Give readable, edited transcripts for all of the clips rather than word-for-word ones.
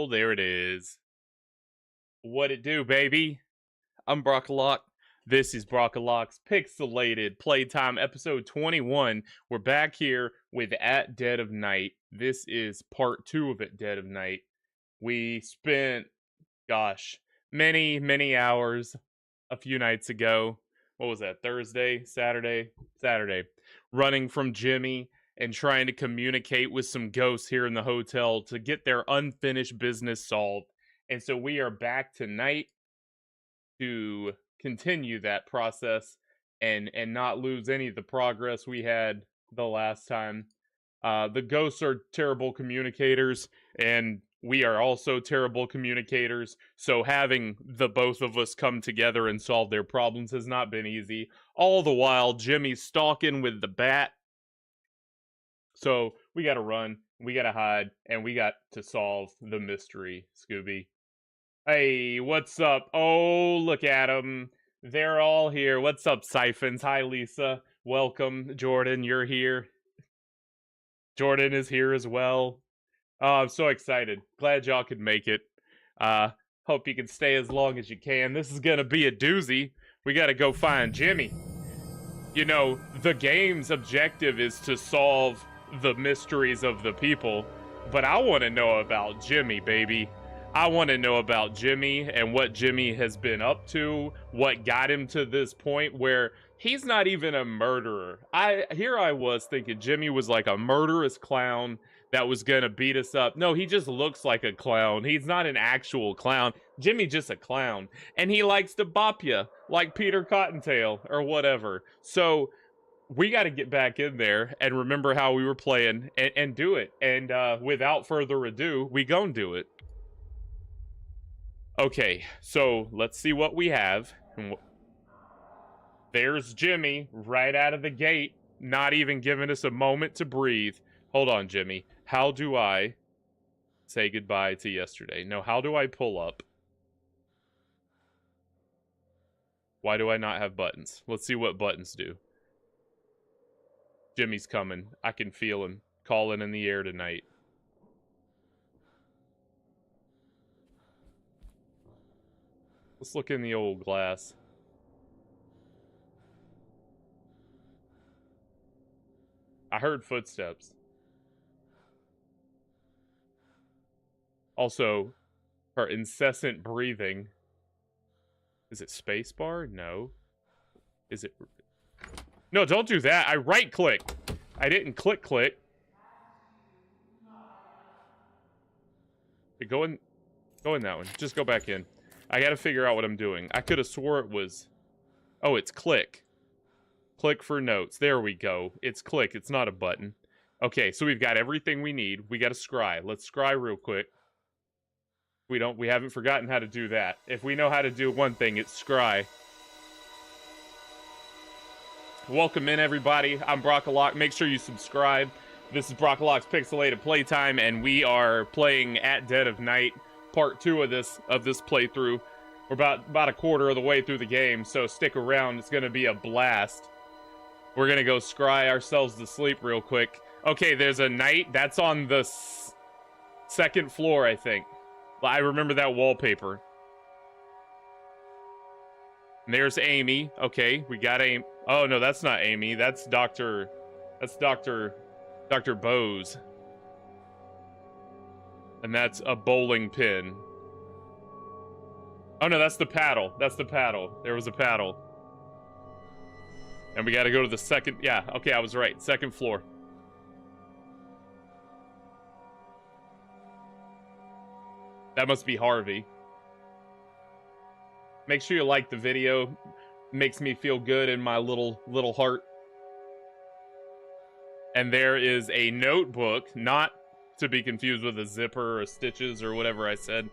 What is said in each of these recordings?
Oh, there it is. What it do, baby? I'm Brockalock. This is Brockalock's Pixelated Playtime episode 21. We're back here with At Dead of Night. This is part 2 of At Dead of Night. We spent, many hours a few nights ago. What was that? Saturday, running from Jimmy and trying to communicate with some ghosts here in the hotel to get their unfinished business solved. And so we are back tonight to continue that process and not lose any of the progress we had the last time. The ghosts are terrible communicators, and we are also terrible communicators, so having the both of us come together and solve their problems has not been easy. All the while, Jimmy's stalking with the bat. So we gotta run, we gotta hide, and we got to solve the mystery, Scooby. Hey, what's up? Oh, look at them. They're all here. What's up, Siphons? Hi, Lisa. Welcome. Jordan, you're here. Jordan is here as well. Oh, I'm so excited. Glad y'all could make it. Hope you can stay as long as you can. This is gonna be a doozy. We gotta go find Jimmy. You know, the game's objective is to solve the mysteries of the people, but I want to know about Jimmy, baby. I want to know about Jimmy and what Jimmy has been up to, what got him to this point where he's not even a murderer. Here I was thinking Jimmy was like a murderous clown that was gonna beat us up. No, he just looks like a clown. He's not an actual clown. Jimmy's just a clown. And he likes to bop ya like Peter Cottontail or whatever. So we got to get back in there and remember how we were playing and do it. And without further ado, we gon' do it. Okay, so let's see what we have. There's Jimmy right out of the gate, not even giving us a moment to breathe. Hold on, Jimmy. How do I say goodbye to yesterday? No, how do I pull up? Why do I not have buttons? Let's see what buttons do. Jimmy's coming. I can feel him calling in the air tonight. Let's look in the old glass. I heard footsteps. Also, her incessant breathing. Is it spacebar? No. Is it... No, don't do that. I right-click. I didn't click. Go in that one. Just go back in. I gotta figure out what I'm doing. I could have swore it was... Oh, it's click. Click for notes. There we go. It's click. It's not a button. Okay, so we've got everything we need. We gotta scry. Let's scry real quick. We haven't forgotten how to do that. If we know how to do one thing, it's scry. Welcome in, everybody. I'm Brockalock. Make sure you subscribe. This is Brockalock's Pixelated Playtime, and we are playing At Dead of Night, part 2 of this playthrough. We're about a quarter of the way through the game, so stick around. It's gonna be a blast. We're gonna go scry ourselves to sleep real quick. Okay, there's a knight. That's on the second floor, I think. I remember that wallpaper. And there's Amy. Okay, we got Amy. Oh, no, that's not Amy. That's Dr. Bose. And that's a bowling pin. Oh, no, that's the paddle. That's the paddle. There was a paddle. And we got to go to the second... Yeah, okay, I was right. Second floor. That must be Harvey. Make sure you like the video. Makes me feel good in my little heart. And there is a notebook, not to be confused with a zipper or stitches or whatever I said.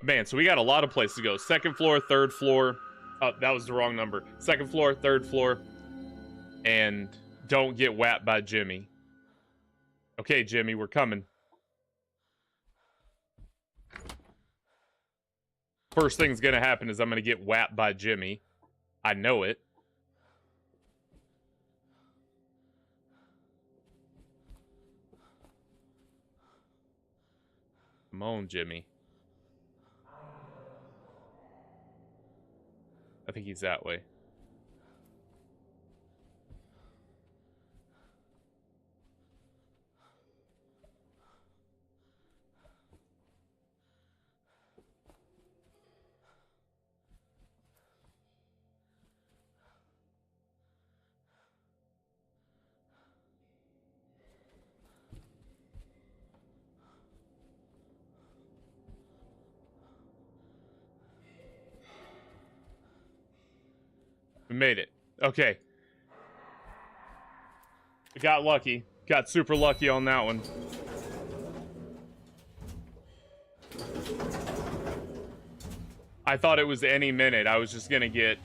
Man, so we got a lot of places to go. Second floor, third floor. Oh, that was the wrong number. Second floor, third floor. And don't get whapped by Jimmy. Okay, Jimmy, we're coming. First thing's gonna happen is I'm gonna get whapped by Jimmy. I know it. Come on, Jimmy. I think he's that way. We made it. Okay. We got lucky. Got super lucky on that one. I thought it was any minute I was just gonna get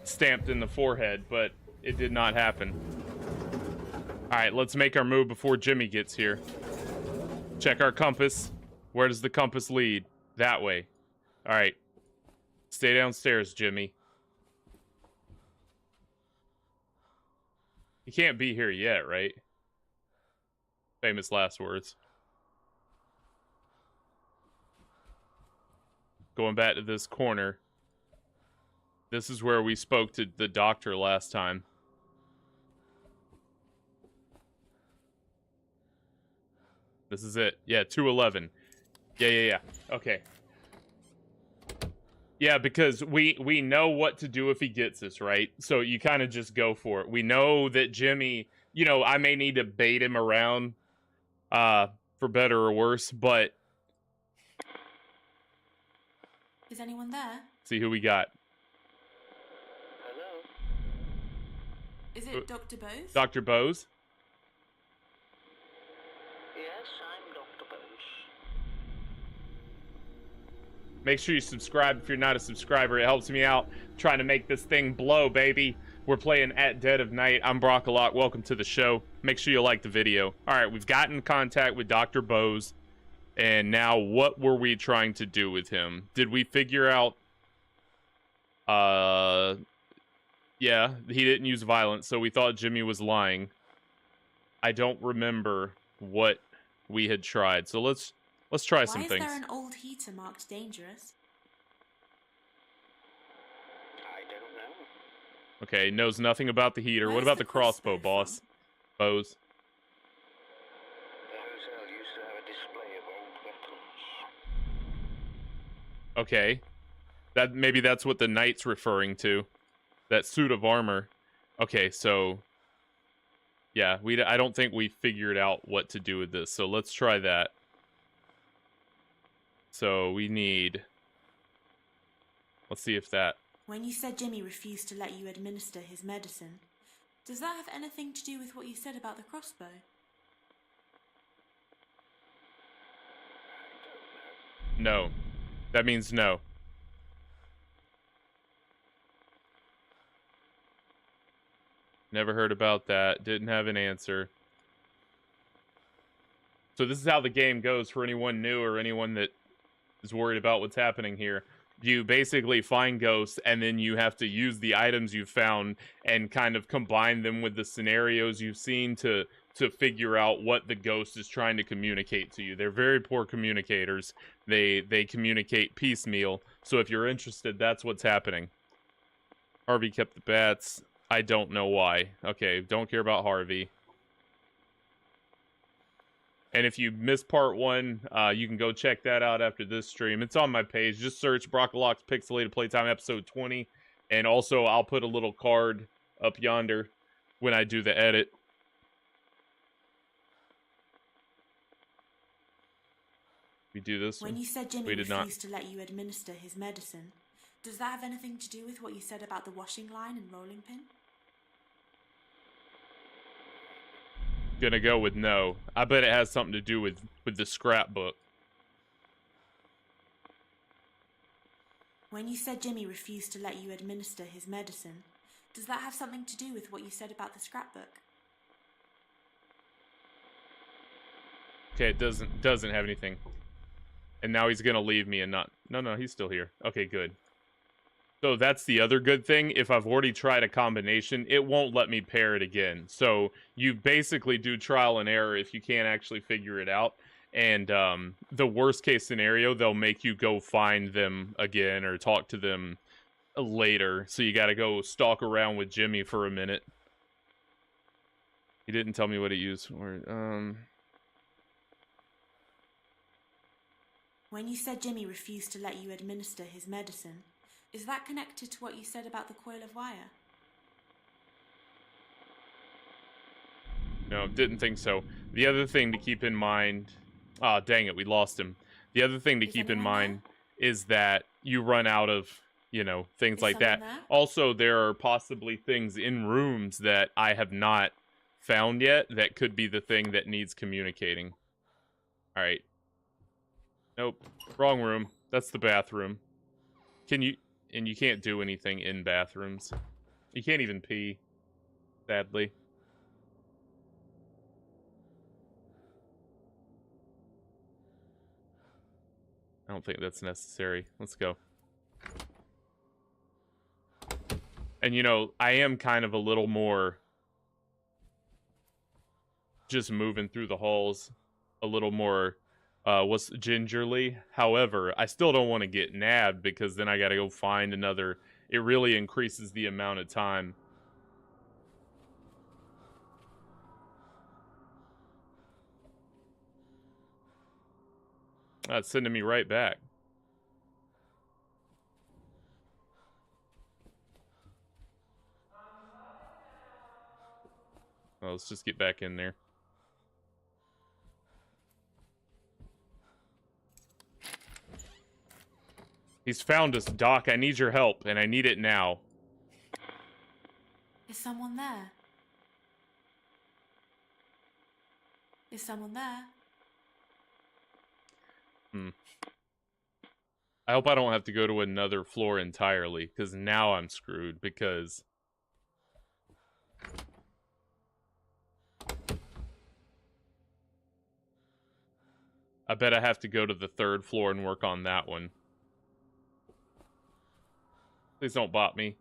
stamped in the forehead, but it did not happen. Alright, let's make our move before Jimmy gets here. Check our compass. Where does the compass lead? That way. Alright. Stay downstairs, Jimmy. He can't be here yet, right? Famous last words. Going back to this corner. This is where we spoke to the doctor last time. This is it. Yeah, 211. Yeah. Okay. Yeah, because we know what to do if he gets us, right? So you kind of just go for it. We know that Jimmy, you know, I may need to bait him around, for better or worse, but... Is anyone there? See who we got. Hello? Is it Dr. Bose? Dr. Bose? Yes, I'm Dr. Bose. Make sure you subscribe if you're not a subscriber. It helps me out trying to make this thing blow, baby. We're playing At Dead of Night. I'm Brockalock. Welcome to the show. Make sure you like the video. All right, we've gotten in contact with Dr. Bose. And now, what were we trying to do with him? Did we figure out... Yeah, he didn't use violence, so we thought Jimmy was lying. I don't remember what we had tried. So let's try some things. Why is there an old heater marked dangerous? I don't know. Okay, knows nothing about the heater. What about the crossbow, boss? Bose. The hotel used to have a display of old weapons. Okay. Maybe that's what the knight's referring to. That suit of armor. Okay, so... Yeah, I don't think we figured out what to do with this, so let's try that. So, we need... Let's see if that... When you said Jimmy refused to let you administer his medicine, does that have anything to do with what you said about the crossbow? No. That means no. Never heard about that. Didn't have an answer. So this is how the game goes for anyone new or anyone that is worried about what's happening here. You basically find ghosts, and then you have to use the items you've found and kind of combine them with the scenarios you've seen to figure out what the ghost is trying to communicate to you. They're very poor communicators. They communicate piecemeal. So if you're interested, that's what's happening. Harvey kept the bats. I don't know why. Okay, don't care about Harvey. And if you missed part 1, you can go check that out after this stream. It's on my page. Just search Brockalock's Pixelated Playtime episode 20. And also, I'll put a little card up yonder when I do the edit. We do this one? When you said Jimmy refused to let you administer his medicine, does that have anything to do with what you said about the washing line and rolling pin? Gonna go with no. I bet it has something to do with the scrapbook. When you said Jimmy refused to let you administer his medicine, does that have something to do with what you said about the scrapbook? Okay, it doesn't have anything. And now he's gonna leave me and not... No, he's still here. Okay, good. So that's the other good thing. If I've already tried a combination, it won't let me pair it again. So you basically do trial and error if you can't actually figure it out. And the worst case scenario, they'll make you go find them again or talk to them later. So you got to go stalk around with Jimmy for a minute. He didn't tell me what he used for. When you said Jimmy refused to let you administer his medicine, is that connected to what you said about the coil of wire? No, didn't think so. The other thing to keep in mind... Ah, dang it, we lost him. The other thing to keep in mind is that you run out of, you know, things like that. Also, there are possibly things in rooms that I have not found yet that could be the thing that needs communicating. Alright. Nope. Wrong room. That's the bathroom. Can you... And you can't do anything in bathrooms. You can't even pee. Sadly. I don't think that's necessary. Let's go. And, you know, I am kind of a little more just moving through the halls a little more what's gingerly. However, I still don't want to get nabbed because then I got to go find another. It really increases the amount of time. That's sending me right back. Well, let's just get back in there. He's found us, Doc. I need your help, and I need it now. Is someone there? Is someone there? I hope I don't have to go to another floor entirely, because now I'm screwed, because... I bet I have to go to the 3rd floor and work on that one. Please don't bot me.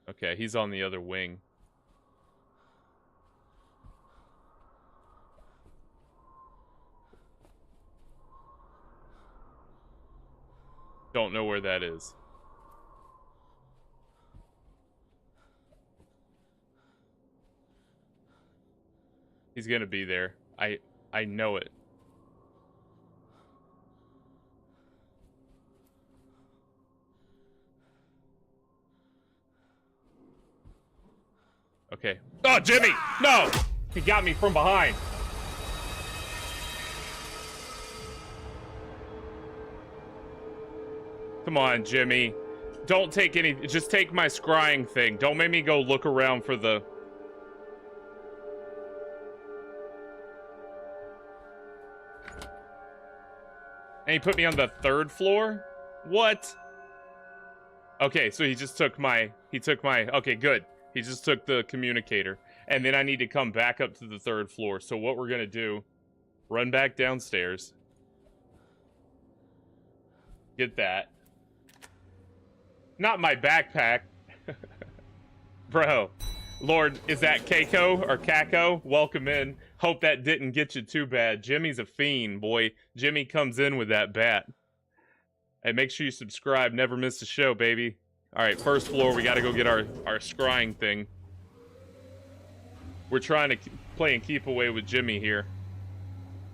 Okay, he's on the other wing. Don't know where that is. He's gonna be there. I know it. Okay. Oh, Jimmy! No! He got me from behind. Come on, Jimmy. Don't take any... Just take my scrying thing. Don't make me go look around for the... And he put me on the 3rd floor? What? Okay, so he just took my... Okay, good. He just took the communicator. And then I need to come back up to the 3rd floor. So what we're gonna do... Run back downstairs. Get that. Not my backpack. Bro. Lord, is that Keiko or Kako? Welcome in. Hope that didn't get you too bad. Jimmy's a fiend, boy. Jimmy comes in with that bat. Hey, make sure you subscribe. Never miss a show, baby. Alright, 1st floor. We gotta go get our scrying thing. We're trying to play and keep away with Jimmy here.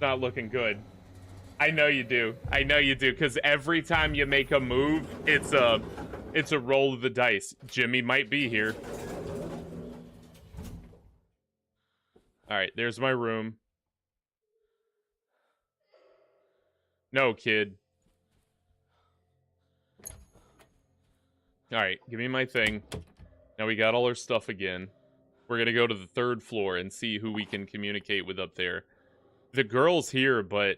Not looking good. I know you do. I know you do, because every time you make a move, it's a roll of the dice. Jimmy might be here. Alright, there's my room. No, kid. Alright, give me my thing. Now we got all our stuff again. We're gonna go to the 3rd floor and see who we can communicate with up there. The girl's here, but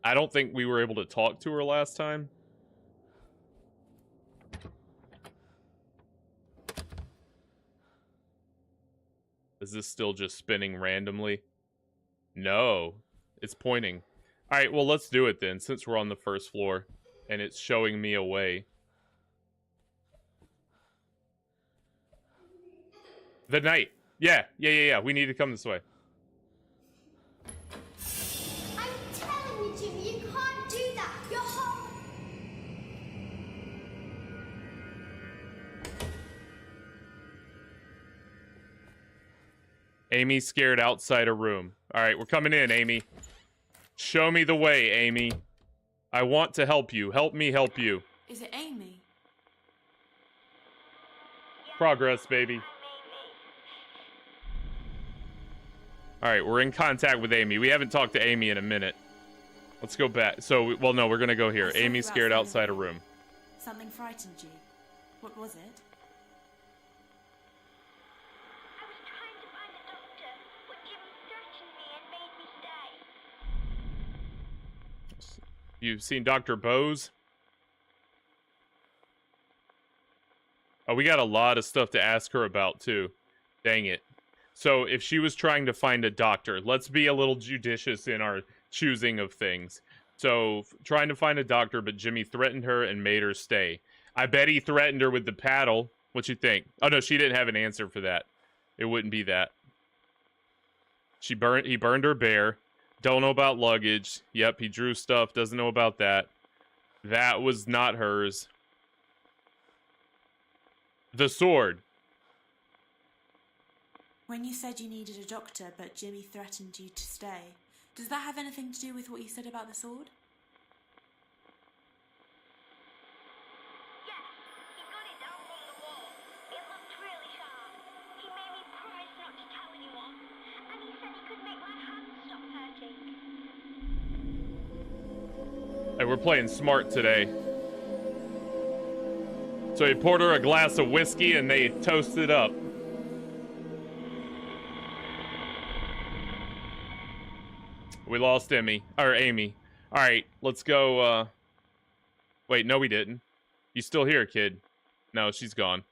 I don't think we were able to talk to her last time. Is this still just spinning randomly? No, it's pointing. All right, well, let's do it then, since we're on the 1st floor and it's showing me a way. The night. Yeah. We need to come this way. I'm telling you, Jimmy, you can't do that. You're home. Amy's scared outside a room. All right, we're coming in, Amy. Show me the way, Amy. I want to help you. Help me help you. Is it Amy? Progress, baby. All right, we're in contact with Amy. We haven't talked to Amy in a minute. Let's go back. So, well, no, we're going to go here. Amy's scared outside a room. Something frightened you. What was it? I was trying to find a doctor, but Jimmy threatened me and made me stay. You've seen Dr. Bose? Oh, we got a lot of stuff to ask her about, too. Dang it. So, if she was trying to find a doctor, let's be a little judicious in our choosing of things. So, trying to find a doctor, but Jimmy threatened her and made her stay. I bet he threatened her with the paddle. What you think? Oh, no, she didn't have an answer for that. It wouldn't be that. He burned her bare. Don't know about luggage. Yep, he drew stuff. Doesn't know about that. That was not hers. The sword. When you said you needed a doctor, but Jimmy threatened you to stay, does that have anything to do with what you said about the sword? Yes, he got it down from the wall. It looked really sharp. He made me promise not to tell anyone. And he said he could make my hands stop hurting. Hey, we're playing smart today. So he poured her a glass of whiskey and they toasted up. We lost Amy. All right, let's go. Wait, no, we didn't. You still here, kid? No, she's gone.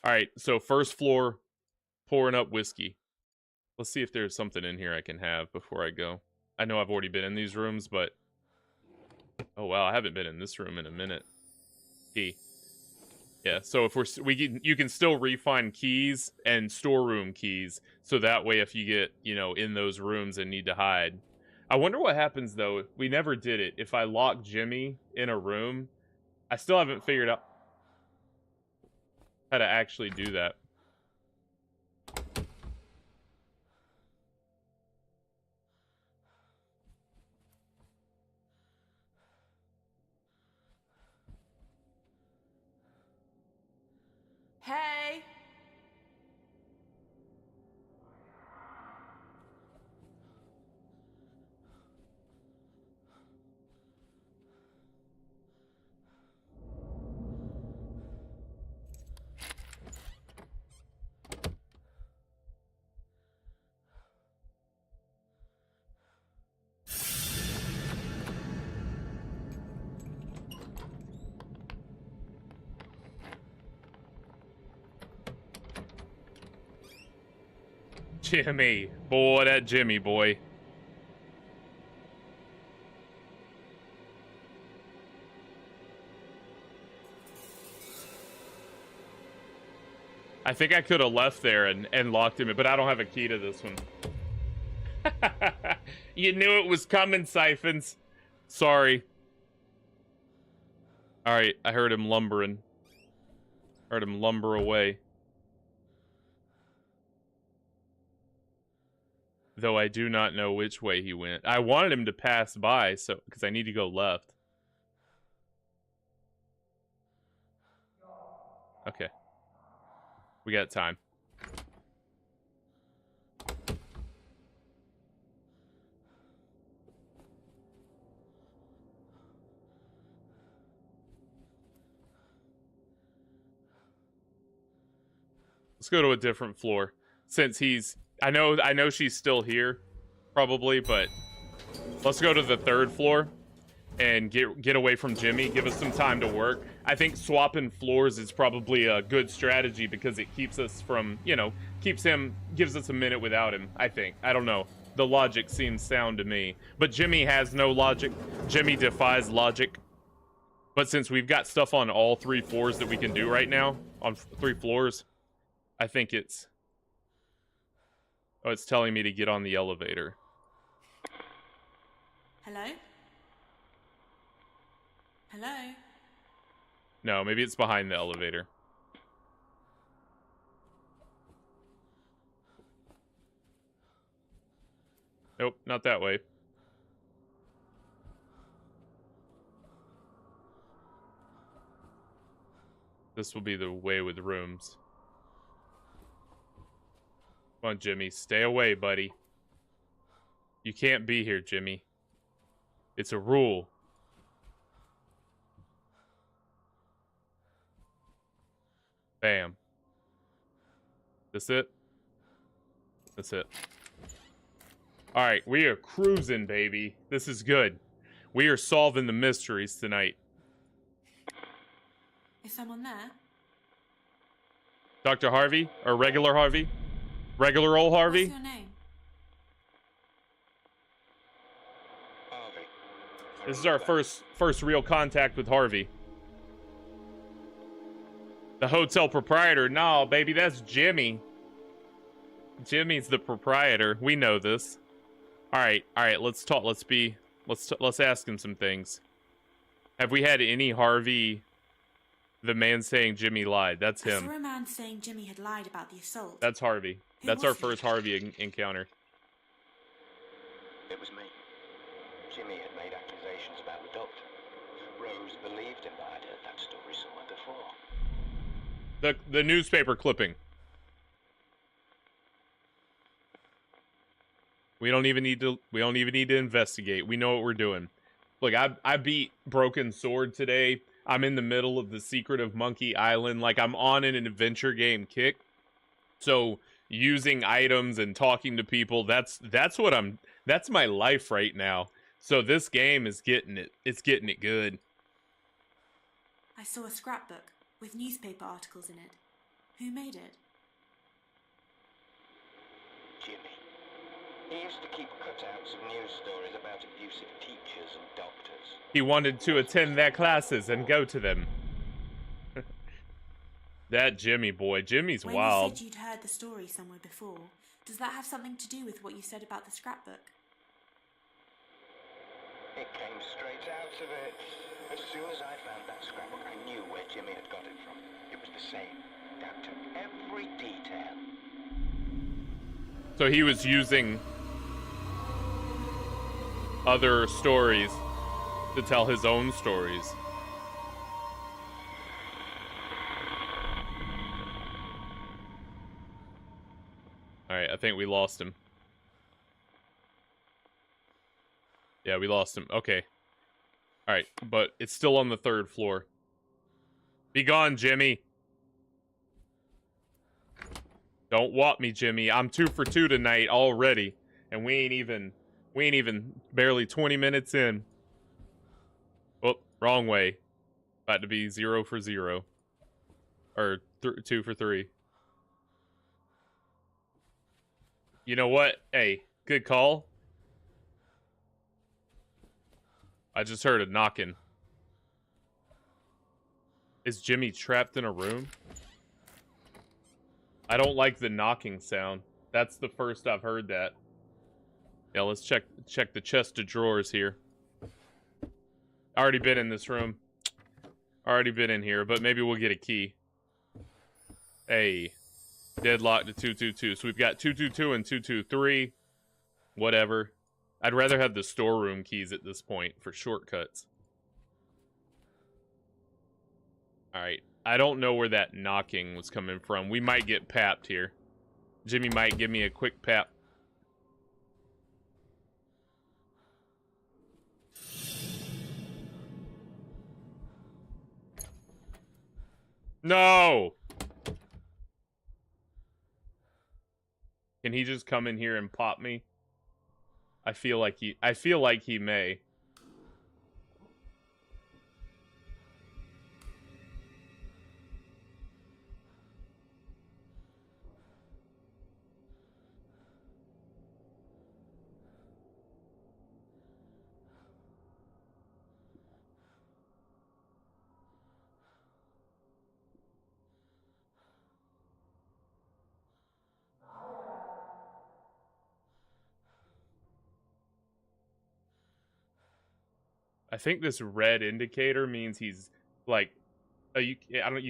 All right, so first floor, pouring up whiskey. Let's see if there's something in here I can have before I go. I know I've already been in these rooms, but... Oh, wow, I haven't been in this room in a minute. Key. Yeah, so if you can still refine keys and storeroom keys, so that way if you get, in those rooms and need to hide. I wonder what happens, though. We never did it. If I lock Jimmy in a room, I still haven't figured out how to actually do that. Hey! Jimmy. Boy, that Jimmy boy. I think I could have left there and locked him in, but I don't have a key to this one. You knew it was coming, Siphons. Sorry. Alright, I heard him lumbering. Heard him lumber away. Though I do not know which way he went. I wanted him to pass by, so because I need to go left. Okay. We got time. Let's go to a different floor. Since he's... I know she's still here, probably, but let's go to the third floor and get away from Jimmy. Give us some time to work. I think swapping floors is probably a good strategy because it keeps us from, gives us a minute without him, I think. I don't know. The logic seems sound to me. But Jimmy has no logic. Jimmy defies logic. But since we've got stuff on all 3 floors that we can do right now, on 3 floors, I think it's Oh, it's telling me to get on the elevator. Hello? Hello? No, maybe it's behind the elevator. Nope, not that way. This will be the way with rooms. Come on, Jimmy. Stay away, buddy. You can't be here, Jimmy. It's a rule. Bam. This it? That's it. Alright, we are cruising, baby. This is good. We are solving the mysteries tonight. Is someone there? Dr. Harvey? Or regular Harvey? Regular old Harvey? What's your name? Harvey. This is our first real contact with Harvey. The hotel proprietor. No, baby, that's Jimmy. Jimmy's the proprietor. We know this. All right, let's talk. Let's ask him some things. Have we had any Harvey, the man saying Jimmy lied? That's I him. saw a man saying Jimmy had lied about the assault. That's Harvey. Who That's was our he? first Harvey encounter. It was me. Jimmy had made accusations about the doctor. Rose believed him, but I'd heard that story somewhere before. The newspaper clipping. We don't even need to investigate. We know what we're doing. Look, I beat Broken Sword today. I'm in the middle of the Secret of Monkey Island. Like, I'm on an adventure game kick. So using items and talking to people, that's my life right now. So this game is getting it. It's getting it good. I saw a scrapbook with newspaper articles in it. Who made it? Jimmy. He used to keep cutouts of news stories about abusive teachers and doctors. He wanted to attend their classes and go to them. That Jimmy boy. Jimmy's When wild. you said you'd heard the story somewhere before, does that have something to do with what you said about the scrapbook? It came straight out of it. As soon as I found that scrapbook, I knew where Jimmy had got it from. It was the same, down to every detail. So he was using other stories to tell his own stories. Alright, I think we lost him. Yeah, we lost him. Okay. Alright, but it's still on the 3rd floor. Be gone, Jimmy. Don't whop me, Jimmy. I'm 2 for 2 tonight already. And we ain't even barely 20 minutes in. Oh, wrong way. About to be 0 for 0. Or 2 for 3. You know what? Hey, good call. I just heard a knocking. Is Jimmy trapped in a room? I don't like the knocking sound. That's the first I've heard that. Yeah, let's check the chest of drawers here. Already been in this room. Already been in here, but maybe we'll get a key. Hey. Deadlock to 222. So we've got 222 and 223. Whatever. I'd rather have the storeroom keys at this point for shortcuts. Alright. I don't know where that knocking was coming from. We might get papped here. Jimmy might give me a quick pap. No! Can he just come in here and pop me? I feel like he may. I think this red indicator means he's like, you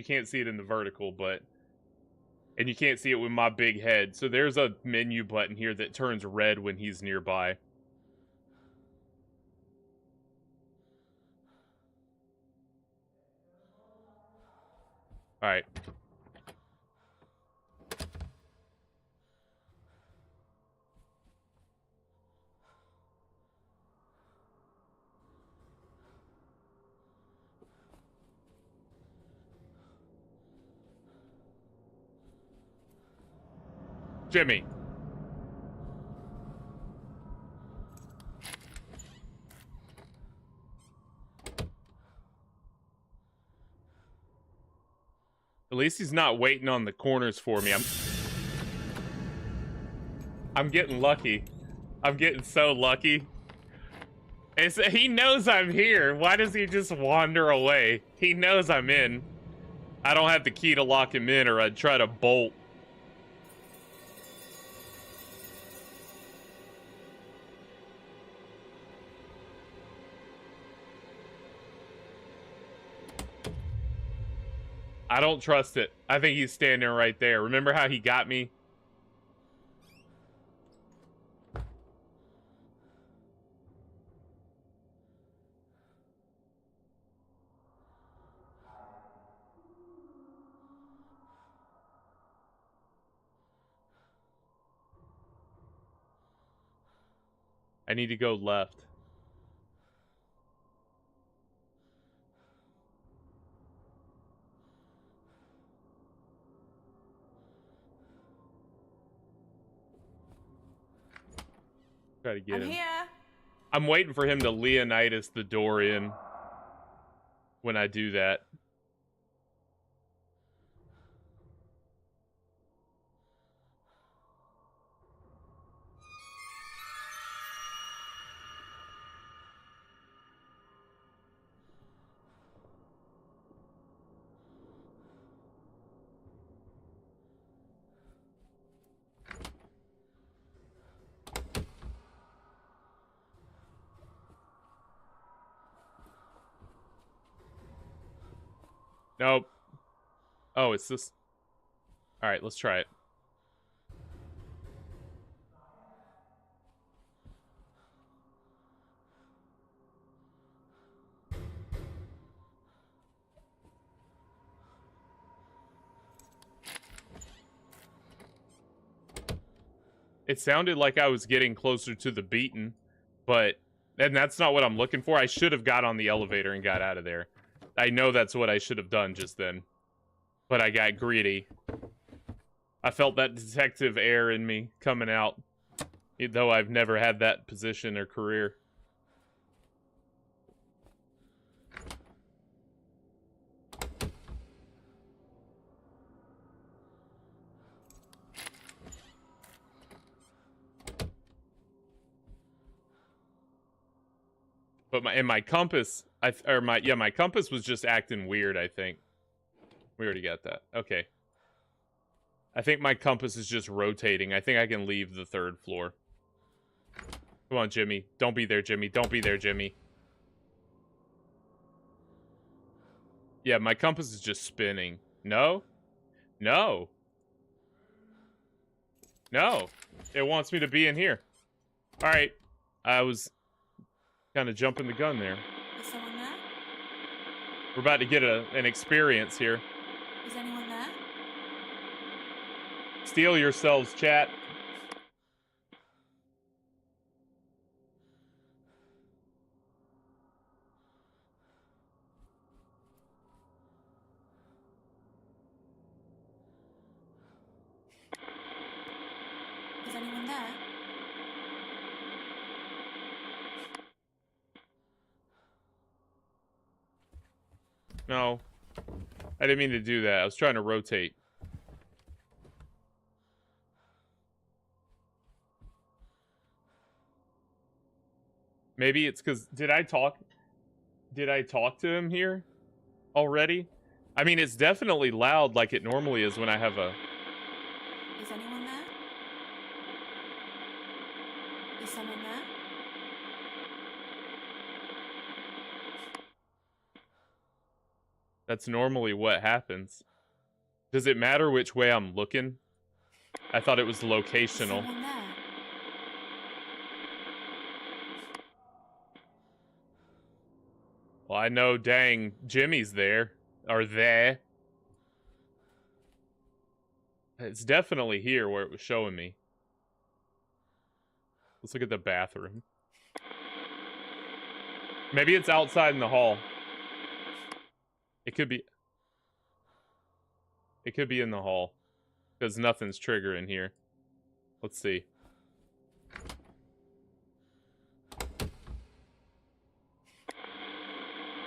can't see it in the vertical, but, and you can't see it with my big head. So there's a menu button here that turns red when he's nearby. All right. Jimmy. At least he's not waiting on the corners for me. I'm getting lucky. I'm getting so lucky. He knows I'm here. Why does he just wander away? He knows I'm in. I don't have the key to lock him in, or I'd try to bolt. I don't trust it. I think he's standing right there. Remember how he got me? I need to go left. Try to get him. I'm here. I'm waiting for him to Leonidas the door in when I do that. Nope. Oh, it's this. All right, let's try it. It sounded like I was getting closer to the beaten, but... And that's not what I'm looking for. I should have got on the elevator and got out of there. I know that's what I should have done just then. But I got greedy. I felt that detective air in me coming out. Though I've never had that position or career. But my compass, my compass was just acting weird, I think. We already got that. Okay. I think my compass is just rotating. I think I can leave the 3rd floor. Come on, Jimmy. Don't be there, Jimmy. Don't be there, Jimmy. Yeah, my compass is just spinning. No? No. No. It wants me to be in here. Alright. I was kind of jumping the gun there. Is someone there? We're about to get an experience here. Is anyone there? Steel yourselves, chat. Is anyone there? No. I didn't mean to do that. I was trying to rotate. Maybe it's because... Did I talk to him here already? I mean, it's definitely loud like it normally is when I have a... Is anyone there? Is someone there? That's normally what happens. Does it matter which way I'm looking? I thought it was Is locational. someone there? Well, I know dang Jimmy's there. Or there. It's definitely here where it was showing me. Let's look at the bathroom. Maybe it's outside in the hall. It could be... It could be in the hall. Because nothing's triggering here. Let's see.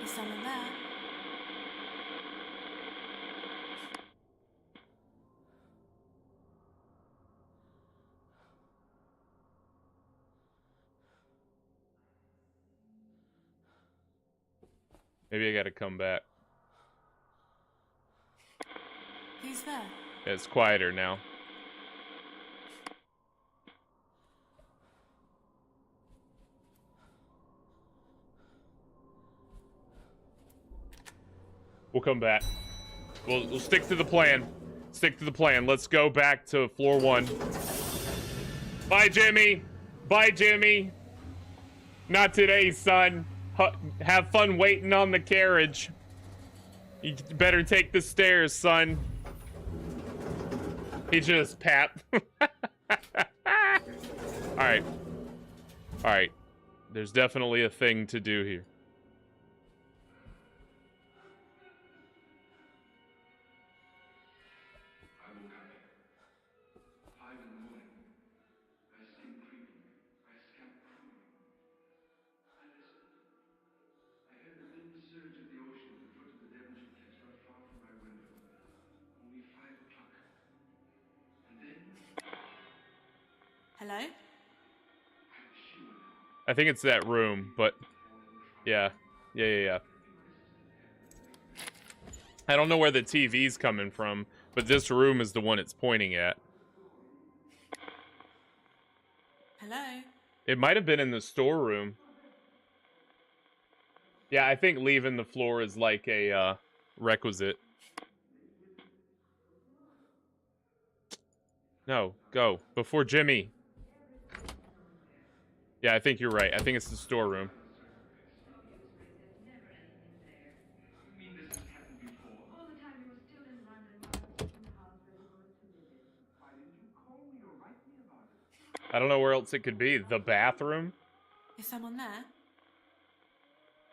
Is someone there? Maybe I gotta come back. Who's there? It's quieter now. We'll come back. We'll stick to the plan. Stick to the plan. Let's go back to floor 1. Bye, Jimmy. Bye, Jimmy. Not today, son. Have fun waiting on the carriage. You better take the stairs, son. He just pat. Alright. Alright. There's definitely a thing to do here. I woke up. 5 in the morning. I skin creeping. My scalp crawling. I listened. I heard the dim surge of the ocean at the foot of the Devonshire cliffs not far from my window. Only 5 o'clock. And then Hello? I shivered. I think it's that room, but... Yeah. Yeah. I don't know where the TV's coming from, but this room is the one it's pointing at. Hello? It might have been in the storeroom. Yeah, I think leaving the floor is like a requisite. No, go. Before Jimmy. Yeah, I think you're right. I think it's the storeroom. You mean this has happened before? All the time you were still in London while I was in the house ready for us to live in. Why didn't you call me or write me about it? I don't know where else it could be. The bathroom? Is someone there?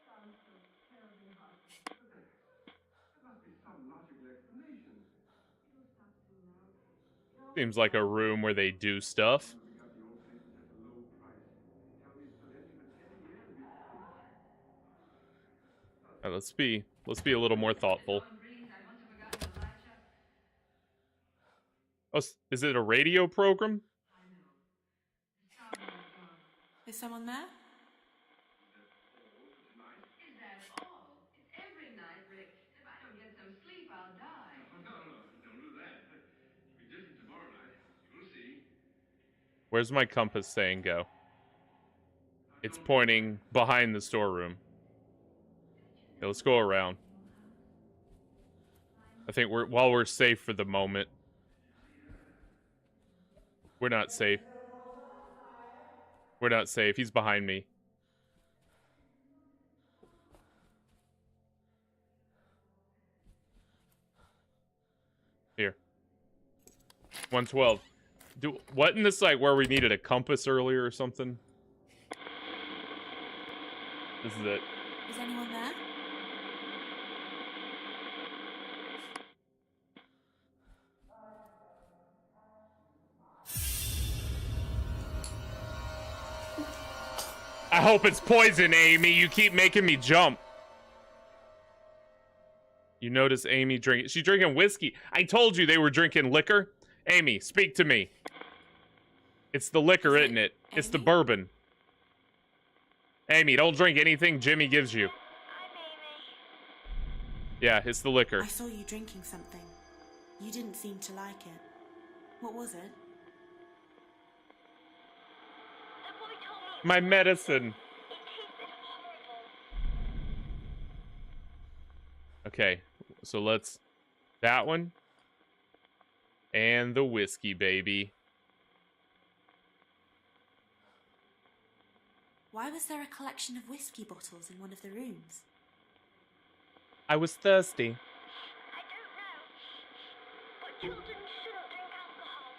Sounds so terribly heartless. There must be some logical explanation. It'll stop soon now. Seems like a room where they do stuff. We got the old place at such a low price. Tell me it's been empty for 10 years before. Let's be a little more thoughtful. Oh, is it a radio program? Is someone there? Is that all? It's every night, Rick. If I don't get some sleep, I'll die. No, don't do that. It'll be different tomorrow night. You'll see. Where's my compass saying go? It's pointing behind the storeroom. Yeah, let's go around. I think while we're safe for the moment. We're not safe. We're not safe. He's behind me. Here. 112. What in this, like, where we needed a compass earlier or something? This is it. Is anyone there? I hope it's poison, Amy. You keep making me jump. You notice Amy drinking. She's drinking whiskey. I told you they were drinking liquor. Amy, speak to me. It's the liquor, isn't it? It's the bourbon. Amy, don't drink anything Jimmy gives you. I'm Amy. Yeah, it's the liquor. I saw you drinking something. You didn't seem to like it. What was it? The boy told me My medicine. it tasted horrible. Okay, So let's... That one. And the whiskey, baby. Why was there a collection of whiskey bottles in one of the rooms? I was thirsty. I don't know. But children shouldn't drink alcohol.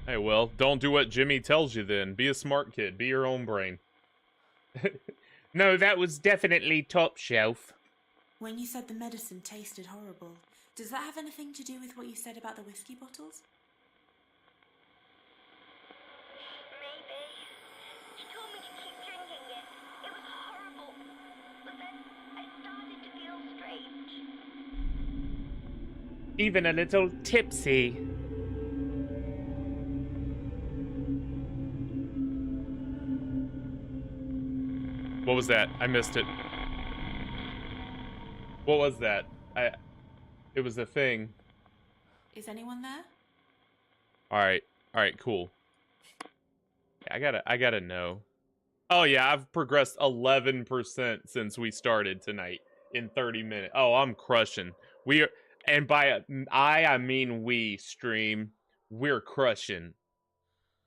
Hey, well, don't do what Jimmy tells you then. Be a smart kid. Be your own brain. No, that was definitely top shelf. When you said the medicine tasted horrible, does that have anything to do with what you said about the whiskey bottles? Maybe. She told me to keep drinking it. It was horrible. But then I started to feel strange. Even a little tipsy. What was that? I missed it. What was that? It was a thing. Is anyone there? Alright, cool. I gotta know. Oh yeah, I've progressed 11% since we started tonight in 30 minutes. Oh, I'm crushing. We are, and by I mean we stream. We're crushing.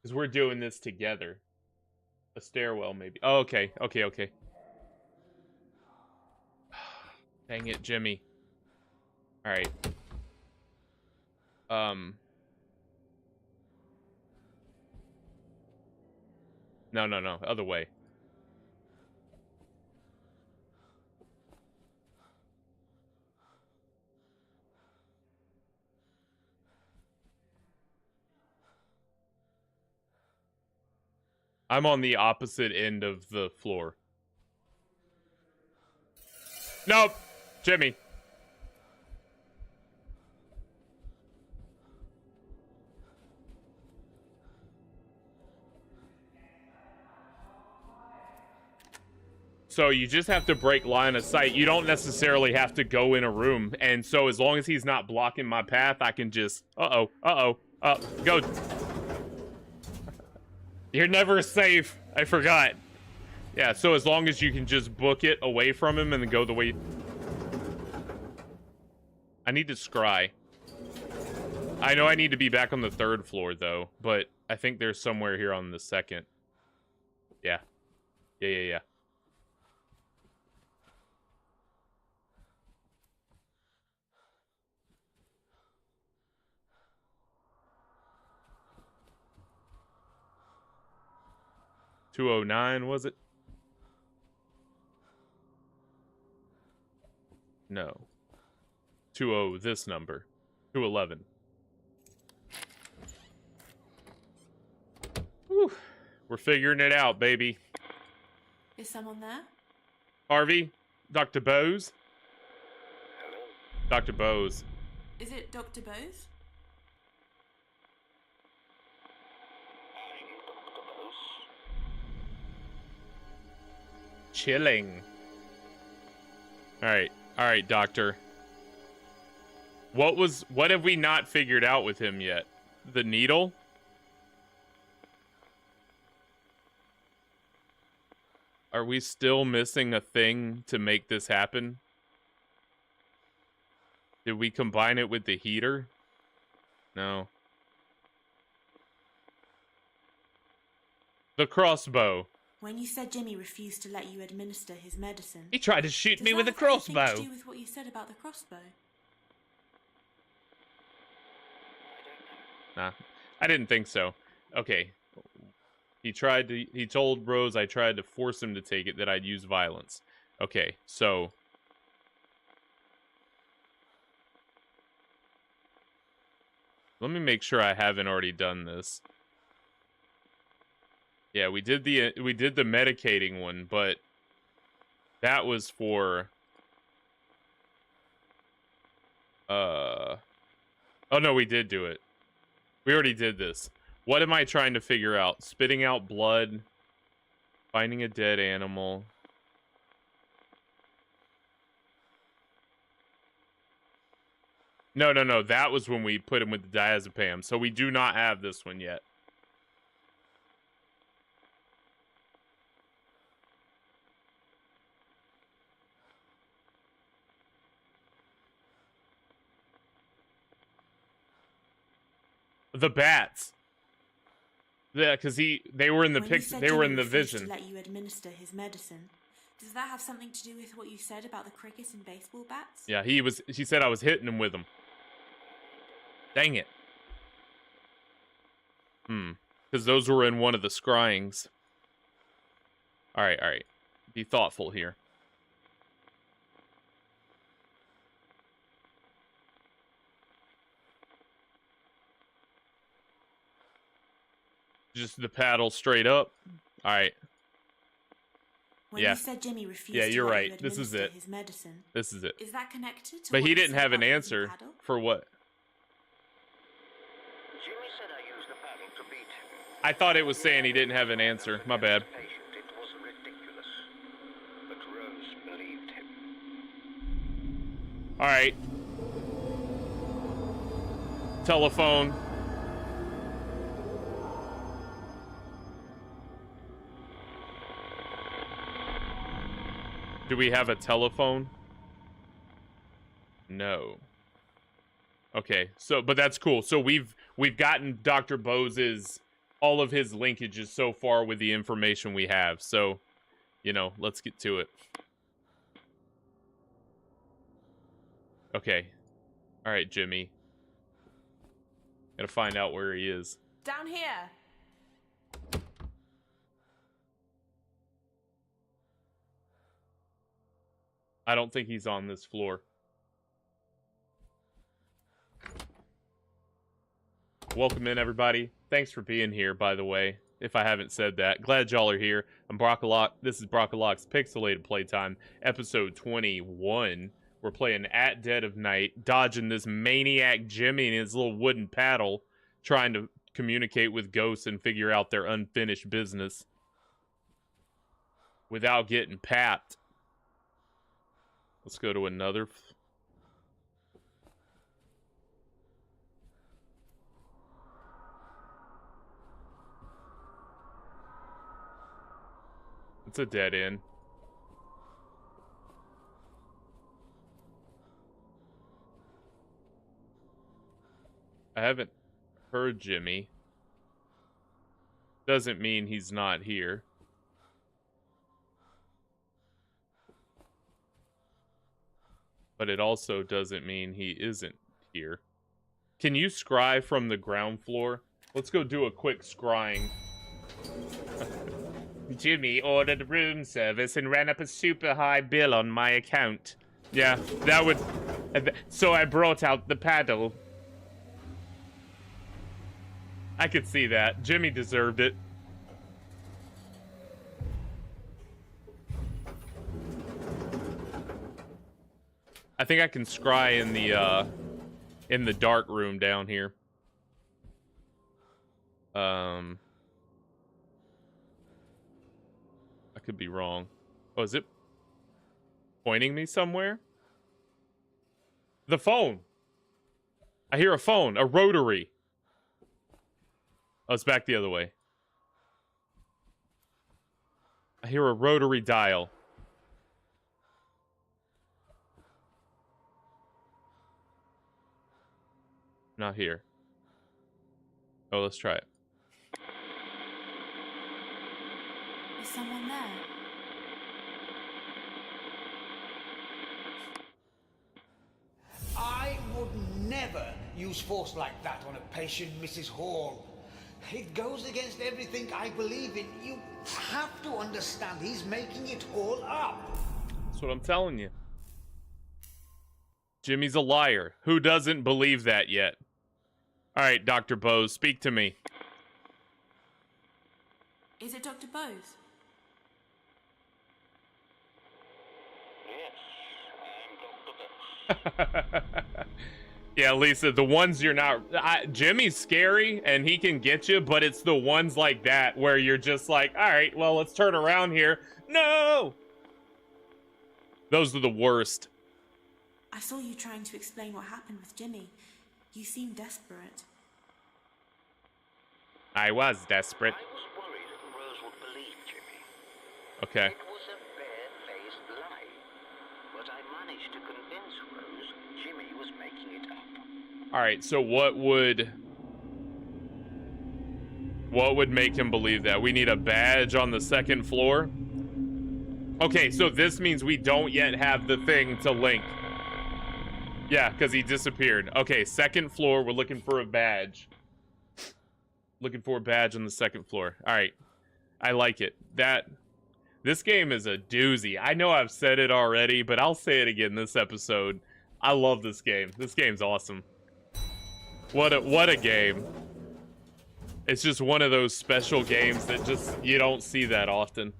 Because we're doing this together. A stairwell, maybe. Oh, okay. Dang it, Jimmy. Alright. No. Other way. I'm on the opposite end of the floor. Nope. Jimmy. So you just have to break line of sight. You don't necessarily have to go in a room. And so as long as he's not blocking my path, I can just... Go. You're never safe. I forgot. Yeah, so as long as you can just book it away from him and then go the way... I need to scry. I know I need to be back on the 3rd floor, though. But I think there's somewhere here on the 2nd. Yeah. Yeah. 209, was it? No. 20, this number. 211. Whew. We're figuring it out, baby. Is someone there? Harvey? Dr. Bose? Hello? Dr. Bose. Is it Dr. Bose? I'm Dr. Bose. Chilling. Alright, doctor. What have we not figured out with him yet? The needle? Are we still missing a thing to make this happen? Did we combine it with the heater? No. The crossbow. When you said Jimmy refused to let you administer his medicine, He tried to shoot does me that with a have anything crossbow. to do with what you said about the crossbow? Nah, I didn't think so. Okay. He told Rose I tried to force him to take it, that I'd use violence. Okay, so... Let me make sure I haven't already done this. Yeah, we did the medicating one, but that was for oh no, we did do it. We already did this. What am I trying to figure out? Spitting out blood, finding a dead animal. No, that was when we put him with the diazepam. So we do not have this one yet. The bats. Yeah, because they were in the they were in the vision. To let you administer his medicine. Does that have something to do with what you said about the cricket and baseball bats? Yeah, he said I was hitting him with them. Dang it. Because those were in one of the scryings. Alright. Be thoughtful here. Just the paddle straight up. Alright. When yeah. You said Jimmy refused yeah, you're to right. This is it. His medicine. This is it. Is that connected to But what he you didn't said have an about using answer paddle? for what? Jimmy said I used the paddle to beat him. I thought it was saying he didn't have an answer. My bad. It was ridiculous. But Rose believed him. Alright. Telephone. Do we have a telephone? No. Okay, so but that's cool. So we've gotten Dr. Bose's all of his linkages so far with the information we have. So, you know, let's get to it. Okay. All right, Jimmy. Gotta find out where he is. Down here. I don't think he's on this floor. Welcome in, everybody. Thanks for being here, by the way, if I haven't said that. Glad y'all are here. I'm Brockalock. This is Brockalock's Pixelated Playtime, episode 21. We're playing at dead of night, dodging this maniac Jimmy and his little wooden paddle, trying to communicate with ghosts and figure out their unfinished business without getting papped. Let's go to another. It's a dead end. I haven't heard Jimmy. Doesn't mean he's not here. But it also doesn't mean he isn't here. Can you scry from the ground floor? Let's go do a quick scrying. Jimmy ordered room service and ran up a super high bill on my account. Yeah, that would... So I brought out the paddle. I could see that. Jimmy deserved it. I think I can scry in the dark room down here. I could be wrong. Oh, is it pointing me somewhere? The phone. I hear a phone, a rotary. Oh, it's back the other way. I hear a rotary dial. Not here. Oh, let's try it. Is someone there? I would never use force like that on a patient, Mrs. Hall. It goes against everything I believe in. You have to understand he's making it all up. That's what I'm telling you. Jimmy's a liar. Who doesn't believe that yet? All right, Dr. Bose, speak to me. Is it Dr. Bose? Yes, I'm Dr. Bose. Yeah, Lisa, the ones you're not... Jimmy's scary, and he can get you, but it's the ones like that where you're just like, all right, well, let's turn around here. No! Those are the worst. I saw you trying to explain what happened with Jimmy. You seem desperate. I was desperate. I was worried Rose would believe Jimmy. Okay. It was a bare-faced lie. But I managed to convince Rose Jimmy was making it up. All right, so what would... What would make him believe that? We need a badge on the second floor? Okay, so this means we don't yet have the thing to link. Yeah, because he disappeared. Okay, second floor. We're looking for a badge. Looking for a badge on the second floor. All right. I like it. This game is a doozy. I know I've said it already, but I'll say it again this episode. I love this game. This game's awesome. What a game. It's just one of those special games that just you don't see that often.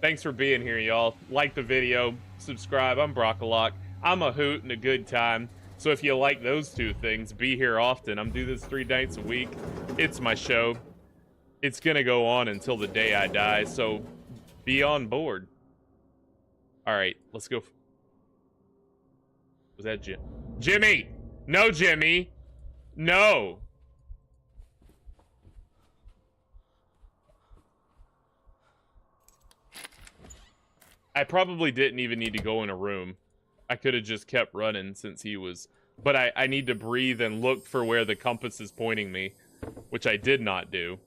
Thanks for being here, y'all. Like the video, subscribe. I'm Brockalock. I'm a hoot and a good time. So if you like those two things, be here often. I'm doing this 3 nights a week. It's my show. It's gonna go on until the day I die, so be on board. All right, let's go. Was that Jim? Jimmy! No, Jimmy! No! I probably didn't even need to go in a room. I could have just kept running since he was... But I need to breathe and look for where the compass is pointing me, which I did not do.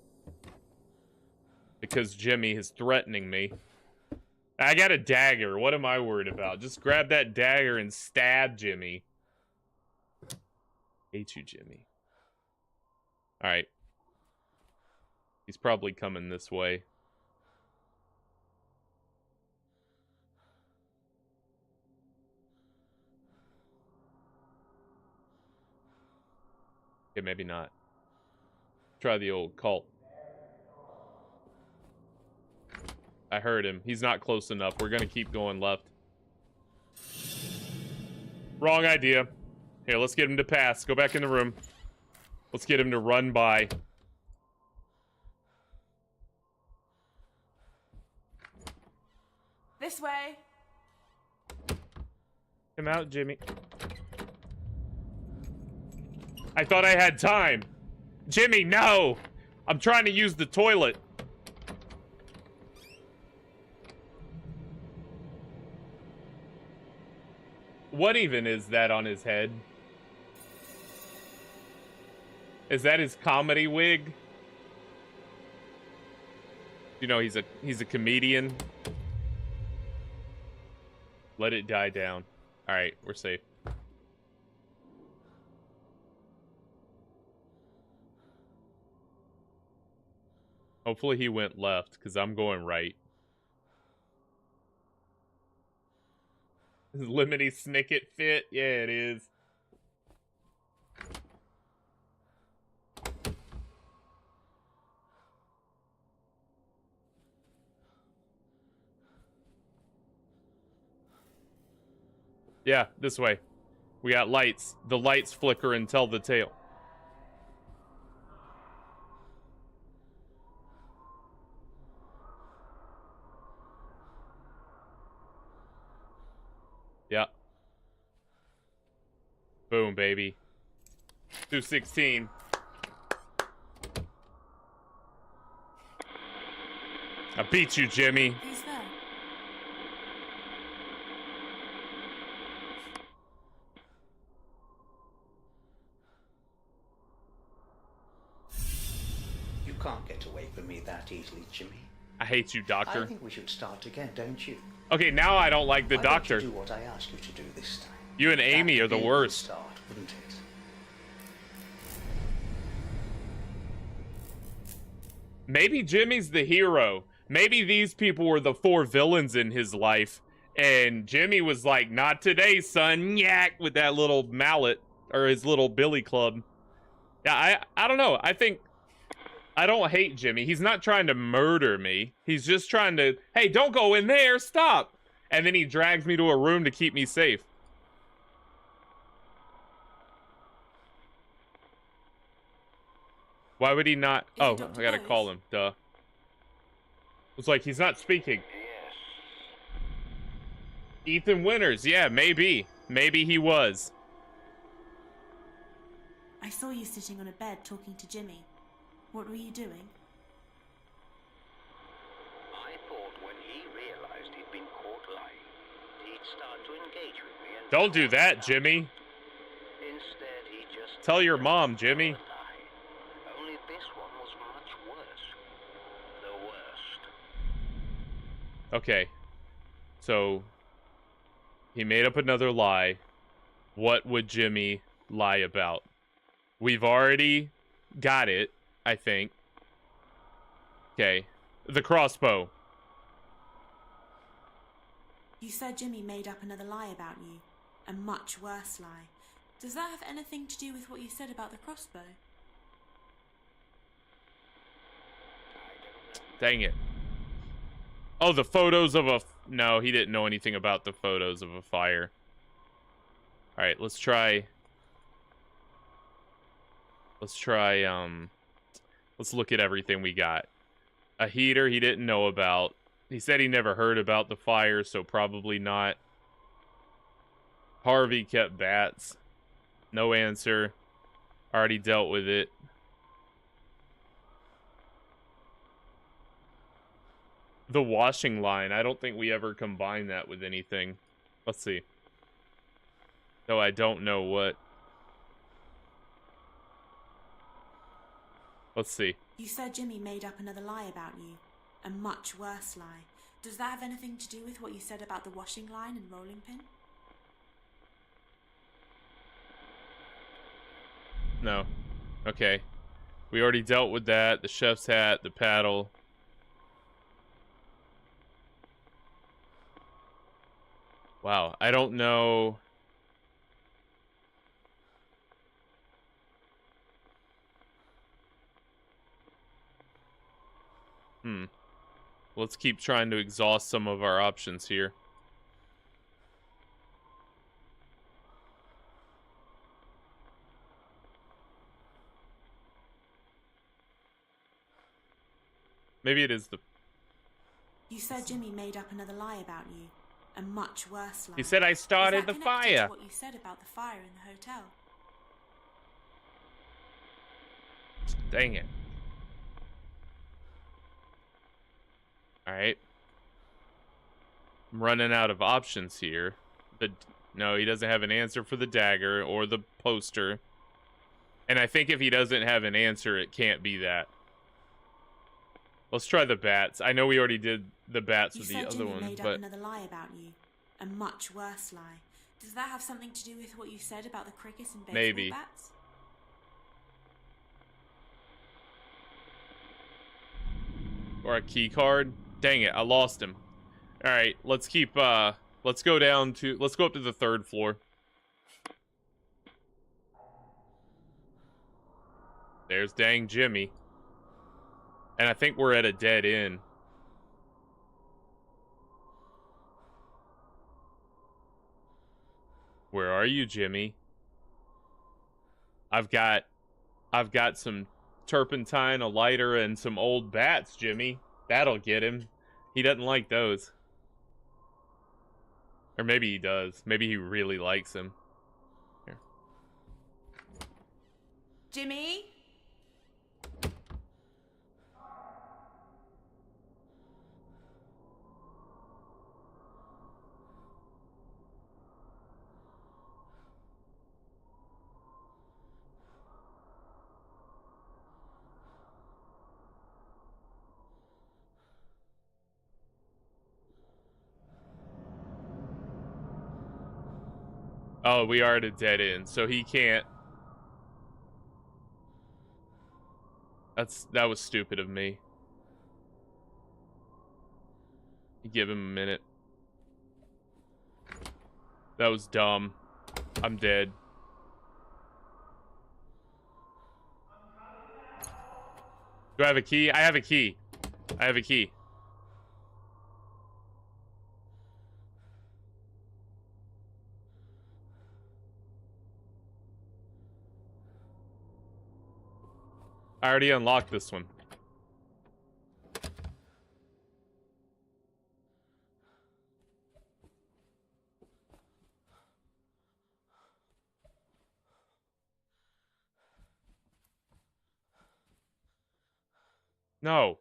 Because Jimmy is threatening me. I got a dagger. What am I worried about? Just grab that dagger and stab Jimmy. Hate you, Jimmy. Alright. He's probably coming this way. Okay, maybe not. Try the old cult. I heard him. He's not close enough. We're gonna keep going left. Wrong idea. Here, let's get him to pass. Go back in the room. Let's get him to run by. This way. Come out, Jimmy. I thought I had time. Jimmy, no! I'm trying to use the toilet. What even is that on his head? Is that his comedy wig? You know, he's a comedian. Let it die down. All right, we're safe. Hopefully he went left, because I'm going right. Is Lemony Snicket fit? Yeah, it is. Yeah, this way. We got lights. The lights flicker and tell the tale. Yeah. Boom, baby. 216. I beat you, Jimmy. Who's there? You can't get away from me that easily, Jimmy. I hate you, Doctor. I think we should start again, don't you? Okay, now I don't like the Why Doctor. Don't you do what I asked you to do this time? You and Amy are the worst. Start, wouldn't it? Maybe Jimmy's the hero. Maybe these people were the 4 villains in his life. And Jimmy was like, not today, son. Yak, with that little mallet. Or his little billy club. Yeah, I don't know. I don't hate Jimmy. He's not trying to murder me. He's just trying to, hey, don't go in there. Stop. And then he drags me to a room to keep me safe. Why would he not? Oh, I gotta call him. Duh. It's like he's not speaking. Ethan Winters. Yeah, maybe. Maybe he was. I saw you sitting on a bed talking to Jimmy. What were you doing? I thought when he realized he'd been caught lying, he'd start to engage with me and... Don't do that, Jimmy. Instead, he just... Tell your mom, Jimmy. Only this one was much Okay. So, he made up another lie. What would Jimmy lie about? We've already got it, I think. Okay. The crossbow. You said Jimmy made up another lie about you. A much worse lie. Does that have anything to do with what you said about the crossbow? Dang it. Oh, the photos of a... No, he didn't know anything about the photos of a fire. Alright, let's try... Let's look at everything we got. A heater he didn't know about. He said he never heard about the fire, so probably not. Harvey kept bats. No answer. Already dealt with it. The washing line. I don't think we ever combined that with anything. Let's see. Though I don't know what. Let's see. You said Jimmy made up another lie about you. A much worse lie. Does that have anything to do with what you said about the washing line and rolling pin? No. Okay. We already dealt with that. The chef's hat, the paddle. Wow, I don't know. Let's keep trying to exhaust some of our options here. Maybe it is the... You said Jimmy made up another lie about you. A much worse lie. He said I started the Is that connected fire. to what you said about the fire in the hotel? Dang it. Alright. I'm running out of options here. No, he doesn't have an answer for the dagger or the poster. And I think if he doesn't have an answer, it can't be that. Let's try the bats. I know we already did the bats with the other Jimmy ones, made but... up another lie about you. A much worse lie. Does that have something to do with what you said about the crickets and baseball Maybe. bats? Or a key card. Dang it, I lost him. Alright, let's keep, let's go up to the 3rd floor. There's dang Jimmy. And I think we're at a dead end. Where are you, Jimmy? I've got some turpentine, a lighter, and some old bats, Jimmy. That'll get him. He doesn't like those. Or maybe he does. Maybe he really likes them. Here. Jimmy? Oh, we are at a dead end, so he can't. That was stupid of me. Give him a minute. That was dumb. I'm dead. Do I have a key? I have a key. I have a key. I already unlocked this one. No.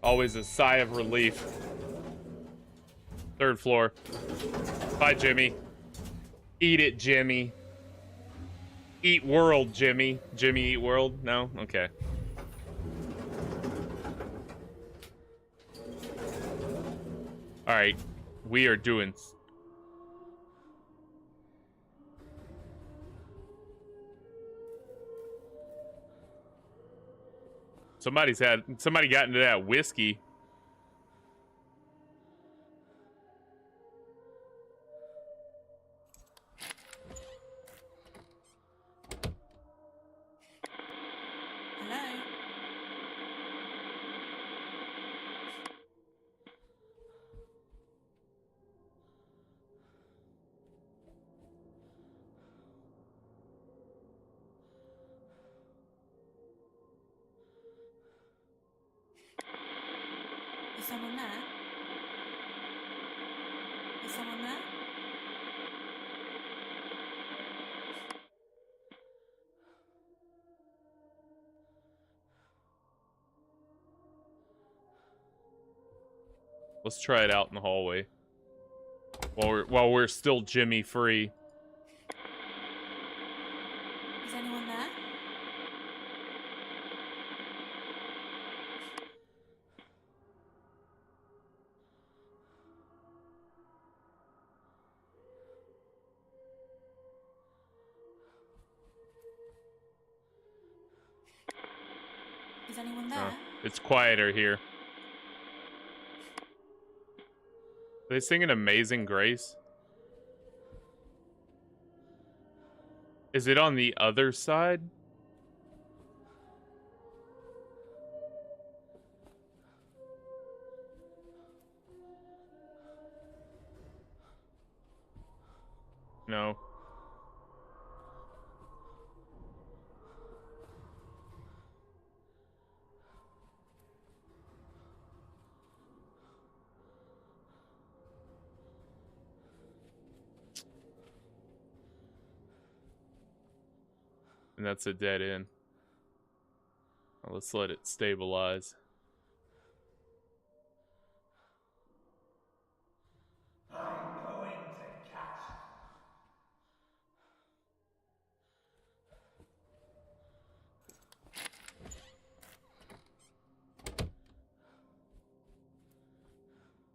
Always a sigh of relief. 3rd floor. Bye, Jimmy. Eat it, Jimmy. Eat world, Jimmy. Jimmy eat world? No? Okay. Alright. We are doing... Somebody got into that whiskey. Hello? Is someone there? Is someone there? Let's try it out in the hallway. While we're still Jimmy free. Is anyone there? Is anyone there? It's quieter here. Are they singing Amazing Grace? Is it on the other side? No. And that's a dead end. Well, let's let it stabilize. I'm going to catch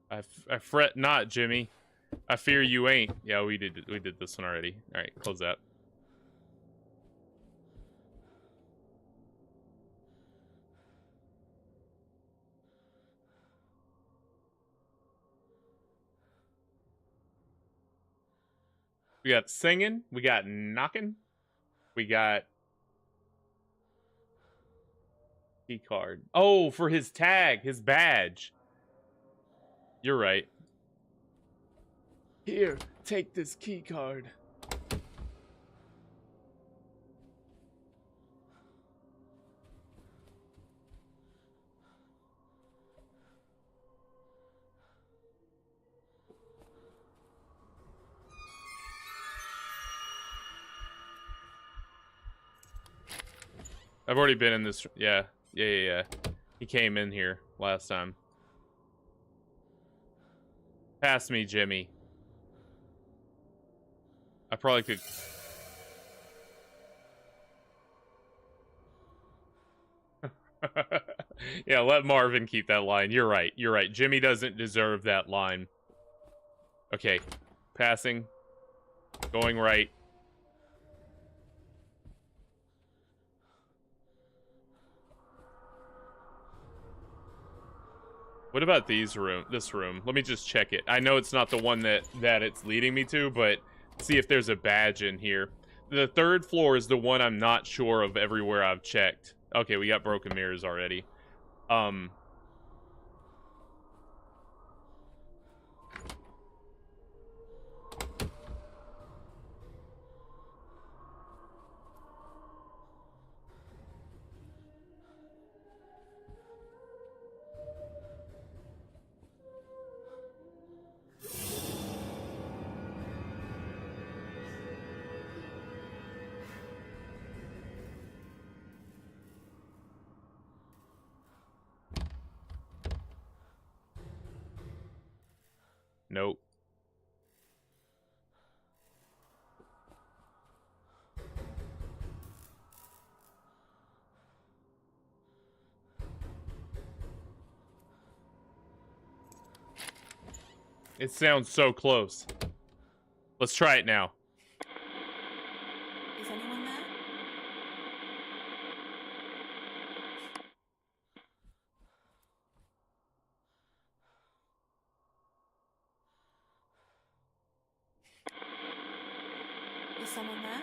him. I fret not, Jimmy. I fear you ain't. Yeah, we did this one already. All right, close that. We got singing, we got knocking, we got key card. Oh, for his tag, his badge. You're right. Here, take this key card. I've already been in this. Yeah. He came in here last time. Pass me, Jimmy. I probably could. Yeah, let Marvin keep that line. You're right. You're right. Jimmy doesn't deserve that line. Okay. Passing. Going right. What about this room? Let me just check it. I know it's not the one that it's leading me to, but see if there's a badge in here. The 3rd floor is the one I'm not sure of everywhere I've checked. Okay, we got broken mirrors already. It sounds so close. Let's try it now. Is anyone there? Is someone there?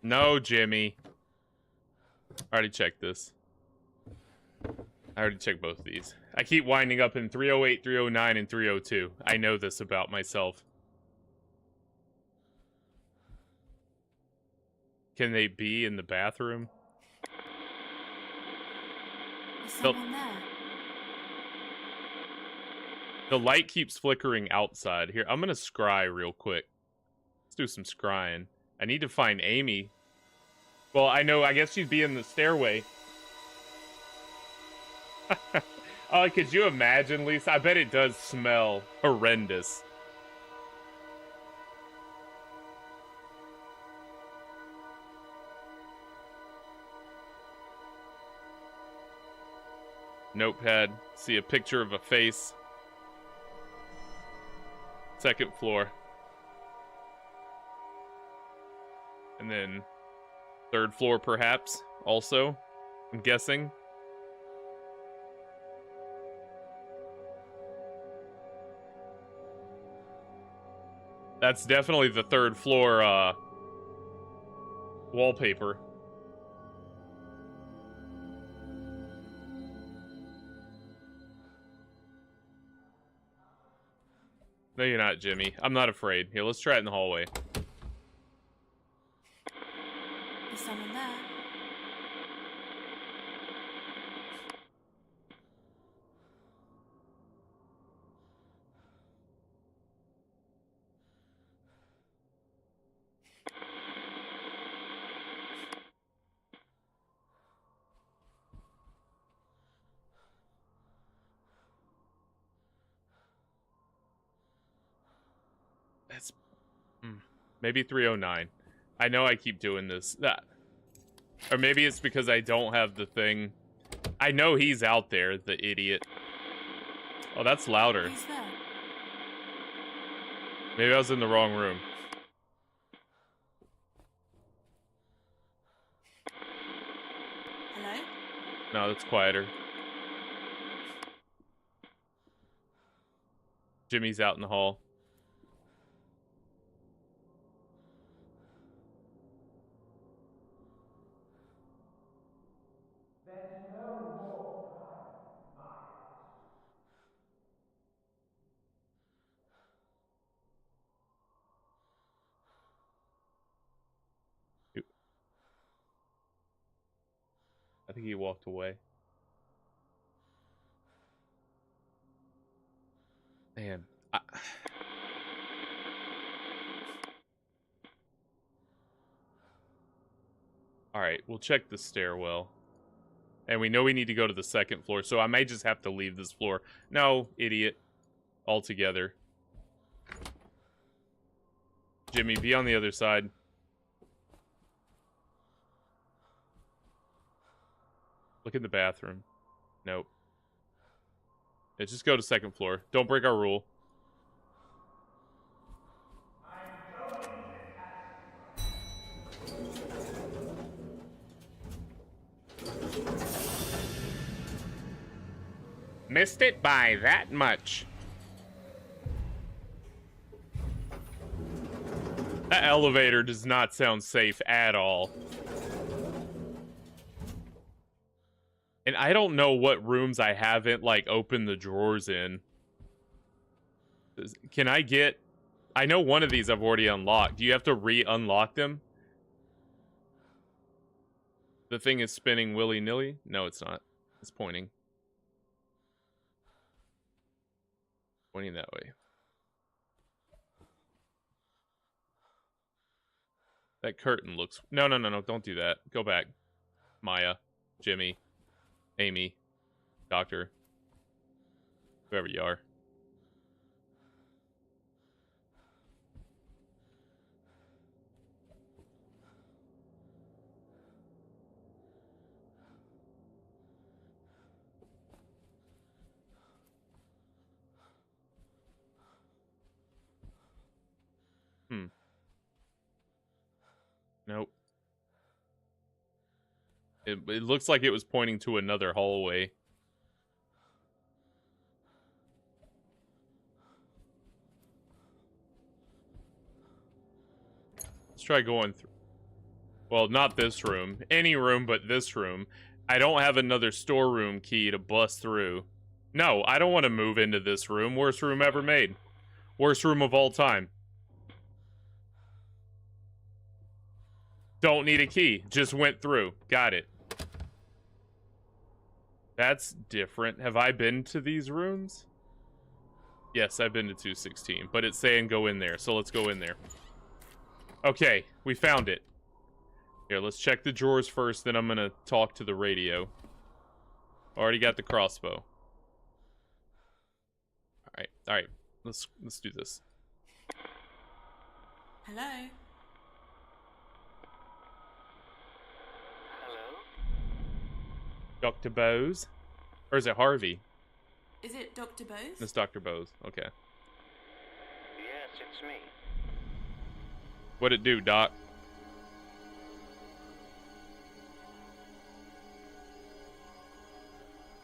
No, Jimmy. I already checked this. I already checked both of these. I keep winding up in 308, 309, and 302. I know this about myself. Can they be in the bathroom? Is someone there? The light keeps flickering outside. Here, I'm gonna scry real quick. Let's do some scrying. I need to find Amy. Well, I know, I guess she'd be in the stairway. Oh, could you imagine, Lisa? I bet it does smell horrendous. Notepad. See a picture of a face. Second floor. And then third floor, perhaps, also. I'm guessing. That's definitely the third floor, wallpaper. No, you're not, Jimmy. I'm not afraid. Here, let's try it in the hallway. Is someone there? That's maybe 309. I know I keep doing this. Or maybe it's because I don't have the thing. I know he's out there, the idiot. Oh, that's louder. Who's there? Maybe I was in the wrong room. Hello? No, that's quieter. Jimmy's out in the hall. I think he walked away. Man. Alright, we'll check the stairwell. And we know we need to go to the second floor, so I may just have to leave this floor. No, idiot. Altogether. Jimmy, be on the other side. Look in the bathroom. Nope. Yeah, just go to second floor. Don't break our rule. Missed it by that much. That elevator does not sound safe at all. And I don't know what rooms I haven't, like, opened the drawers in. Can I get... I know one of these I've already unlocked. Do you have to re-unlock them? The thing is spinning willy-nilly? No, it's not. It's pointing. Pointing that way. That curtain looks... No, no, no, no. Don't do that. Go back. Maya. Jimmy. Amy. Doctor. Whoever you are. Nope. It looks like it was pointing to another hallway. Let's try going through. Well, not this room. Any room but this room. I don't have another storeroom key to bust through. No, I don't want to move into this room. Worst room ever made. Worst room of all time. Don't need a key. Just went through. Got it. That's different. Have I been to these rooms? Yes, I've been to 216, but it's saying go in there, so let's go in there. Okay, we found it. Here, let's check the drawers first, then I'm gonna talk to the radio. Already got the crossbow. Alright. Let's do this. Hello? Hello? Dr. Bose? Or is it Harvey? Is it Dr. Bose? It's Dr. Bose. Okay. Yes, it's me. What'd it do, Doc?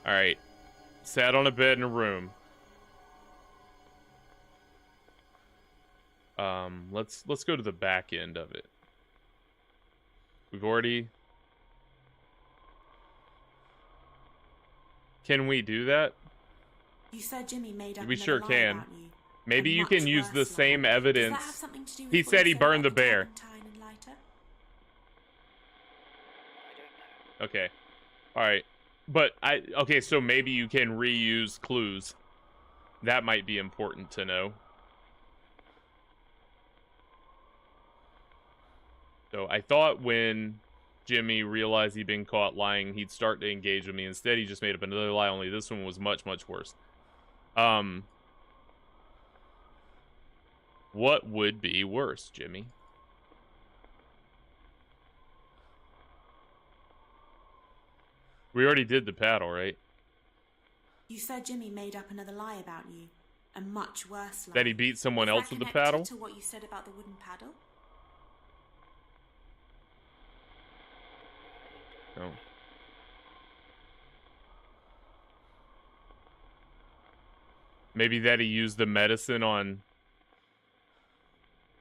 Alright. Sat on a bed in a room. Let's go to the back end of it. We've already... Can we do that? You said Jimmy made up We another sure lie can. about you. Maybe A you much can use worse the lie. same Does evidence. that have something to do with He what said you he burned about the bear. turpentine and lighter? I don't know. Okay. Alright. But okay, so maybe you can reuse clues. That might be important to know. So I thought when Jimmy realized he'd been caught lying, he'd start to engage with me. Instead, he just made up another lie, only this one was much, much worse. What would be worse, Jimmy? We already did the paddle, right? You said Jimmy made up another lie about you. A much worse lie. That he beat someone Is else that with the connected paddle? to what you said about the wooden paddle? No. Maybe that he used the medicine on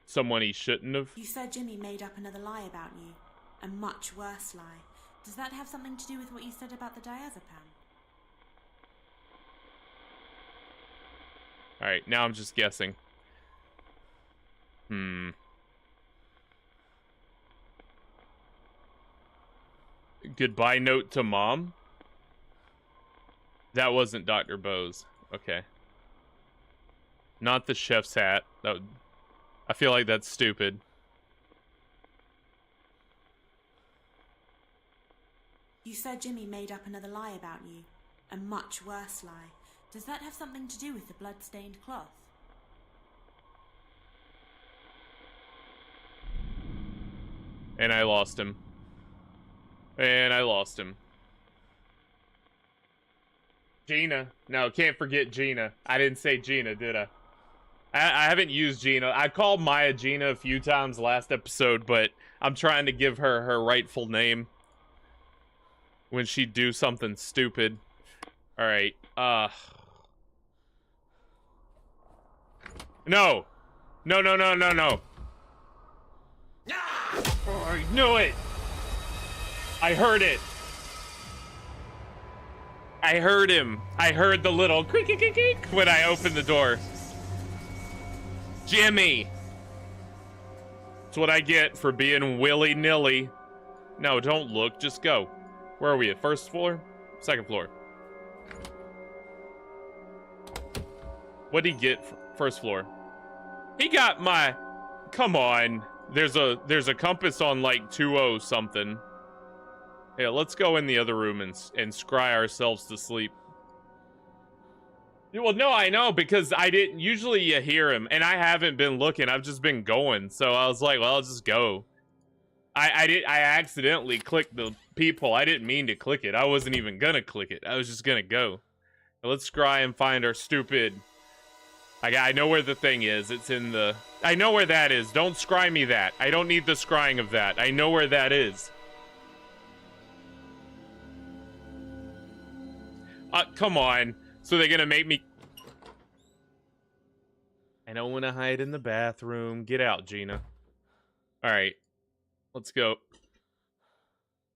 someone he shouldn't have? You said Jimmy made up another lie about you. A much worse lie. Does that have something to do with what you said about the diazepam? Alright, now I'm just guessing. Goodbye note to mom? That wasn't Dr. Bose. Okay. Not the chef's hat. That would... I feel like that's stupid. You said Jimmy made up another lie about you. A much worse lie. Does that have something to do with the blood-stained cloth? And I lost him. And I lost him. Gina. No, can't forget Gina. I didn't say Gina, did I? I haven't used Gina. I called Maya Gina a few times last episode, but I'm trying to give her her rightful name when she do something stupid. Alright, No! No, no, no, no, no! Oh, I knew it! I heard it! I heard him! I heard the little creak, creak, creak, creak when I opened the door. Jimmy! That's what I get for being willy-nilly. No, don't look, just go. Where are we at? First floor? Second floor. What'd he get? First floor. He got my... Come on. There's a compass on like 2-0 something. Yeah, let's go in the other room and scry ourselves to sleep. Well, no, I know, because I didn't... Usually you hear him, and I haven't been looking. I've just been going. So I was like, well, I'll just go. I accidentally clicked the peephole. I didn't mean to click it. I wasn't even gonna click it. I was just gonna go. Let's scry and find our stupid I know where the thing is. It's in the... I know where that is. Don't scry me that. I don't need the scrying of that. I know where that is. Come on. So they're gonna make me... I don't want to hide in the bathroom. Get out, Gina. Alright. Let's go.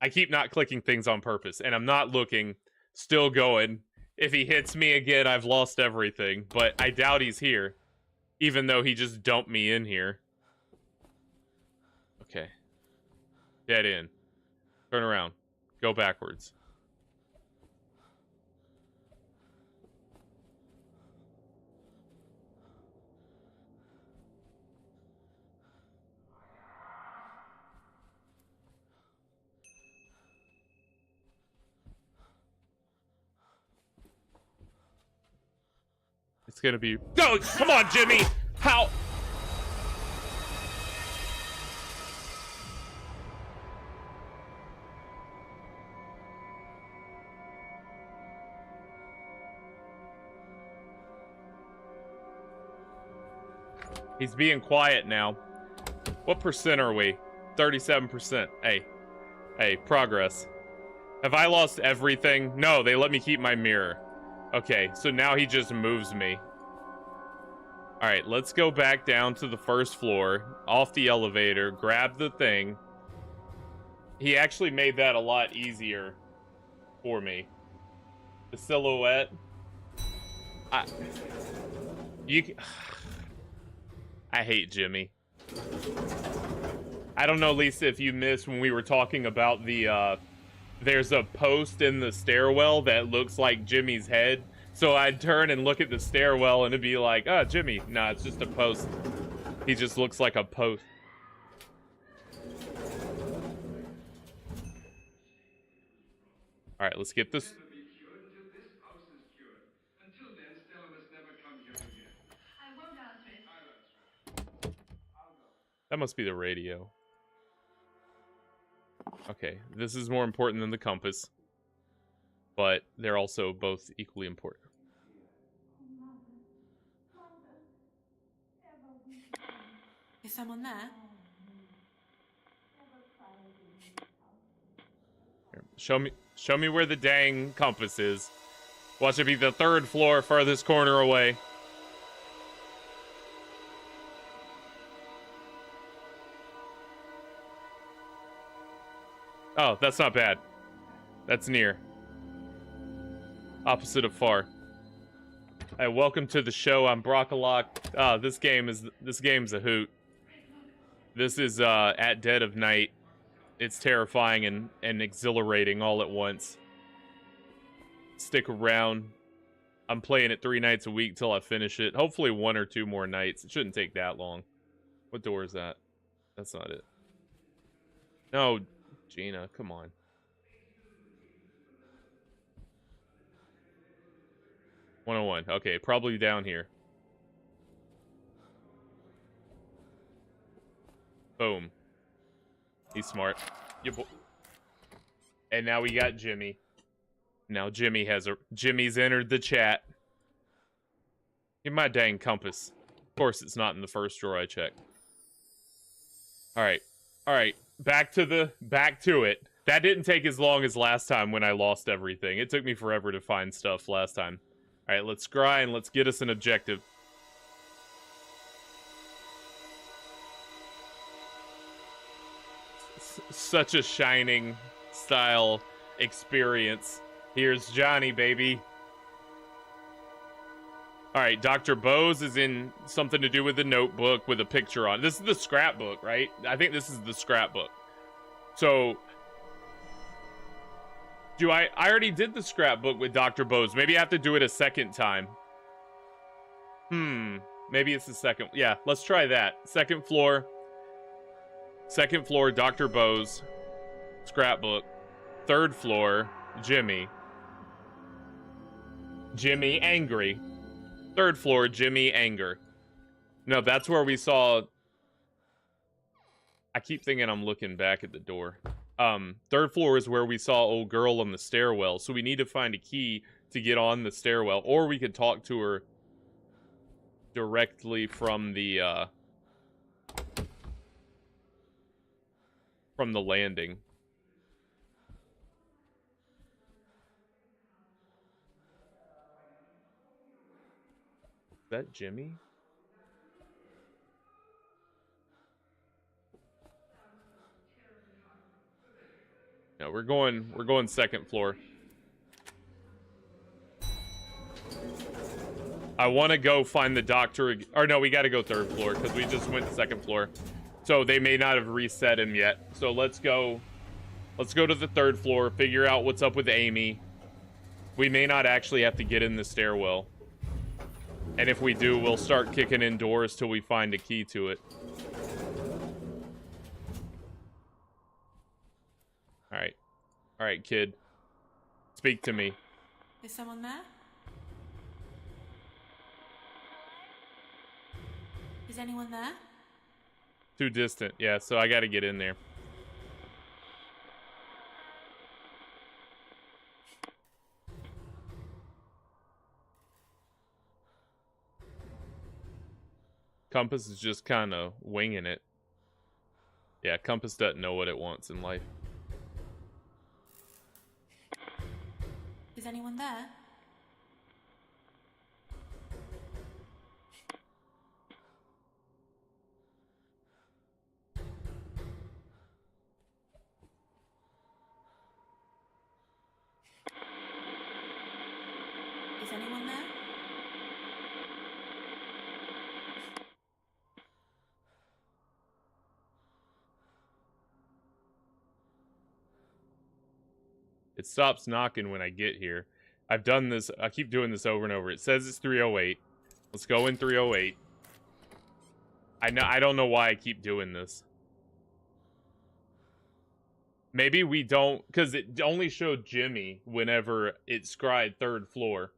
I keep not clicking things on purpose, and I'm not looking. Still going. If he hits me again, I've lost everything. But I doubt he's here. Even though he just dumped me in here. Okay. Dead end. Turn around. Go backwards. It's gonna be... Go! Come on, Jimmy! How? He's being quiet now. What percent are we? 37%. Hey, progress. Have I lost everything? No, they let me keep my mirror. Okay, so now he just moves me. Alright, let's go back down to the first floor, off the elevator, grab the thing. He actually made that a lot easier for me. The silhouette. I hate Jimmy. I don't know, Lisa, if you missed when we were talking about the, there's a post in the stairwell that looks like Jimmy's head. So I'd turn and look at the stairwell and it'd be like, oh, Jimmy. Nah, it's just a post. He just looks like a post. Alright, let's get this. That must be the radio. Okay, this is more important than the compass. But they're also both equally important. Is someone there? Here, show me where the dang compass is. Watch it be the third floor, farthest corner away. Oh, that's not bad. That's near. Opposite of far. Hey, welcome to the show. I'm Brockalock. This game's a hoot. This is at dead of night. It's terrifying and exhilarating all at once. Stick around. I'm playing it 3 nights a week till I finish it. Hopefully 1 or 2 more nights. It shouldn't take that long. What door is that? That's not it. No, Gina, come on. $101. Okay, probably down here. Boom. He's smart. And now we got Jimmy. Now Jimmy's entered the chat. Give my dang compass. Of course it's not in the first drawer I checked. Alright. Alright. Back to it. That didn't take as long as last time when I lost everything. It took me forever to find stuff last time. Alright, let's scry and let's get us an objective. Such a Shining style experience. Here's Johnny, baby. Alright, Dr. Bose is in something to do with the notebook with a picture on. This is the scrapbook, right? I think this is the scrapbook. So... I already did the scrapbook with Dr. Bose. Maybe I have to do it a second time. Maybe it's the second. Yeah, let's try that. Second floor. Second floor, Dr. Bose. Scrapbook. Third floor, Jimmy. Jimmy angry. Third floor, Jimmy anger. No, that's where we saw... I keep thinking I'm looking back at the door. Third floor is where we saw old girl on the stairwell, so we need to find a key to get on the stairwell, or we could talk to her directly from the landing. Is that Jimmy? No, we're going second floor. I want to go find the doctor, or no, we got to go third floor because we just went to second floor. So they may not have reset him yet. So let's go to the third floor, figure out what's up with Amy. We may not actually have to get in the stairwell. And if we do, we'll start kicking in doors till we find a key to it. All right, kid. Speak to me. Is someone there? Is anyone there? Too distant. Yeah, so I got to get in there. Compass is just kind of winging it. Yeah, Compass doesn't know what it wants in life. Is anyone there? Is anyone there? It stops knocking when I get here. I've done this. I keep doing this over and over. It says it's 308. Let's go in 308. I don't know why I keep doing this. Maybe we don't, because it only showed Jimmy whenever it scried third floor.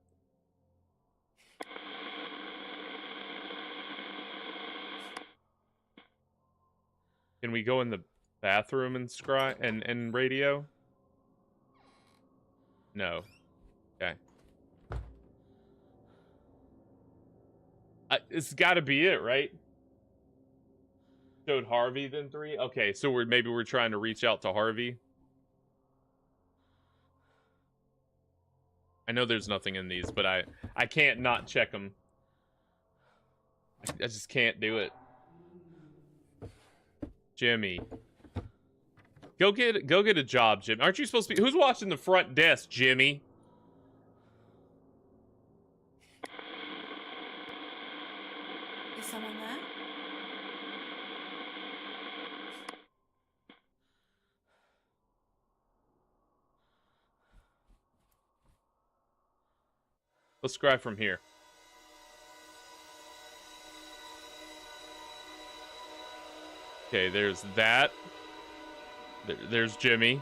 Can we go in the bathroom and scry and radio? No. Okay. It's got to be it, right? Showed Harvey then 3. Okay, so maybe we're trying to reach out to Harvey. I know there's nothing in these, but I can't not check them. I just can't do it. Jimmy. Go get a job, Jimmy. Aren't you supposed to be... Who's watching the front desk, Jimmy? Is someone there? Let's scry from here. Okay, there's that. There's Jimmy.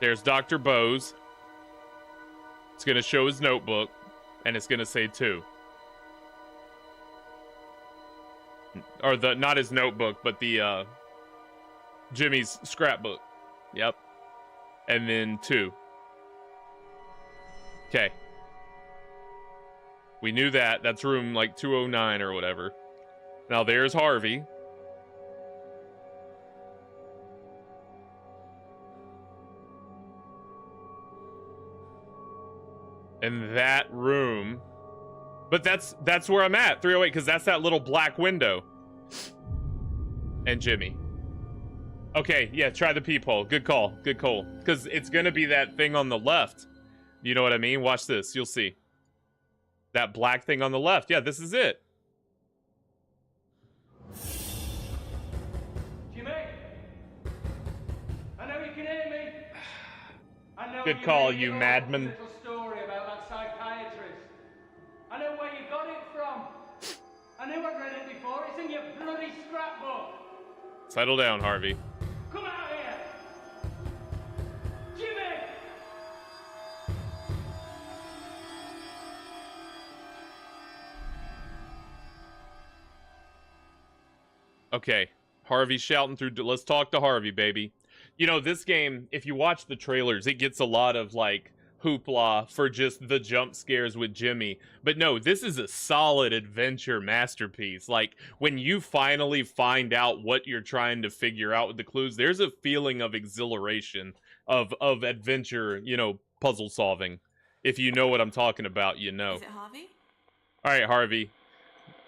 There's Dr. Bose. It's going to show his notebook, and it's going to say 2. Or not his notebook, but the Jimmy's scrapbook. Yep. And then 2. Okay. We knew that. That's room like 209 or whatever. Now there's Harvey. And that room. But that's where I'm at, 308, because that's that little black window. And Jimmy. Okay, yeah, try the peephole. Good call. Good call. Because it's going to be that thing on the left. You know what I mean? Watch this. You'll see. That black thing on the left. Yeah, this is it. Jimmy? I know you can hear me. I know Good call, you madman. Little story about that psychiatrist. I know where you got it from. I knew I'd read it before. It's in your bloody scrapbook. Settle down, Harvey. Come out here. Jimmy! Okay, Harvey's shouting through. Let's talk to Harvey, baby. You know, this game, if you watch the trailers, it gets a lot of, like, hoopla for just the jump scares with Jimmy. But no, this is a solid adventure masterpiece. Like, when you finally find out what you're trying to figure out with the clues, there's a feeling of exhilaration, of adventure, you know, puzzle solving. If you know what I'm talking about, you know. Is it Harvey? All right, Harvey.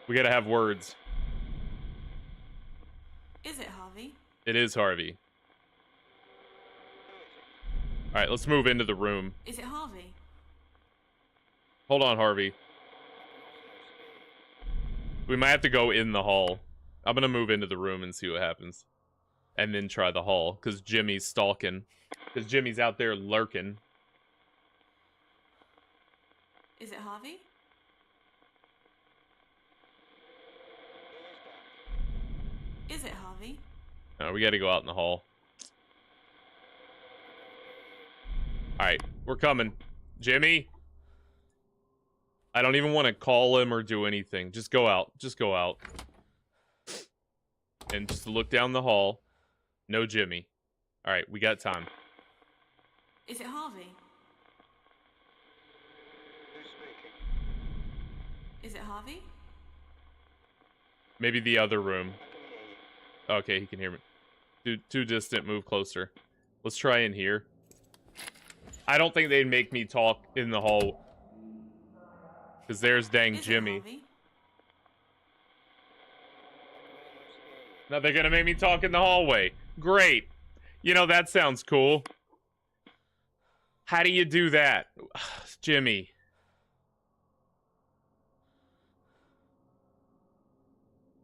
We gotta have words. Is it Harvey? It is Harvey. All right, let's move into the room. Is it Harvey? Hold on, Harvey. We might have to go in the hall. I'm gonna move into the room and see what happens. And then try the hall, because Jimmy's stalking. Because Jimmy's out there lurking. Is it Harvey? Is it Harvey? No, we gotta go out in the hall. Alright, we're coming. Jimmy? I don't even want to call him or do anything. Just go out. Just go out. And just look down the hall. No Jimmy. Alright, we got time. Is it Harvey? Who's speaking? Is it Harvey? Maybe the other room. I can hear you. Okay, he can hear me. Too distant, move closer. Let's try in here. I don't think they'd make me talk in the hall. Because there's dang Is Jimmy. it Harvey? Now they're gonna make me talk in the hallway. Great. You know, that sounds cool. How do you do that? Jimmy.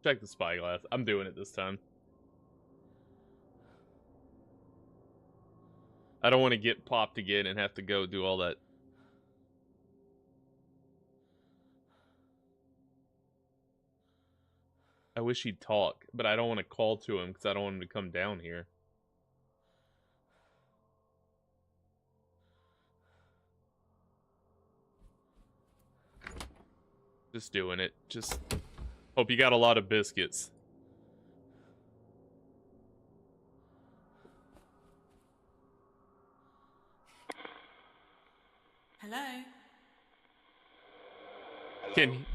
Check the spyglass. I'm doing it this time. I don't want to get popped again and have to go do all that. I wish he'd talk, but I don't want to call to him because I don't want him to come down here. Just doing it. Just hope you got a lot of biscuits. Hello? Can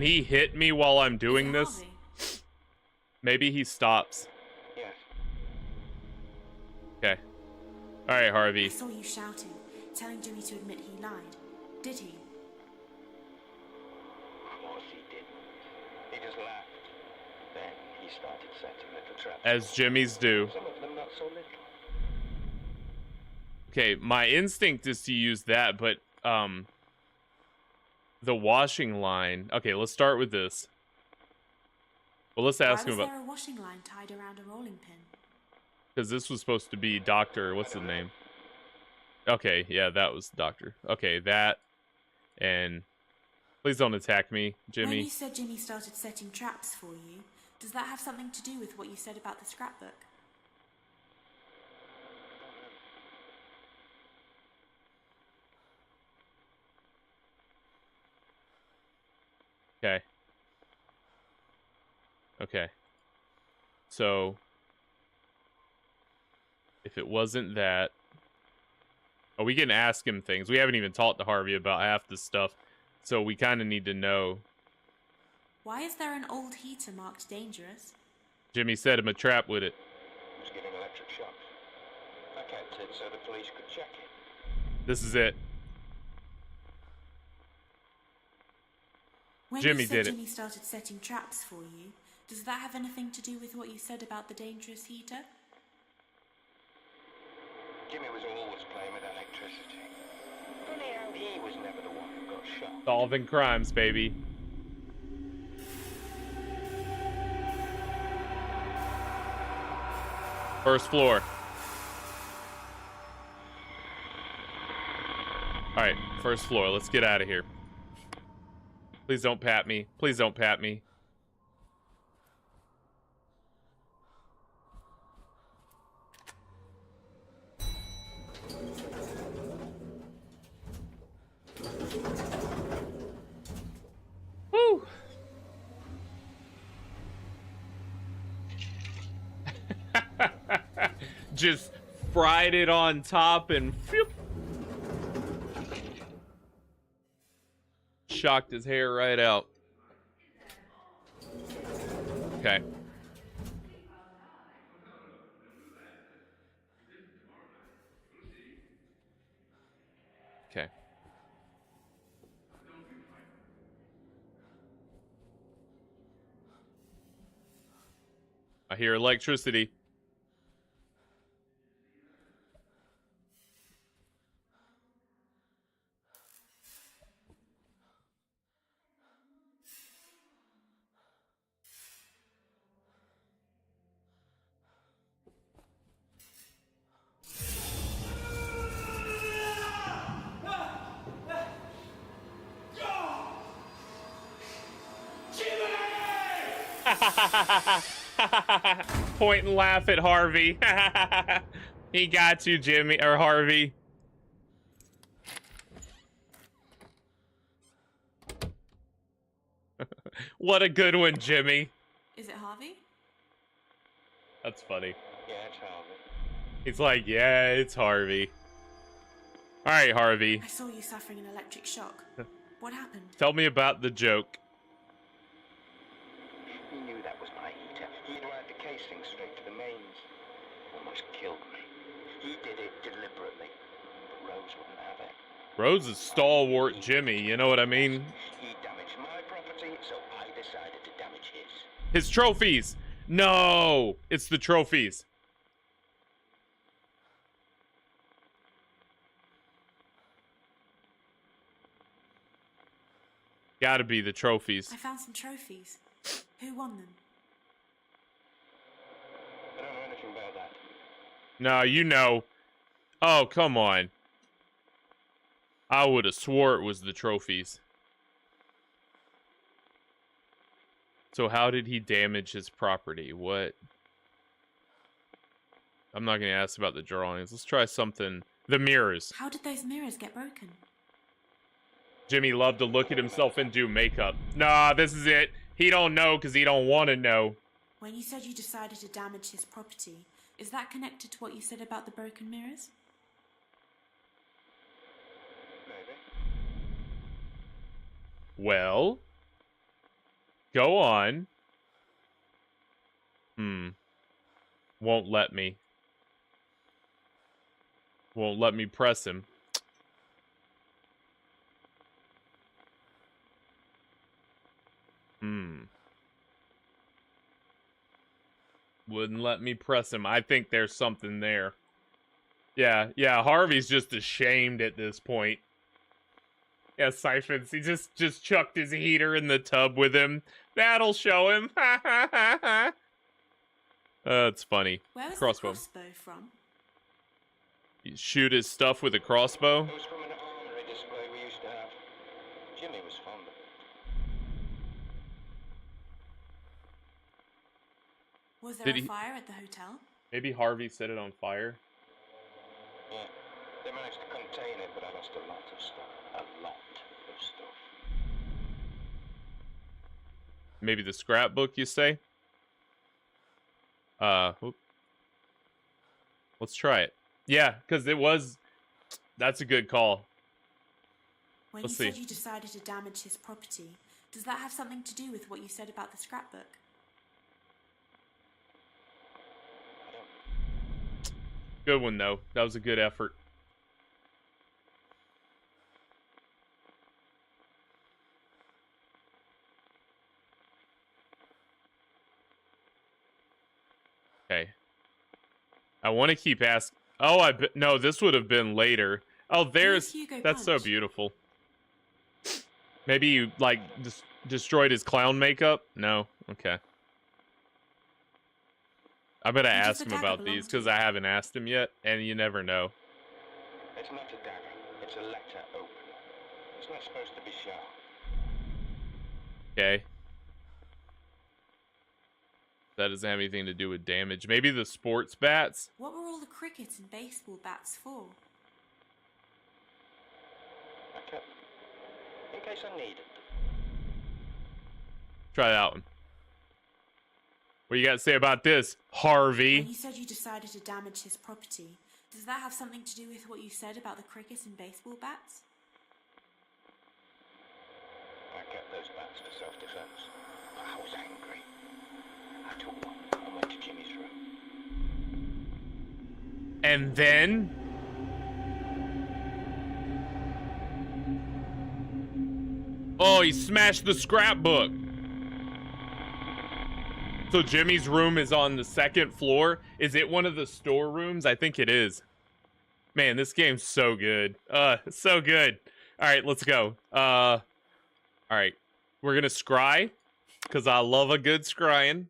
he hit me while I'm doing Is it this? Harvey? Maybe he stops. Yes. Okay. All right, I Harvey. saw you shouting, telling Jimmy to admit he lied. Did he? Of course he didn't. He just laughed. Then he started setting little traps. As Jimmy's do. Some of them not so little. Okay, my instinct is to use that, but the washing line. Okay, let's start with this. Well, let's ask him Why was about, there a washing line tied around a rolling pin? because this was supposed to be Doctor. What's his name? Okay, yeah, that was Doctor. Okay, that, and please don't attack me, When Jimmy. you said Jimmy started setting traps for you, does that have something to do with what you said about the scrapbook? Okay. Okay. So, if it wasn't that... Oh, we can ask him things. We haven't even talked to Harvey about half this stuff, so we kind of need to know. Why is there an old heater marked dangerous? Jimmy set him a trap with it. He was getting electric shocks. I kept it so the police could check it. This is it. When Jimmy you said did it. Jimmy started setting traps for you, does that have anything to do with what you said about the dangerous heater? Jimmy was always playing with electricity. Funny how he was never the one who got shot. Solving crimes, baby. First floor. Alright, first floor. Let's get out of here. Please don't pat me. Please don't pat me. Woo! Just fried it on top and phew. shocked his hair right out. Okay. Okay. I hear electricity. Point and laugh at Harvey. He got you, Jimmy, or Harvey. What a good one, Jimmy. Is it Harvey? That's funny. Yeah, it's Harvey. He's like, yeah, it's Harvey. All right, Harvey. I saw you suffering an electric shock. What happened? Tell me about the joke. He knew that was my heater. He'd wired the casing straight to the mains. Almost killed me. He did it deliberately. But Rose wouldn't have it. Rose is stalwart Jimmy, you know what I mean? He damaged my property, so I decided to damage his. His trophies. No, it's the trophies. Gotta be the trophies. I found some trophies. Who won them? I don't know anything about that. No, you know. Oh, come on. I would have swore it was the trophies. So how did he damage his property? What? I'm not going to ask about the drawings. Let's try something. The mirrors. How did those mirrors get broken? Jimmy loved to look at himself and do makeup. Nah, this is it. He don't know because he don't want to know. When you said you decided to damage his property, is that connected to what you said about the broken mirrors? Maybe. Well, go on. Won't let me. Won't let me press him. Wouldn't let me press him. I think there's something there. Yeah, Harvey's just ashamed at this point. Yeah, Siphons, he just chucked his heater in the tub with him. That'll show him. It's funny. Where was Crossbow. the crossbow from? You shoot his stuff with a crossbow? It was from an armory display we used to have. Jimmy was fond of it. Was there Did a he- fire at the hotel? Maybe Harvey set it on fire. Yeah. They managed to contain it, but I lost a lot of stuff. A lot of stuff. Maybe the scrapbook, you say? Whoop. Let's try it. Yeah, because it was... That's a good call. When Let's you see. said you decided to damage his property, does that have something to do with what you said about the scrapbook? Good one, though. That was a good effort. Okay. I want to keep asking. Oh, no, this would have been later. Oh, there's... Hugo That's so Punch. beautiful. Maybe you, like, destroyed his clown makeup? No? Okay. I better Who does ask the him dagger about belong these, to? because I haven't asked him yet, and you never know. It's not a dagger. It's a letter opener. It's not supposed to be sharp. Okay. That doesn't have anything to do with damage. Maybe the sports bats? What were all the cricket and baseball bats for? I kept them. In case I needed them. Try that one. What you got to say about this, Harvey? When you said you decided to damage his property, does that have something to do with what you said about the cricket and baseball bats? I kept those bats for self-defense. But I was angry. I took one and went to Jimmy's room. And then... oh, he smashed the scrapbook. So Jimmy's room is on the second floor. Is it one of the storerooms? I think it is. Man, this game's so good. So good. All right, let's go. All right. We're gonna scry, because I love a good scrying.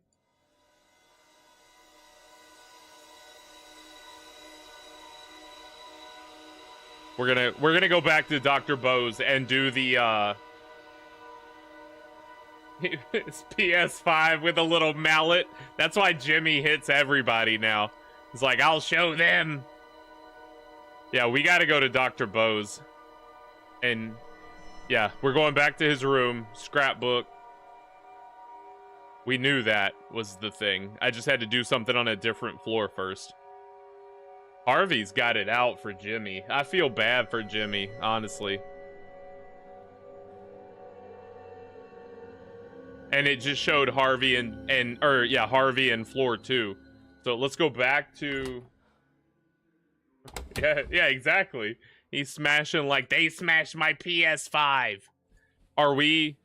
We're gonna go back to Dr. Bose and do the his PS5 with a little mallet. That's why Jimmy hits everybody now. It's like, I'll show them. Yeah, we gotta go to Dr. Bose. And yeah, we're going back to his room. Scrapbook. We knew that was the thing. I just had to do something on a different floor first. Harvey's got it out for Jimmy. I feel bad for Jimmy, honestly. And it just showed Harvey Harvey and floor 2. So let's go back to... Yeah, exactly. He's smashing like they smashed my PS5. Are we...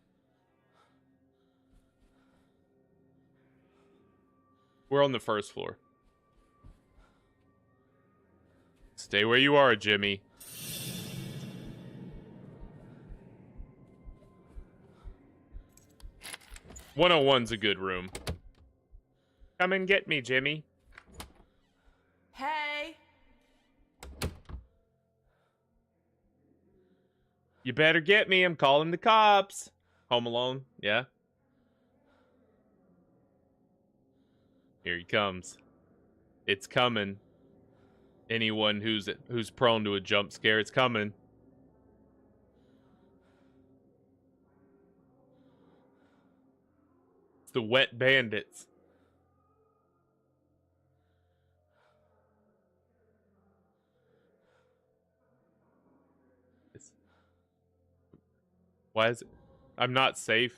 we're on the first floor. Stay where you are, Jimmy. "101's a good room. Come and get me, Jimmy." Hey! "You better get me. I'm calling the cops." Home Alone, yeah. Here he comes. It's coming. Anyone who's prone to a jump scare, it's coming. It's the wet bandits. Why is it? I'm not safe.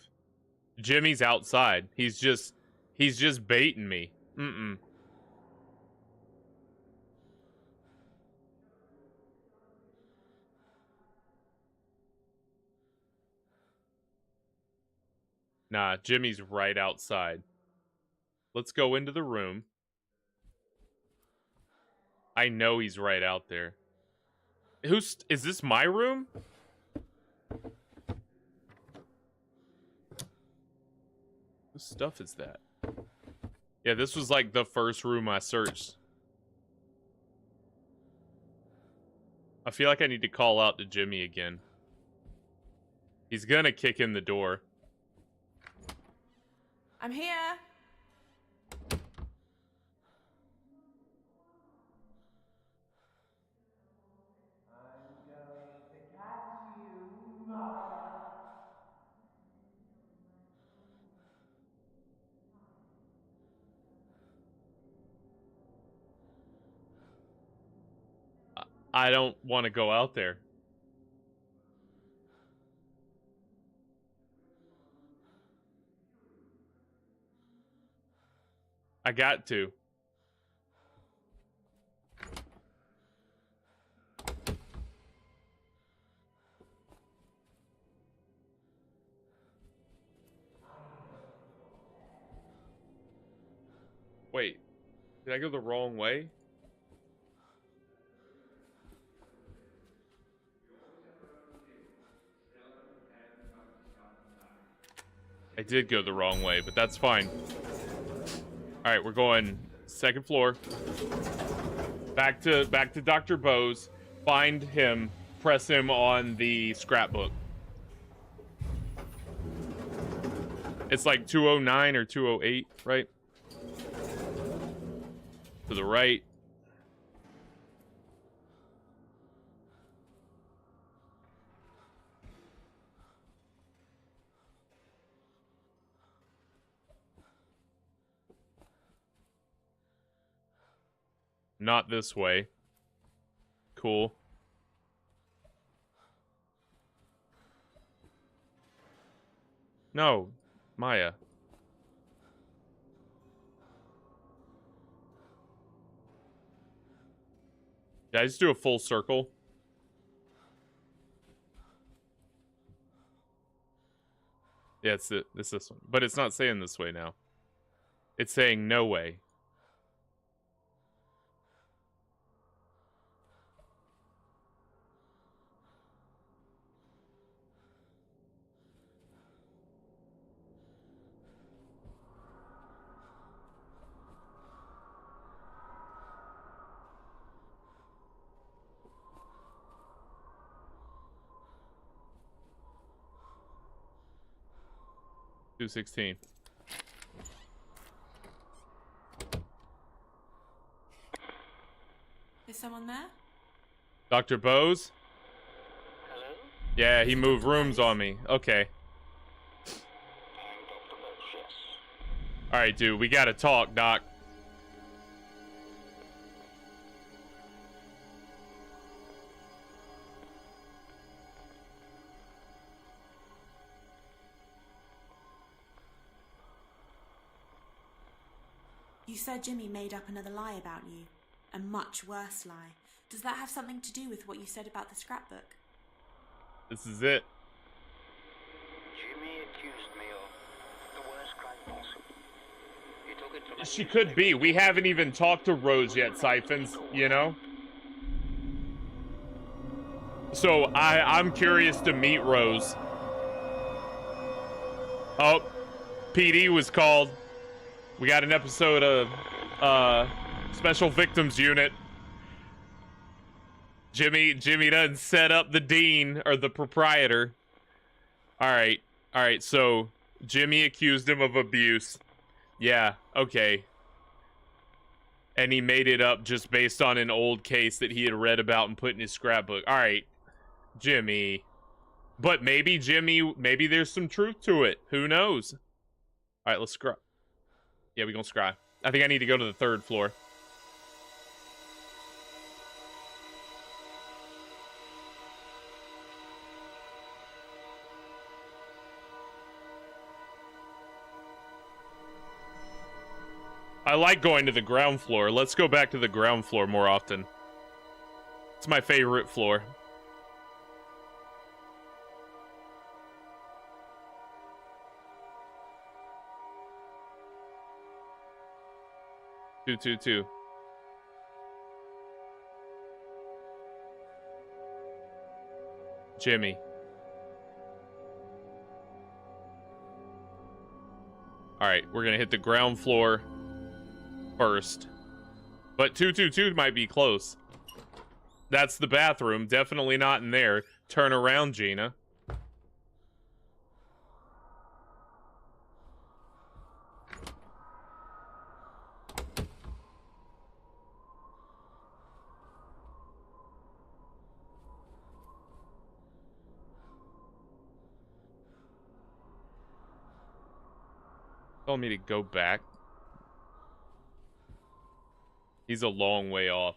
Jimmy's outside. He's just baiting me. Nah, Jimmy's right outside. Let's go into the room. I know he's right out there. Is this my room? Whose stuff is that? Yeah, this was like the first room I searched. I feel like I need to call out to Jimmy again. He's gonna kick in the door. I'm here. I don't want to go out there. I got to. Wait, did I go the wrong way? I did go the wrong way, but that's fine. All right, we're going second floor. Back to Dr. Bose. Find him. Press him on the scrapbook. It's like 209 or 208, right? To the right. Not this way. Cool. No, Maya. Did I just do a full circle? Yeah, it's this one. But it's not saying this way now. It's saying no way. $2.16. Is someone there? Dr. Bose? Hello? Yeah, he moved rooms on me. Okay. I'm Dr. Bose, yes. Alright, dude, we gotta talk, Doc. You said Jimmy made up another lie about you. A much worse lie. Does that have something to do with what you said about the scrapbook? This is it. Jimmy accused me of the worst crime possible. He took it from She could be. We haven't even talked to Rose yet, Siphons, you know? So I'm curious to meet Rose. Oh, PD was called. We got an episode of Special Victims Unit. Jimmy doesn't set up the dean or the proprietor. All right, so Jimmy accused him of abuse. Yeah, okay. And he made it up just based on an old case that he had read about and put in his scrapbook. All right, Jimmy. But maybe there's some truth to it. Who knows? All right, let's scry. Yeah, we gonna scry. I think I need to go to the 3rd floor. I like going to the ground floor. Let's go back to the ground floor more often. It's my favorite floor. Two. Jimmy. Alright, we're gonna hit the ground floor first. But 222 might be close. That's the bathroom. Definitely not in there. Turn around, Gina. Told me to go back. He's a long way off.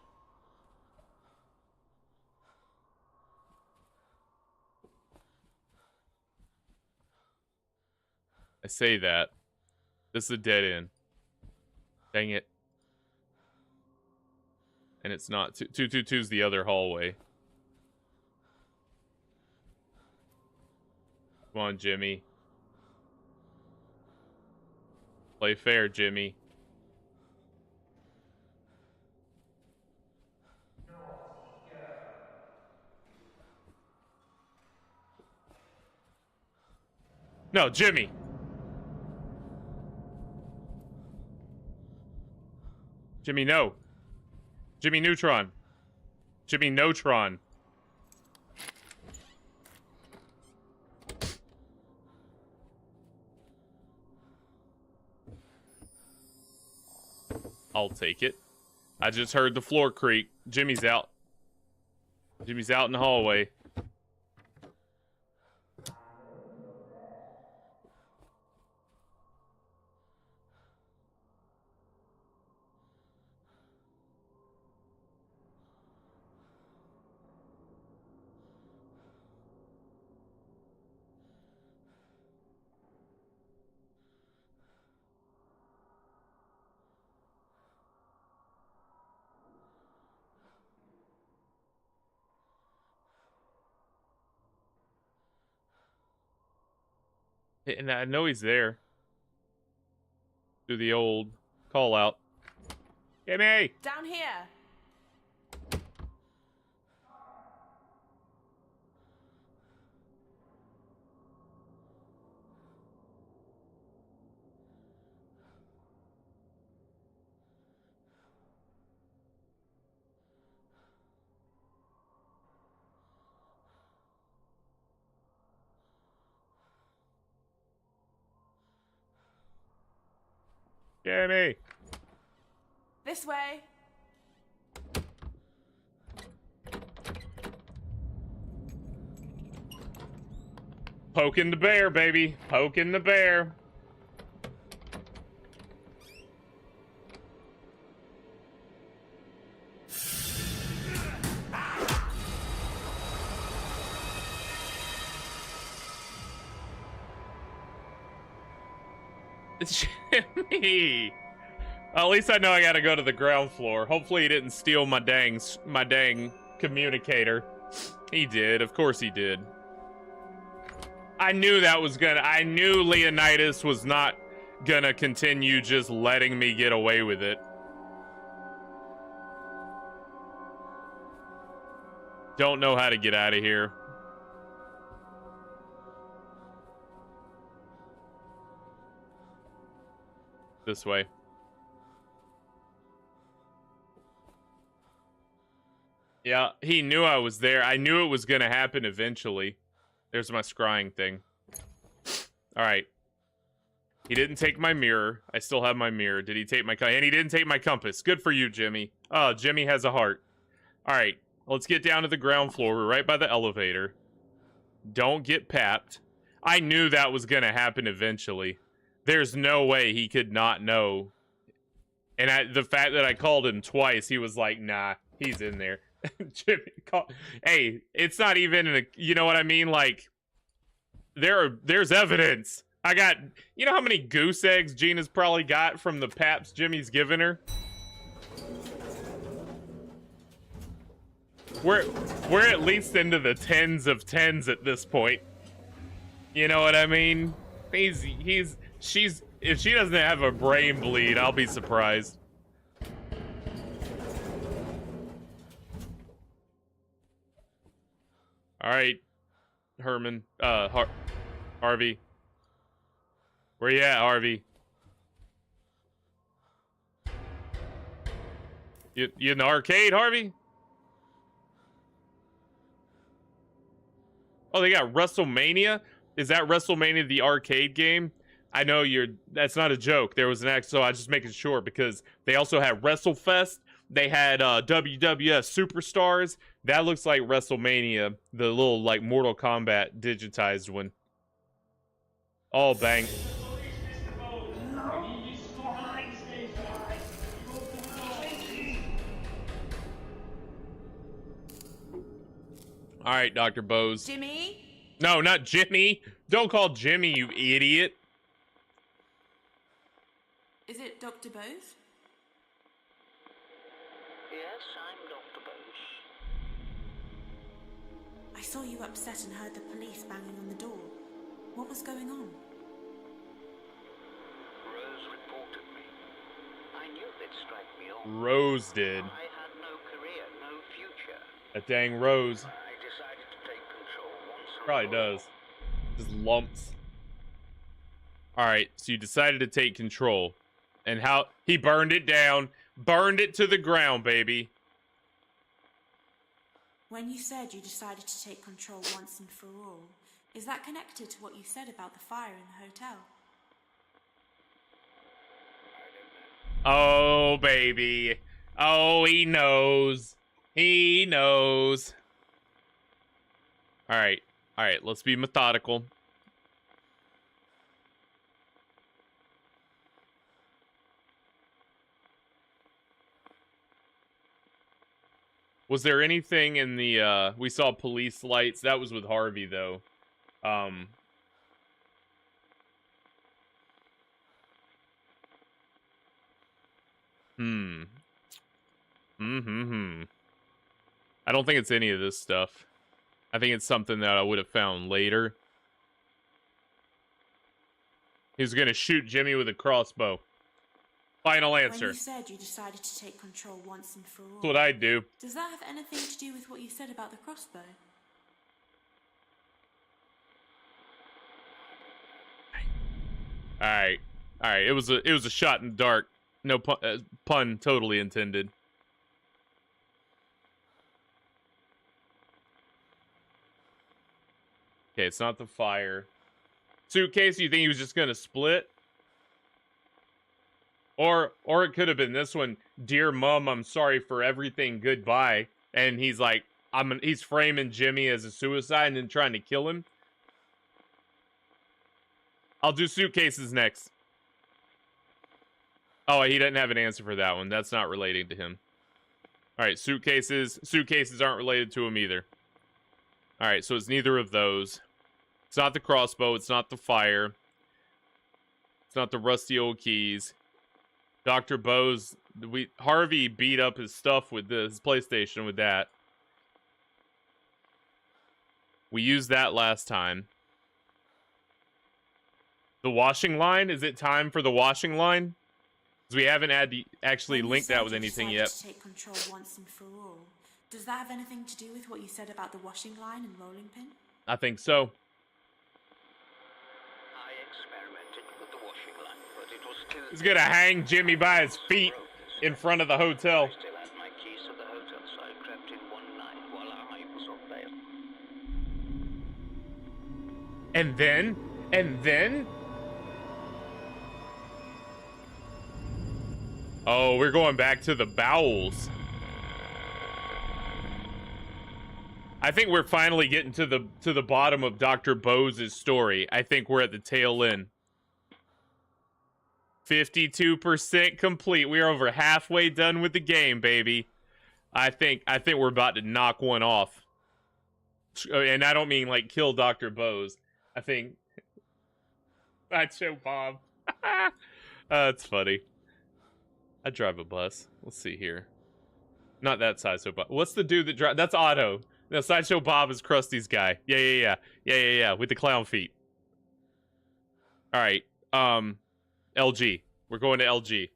I say that. This is a dead end. Dang it. And it's not. 222 is the other hallway. Come on, Jimmy. Play fair, Jimmy. No, Jimmy. Jimmy, no. Jimmy Neutron. Jimmy Neutron. I'll take it. I just heard the floor creak. Jimmy's out. Jimmy's out in the hallway. And I know he's there. Do the old call out. Jimmy! Down here. Jimmy! This way. Poking the bear, baby. Poking the bear. It's Jimmy. At least I know I gotta go to the ground floor. Hopefully he didn't steal my dang communicator. He did. Of course he did. I knew I knew Leonidas was not gonna continue just letting me get away with it. Don't know how to get out of here. This way. Yeah, he knew I was there. I knew it was gonna happen eventually. There's my scrying thing. Alright. He didn't take my mirror. I still have my mirror. Did he take my... And he didn't take my compass. Good for you, Jimmy. Oh, Jimmy has a heart. Alright. Let's get down to the ground floor. We're right by the elevator. Don't get papped. I knew that was gonna happen eventually. There's no way he could not know. And the fact that I called him twice, he was like, nah, he's in there. Jimmy, hey, it's not even you know what I mean? Like, there's evidence. I got, you know how many goose eggs Gina's probably got from the paps Jimmy's given her? We're at least into the tens of tens at this point. You know what I mean? If she doesn't have a brain bleed, I'll be surprised. All right, Herman, Harvey. Where you at, Harvey? You in the arcade, Harvey? Oh, they got WrestleMania? Is that WrestleMania the arcade game? I know that's not a joke. There was an act, so I was just making sure because they also had WrestleFest. They had WWF Superstars. That looks like WrestleMania, the little like Mortal Kombat digitized one. All bang. All right, Dr. Bose. Jimmy? No, not Jimmy. Don't call Jimmy, you idiot. Is it Dr. Bose? Yes, I'm Dr. Bose. I saw you upset and heard the police banging on the door. What was going on? Rose reported me. I knew they'd strike me off. Rose did. I had no career, no future. That dang Rose. I decided to take control once and Probably for all. does. Just lumps. Alright, so you decided to take control. And how he burned it down. Burned it to the ground, baby. When you said you decided to take control once and for all, is that connected to what you said about the fire in the hotel? Oh, baby. Oh, he knows. He knows. Alright. Alright, let's be methodical. Was there anything in the, we saw police lights. That was with Harvey, though. I don't think it's any of this stuff. I think it's something that I would have found later. He's gonna shoot Jimmy with a crossbow. Final When answer. you said you decided to take control once and for all, That's what I'd do. does that have anything to do with what you said about the crossbow? Alright. Alright, it was a shot in the dark. No pun totally intended. Okay, it's not the fire. Suitcase, you think he was just gonna split? Or it could have been this one. Dear Mom, I'm sorry for everything. Goodbye. And he's like, he's framing Jimmy as a suicide and then trying to kill him. I'll do suitcases next. Oh, he doesn't have an answer for that one. That's not relating to him. All right, suitcases. Suitcases aren't related to him either. All right, so it's neither of those. It's not the crossbow. It's not the fire. It's not the rusty old keys. Dr. Bose, Harvey beat up his stuff with his PlayStation with that. We used that last time. The washing line? Is it time for the washing line? Because we haven't actually linked that with anything yet. To take control once and for all. Does that have anything to do with what you said about the washing line and rolling pin? I think so. I experimented with the washing line, but it was too... He's gonna hang Jimmy by his feet in front of the hotel. I still had my keys to the hotel, so I crept in one night while I was on bail. And then... Oh, we're going back to the bowels. I think we're finally getting to the bottom of Dr. Bose's story. I think we're at the tail end. 52% complete. We are over halfway done with the game, baby. I think we're about to knock one off. And I don't mean like kill Dr. Bose. I think Sideshow Bob. That's funny. I drive a bus. Let's see here. Not that Sideshow Bob. What's the dude that drives? That's Otto. No, Sideshow Bob is Krusty's guy. Yeah. With the clown feet. All right. LG. We're going to LG.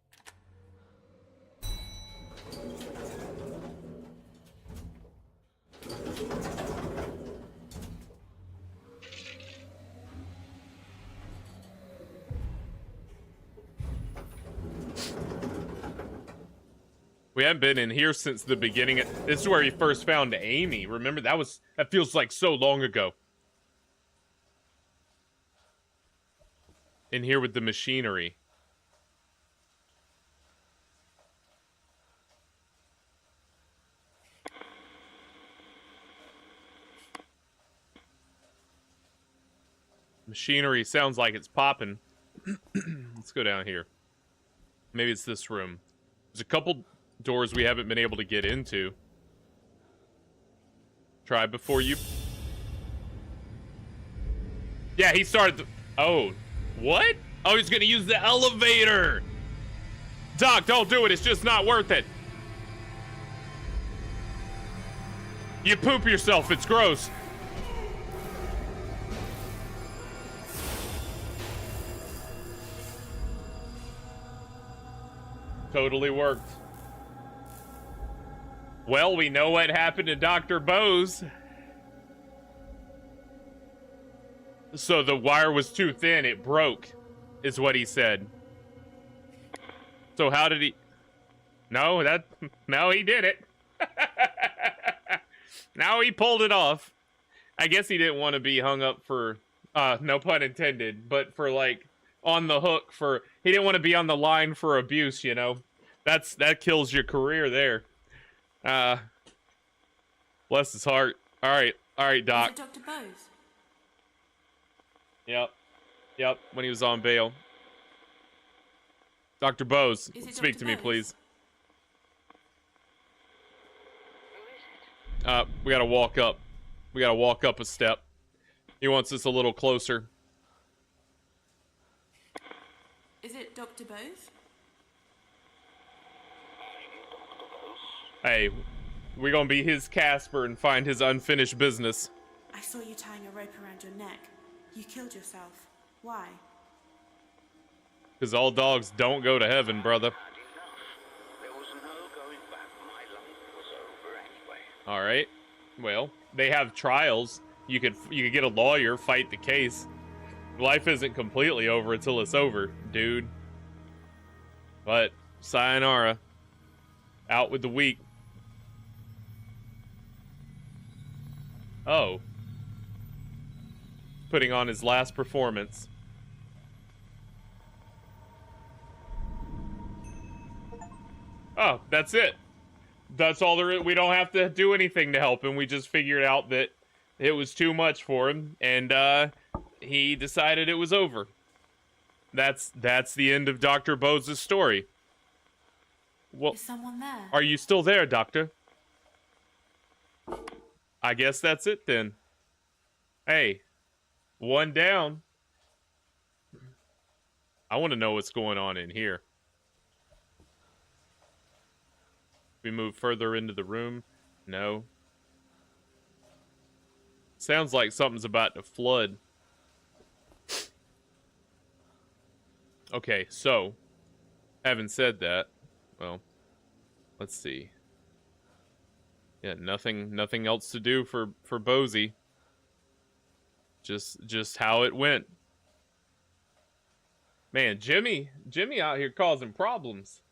We haven't been in here since the beginning. This is where he first found Amy. Remember, that feels like so long ago. In here with the machinery. Machinery sounds like it's popping. Let's go down here. Maybe it's this room. There's a couple doors we haven't been able to get into. Try before you... Yeah, he started... Oh, what? Oh, he's gonna use the elevator! Doc, don't do it. It's just not worth it. You poop yourself. It's gross. Totally worked. Well, we know what happened to Dr. Bose. So the wire was too thin, it broke, is what he said. So how did he... No, he did it. Now he pulled it off. I guess he didn't want to be hung up for, no pun intended, but for like, on the hook for... He didn't want to be on the line for abuse, you know? That kills your career there. Bless his heart. All right, Doc. Is it Dr. Bose? Yep, when he was on bail. Dr. Bose, speak Dr. to me, Bose? please. We gotta walk up. We gotta walk up a step. He wants us a little closer. Is it Dr. Bose? Hey, we're gonna be his Casper and find his unfinished business. I saw you tying a rope around your neck. You killed yourself. Why? Because all dogs don't go to heaven, brother. Had enough. There was no going back. My life was over anyway. All right. Well, they have trials. You could get a lawyer, fight the case. Life isn't completely over until it's over, dude. But sayonara. Out with the week. Oh. Putting on his last performance. Oh, that's it. That's all there is. We don't have to do anything to help him. We just figured out that it was too much for him, and he decided it was over. That's the end of Dr. Bose's story. Well, Is someone there? are you still there, Doctor? I guess that's it then. Hey, one down. I want to know what's going on in here. We move further into the room. No. Sounds like something's about to flood. Okay, so, having said that, well, let's see. Yeah, nothing else to do for Bosie. Just how it went. Man, Jimmy out here causing problems.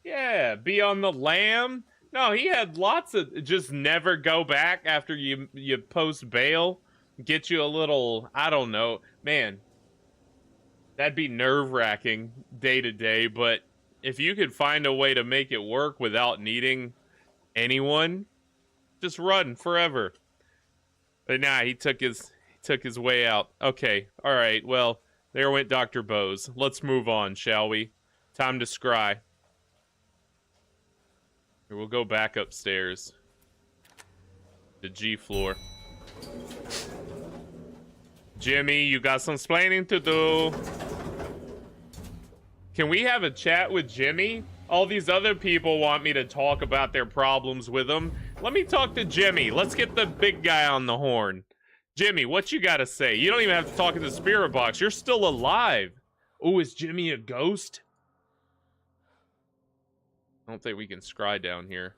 Yeah, be on the lam. No, he had lots of just never go back after you post bail. Get you a little, I don't know. Man, that'd be nerve-wracking day to day, but if you could find a way to make it work without needing anyone, just run forever. But nah, he took his way out. Okay, all right. Well, there went Dr. Bose. Let's move on, shall we? Time to scry. We'll go back upstairs. The G floor. Jimmy, you got some splaining to do. Can we have a chat with Jimmy? All these other people want me to talk about their problems with him. Let me talk to Jimmy. Let's get the big guy on the horn. Jimmy, what you gotta say? You don't even have to talk in the spirit box. You're still alive. Oh, is Jimmy a ghost? I don't think we can scry down here.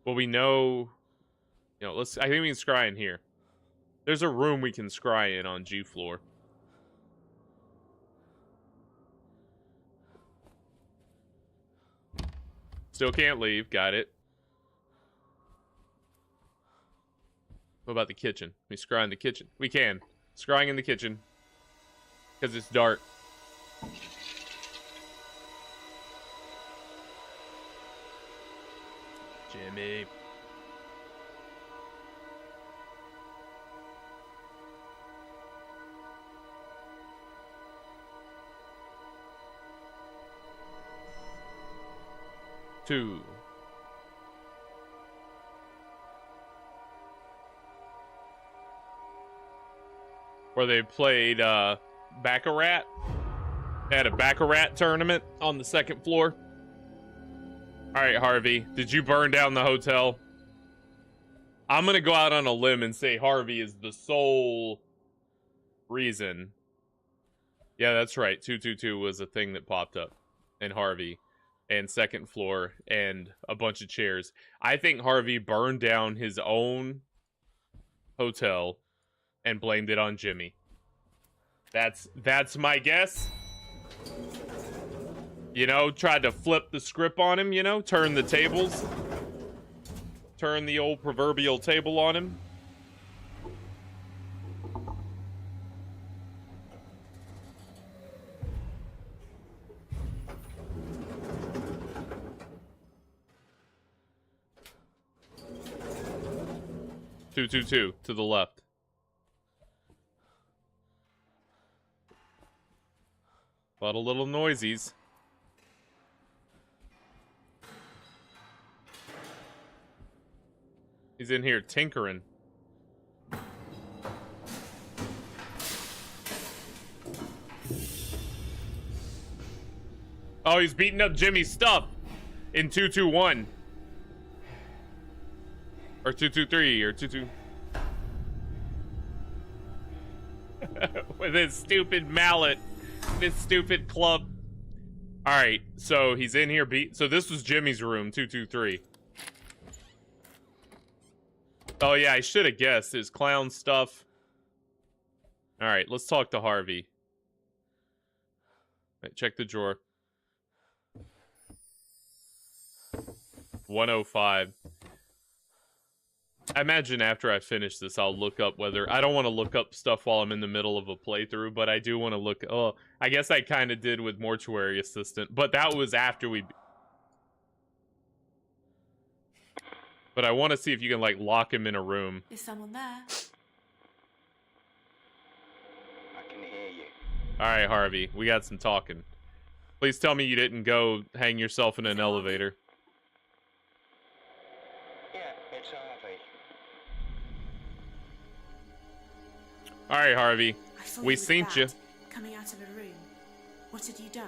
Well, we know... You know, I think we can scry in here. There's a room we can scry in on G floor. Still can't leave. Got it. What about the kitchen? We scry in the kitchen. We can. Scrying in the kitchen. Because it's dark. Jimmy. Two. Where they played Baccarat. They had a Baccarat tournament on the second floor. Alright, Harvey, did you burn down the hotel? I'm gonna go out on a limb and say Harvey is the sole reason. Yeah, that's right. 222 was a thing that popped up. And Harvey. And second floor. And a bunch of chairs. I think Harvey burned down his own hotel and blamed it on Jimmy. That's my guess. You know, tried to flip the script on him, you know, turn the tables. Turn the old proverbial table on him. Two to the left. A lot of little noisies. He's in here tinkering. Oh, he's beating up Jimmy's stuff in 221. Or 223 or 22. with his stupid mallet, this stupid club. All right, so he's in here. So this was Jimmy's room, 223. Oh yeah, I should have guessed. His clown stuff. All right, let's talk to Harvey. Right, check the drawer. 105. I imagine after I finish this, I'll look up whether... I don't want to look up stuff while I'm in the middle of a playthrough, but I do want to look... Oh, I guess I kind of did with Mortuary Assistant, but that was after we... But I want to see if you can, like, lock him in a room. Is someone there? I can hear you. Alright, Harvey, we got some talking. Please tell me you didn't go hang yourself in an elevator. Yeah, it's Harvey. Alright, Harvey. I saw We you with seen that, you. coming out of a room. What had you done?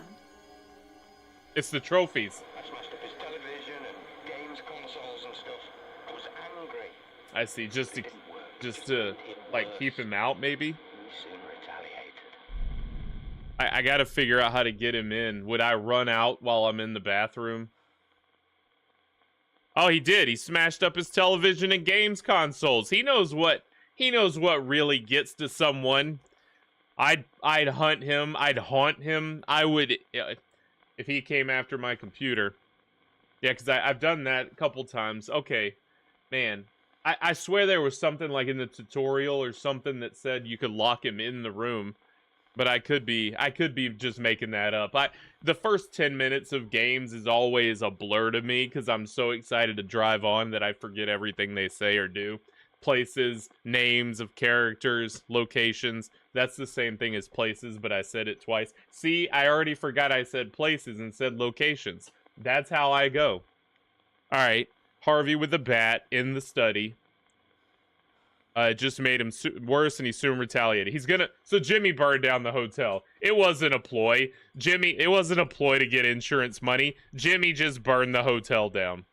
It's the trophies. I smashed up his television and games consoles and stuff. I was angry. I see, just It didn't work. to, like, keep him out, maybe? He soon retaliated. I gotta figure out how to get him in. Would I run out while I'm in the bathroom? Oh, he did. He smashed up his television and games consoles. He knows what really gets to someone. I'd hunt him. I'd haunt him. I would, if he came after my computer. Yeah, because I've done that a couple times. Okay, man. I swear there was something like in the tutorial or something that said you could lock him in the room. But I could be just making that up. The first 10 minutes of games is always a blur to me because I'm so excited to drive on that I forget everything they say or do. Places, names of characters, locations. That's the same thing as places, but I said it twice. See, I already forgot I said places and said locations. That's how I go. All right, Harvey with a bat in the study. It just made him worse, and he soon retaliated. So Jimmy burned down the hotel. It wasn't a ploy. It wasn't a ploy to get insurance money. Jimmy just burned the hotel down.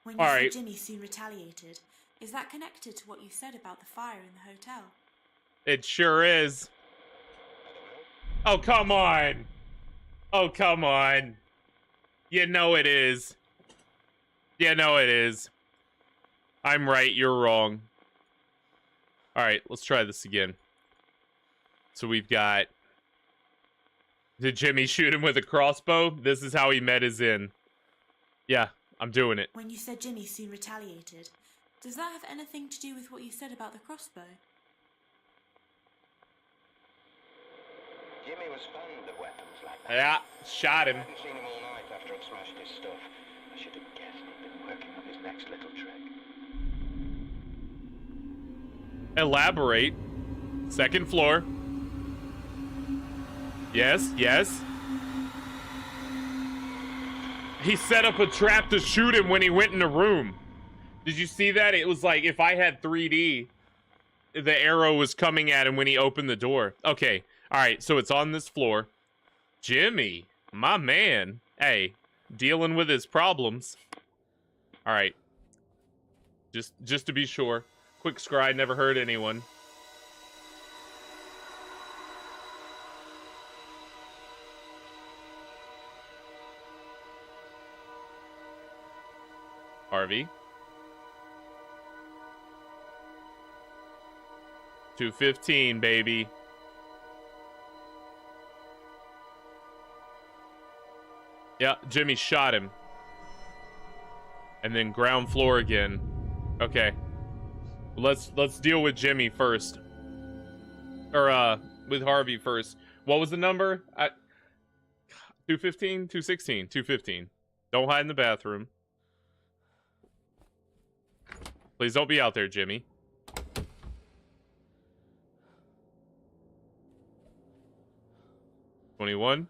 When you All said right. Jimmy soon retaliated, is that connected to what you said about the fire in the hotel? It sure is. Oh, come on. Oh, come on. You know it is. You know it is. I'm right, you're wrong. Alright, let's try this again. So we've got... Did Jimmy shoot him with a crossbow? This is how he met his end. Yeah, I'm doing it. When you said Jimmy soon retaliated, does that have anything to do with what you said about the crossbow? Jimmy was fond of weapons like that. Yeah, shot I him. hadn't seen him all night after I'd smashed his stuff. I should have guessed he'd been working on his next little trick. Elaborate. Second floor. Yes, yes. He set up a trap to shoot him when he went in the room. Did you see that? It was like if I had 3D, the arrow was coming at him when he opened the door. Okay. All right, so it's on this floor. Jimmy, my man. Hey, dealing with his problems. All right. Just to be sure. Quick scry, never hurt anyone. Harvey. 215, baby. Yeah, Jimmy shot him. And then ground floor again. Okay. Let's deal with Jimmy first. Or with Harvey first. What was the number? 215, 216, 215. Don't hide in the bathroom. Please don't be out there, Jimmy. $21.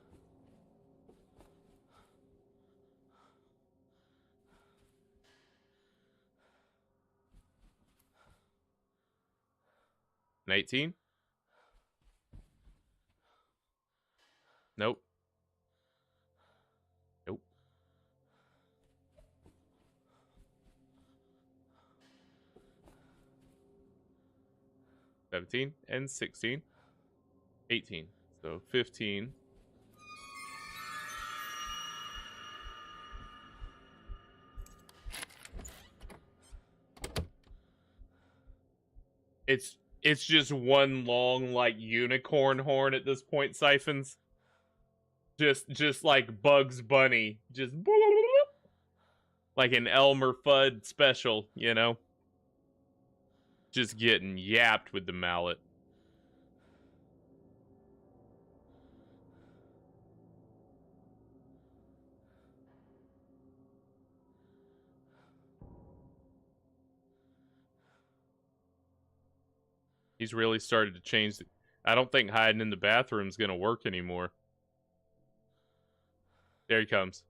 $19. Nope. Nope. 17, and 16. 18. So 15. It's just one long, like, unicorn horn at this point, Siphons. Just like Bugs Bunny. Just like an Elmer Fudd special, you know? Just getting yapped with the mallet. He's really started to change. I don't think hiding in the bathroom's gonna work anymore. There he comes.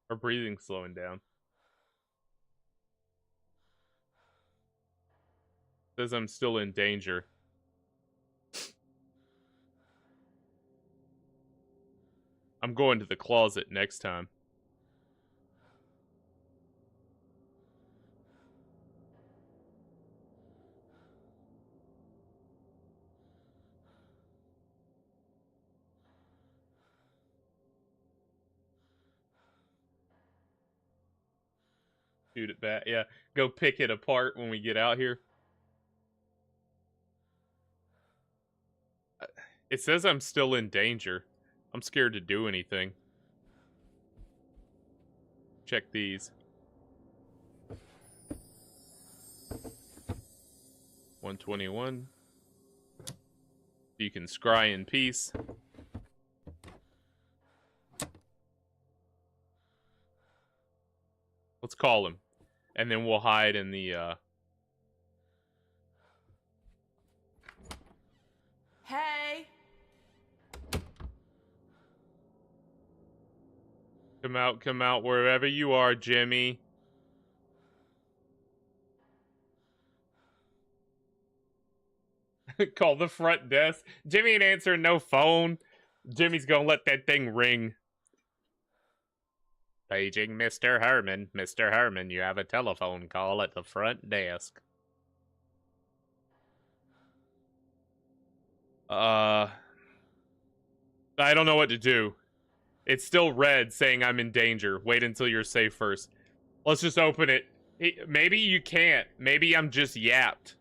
Our breathing's slowing down. Says I'm still in danger. I'm going to the closet next time. Shoot it back. Yeah, go pick it apart when we get out here. It says I'm still in danger. I'm scared to do anything. Check these. 121. You can scry in peace. Let's call him. And then we'll hide in the, Hey! Come out, wherever you are, Jimmy. Call the front desk. Jimmy ain't answering no phone. Jimmy's gonna let that thing ring. Paging Mr. Herman. Mr. Herman, you have a telephone call at the front desk. I don't know what to do. It's still red saying I'm in danger. Wait until you're safe first. Let's just open it. Maybe you can't. Maybe I'm just yapped.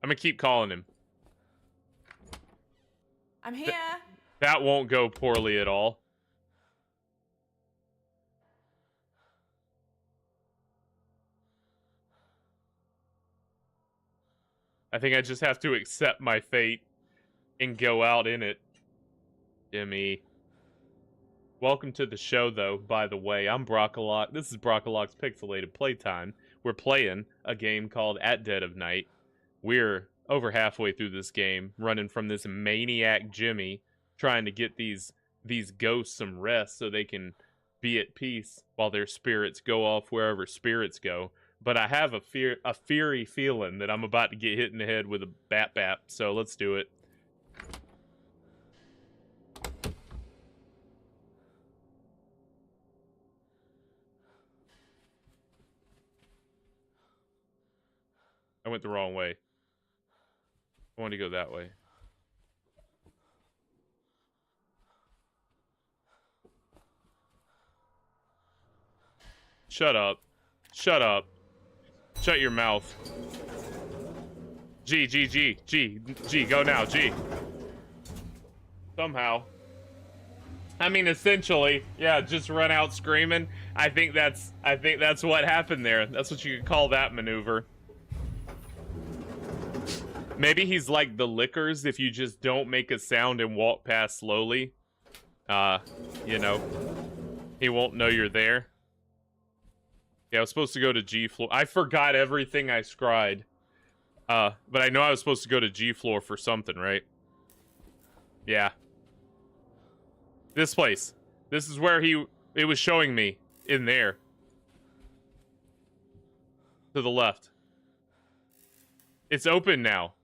I'm gonna keep calling him. I'm here. That won't go poorly at all. I think I just have to accept my fate and go out in it. Jimmy. Welcome to the show, though, by the way. I'm Brockalock. This is Brockalock's Pixelated Playtime. We're playing a game called At Dead of Night. We're over halfway through this game, running from this maniac Jimmy, trying to get these ghosts some rest so they can be at peace while their spirits go off wherever spirits go. But I have a fiery feeling that I'm about to get hit in the head with a bat, so let's do it. I went the wrong way. I want to go that way. Shut up. Shut up. Shut your mouth. G, go now, G. Somehow. I mean, essentially, yeah, just run out screaming. I think that's what happened there. That's what you could call that maneuver. Maybe he's like the lickers. If you just don't make a sound and walk past slowly, you know, he won't know you're there. Yeah, I was supposed to go to G floor. I forgot everything I scried. But I know I was supposed to go to G floor for something, right? Yeah. This place. This is where he It was showing me in there. To the left. It's open now.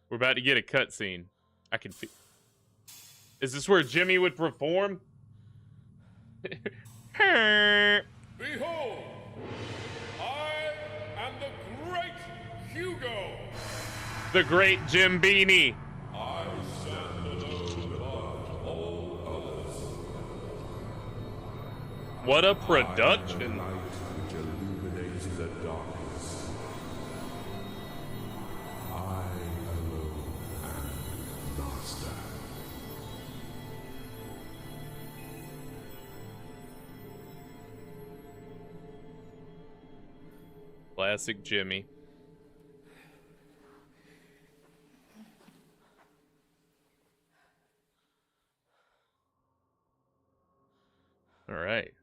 We're about to get a cutscene. I can feel. Is this where Jimmy would perform? Behold, I am the great Hugo. The great Jim Beanie. I stand alone above all others. What a I am the production. light which illuminates the darkness. I alone am master. Classic Jimmy. All right.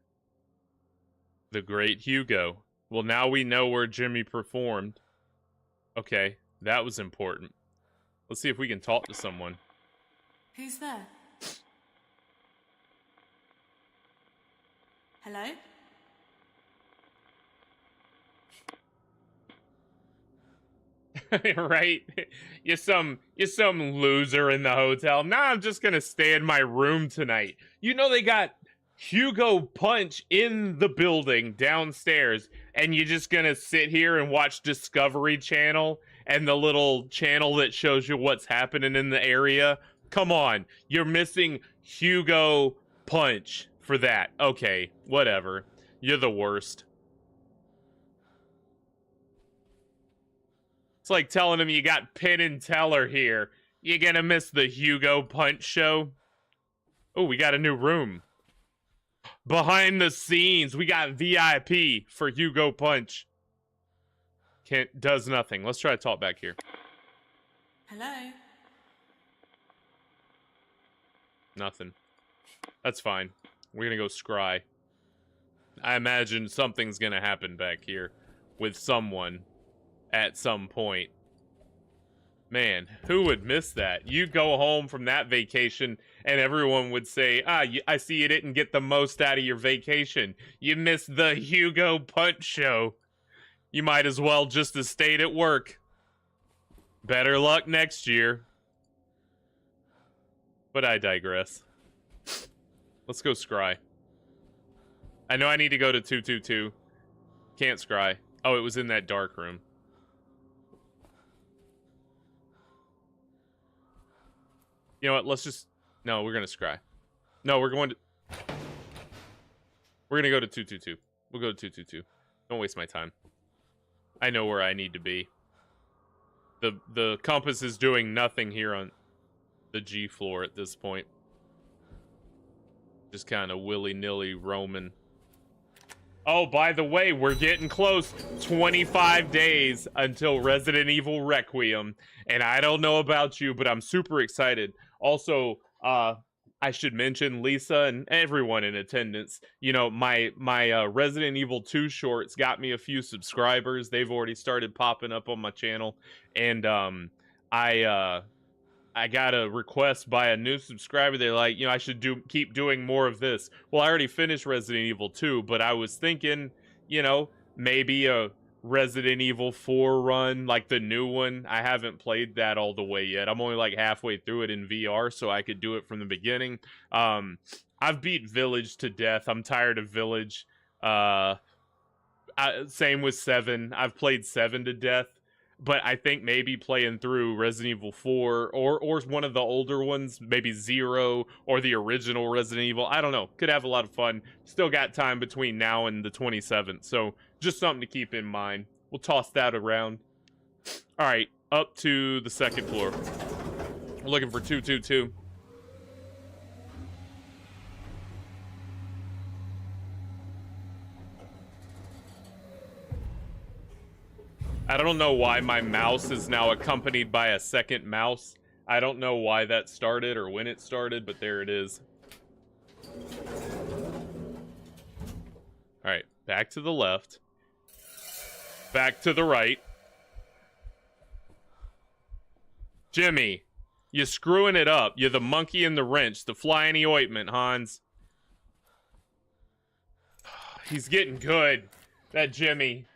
The Great Hugo. Well, now we know where Jimmy performed. Okay, that was important. Let's see if we can talk to someone. Who's there? Hello? Right? You're some loser in the hotel. Nah, I'm just gonna stay in my room tonight. You know they got Hugo Punch in the building downstairs, and you're just gonna sit here and watch Discovery Channel and the little channel that shows you what's happening in the area? Come on, you're missing Hugo Punch for that. Okay, whatever. You're the worst. It's like telling him you got Penn and Teller here. You're gonna miss the Hugo Punch show. Oh, we got a new room. Behind the scenes, we got VIP for Hugo Punch. Does nothing. Let's try to talk back here. Hello? Nothing. That's fine. We're gonna go scry. I imagine something's gonna happen back here with someone at some point. Man, who would miss that? You go home from that vacation and everyone would say, I see you didn't get the most out of your vacation. You missed the Hugo Punch show. You might as well just have stayed at work. Better luck next year. But I digress. Let's go scry. I know I need to go to 222. Can't scry. Oh, it was in that dark room. You know what? Let's just... No, we're going to scry. No, we're going to... We're going to go to 222. We'll go to 222. Don't waste my time. I know where I need to be. The compass is doing nothing here on the G floor at this point. Just kind of willy-nilly roaming. Oh, by the way, we're getting close. 25 days until Resident Evil Requiem. And I don't know about you, but I'm super excited. Also, I should mention Lisa and everyone in attendance. You know, my Resident Evil 2 shorts got me a few subscribers. They've already started popping up on my channel. And I got a request by a new subscriber. They're like, you know, I should keep doing more of this. Well, I already finished Resident Evil 2, but I was thinking, you know, maybe a Resident Evil 4 run, like the new one. I haven't played that all the way yet. I'm only like halfway through it in VR, so I could do it from the beginning. I've beat Village to death. I'm tired of Village. Same with 7. I've played 7 to death. But I think maybe playing through Resident Evil 4 or one of the older ones, maybe 0 or the original Resident Evil, I don't know. Could have a lot of fun. Still got time between now and the 27th. So just something to keep in mind. We'll toss that around. All right, up to the second floor. We're looking for 222. I don't know why my mouse is now accompanied by a second mouse. I don't know why that started or when it started, but there it is. All right, back to the left. Back to the right. Jimmy, you're screwing it up. You're the monkey in the wrench, the fly in the ointment, Hans. He's getting good, that Jimmy.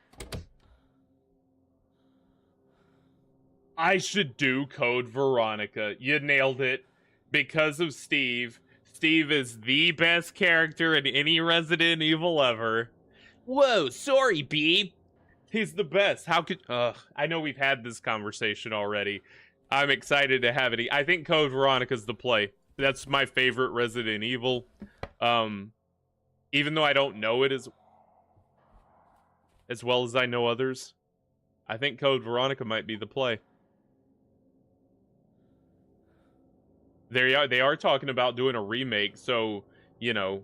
I should do Code Veronica. You nailed it. Because of Steve. Steve is the best character in any Resident Evil ever. Whoa, sorry, Beeb. He's the best. How could... I know we've had this conversation already. I'm excited to have it. I think Code Veronica's the play. That's my favorite Resident Evil. Even though I don't know it as well as I know others, I think Code Veronica might be the play. They are talking about doing a remake, so, you know,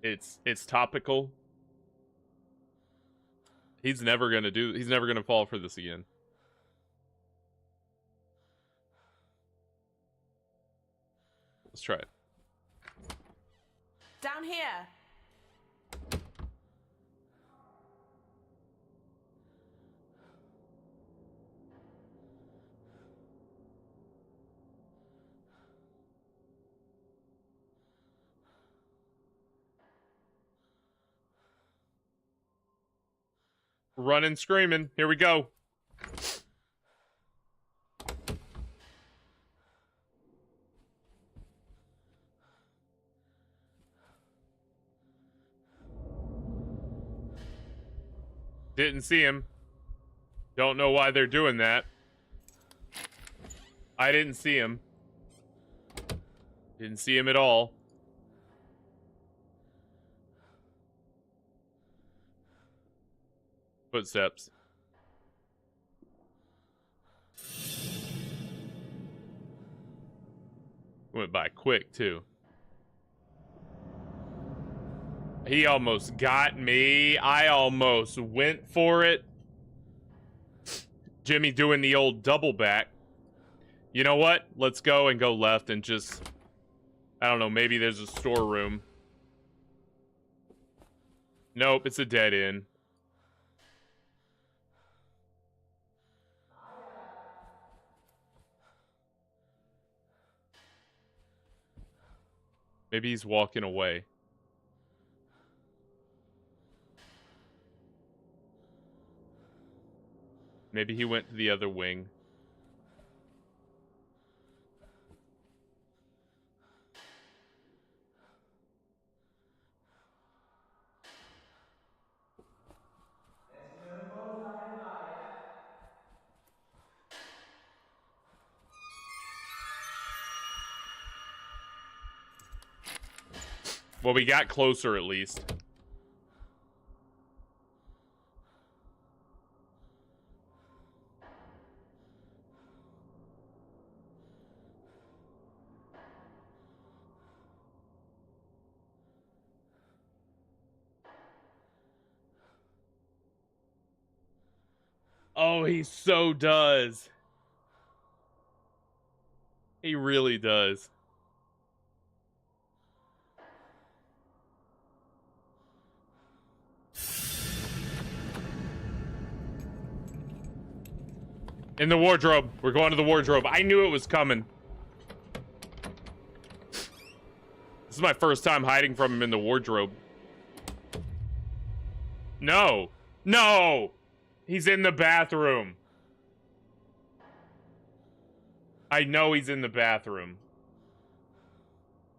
it's topical. He's never gonna fall for this again. Let's try it. Down here. Running, screaming. Here we go. Didn't see him. Don't know why they're doing that. I didn't see him. Didn't see him at all. Footsteps. Went by quick, too. He almost got me. I almost went for it. Jimmy doing the old double back. You know what? Let's go and go left and just... I don't know, maybe there's a storeroom. Nope, it's a dead end. Maybe he's walking away. Maybe he went to the other wing. Well, we got closer at least. Oh, he so does. He really does. In the wardrobe. We're going to the wardrobe. I knew it was coming. This is my first time hiding from him in the wardrobe. No. No! He's in the bathroom. I know he's in the bathroom.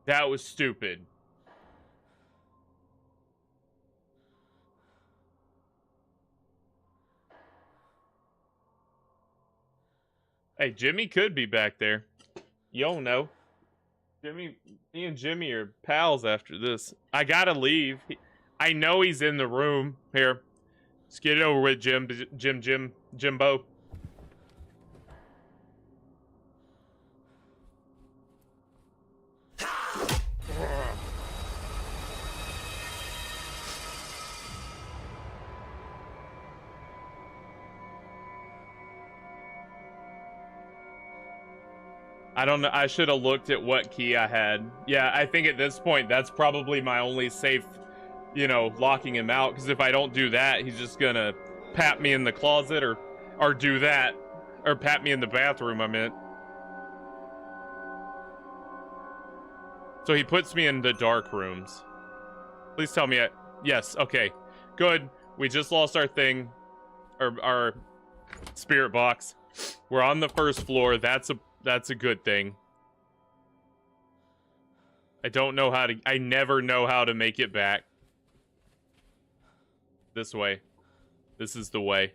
That was stupid. Hey, Jimmy could be back there. You don't know. Me and Jimmy are pals after this. I gotta leave. I know he's in the room. Here. Let's get it over with, Jimbo. I don't know. I should have looked at what key I had. Yeah, I think at this point, that's probably my only safe, you know, locking him out. Because if I don't do that, he's just gonna pat me in the closet or Or do that. Or pat me in the bathroom, I meant. So he puts me in the dark rooms. Please tell me yes, okay. Good. We just lost our thing. Our spirit box. We're on the first floor. That's a good thing. I never know how to make it back. This way. This is the way.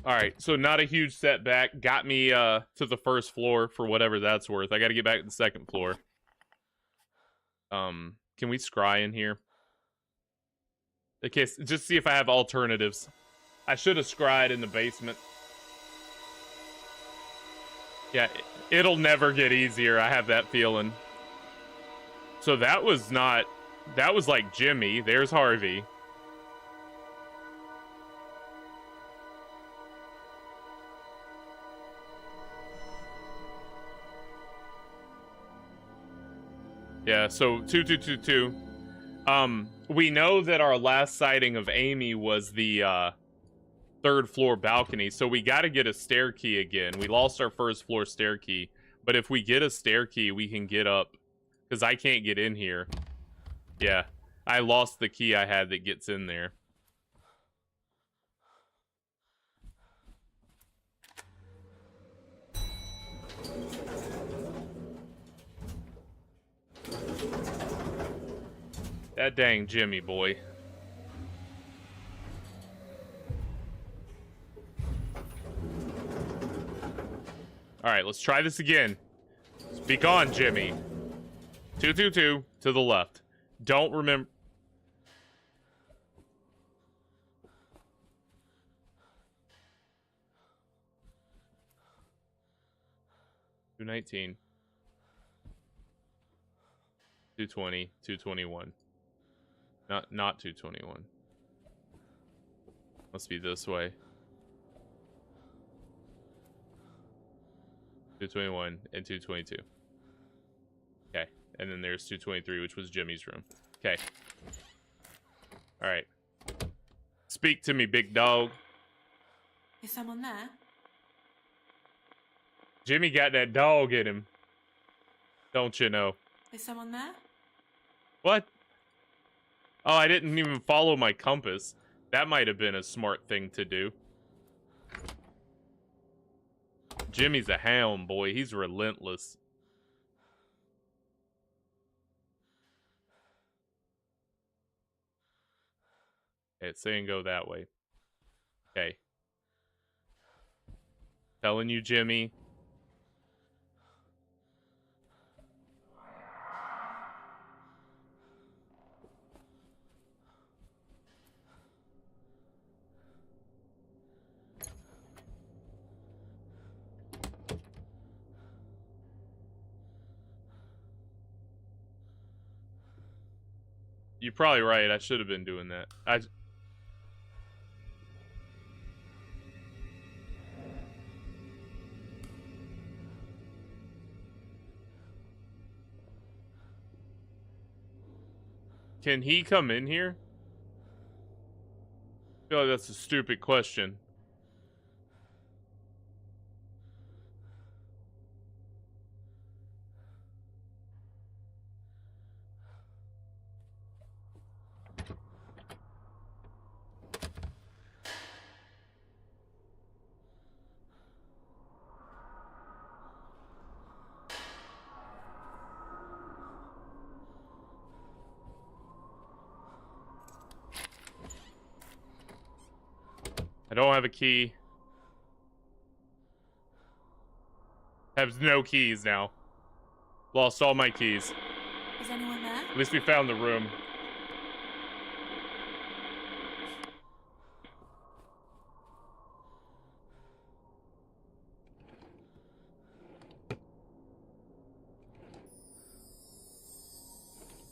Alright, so not a huge setback. Got me to the first floor for whatever that's worth. I gotta get back to the second floor. Can we scry in here? Okay, just see if I have alternatives. I should have scried in the basement. Yeah, it'll never get easier, I have that feeling. So that was like Jimmy. There's Harvey. Yeah, so 2222. We know that our last sighting of Amy was the third floor balcony, so we got to get a stair key again. We lost our first floor stair key, but if we get a stair key, we can get up, because I can't get in here. Yeah, I lost the key I had that gets in there. That dang Jimmy boy. Alright, let's try this again. Speak on, Jimmy. 222 to the left. Don't remember. $219. 220. 221. Not 221. Must be this way. 221 and 222. Okay, and then there's 223, which was Jimmy's room. Okay. All right. Speak to me, big dog. Is someone there? Jimmy got that dog in him. Don't you know? Is someone there? What? Oh, I didn't even follow my compass. That might have been a smart thing to do. Jimmy's a hound, boy. He's relentless. Okay, it's saying go that way. Okay. Telling you, Jimmy. You're probably right. I should have been doing that. Can he come in here? I feel like that's a stupid question. I don't have a key. Have no keys now. Lost all my keys. Is anyone there? At least we found the room.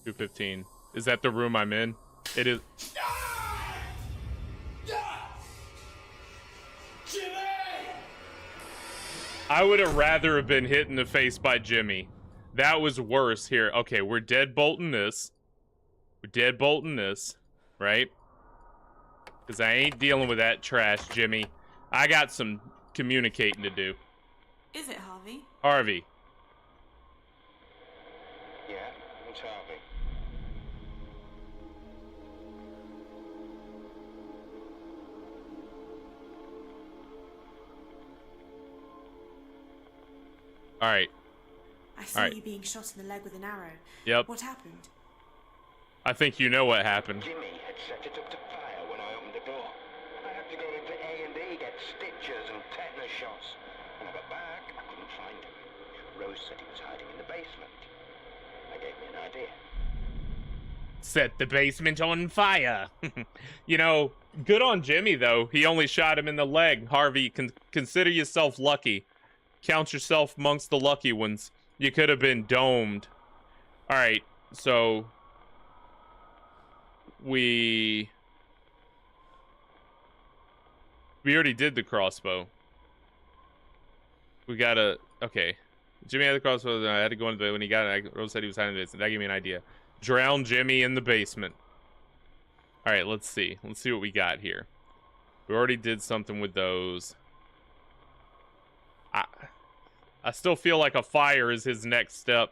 $215. Is that the room I'm in? It is. I would have rather have been hit in the face by Jimmy. That was worse here. Okay, we're deadbolting this. We're deadbolting this, right? Because I ain't dealing with that trash, Jimmy. I got some communicating to do. Is it Harvey? Harvey. Yeah, it's Harvey. All right. I saw you being shot in the leg with an arrow. Yep. What happened? I think you know what happened. Jimmy had set it up to fire when I opened the door. I had to go into A&E, get stitches and tetanus shots. When I got back, I couldn't find him. Rose said he was hiding in the basement. That gave me an idea. Set the basement on fire. You know, good on Jimmy, though. He only shot him in the leg. Harvey, consider yourself lucky. Count yourself amongst the lucky ones. You could have been domed. All right, so we already did the crossbow. We gotta, okay. Jimmy had the crossbow. I had to go into the, when he got it, Rose said he was hiding in the basement. That gave me an idea. Drown Jimmy in the basement. All right, let's see. Let's see what we got here. We already did something with those. I still feel like a fire is his next step.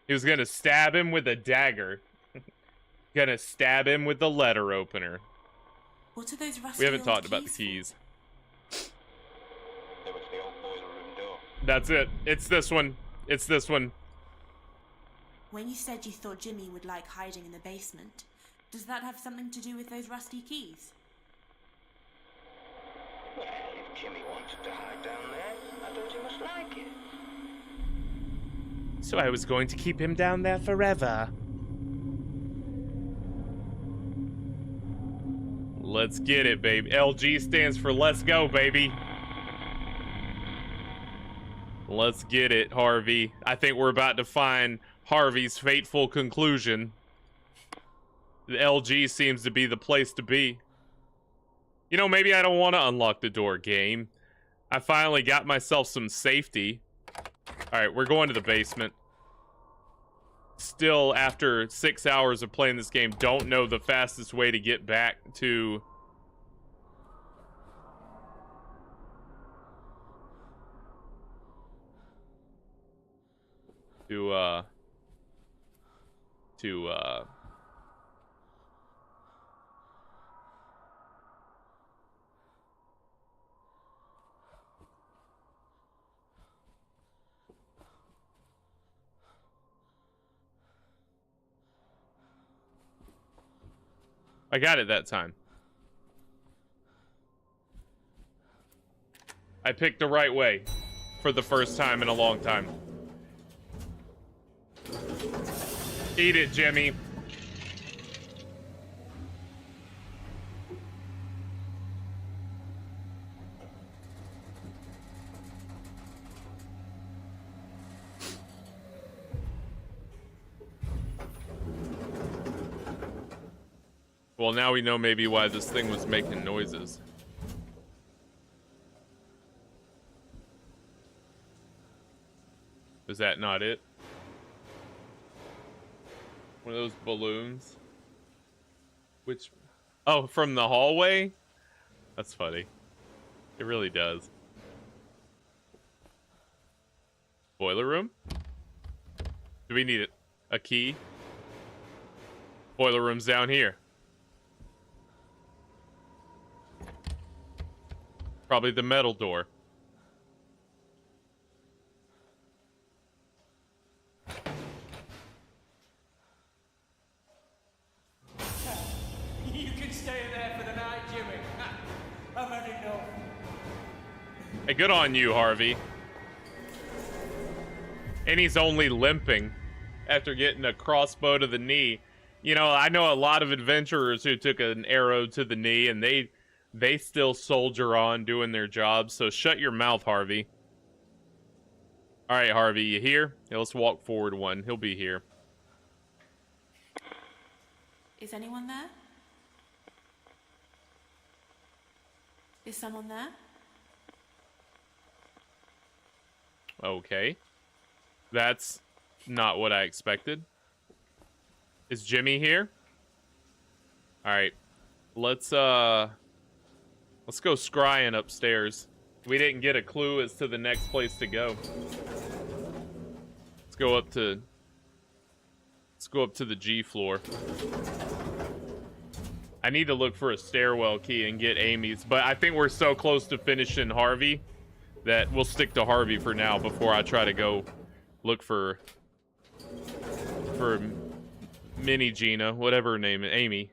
He was gonna stab him with a dagger. Gonna stab him with the letter opener. What are those rusty We haven't old talked about the keys keys. There was the old boiler room door. That's it. It's this one. It's this one. When you said you thought Jimmy would like hiding in the basement, does that have something to do with those rusty keys? Well, if Jimmy wanted to hide down there, I thought he must like it. So I was going to keep him down there forever. Let's get it, baby. LG stands for let's go, baby. Let's get it, Harvey. I think we're about to find Harvey's fateful conclusion. The LG seems to be the place to be. You know, maybe I don't want to unlock the door, game. I finally got myself some safety. Alright, we're going to the basement. Still, after 6 hours of playing this game, don't know the fastest way to get back to... I got it that time. I picked the right way for the first time in a long time. Eat it, Jimmy. Well, now we know maybe why this thing was making noises. Is that not it? One of those balloons? Which... Oh, from the hallway? That's funny. It really does. Boiler room? Do we need it? A key? Boiler room's down here. Probably the metal door. You can stay there for the night, Jimmy. I've had enough. Hey, good on you, Harvey. And he's only limping after getting a crossbow to the knee. You know, I know a lot of adventurers who took an arrow to the knee, and they still soldier on doing their job, so shut your mouth, Harvey. Alright, Harvey, you here? Yeah, let's walk forward one. He'll be here. Is anyone there? Is someone there? Okay. That's not what I expected. Is Jimmy here? Alright. Let's go scrying upstairs. We didn't get a clue as to the next place to go. Let's go up to the G floor. I need to look for a stairwell key and get Amy's, but I think we're so close to finishing Harvey that we'll stick to Harvey for now before I try to go look for Mini Gina, whatever her name is, Amy.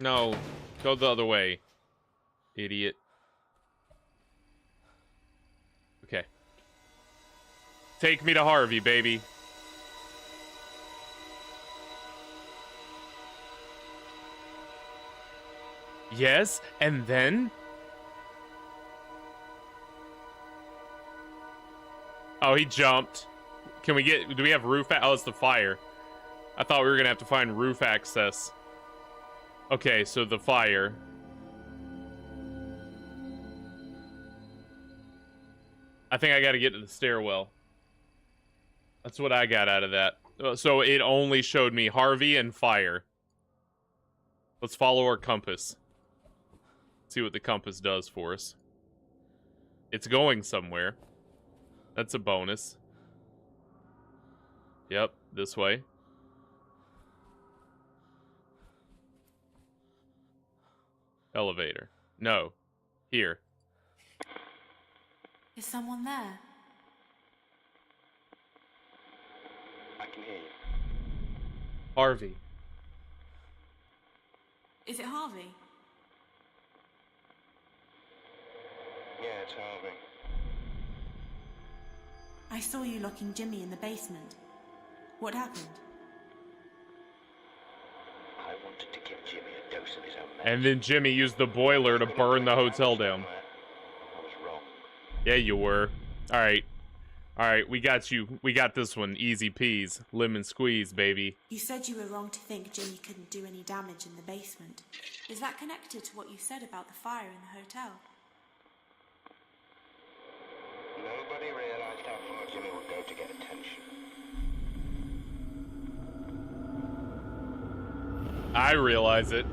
No, go the other way, idiot. Okay. Take me to Harvey, baby. Yes, and then? Oh, he jumped. Do we have roof? Oh, it's the fire. I thought we were gonna have to find roof access. Okay, so the fire. I think I gotta get to the stairwell. That's what I got out of that. So it only showed me Harvey and fire. Let's follow our compass. See what the compass does for us. It's going somewhere. That's a bonus. Yep, this way. Elevator. No. Here. Is someone there? I can hear you. Harvey. Is it Harvey? Yeah, it's Harvey. I saw you locking Jimmy in the basement. What happened? I wanted to give Jimmy a dose of his own medicine. And then Jimmy used the boiler to burn the hotel down. I was wrong. Yeah, you were. Alright. Alright, we got you. We got this one. Easy peas. Lemon squeeze, baby. You said you were wrong to think Jimmy couldn't do any damage in the basement. Is that connected to what you said about the fire in the hotel? Nobody realized how far Jimmy would go to get attention. I realize it.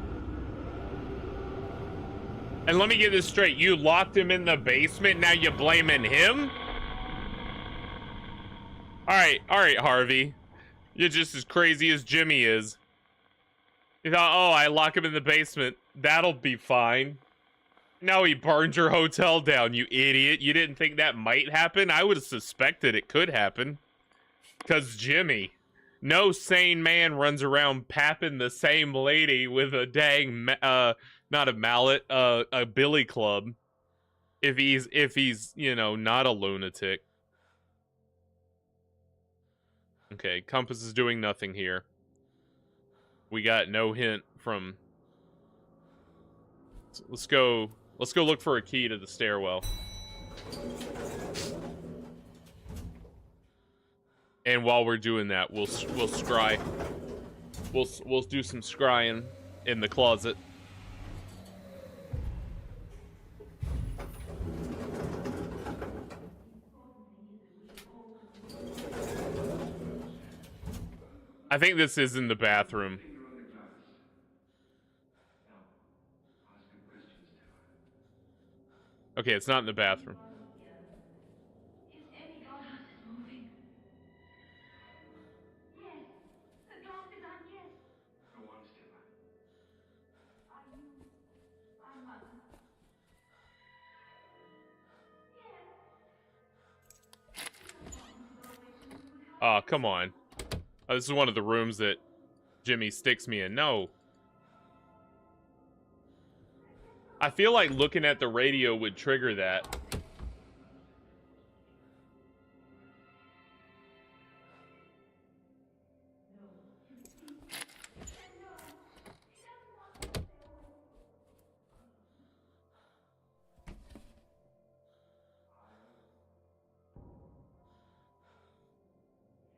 And let me get this straight. You locked him in the basement, now you're blaming him? Alright, Harvey. You're just as crazy as Jimmy is. You thought, oh, I lock him in the basement. That'll be fine. No, he burned your hotel down, you idiot. You didn't think that might happen? I would have suspected it could happen. Because Jimmy. No sane man runs around papping the same lady with a dang, not a mallet, a billy club. If he's, you know, not a lunatic. Okay, compass is doing nothing here. We got no hint from... Let's go look for a key to the stairwell. And while we're doing that, we'll scry. We'll do some scrying in the closet. I think this is in the bathroom. Okay, it's not in the bathroom. Is any glass moving? Yes. The glass is on, yes. Go on, Stella. Are you my mother? Yes. Oh, come on. Oh, this is one of the rooms that Jimmy sticks me in. No. I feel like looking at the radio would trigger that.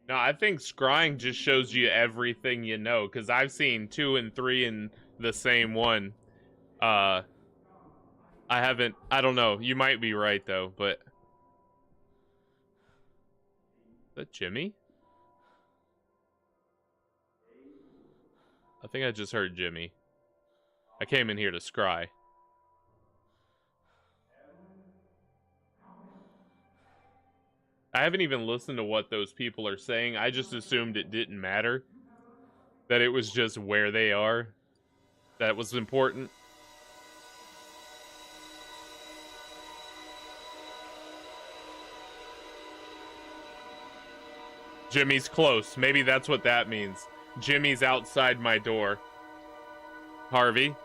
No, I think scrying just shows you everything you know, because I've seen 2 and 3 in the same one. I don't know. You might be right, though, but... Is that Jimmy? I think I just heard Jimmy. I came in here to scry. I haven't even listened to what those people are saying. I just assumed it didn't matter. That it was just where they are. That was important. Jimmy's close. Maybe that's what that means. Jimmy's outside my door. Harvey?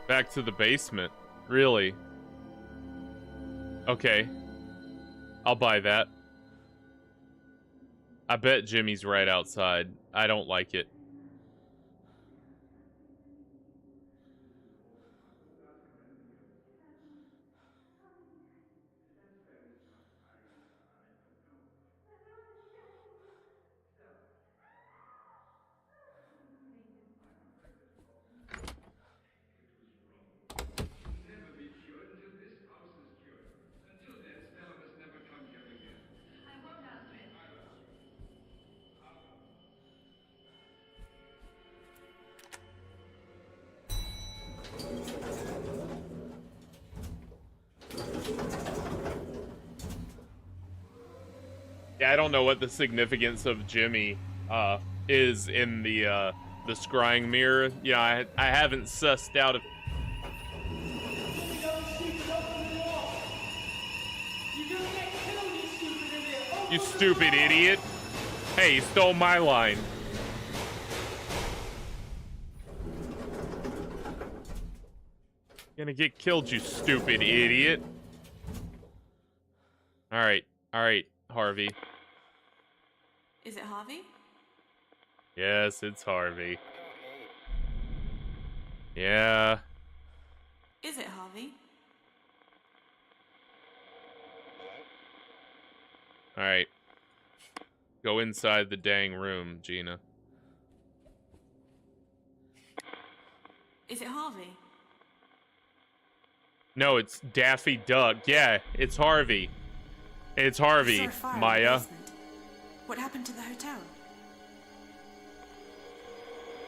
Back to the basement. Really? Okay. I'll buy that. I bet Jimmy's right outside. I don't like it. Never be cured until this house is cured. Until then, Stella must never come here again. I won't answer it. Yeah, I don't know what the significance of Jimmy is in the scrying mirror. Yeah, I haven't sussed out if you stupid idiot. Hey, you stole my line. Gonna get killed, you stupid idiot. Alright, Harvey. Is it Harvey? Yes, it's Harvey. Yeah. Is it Harvey? Alright. Go inside the dang room, Gina. Is it Harvey? No, it's Daffy Duck. Yeah, it's Harvey. It's Harvey, I saw a fire in the Maya. basement. What happened to the hotel?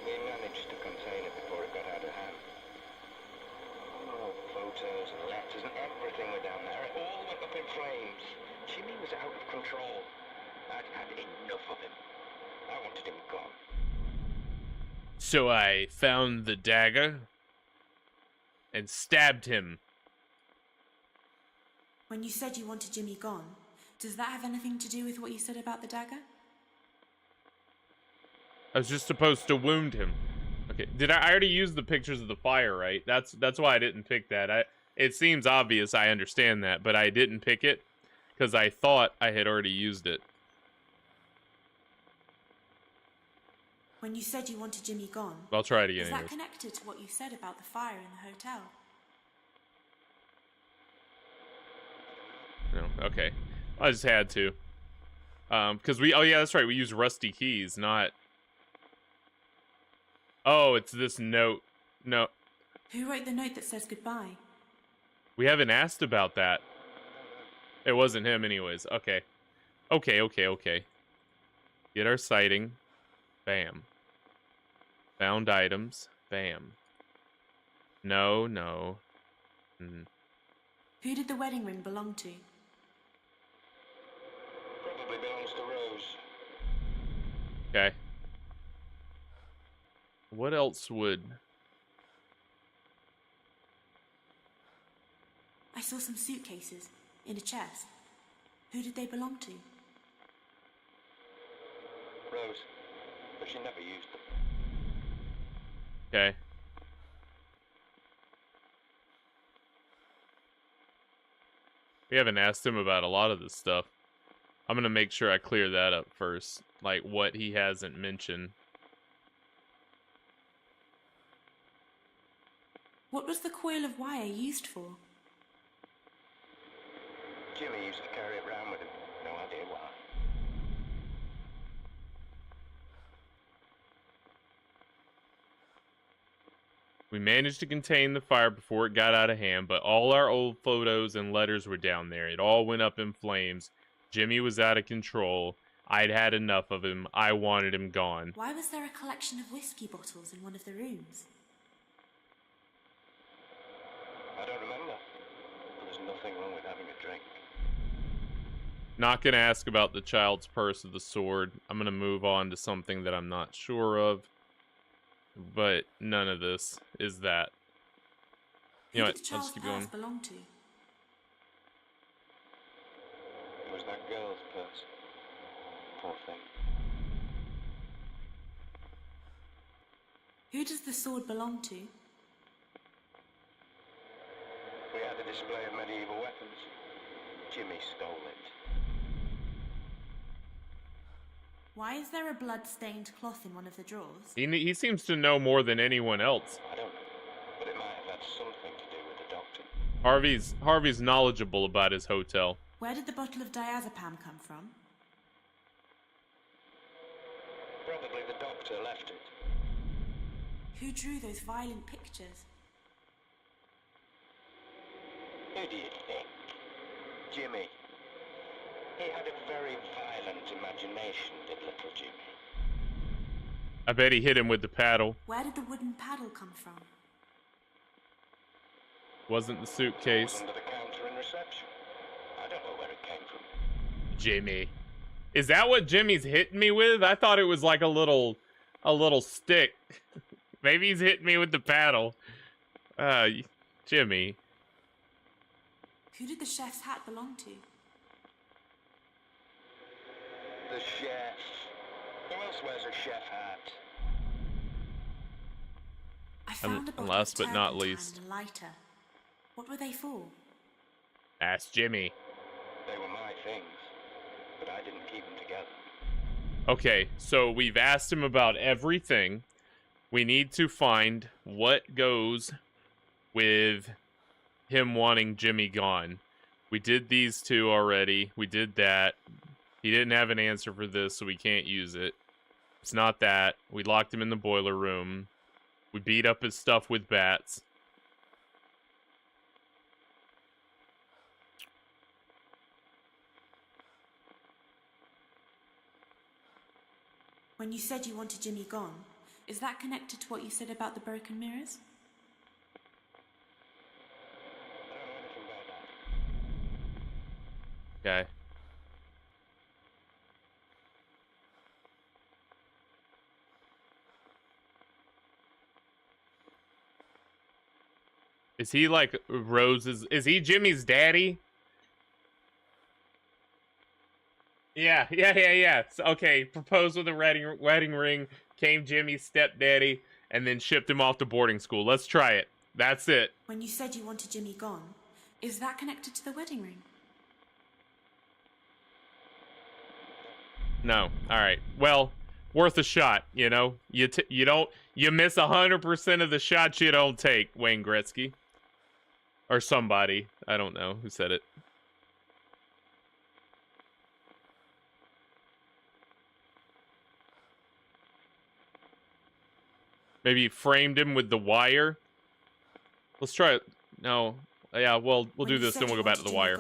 We managed to contain it before it got out of hand. Oh, photos and letters and everything were down there. It all went up in flames. Jimmy was out of control. I'd had enough of him. I wanted him gone. So I found the dagger and stabbed him. When you said you wanted Jimmy gone, does that have anything to do with what you said about the dagger? I was just supposed to wound him. Okay, I already used the pictures of the fire, right? That's why I didn't pick that. It seems obvious, I understand that, but I didn't pick it because I thought I had already used it. When you said you wanted Jimmy gone, I'll try it again is that anyways. connected to what you said about the fire in the hotel? No, okay. I just had to. Because oh yeah, that's right, we used rusty keys, not... Oh, it's this note. No. Who wrote the note that says goodbye? We haven't asked about that. It wasn't him anyways. Okay. Okay. Get our sighting. Bam. Found items. Bam. No. Who did the wedding ring belong to? Probably belongs to Rose. Okay. What else would... I saw some suitcases in a chest. Who did they belong to? Rose. But she never used them. Okay. We haven't asked him about a lot of this stuff. I'm gonna make sure I clear that up first. Like, what he hasn't mentioned. What was the coil of wire used for? Jimmy used to carry it around with him. No idea why. We managed to contain the fire before it got out of hand, but all our old photos and letters were down there. It all went up in flames. Jimmy was out of control. I'd had enough of him. I wanted him gone. Why was there a collection of whiskey bottles in one of the rooms? I don't remember. There was nothing wrong with having a drink. Not gonna ask about the child's purse or the sword. I'm gonna move on to something that I'm not sure of. But none of this is that. You know what? Who did the I'll child's just keep purse going. belong to? It was that girl's purse. Poor thing. Who does the sword belong to? We had a display of medieval weapons. Jimmy stole it. Why is there a blood-stained cloth in one of the drawers? He seems to know more than anyone else. I don't know, but it might have had something to do with the doctor. Harvey's knowledgeable about his hotel. Where did the bottle of diazepam come from? Probably the doctor left it. Who drew those violent pictures? Who do you think? Jimmy. He had a very violent imagination, did little Jimmy. I bet he hit him with the paddle. Where did the wooden paddle come from? Wasn't the It was suitcase. under the counter in reception. I don't know where it came from. Jimmy. Is that what Jimmy's hitting me with? I thought it was like a little stick. Maybe he's hitting me with the paddle. Jimmy. Who did the chef's hat belong to? The chef. Who else wears a chef hat? I found a bottle last of but not turpentine least. and a lighter. What were they for? Ask Jimmy. They were my things, but I didn't keep them together. Okay, so we've asked him about everything. We need to find what goes with him wanting Jimmy gone. We did these two already. We did that. He didn't have an answer for this, so we can't use it. It's not that. We locked him in the boiler room. We beat up his stuff with bats. When you said you wanted Jimmy gone, is that connected to what you said about the broken mirrors? I don't know anything about that. Okay. Is he like Rose's? Is he Jimmy's daddy? Yeah. So, okay, proposed with a wedding ring, came Jimmy's stepdaddy, and then shipped him off to boarding school. Let's try it. That's it. When you said you wanted Jimmy gone, is that connected to the wedding ring? No. All right. Well, worth a shot. You know, you miss 100% of the shots you don't take. Wayne Gretzky, or somebody. I don't know who said it. Maybe he framed him with the wire. Let's try it. No. Yeah, well, we'll do this, then we'll go back to the wire.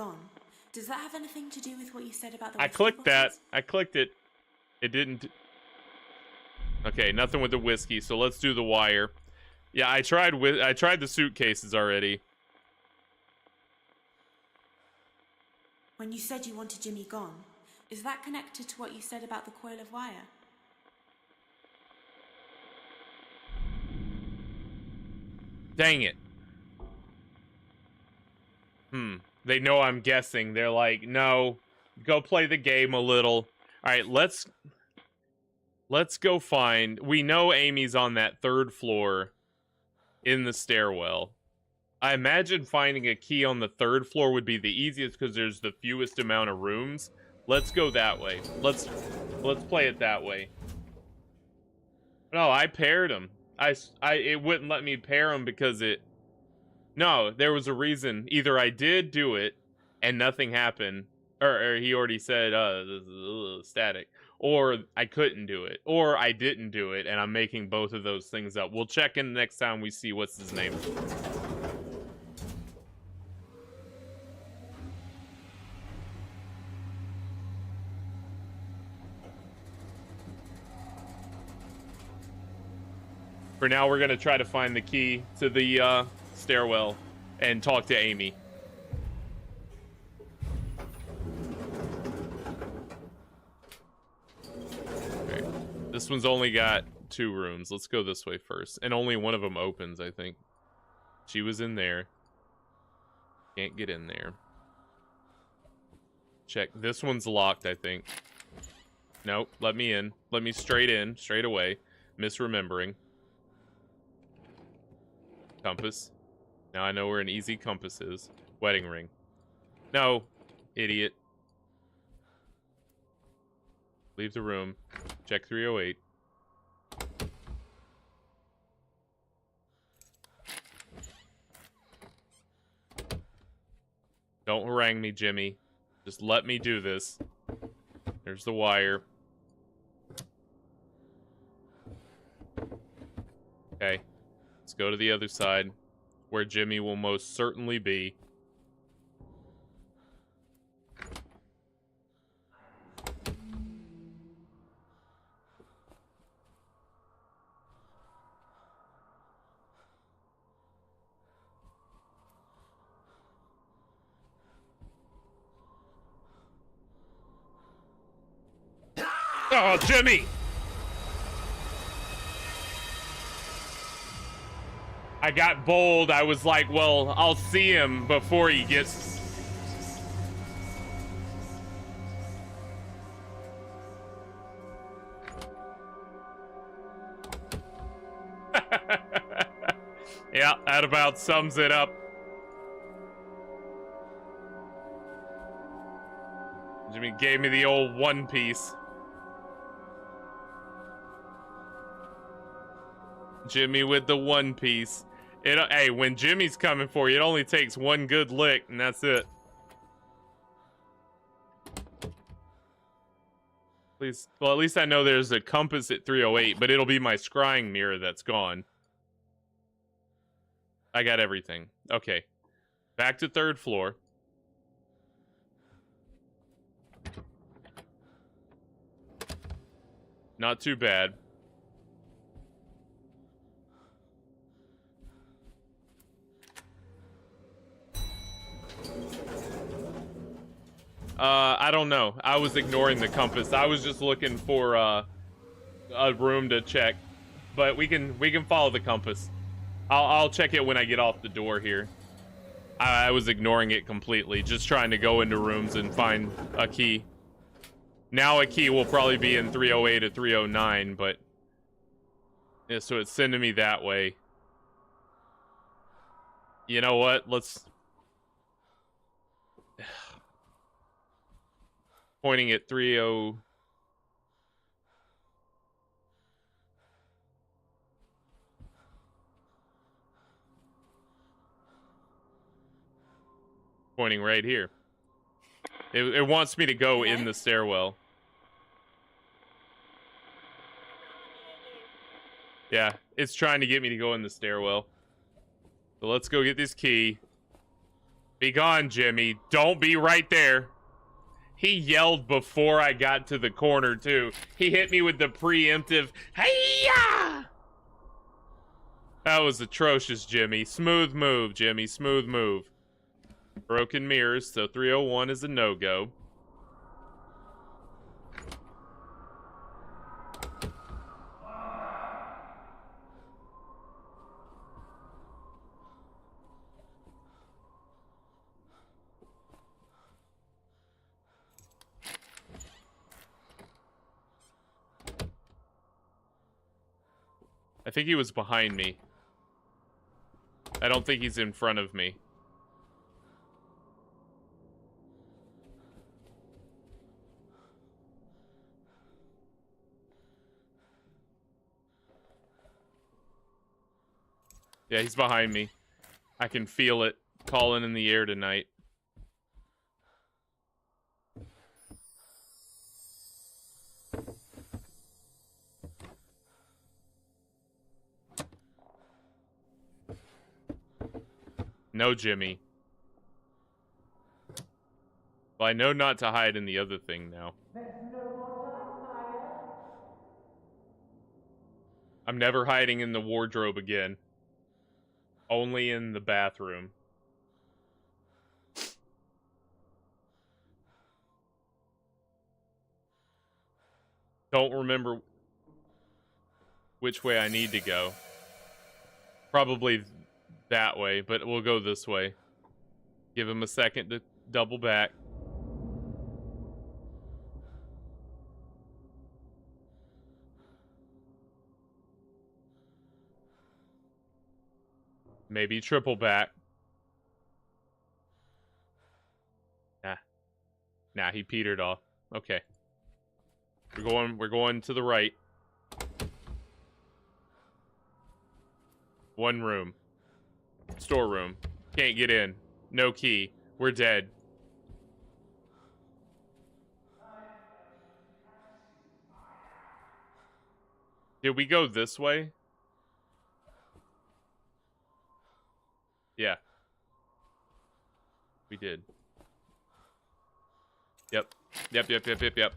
Does that have anything to do with what you said about the I whiskey clicked that. bottles? I clicked it. It didn't. Okay, nothing with the whiskey, so let's do the wire. Yeah, I tried the suitcases already. When you said you wanted Jimmy gone, is that connected to what you said about the coil of wire? Dang it. They know I'm guessing. They're like, no, go play the game a little. All right, let's go find. We know Amy's on that third floor in the stairwell. I imagine finding a key on the third floor would be the easiest because there's the fewest amount of rooms. Let's go that way. Let's play it that way. No, I paired them. It wouldn't let me pair them because it. No, there was a reason. Either I did do it, and nothing happened, or he already said static, or I couldn't do it, or I didn't do it, and I'm making both of those things up. We'll check in next time we see what's his name. For now, we're gonna try to find the key to the stairwell and talk to Amy. Okay. This one's only got 2 rooms. Let's go this way first. And only one of them opens, I think. She was in there. Can't get in there. Check. This one's locked, I think. Nope. Let me in. Let me straight in. Straight away. Misremembering. Compass. Now I know where an easy compass is. Wedding ring. No. Idiot. Leave the room. Check 308. Don't harangue me, Jimmy. Just let me do this. There's the wire. Okay. Let's go to the other side, where Jimmy will most certainly be. Oh, Jimmy! I got bold. I was like, well, I'll see him before he gets... Yeah, that about sums it up. Jimmy gave me the old One Piece. Jimmy with the One Piece. Hey, when Jimmy's coming for you, it only takes one good lick, and that's it. Please, well, at least I know there's a compass at 308, but it'll be my scrying mirror that's gone. I got everything. Okay. Back to 3rd floor. Not too bad. I don't know. I was ignoring the compass. I was just looking for a room to check, but we can follow the compass. I'll check it when I get off the door here. I was ignoring it completely, just trying to go into rooms and find a key. Now a key will probably be in 308 or 309, but yeah, so it's sending me that way. You know what? Let's... Pointing at 30... Pointing right here. It wants me to go in the stairwell. Yeah, it's trying to get me to go in the stairwell. So let's go get this key. Be gone, Jimmy. Don't be right there. He yelled before I got to the corner, too. He hit me with the preemptive, hey-ya! That was atrocious, Jimmy. Smooth move, Jimmy. Smooth move. Broken mirrors, so 301 is a no-go. I think he was behind me. I don't think he's in front of me. Yeah, he's behind me. I can feel it calling in the air tonight. No, Jimmy. Well, I know not to hide in the other thing now. I'm never hiding in the wardrobe again. Only in the bathroom. Don't remember which way I need to go. Probably that way, but we'll go this way. Give him a second to double back. Maybe triple back. Nah, he petered off. Okay. We're going to the right. One room. Storeroom. Can't get in. No key. We're dead. Did we go this way? Yeah. We did. Yep. Yep.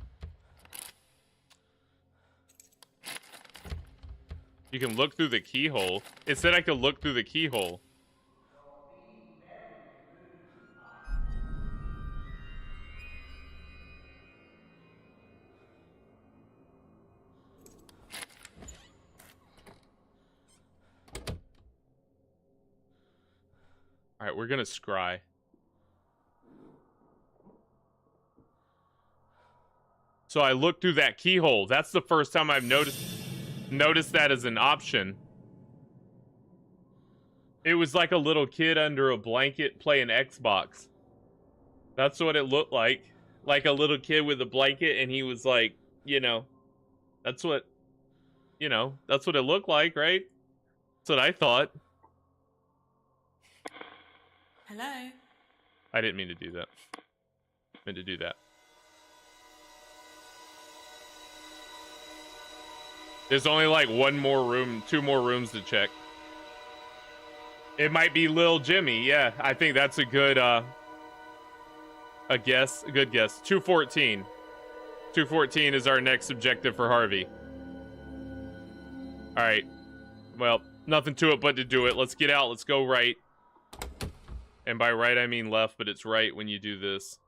You can look through the keyhole. It said I could look through the keyhole. Alright, we're gonna scry. So I looked through that keyhole. That's the first time I've noticed that as an option. It was like a little kid under a blanket playing Xbox. That's what it looked like. Like a little kid with a blanket, and he was like, you know, that's what it looked like, right? That's what I thought. Hello? I didn't mean to do that. I meant to do that. There's only like one more room, 2 more rooms to check. It might be Lil Jimmy. Yeah, I think that's a good a guess. A good guess. 214. 214 is our next objective for Harvey. All right. Well, nothing to it but to do it. Let's get out. Let's go right. And by right, I mean left, but it's right when you do this.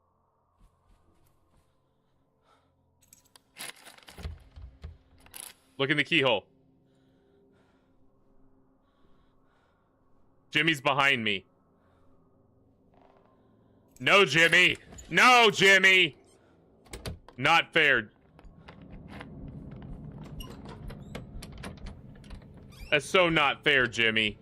Look in the keyhole. Jimmy's behind me. No, Jimmy! No, Jimmy! Not fair. That's so not fair, Jimmy.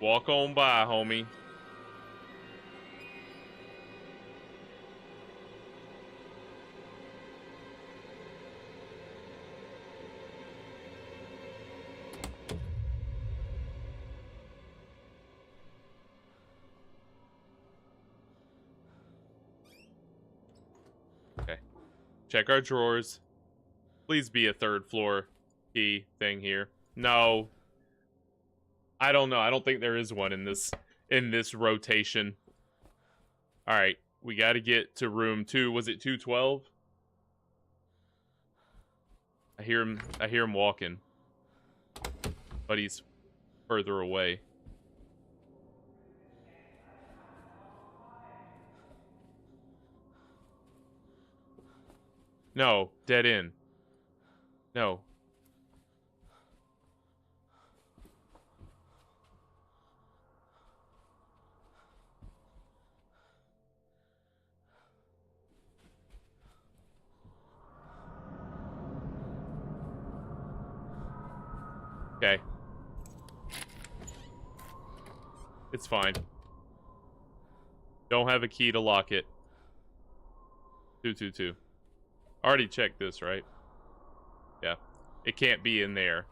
Walk on by, homie. Okay. Check our drawers. Please be a 3rd floor key thing here. No. I don't know. I don't think there is one in this rotation. All right, we got to get to room 2. Was it 212? I hear him walking. But he's further away. No, dead end. No. Okay. It's fine. Don't have a key to lock it. 222. Already checked this, right? Yeah. It can't be in there.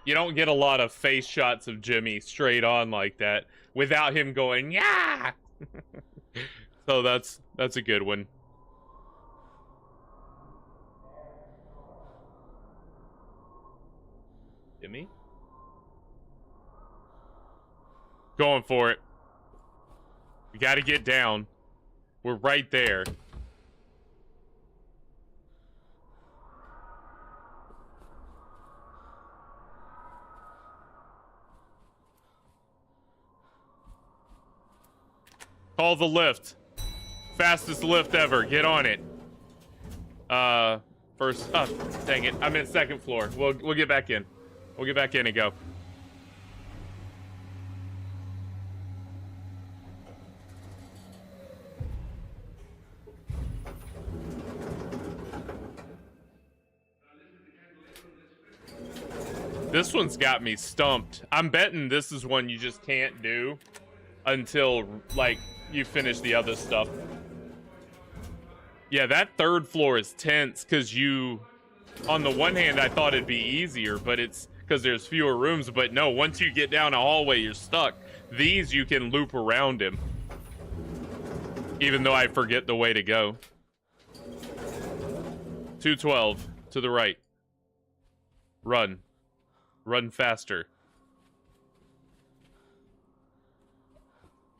You don't get a lot of face shots of Jimmy straight on like that without him going, yeah! So that's a good one. Jimmy? Going for it. We gotta get down. We're right there. Call the lift. Fastest lift ever. Get on it. First. Oh, dang it. I'm in second floor. We'll get back in. We'll get back in and go. This one's got me stumped. I'm betting this is one you just can't do until, like, you finish the other stuff. Yeah, that third floor is tense because you, on the one hand, I thought it'd be easier, but it's because there's fewer rooms. But no, once you get down a hallway, you're stuck. These, you can loop around him. Even though I forget the way to go. 212 to the right. Run. Run faster.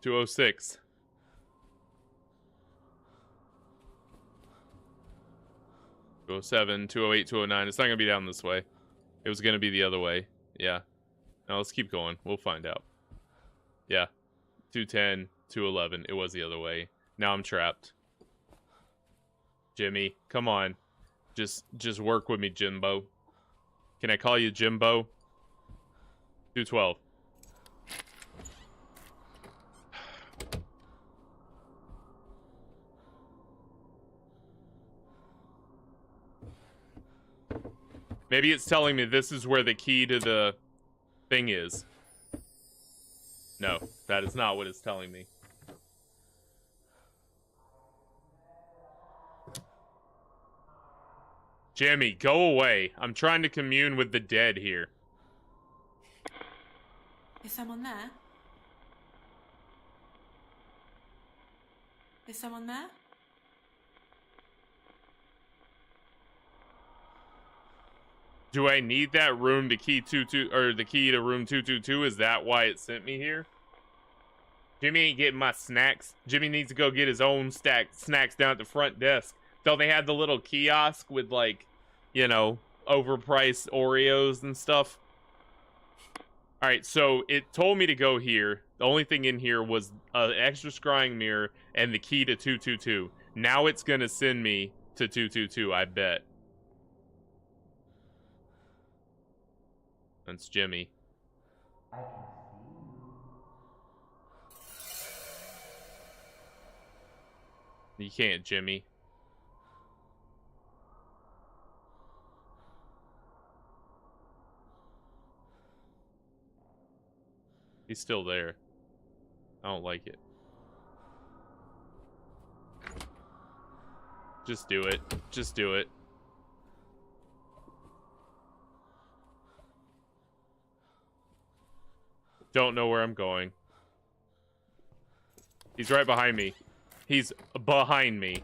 206. 207, 208, 209. It's not gonna be down this way. It was gonna be the other way. Yeah. Now let's keep going. We'll find out. Yeah. 210, 211. It was the other way. Now I'm trapped. Jimmy, come on. Just work with me, Jimbo. Can I call you Jimbo? 212. Maybe it's telling me this is where the key to the thing is. No, that is not what it's telling me. Jimmy, go away. I'm trying to commune with the dead here. Is someone there? Is someone there? Do I need that room to key 22 or the key to room 222? Is that why it sent me here? Jimmy ain't getting my snacks. Jimmy needs to go get his own snacks down at the front desk. Don't they have the little kiosk with, like, you know, overpriced Oreos and stuff? Alright, so it told me to go here. The only thing in here was an extra scrying mirror and the key to 222. Now it's gonna send me to 222, I bet. That's Jimmy. I can see you. You can't, Jimmy. He's still there. I don't like it. Just do it. Just do it. Don't know where I'm going. He's right behind me. He's behind me.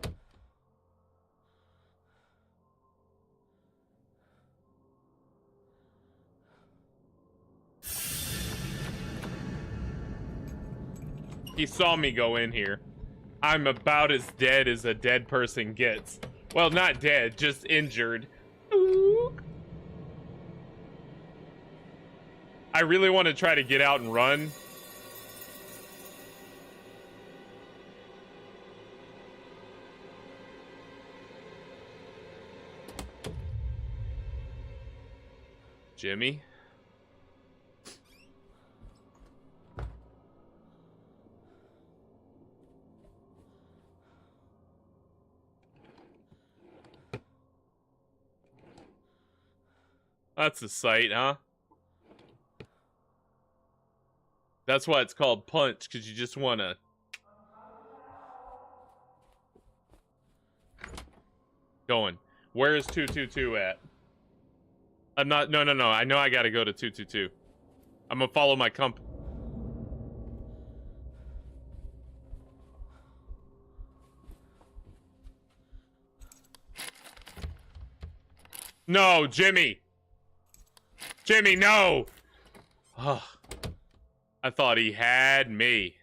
He saw me go in here. I'm about as dead as a dead person gets. Well, not dead, just injured. Ooh. I really want to try to get out and run. Jimmy? That's a sight, huh? That's why it's called punch, because you just want to... Going. Where is 222 at? I'm not. No, no, no. I know I gotta go to 222. I'm gonna follow my compass. No, Jimmy. Jimmy, no. Ugh. I thought he had me.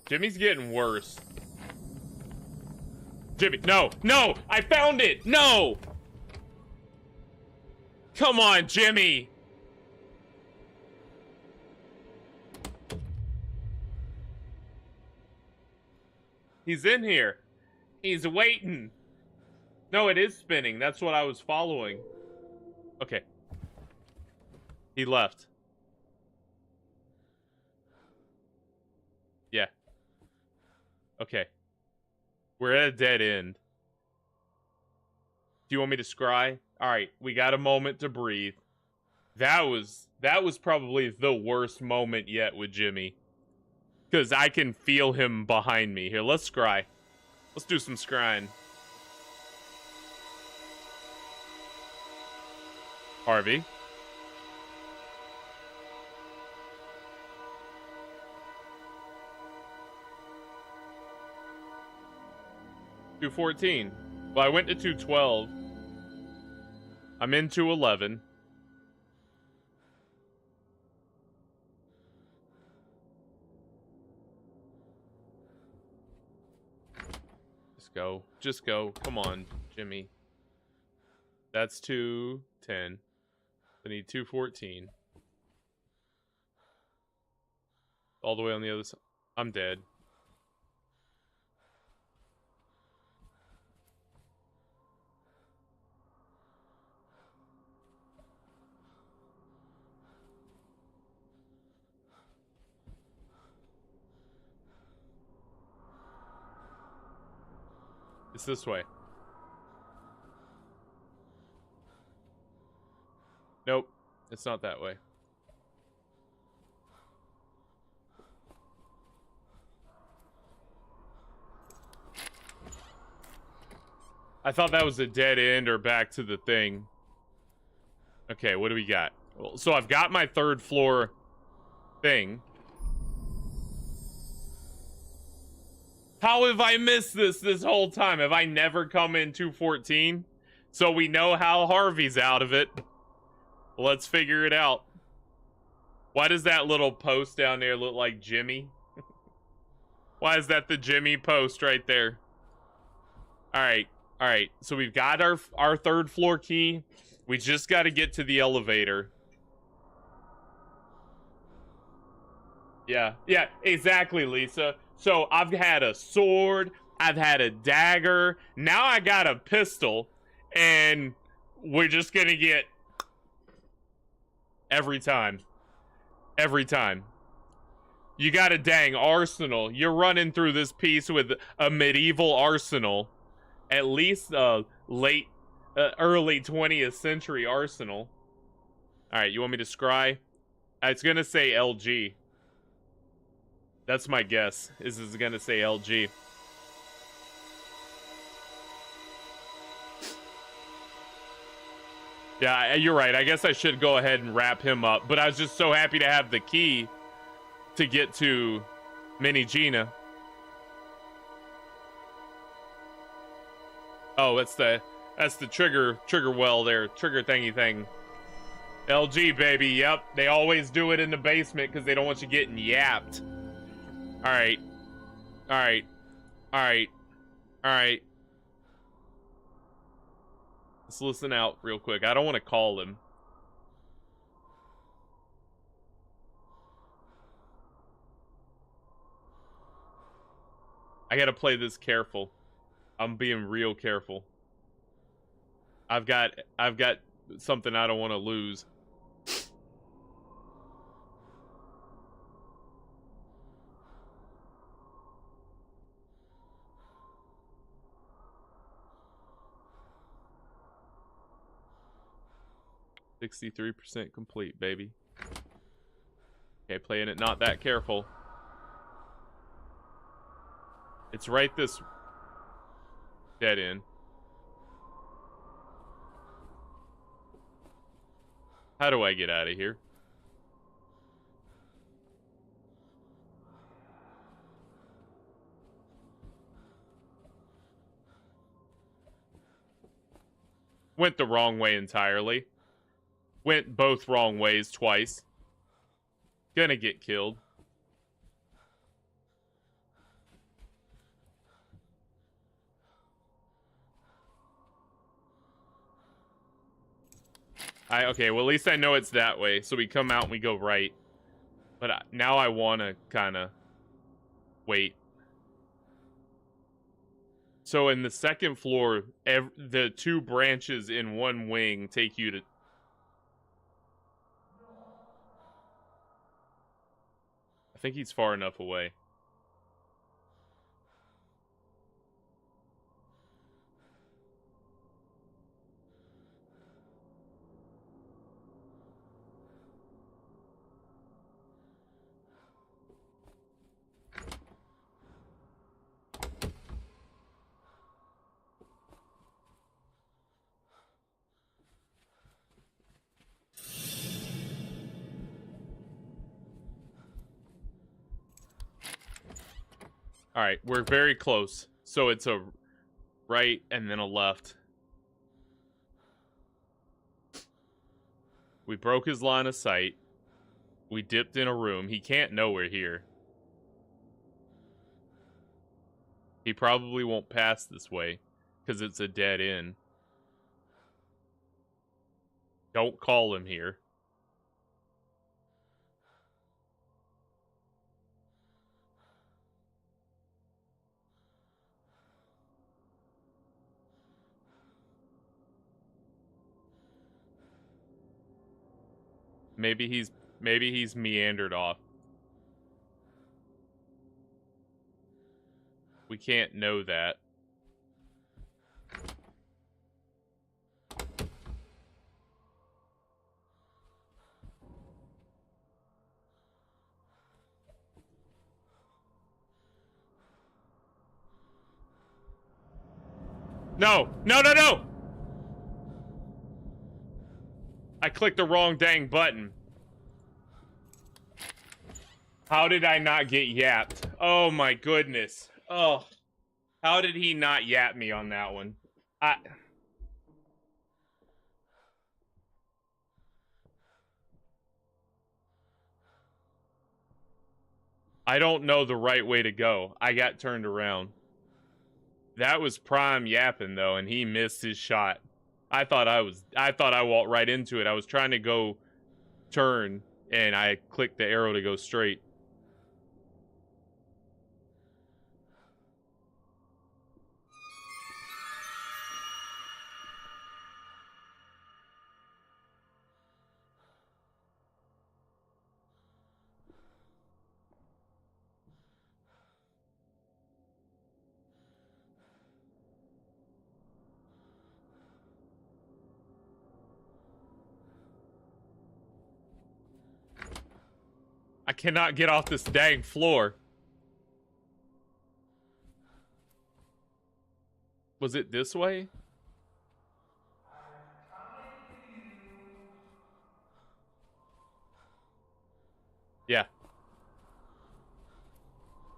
Jimmy's getting worse. Jimmy, no, no, I found it. No. Come on, Jimmy. He's in here. He's waiting. No, it is spinning. That's what I was following. Okay. He left. Yeah. Okay. We're at a dead end. Do you want me to scry? Alright, we got a moment to breathe. That was probably the worst moment yet with Jimmy. Because I can feel him behind me. Here, let's scry. Let's do some scrying. Harvey. $214. Well, I went to 212. I'm in 211. Just go. Just go. Come on, Jimmy. That's 210. I need 214. All the way on the other side. I'm dead. It's this way. Nope, it's not that way. I thought that was a dead end or back to the thing. Okay, what do we got? Well, so I've got my third floor thing. How have I missed this whole time? Have I never come in 214? So we know how Harvey's out of it. Let's figure it out. Why does that little post down there look like Jimmy? Why is that the Jimmy post right there? Alright, alright. So we've got our third floor key. We just got to get to the elevator. Yeah, exactly, Lisa. So I've had a sword, I've had a dagger, now I got a pistol, and we're just gonna get every time. Every time. You got a dang arsenal. You're running through this piece with a medieval arsenal. At least a early 20th century arsenal. Alright, you want me to scry? It's gonna say LG. That's my guess. Is gonna say LG. Yeah, you're right. I guess I should go ahead and wrap him up. But I was just so happy to have the key to get to Mini Gina. Oh, that's the trigger well there. Trigger thingy thing. LG, baby. Yep. They always do it in the basement because they don't want you getting yapped. Alright. Alright. Alright. Alright. Let's listen out real quick. I don't want to call him. I gotta play this careful. I'm being real careful. I've got something I don't want to lose. %63 complete, baby. Okay, playing it not that careful. It's right this... Dead end. How do I get out of here? Went the wrong way entirely. Went both wrong ways twice. Gonna get killed. Okay, well, at least I know it's that way. So we come out and we go right. But now I want to kind of wait. So in the second floor, the two branches in one wing take you to... I think he's far enough away. All right, we're very close. So it's a right and then a left. We broke his line of sight. We dipped in a room. He can't know we're here. He probably won't pass this way because it's a dead end. Don't call him here. Maybe he's meandered off. We can't know that. No! No, no, no! I clicked the wrong dang button. How did I not get yapped? Oh my goodness. Oh. How did he not yap me on that one? I don't know the right way to go. I got turned around. That was prime yapping though, and he missed his shot. I thought I walked right into it. I was trying to go turn, and I clicked the arrow to go straight. I cannot get off this dang floor. Was it this way? Yeah.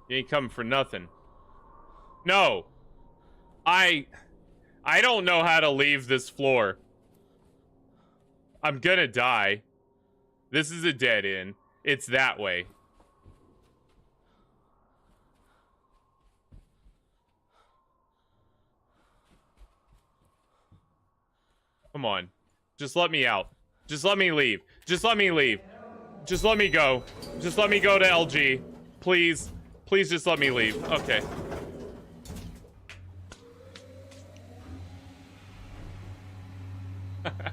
You ain't coming for nothing. No. I don't know how to leave this floor. I'm gonna die. This is a dead end. It's that way. Come on. Just let me out. Just let me leave. Just let me leave. Just let me go. Just let me go to LG. Please. Please just let me leave. Okay.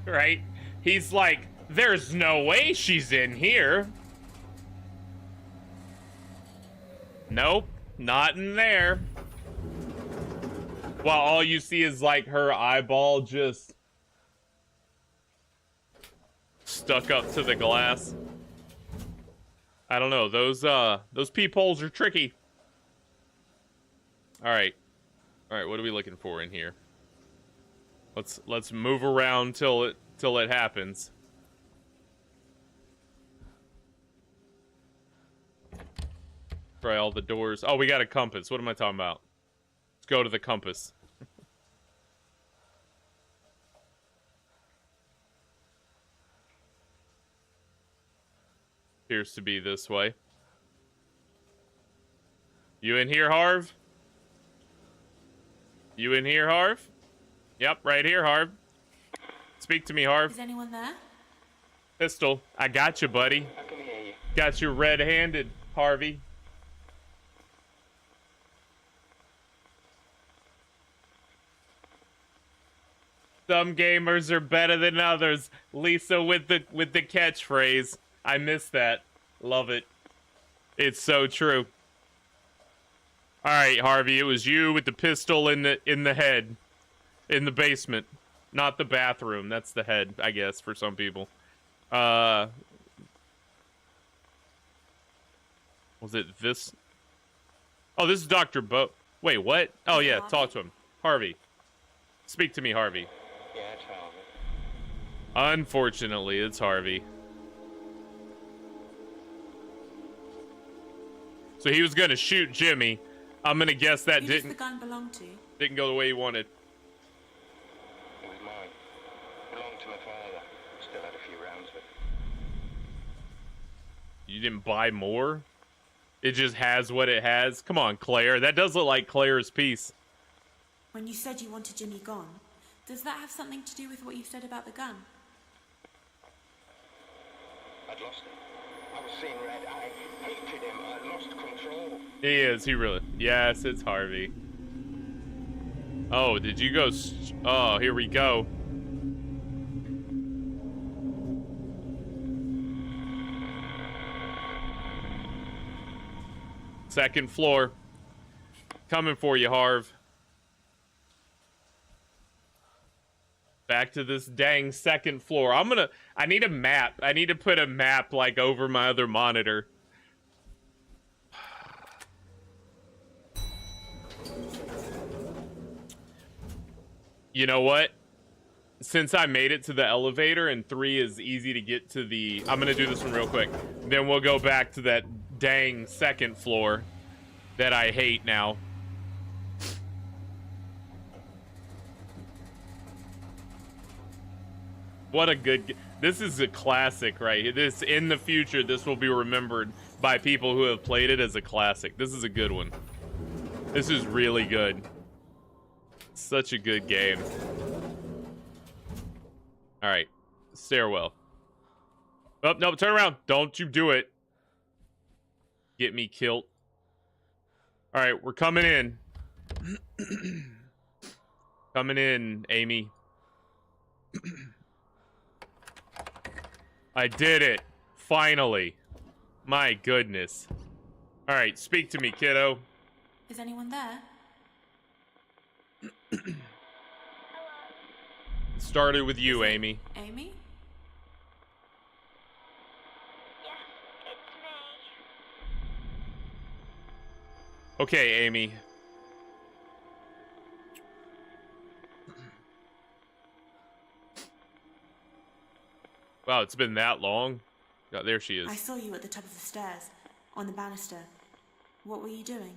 Right? He's like, there's no way she's in here. Nope, not in there. Well, all you see is like her eyeball just stuck up to the glass. I don't know, those peepholes are tricky. All right, All right, what are we looking for in here? Let's move around till it happens. Try all the doors. Oh, we got a compass. What am I talking about? Let's go to the compass. Appears to be this way. You in here, Harv? You in here, Harv? Yep, right here, Harv. Speak to me, Harv. Is anyone there? Pistol. I got you, buddy. I can hear you. Got you red-handed, Harvey. Some gamers are better than others. Lisa with the catchphrase. I miss that. Love it. It's so true. All right, Harvey, it was you with the pistol in the head, in the basement, not the bathroom. That's the head, I guess, for some people. Was it this? Oh, this is Dr. Bo. Wait, what? Oh yeah, talk to him, Harvey. Speak to me, Harvey. Yeah, it's Harvey. Unfortunately, it's Harvey. So he was gonna shoot Jimmy. I'm gonna guess that Who does the gun belong to? didn't go the way he wanted. It was mine. Belonged to my father. Still had a few rounds with it. You didn't buy more? It just has what it has? Come on, Claire. That does look like Claire's piece. When you said you wanted Jimmy gone, does that have something to do with what you said about the gun? I'd lost him. I was seeing red. I hated him. I lost control. He is. He really... Yes, it's Harvey. Oh, did you go... Oh, here we go. Second floor. Coming for you, Harv. Back to this dang second floor. I need a map. I need to put a map, like, over my other monitor. You know what? Since I made it to the elevator and 3 is easy to get to the... I'm gonna do this one real quick. Then we'll go back to that dang second floor that I hate now. What a good... This is a classic, right? This, in the future, this will be remembered by people who have played it as a classic. This is a good one. This is really good. Such a good game. Alright. Stairwell. Oh, no, turn around. Don't you do it. Get me killed. Alright, we're coming in. Coming in, Amy. I did it. Finally. My goodness. Alright, speak to me, kiddo. Is anyone there? It started with you, Amy. Amy? Yes, it's me. Okay, Amy. Wow, it's been that long. God, there she is. I saw you at the top of the stairs, on the banister. What were you doing?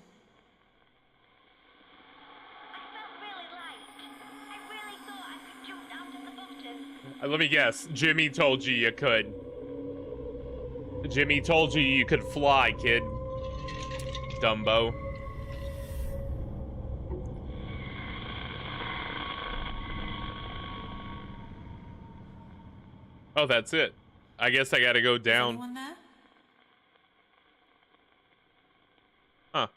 I felt really light. I really thought I could jump down to the bottom. Let me guess. Jimmy told you you could. Jimmy told you you could fly, kid. Dumbo. Oh, that's it. I guess I gotta go down. Anyone there? Huh.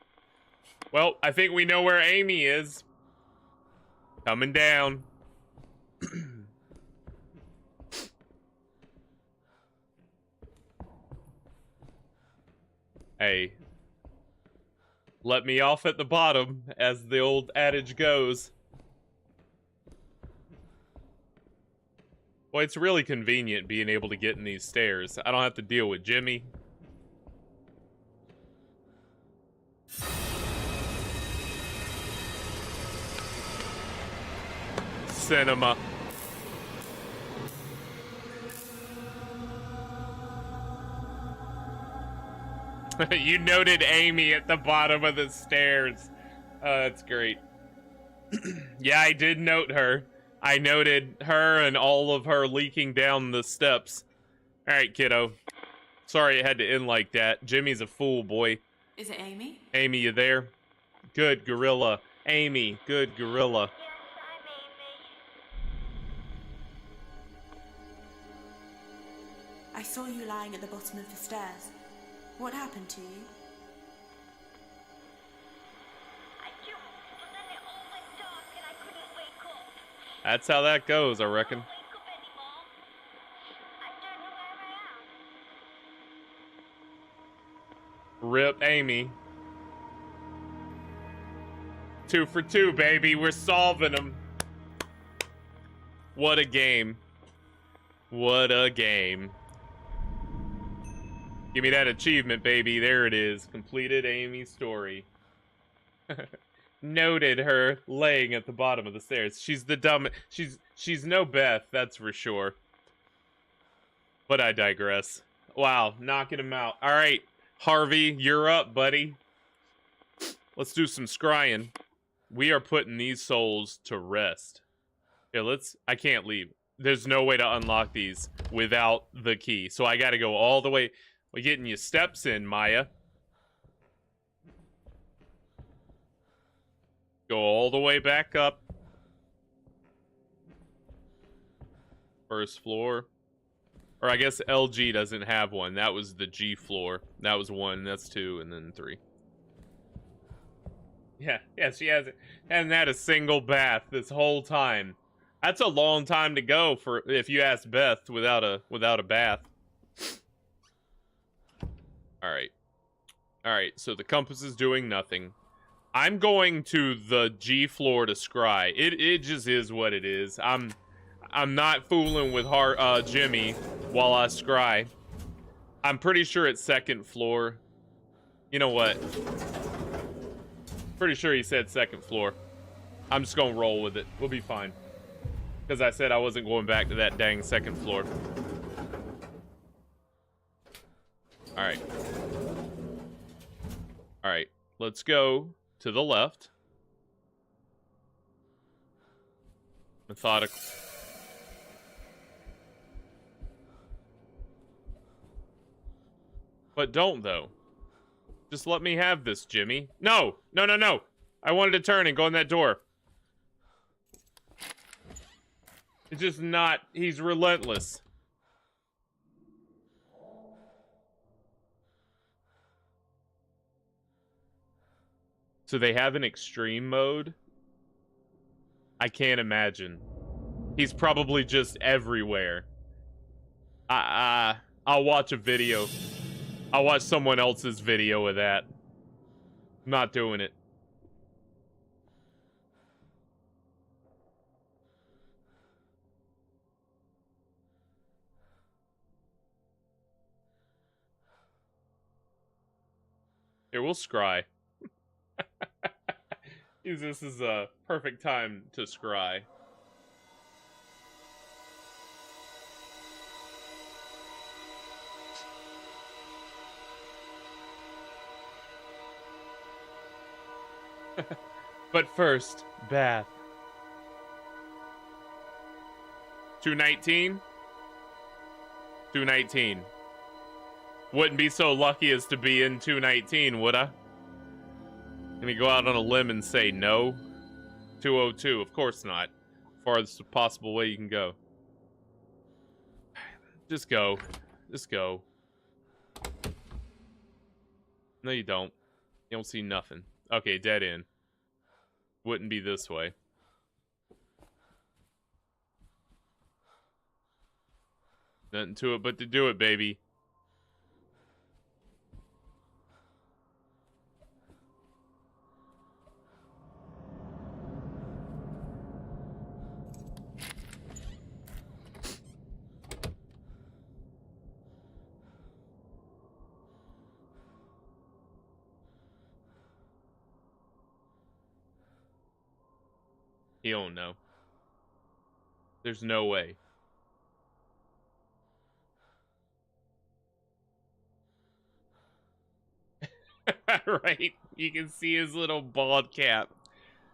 Well, I think we know where Amy is. Coming down. Hey. Let me off at the bottom, as the old adage goes. Well, it's really convenient being able to get in these stairs. I don't have to deal with Jimmy. cinema. You noted Amy at the bottom of the stairs. That's great. Yeah, I did note her. I noted her and all of her leaking down the steps. All right, kiddo. Sorry it had to end like that. Jimmy's a fool, boy. Is it Amy? Amy, you there? Good, gorilla. Amy, good, gorilla. Yes, I'm Amy. I saw you lying at the bottom of the stairs. What happened to you? I jumped, but then it all went dark and I couldn't wake up. That's how that goes, I reckon. I can't wake up anymore. I don't know where I am. Rip Amy. 2 for 2, baby. We're solving them. What a game. What a game. Give me that achievement, baby. There it is. Completed Amy's story. Noted her laying at the bottom of the stairs. She's the dumb... She's no Beth, that's for sure. But I digress. Wow, knocking him out. All right, Harvey, you're up, buddy. Let's do some scrying. We are putting these souls to rest. Yeah, let's... I can't leave. There's no way to unlock these without the key. So I gotta go all the way... We're getting your steps in, Maya. Go all the way back up. First floor. Or I guess LG doesn't have one. That was the G floor. That was 1, that's 2, and then 3. Yeah, she hasn't had a single bath this whole time. That's a long time to go for if you ask Beth without a bath. All right, so the compass is doing nothing. I'm going to the G floor to scry. It just is what it is. I'm not fooling with Jimmy while I scry. I'm pretty sure it's 2nd floor. You know what? Pretty sure he said 2nd floor. I'm just gonna roll with it. We'll be fine. Because I said I wasn't going back to that dang 2nd floor. All right. All right, let's go to the left. Methodical. But don't, though. Just let me have this, Jimmy. No! No, no, no! I wanted to turn and go in that door. It's just not... He's relentless. So they have an extreme mode? I can't imagine. He's probably just everywhere. I'll watch a video. I'll watch someone else's video of that. I'm not doing it. Here, we'll scry. This is a perfect time to scry. But first, bath. 219? 219. Wouldn't be so lucky as to be in 219, would I? Gonna go out on a limb and say no? 202, of course not. Farthest possible way you can go. Just go. Just go. No, you don't. You don't see nothing. Okay, dead end. Wouldn't be this way. Nothing to it but to do it, baby. You don't know. There's no way. Right? You can see his little bald cap.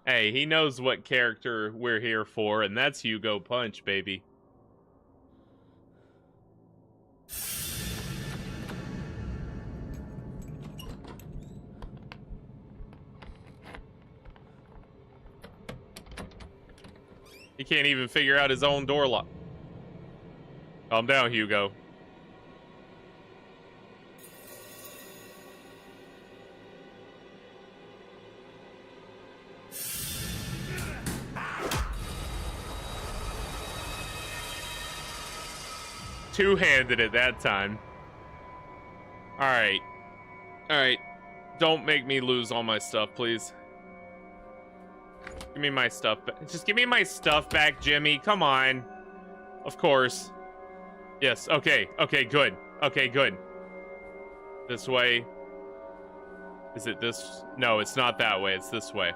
Hey, he knows what character we're here for, and that's Hugo Punch, baby. He can't even figure out his own door lock. Calm down, Hugo. Two-handed at that time. Alright. Alright. Don't make me lose all my stuff, please. Give me my stuff back. Just give me my stuff back, Jimmy. Come on. Of course. Yes, okay. Okay, good. Okay, good. This way. Is it this? No, it's not that way. It's this way.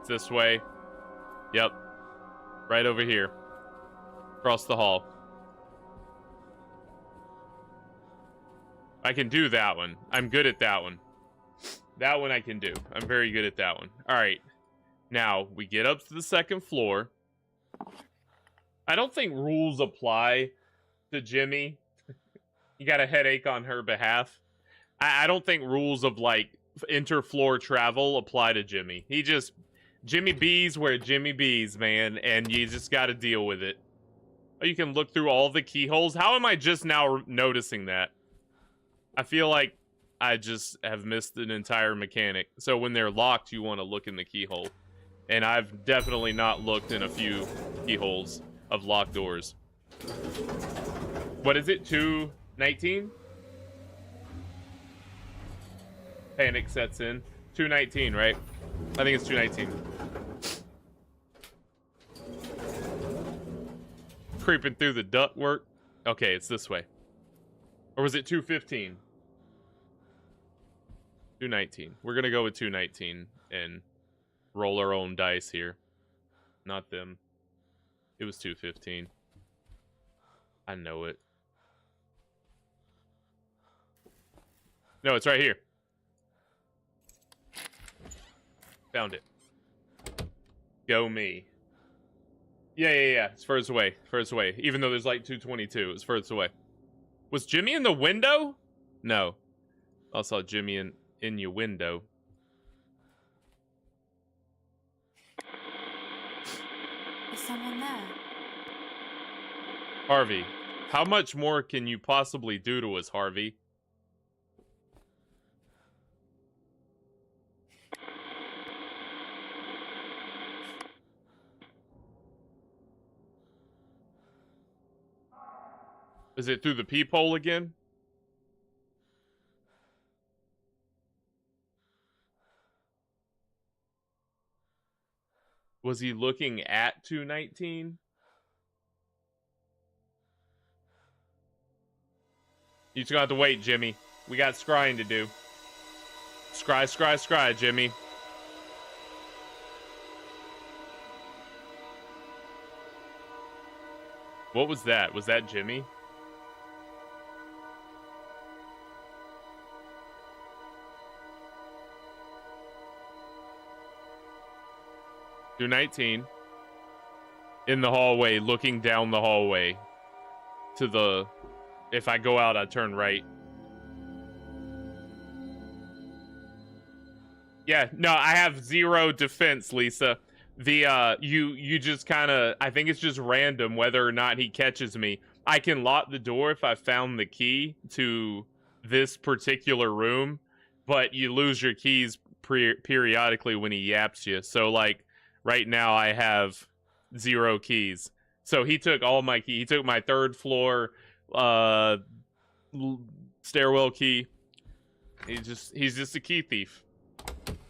It's this way. Yep. Right over here. Across the hall. I can do that one. I'm good at that one. That one I can do. I'm very good at that one. All right. Now, we get up to the second floor. I don't think rules apply to Jimmy. You got a headache on her behalf. I don't think rules of, like, inter-floor travel apply to Jimmy. He just... Jimmy B's where Jimmy B's, man. And you just got to deal with it. Oh, you can look through all the keyholes? How am I just now noticing that? I feel like I just have missed an entire mechanic. So when they're locked, you want to look in the keyhole. And I've definitely not looked in a few keyholes of locked doors. What is it? 219? Panic sets in. 219, right? I think it's 219. Creeping through the ductwork. Okay, it's this way. Or was it 215? 219. We're gonna go with 219 and roll our own dice here. Not them. It was 215. I know it. No, it's right here. Found it. Go me. Yeah. It's furthest away. Furthest away. Even though there's like 222, it's furthest away. Was Jimmy in the window? No. I saw Jimmy in your window. Is someone there? Harvey, how much more can you possibly do to us, Harvey? Is it through the peephole again? Was he looking at 219? You just gonna have to wait, Jimmy. We got scrying to do. Scry, Jimmy. What was that? Was that Jimmy? 219 in the hallway, looking down the hallway to the... If I go out, I turn right. Yeah, no, I have zero defense, Lisa. The, you just kind of... I think it's just random whether or not he catches me. I can lock the door if I found the key to this particular room, but you lose your keys periodically when he yaps you. So, like... Right now, I have 0 keys. So he took all my keys. He took my 3rd floor stairwell key. He's just a key thief.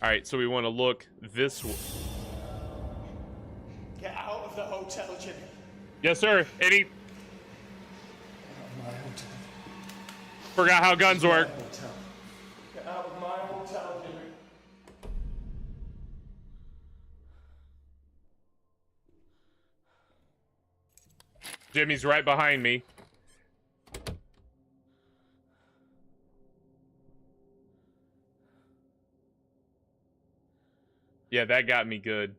All right, so we want to look this way. Get out of the hotel, Jimmy. Yes, sir. Eddie. Get out of my hotel. Forgot how guns work. Get out of my hotel, Jimmy. Jimmy's right behind me. Yeah, that got me good.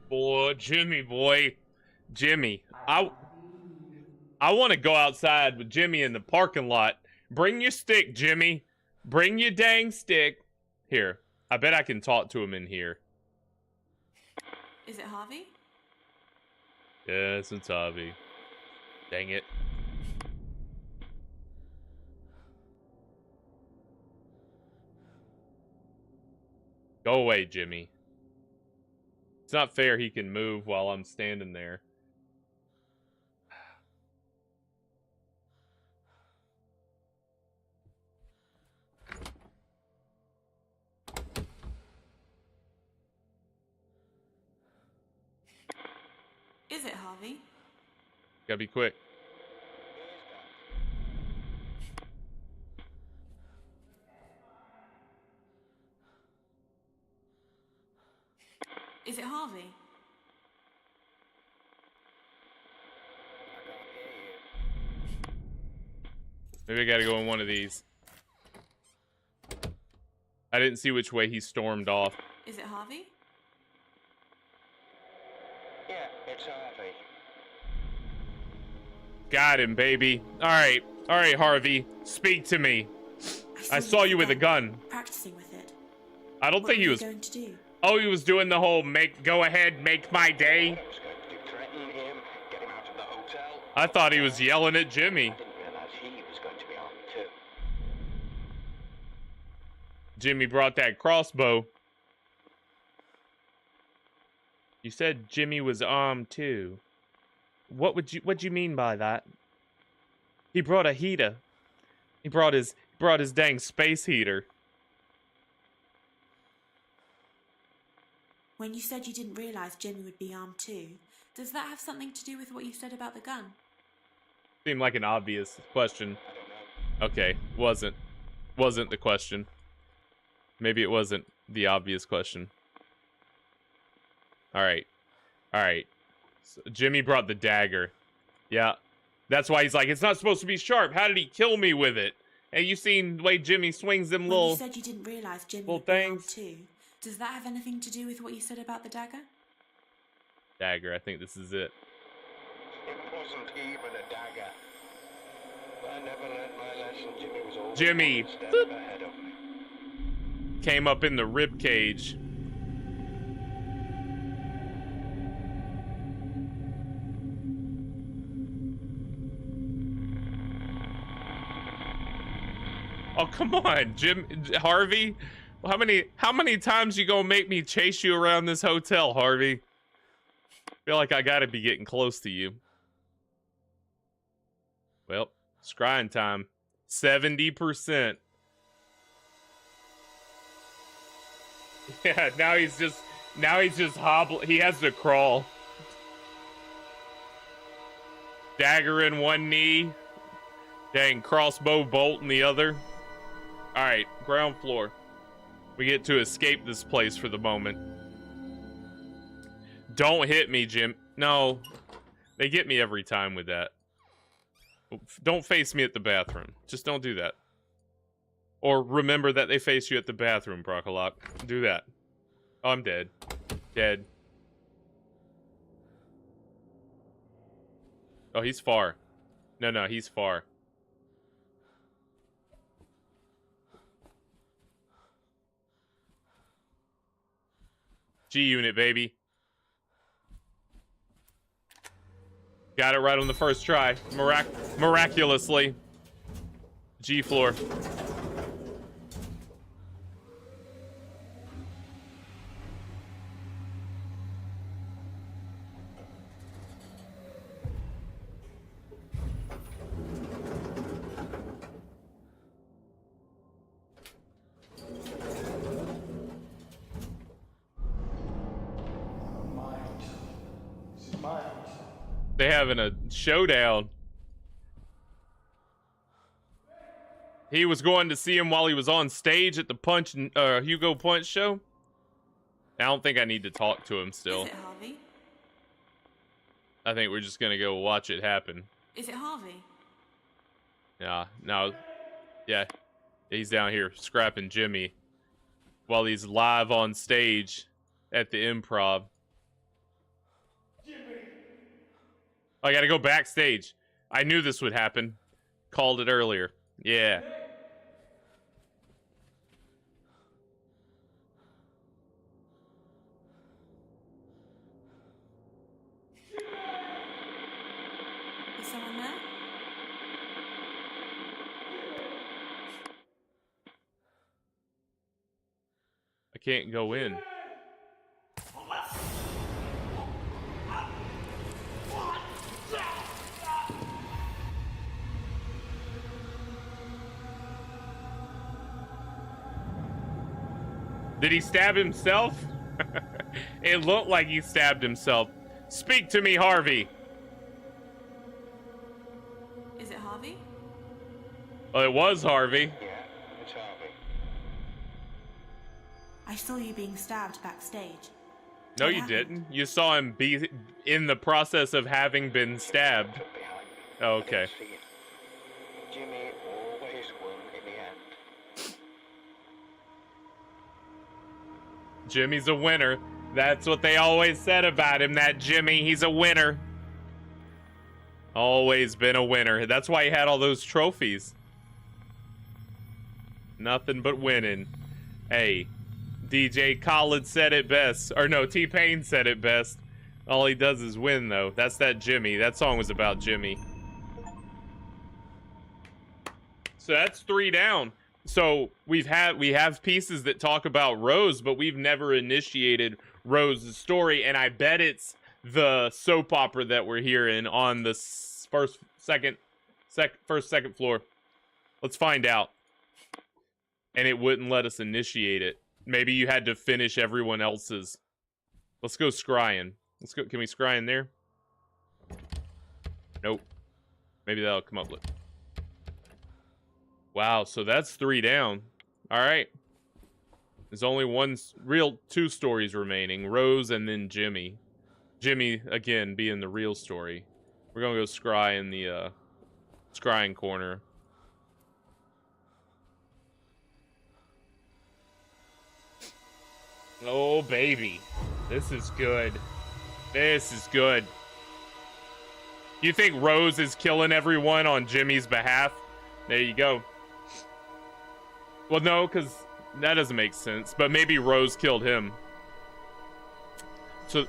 Boy, Jimmy, boy. Jimmy. I want to go outside with Jimmy in the parking lot. Bring your stick, Jimmy. Bring your dang stick. Here. I bet I can talk to him in here. Is it Harvey? Yes, it's Harvey. Dang it. Go away, Jimmy. It's not fair he can move while I'm standing there. Is it Harvey? Gotta be quick. Is it Harvey? Maybe I gotta go in one of these. I didn't see which way he stormed off. Is it Harvey? Yeah, it's Harvey. Got him, baby. Alright, Harvey. Speak to me. I saw you with a gun. Practicing with it. I don't think he was... What were you going to do? Oh, he was doing the whole go ahead, make my day. I was going to threaten him, get him out of the hotel. I thought he was yelling at Jimmy. I didn't realize he was going to be armed too. Jimmy brought that crossbow. You said Jimmy was armed too. What'd you mean by that? He brought a heater. He brought his dang space heater. When you said you didn't realize Jimmy would be armed too, does that have something to do with what you said about the gun? Seemed like an obvious question. Okay, wasn't the question. Maybe it wasn't the obvious question. All right. So Jimmy brought the dagger. Yeah. That's why he's like, it's not supposed to be sharp. How did he kill me with it? Hey, you seen the way Jimmy swings them When you said you didn't realize Jimmy little would be armed things? too, does that have anything to do with what you said about the dagger? Dagger, I think this is it. It wasn't even a dagger. I never learned my lesson. Jimmy was always Jimmy. one step ahead of me. Came up in the rib cage. Oh, come on, Harvey. How many times you gonna make me chase you around this hotel, Harvey? Feel like I gotta be getting close to you. Well, scrying time. 70%. Yeah, now he's just hobbling. He has to crawl. Dagger in one knee. Dang, crossbow bolt in the other. Alright, ground floor. We get to escape this place for the moment. Don't hit me, Jim. No. They get me every time with that. Don't face me at the bathroom. Just don't do that. Or remember that they face you at the bathroom, Brockalock. Do that. Oh, I'm dead. Dead. Oh, he's far. No, he's far. G-Unit, baby. Got it right on the first try. Miraculously. G-floor. They having a showdown. He was going to see him while he was on stage at the Hugo Punch show. I don't think I need to talk to him still. Is it Harvey? I think we're just gonna go watch it happen. Is it Harvey? Yeah, no. Yeah, he's down here scrapping Jimmy while he's live on stage at the Improv. I gotta go backstage. I knew this would happen. Called it earlier. Yeah. Is someone there? I can't go in. Did he stab himself? It looked like he stabbed himself. Speak to me, Harvey. Is it Harvey? Well, it was Harvey. Yeah, it's Harvey. I saw you being stabbed backstage. No, What you happened? didn't. You saw him be in the process of having been stabbed. Took behind me. Oh, I okay. didn't see it. Jimmy always won in the end. Jimmy's a winner. That's what they always said about him, that Jimmy, he's a winner. Always been a winner. That's why he had all those trophies. Nothing but winning. Hey, DJ Khaled said it best. Or no, T-Pain said it best. All he does is win, though. That's that Jimmy. That song was about Jimmy. So that's 3 down. So we have pieces that talk about Rose, but we've never initiated Rose's story, and I bet it's the soap opera that we're hearing on the first, second floor. Let's find out. And it wouldn't let us initiate it. Maybe you had to finish everyone else's. Let's go scrying. Let's go. Can we scry in there? Nope. Maybe that'll come up with. Wow, so that's 3 down. All right. There's only two stories remaining. Rose and then Jimmy. Jimmy, again, being the real story. We're going to go scry in the scrying corner. Oh, baby. This is good. This is good. You think Rose is killing everyone on Jimmy's behalf? There you go. Well, no, because that doesn't make sense. But maybe Rose killed him. So,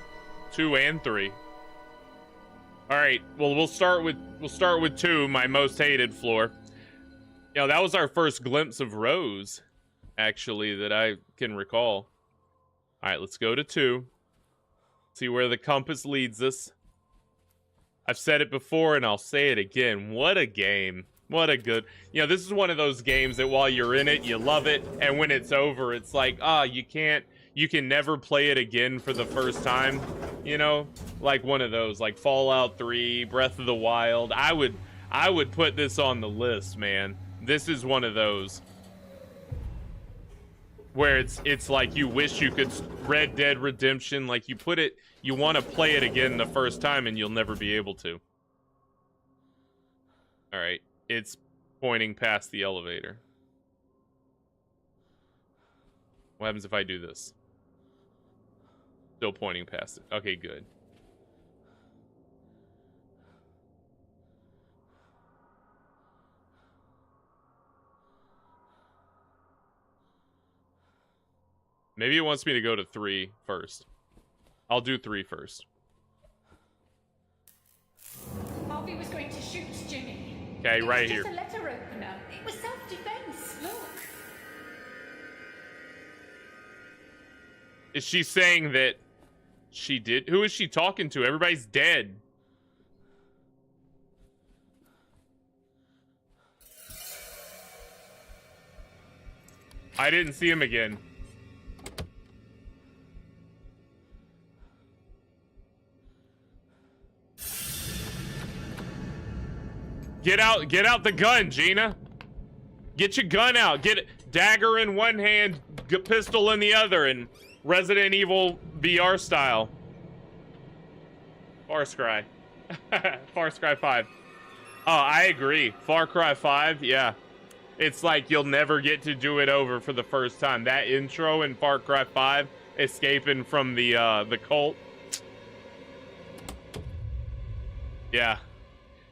2 and 3. All right. Well, we'll start with 2, my most hated floor. You know, that was our first glimpse of Rose, actually, that I can recall. All right, let's go to 2. See where the compass leads us. I've said it before, and I'll say it again. What a game. What a good... You know, this is one of those games that while you're in it, you love it. And when it's over, it's like, you can never play it again for the first time. You know? Like one of those, like Fallout 3, Breath of the Wild. I would put this on the list, man. This is one of those. Where it's like you wish you could... Red Dead Redemption, like you put it... You want to play it again the first time, and you'll never be able to. All right. It's pointing past the elevator. What happens if I do this? Still pointing past it. Okay, good. Maybe it wants me to go to 3 first. I'll do 3 first. Harvey was going to shoot Jimmy. Okay, right It here. was just a letter opener. It was self-defense. Look. Is she saying that she did? Who is she talking to? Everybody's dead. I didn't see him again. Get out the gun, Gina. Get your gun out. Get it. Dagger in one hand, pistol in the other, and Resident Evil VR style. Far Cry. Far Cry 5. Oh, I agree. Far Cry 5, yeah. It's like you'll never get to do it over for the first time. That intro in Far Cry 5, escaping from the cult. Yeah.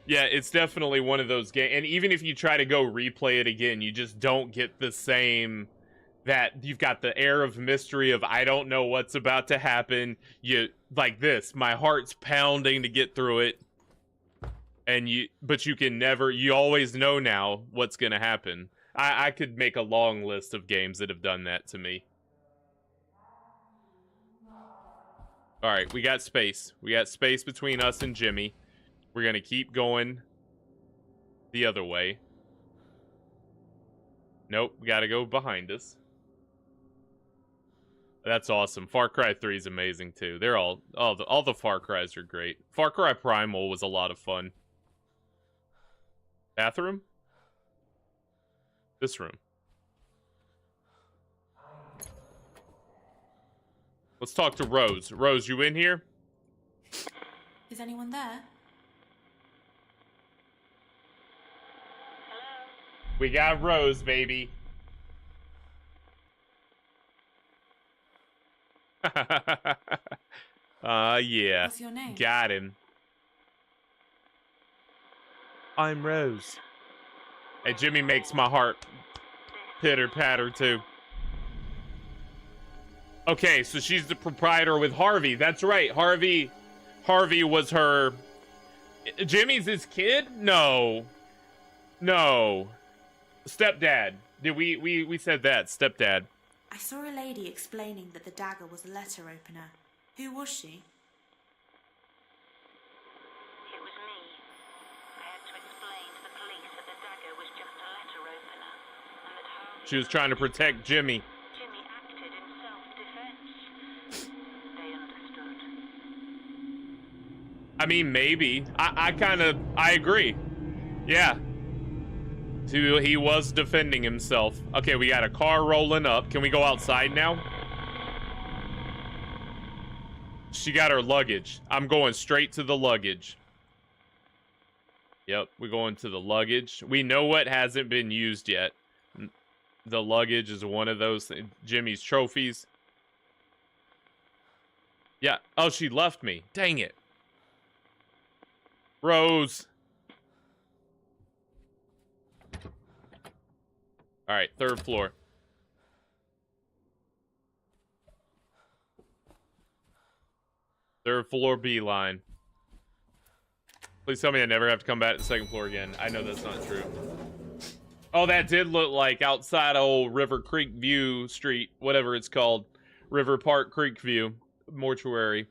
Yeah, it's definitely one of those games. And even if you try to go replay it again, you just don't get the same... That you've got the air of mystery of I don't know what's about to happen. You like this, my heart's pounding to get through it. And but you can never, you always know now what's gonna happen. I could make a long list of games that have done that to me. Alright, we got space. We got space between us and Jimmy. We're gonna keep going the other way. Nope, we gotta go behind us. That's awesome. Far Cry 3 is amazing too. They're all the Far Cries are great. Far Cry Primal was a lot of fun. Bathroom? This room. Let's talk to Rose. Rose, you in here? Is anyone there? We got Rose, baby. Yeah. What's your name? Got him. I'm Rose. Hey, Jimmy makes my heart pitter-patter, too. Okay, so she's the proprietor with Harvey. That's right. Harvey was her... Jimmy's his kid? No. No. Stepdad. Did we said that. Stepdad. I saw a lady explaining that the dagger was a letter opener. Who was she? It was me. I had to explain to the police that the dagger was just a letter opener, and that Harvey... She was trying to protect Jimmy. Jimmy acted in self-defense. They understood. I mean, maybe. I agree. Yeah. So he was defending himself. Okay, we got a car rolling up. Can we go outside now? She got her luggage. I'm going straight to the luggage. Yep, we're going to the luggage. We know what hasn't been used yet. The luggage is one of those things. Jimmy's trophies. Yeah. Oh, she left me. Dang it. Rose. All right, third floor. Third floor beeline. Please tell me I never have to come back to the second floor again. I know that's not true. Oh, that did look like outside old River Creek View Street, whatever it's called. River Park Creek View. Mortuary.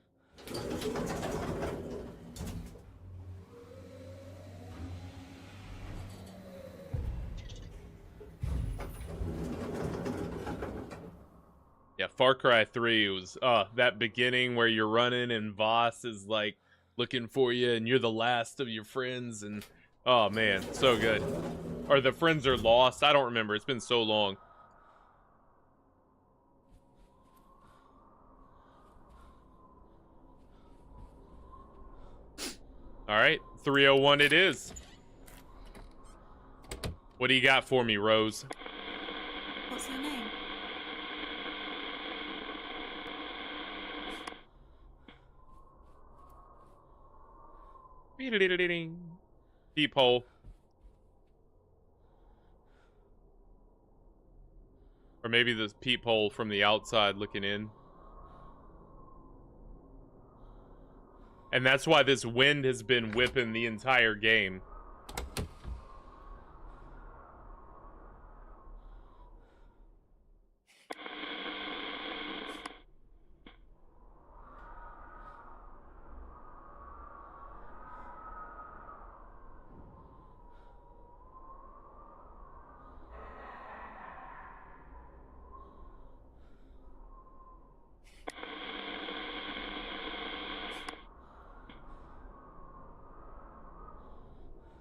Yeah, Far Cry 3 was that beginning where you're running and Voss is like looking for you and you're the last of your friends and oh man, so good. Or the friends are lost. I don't remember. It's been so long. All right, 301 it is. What do you got for me, Rose? What's your name? Peephole. Or maybe the peephole from the outside looking in. And that's why this wind has been whipping the entire game.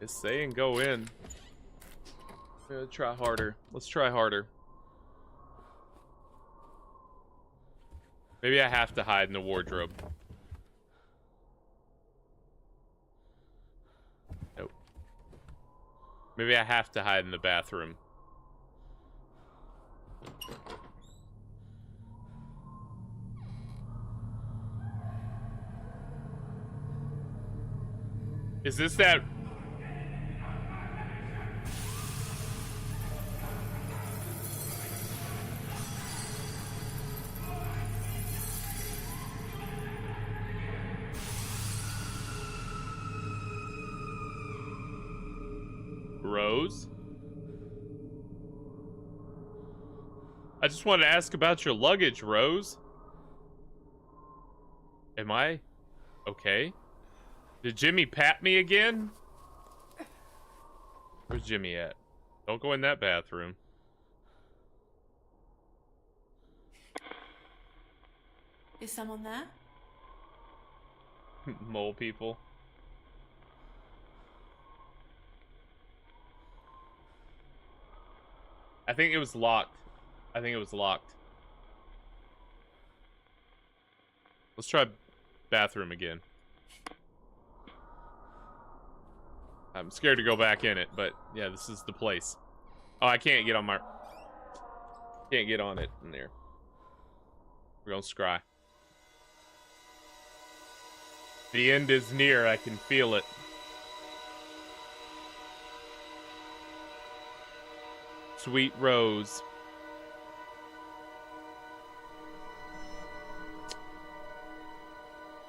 It's saying go in. Try harder. Let's try harder. Maybe I have to hide in the wardrobe. Nope. Maybe I have to hide in the bathroom. Is this that... Rose? I just wanted to ask about your luggage, Rose. Am I okay? Did Jimmy pat me again? Where's Jimmy at? Don't go in that bathroom. Is someone there? Mole people. I think it was locked. I think it was locked. Let's try bathroom again. I'm scared to go back in it, but yeah, this is the place. Oh, I can't get on my... Can't get on it in there. We're gonna scry. The end is near, I can feel it. Sweet Rose.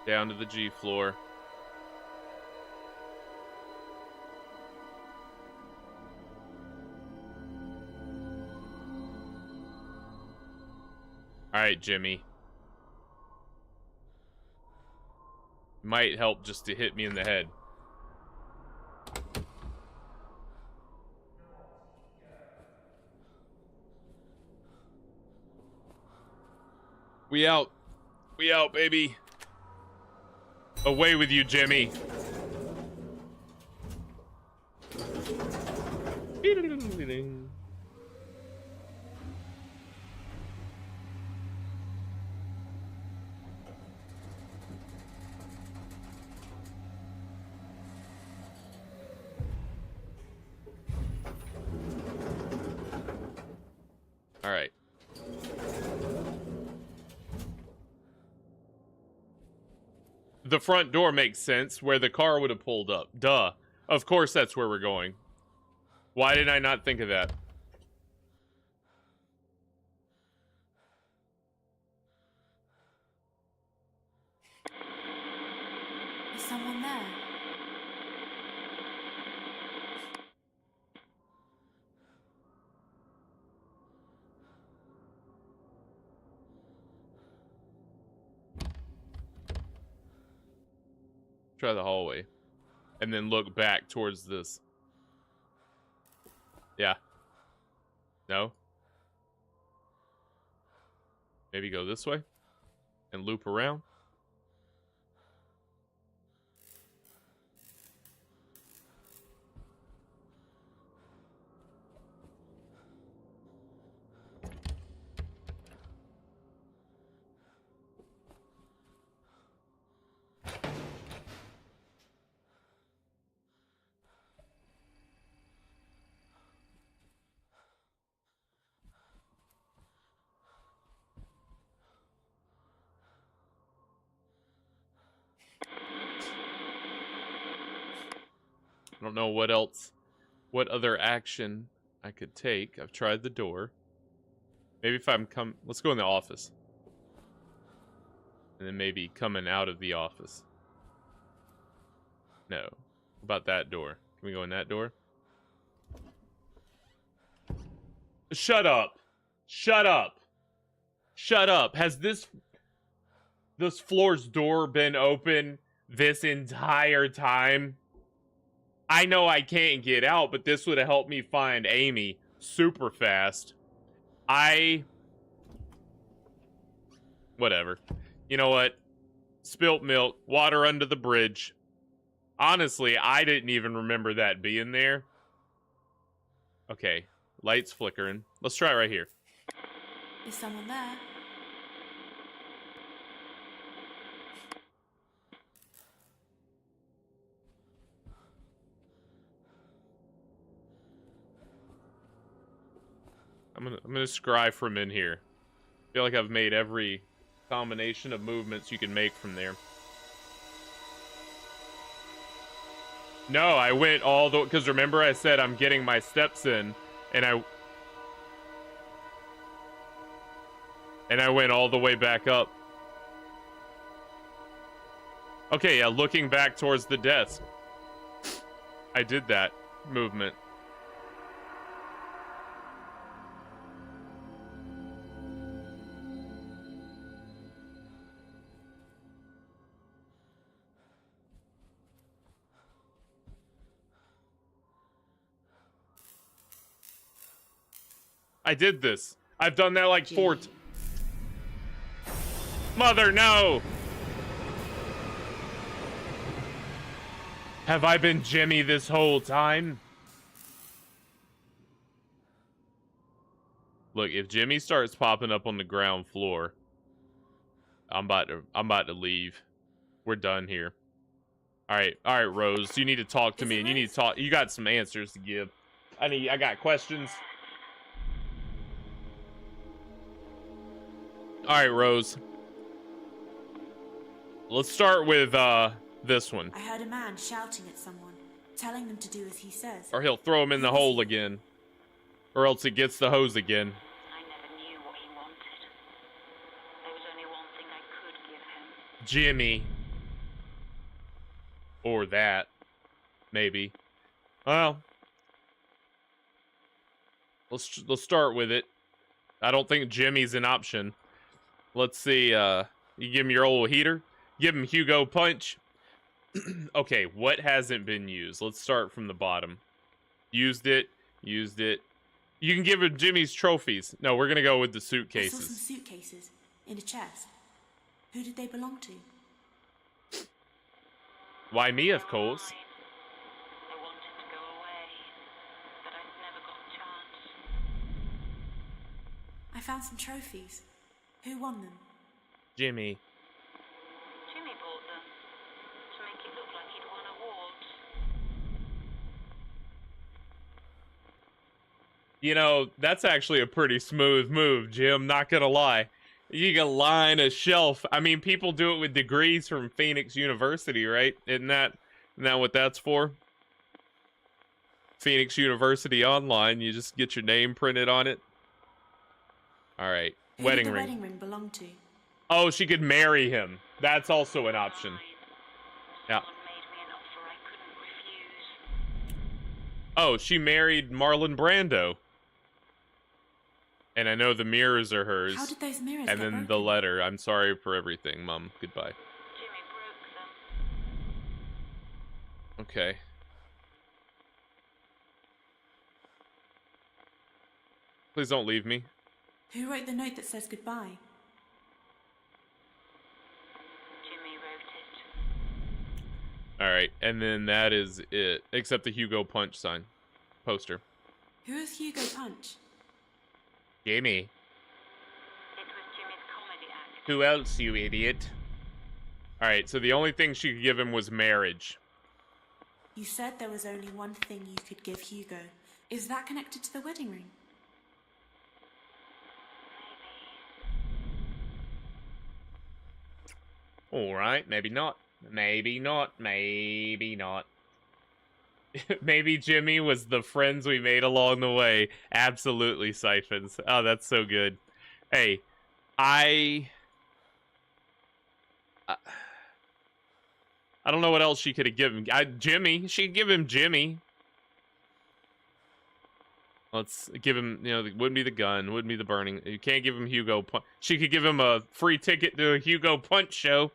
Down to the G floor. Alright, Jimmy. Might help just to hit me in the head. We out. We out, baby. Away with you, Jimmy. All right. The front door makes sense, where the car would have pulled up. Duh. Of course that's where we're going. Why did I not think of that? Is someone there? Try the hallway. And then look back towards this. Yeah. No? Maybe go this way? And loop around? I don't know what else, what other action I could take. I've tried the door. Maybe if I'm let's go in the office. And then maybe coming out of the office. No. About that door. Can we go in that door? Shut up. Shut up. Shut up. Has this floor's door been open this entire time? I know I can't get out, but this would have helped me find Amy super fast. Whatever. You know what? Spilt milk, water under the bridge. Honestly, I didn't even remember that being there. Okay, lights flickering. Let's try it right here. Is someone there? I'm gonna scry from in here. I feel like I've made every combination of movements you can make from there. No, I went all the... Because remember I said I'm getting my steps in, and I went all the way back up. Okay, yeah, looking back towards the desk. I did that movement. I did this. I've done that like 4 times. Mother, no! Have I been Jimmy this whole time? Look, if Jimmy starts popping up on the ground floor, I'm about to leave. We're done here. All right, Rose, you need to talk to me, and you need to talk. You got some answers to give. I got questions. All right, Rose. Let's start with this one. I heard a man shouting at someone, telling them to do as he says. Or he'll throw him in the hole again. Or else he gets the hose again. I never knew what he wanted. There was only one thing I could give him. Jimmy. Or that. Maybe. Well. Let's start with it. I don't think Jimmy's an option. Let's see, you give him your old heater. Give him Hugo Punch. Okay, what hasn't been used? Let's start from the bottom. Used it. You can give him Jimmy's trophies. No, we're gonna go with the I saw suitcases. some suitcases in a chest. Who did they belong to? Why me, of course. I wanted to go away, but I never got a chance. I found some trophies. Who won them? Jimmy. Jimmy bought them to make it look like he'd won awards. You know, that's actually a pretty smooth move, Jim. Not gonna lie. You can line a shelf. I mean, people do it with degrees from Phoenix University, right? Isn't that what that's for? Phoenix University Online. You just get your name printed on it. All right. Who Wedding did the ring. wedding ring belong to? Oh, she could marry him. That's also an option. Yeah. Someone made me an offer I couldn't refuse. Oh, she married Marlon Brando. And I know the mirrors are hers. How did those mirrors And get then broken? the letter. I'm sorry for everything, Mom. Goodbye. Jimmy broke them. Okay. Please don't leave me. Who wrote the note that says goodbye? Jimmy wrote it. All right, and then that is it. Except the Hugo Punch sign. Poster. Who is Hugo Punch? Jamie. It was Jimmy's comedy act. Who else, you idiot? All right, so the only thing she could give him was marriage. You said there was only one thing you could give Hugo. Is that connected to the wedding ring? All right, maybe not. Maybe not. Maybe not. Maybe Jimmy was the friends we made along the way. Absolutely, Siphons. Oh, that's so good. Hey, I don't know what else she could have given. Jimmy. She could give him Jimmy. Let's give him, you know, wouldn't be the gun, wouldn't be the burning. You can't give him Hugo Punch. She could give him a free ticket to a Hugo Punch show.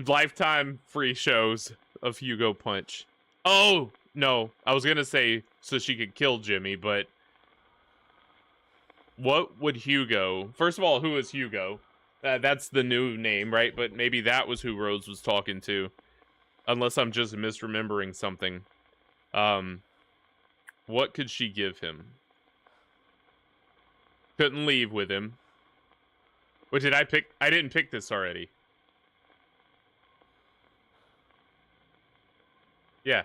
Lifetime free shows of Hugo Punch. Oh, no. I was going to say so she could kill Jimmy, but what would Hugo... First of all, who is Hugo? That's the new name, right? But maybe that was who Rose was talking to. Unless I'm just misremembering something. What could she give him? Couldn't leave with him. What did I pick? I didn't pick this already. Yeah.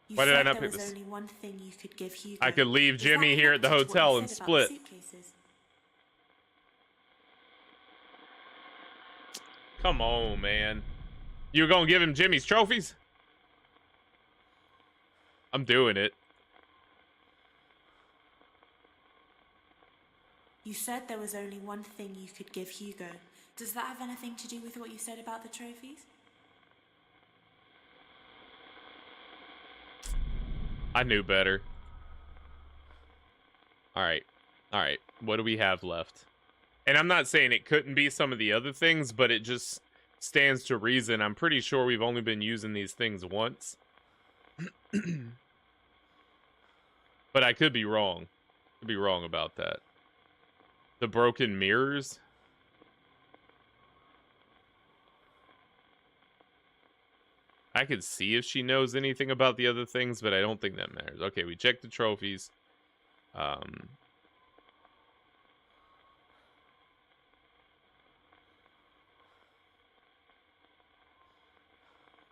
You Why did I said not there pick was this? only one thing you could give Hugo. I could leave Is Jimmy that here at the connected to what hotel you and said about the split. suitcases? Come on, man. You gonna give him Jimmy's trophies? I'm doing it. You said there was only one thing you could give Hugo. Does that have anything to do with what you said about the trophies? I knew better. Alright. Alright. What do we have left? And I'm not saying it couldn't be some of the other things, but it just stands to reason. I'm pretty sure we've only been using these things once. But I could be wrong. Could be wrong about that. The broken mirrors? I could see if she knows anything about the other things, but I don't think that matters. Okay, we checked the trophies.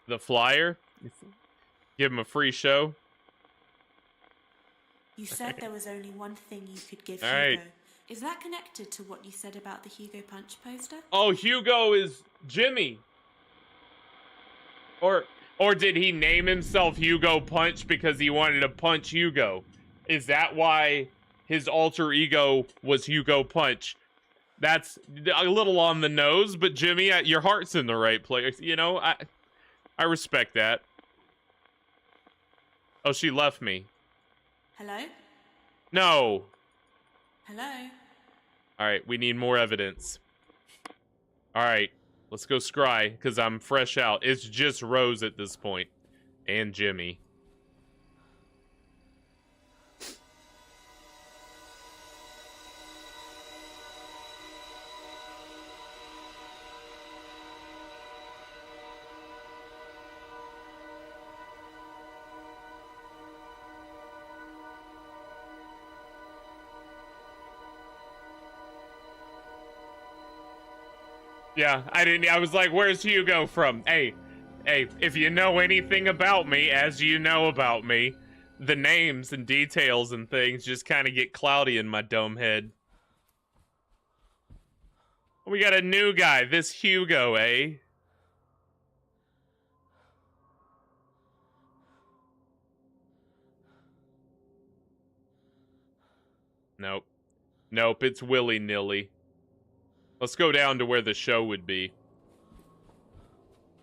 The flyer? Give him a free show. You said there was only one thing you could give All Hugo. right. Is that connected to what you said about the Hugo Punch poster? Oh, Hugo is Jimmy. Or did he name himself Hugo Punch because he wanted to punch Hugo? Is that why his alter ego was Hugo Punch? That's a little on the nose, but Jimmy, your heart's in the right place. You know, I respect that. Oh, she left me. Hello? No. Hello? All right, we need more evidence. All right, let's go scry, because I'm fresh out. It's just Rose at this point. And Jimmy. Yeah, I was like, where's Hugo from? Hey, if you know anything about me, as you know about me, the names and details and things just kind of get cloudy in my dumb head. We got a new guy, this Hugo, eh? Nope. Nope, it's willy-nilly. Let's go down to where the show would be.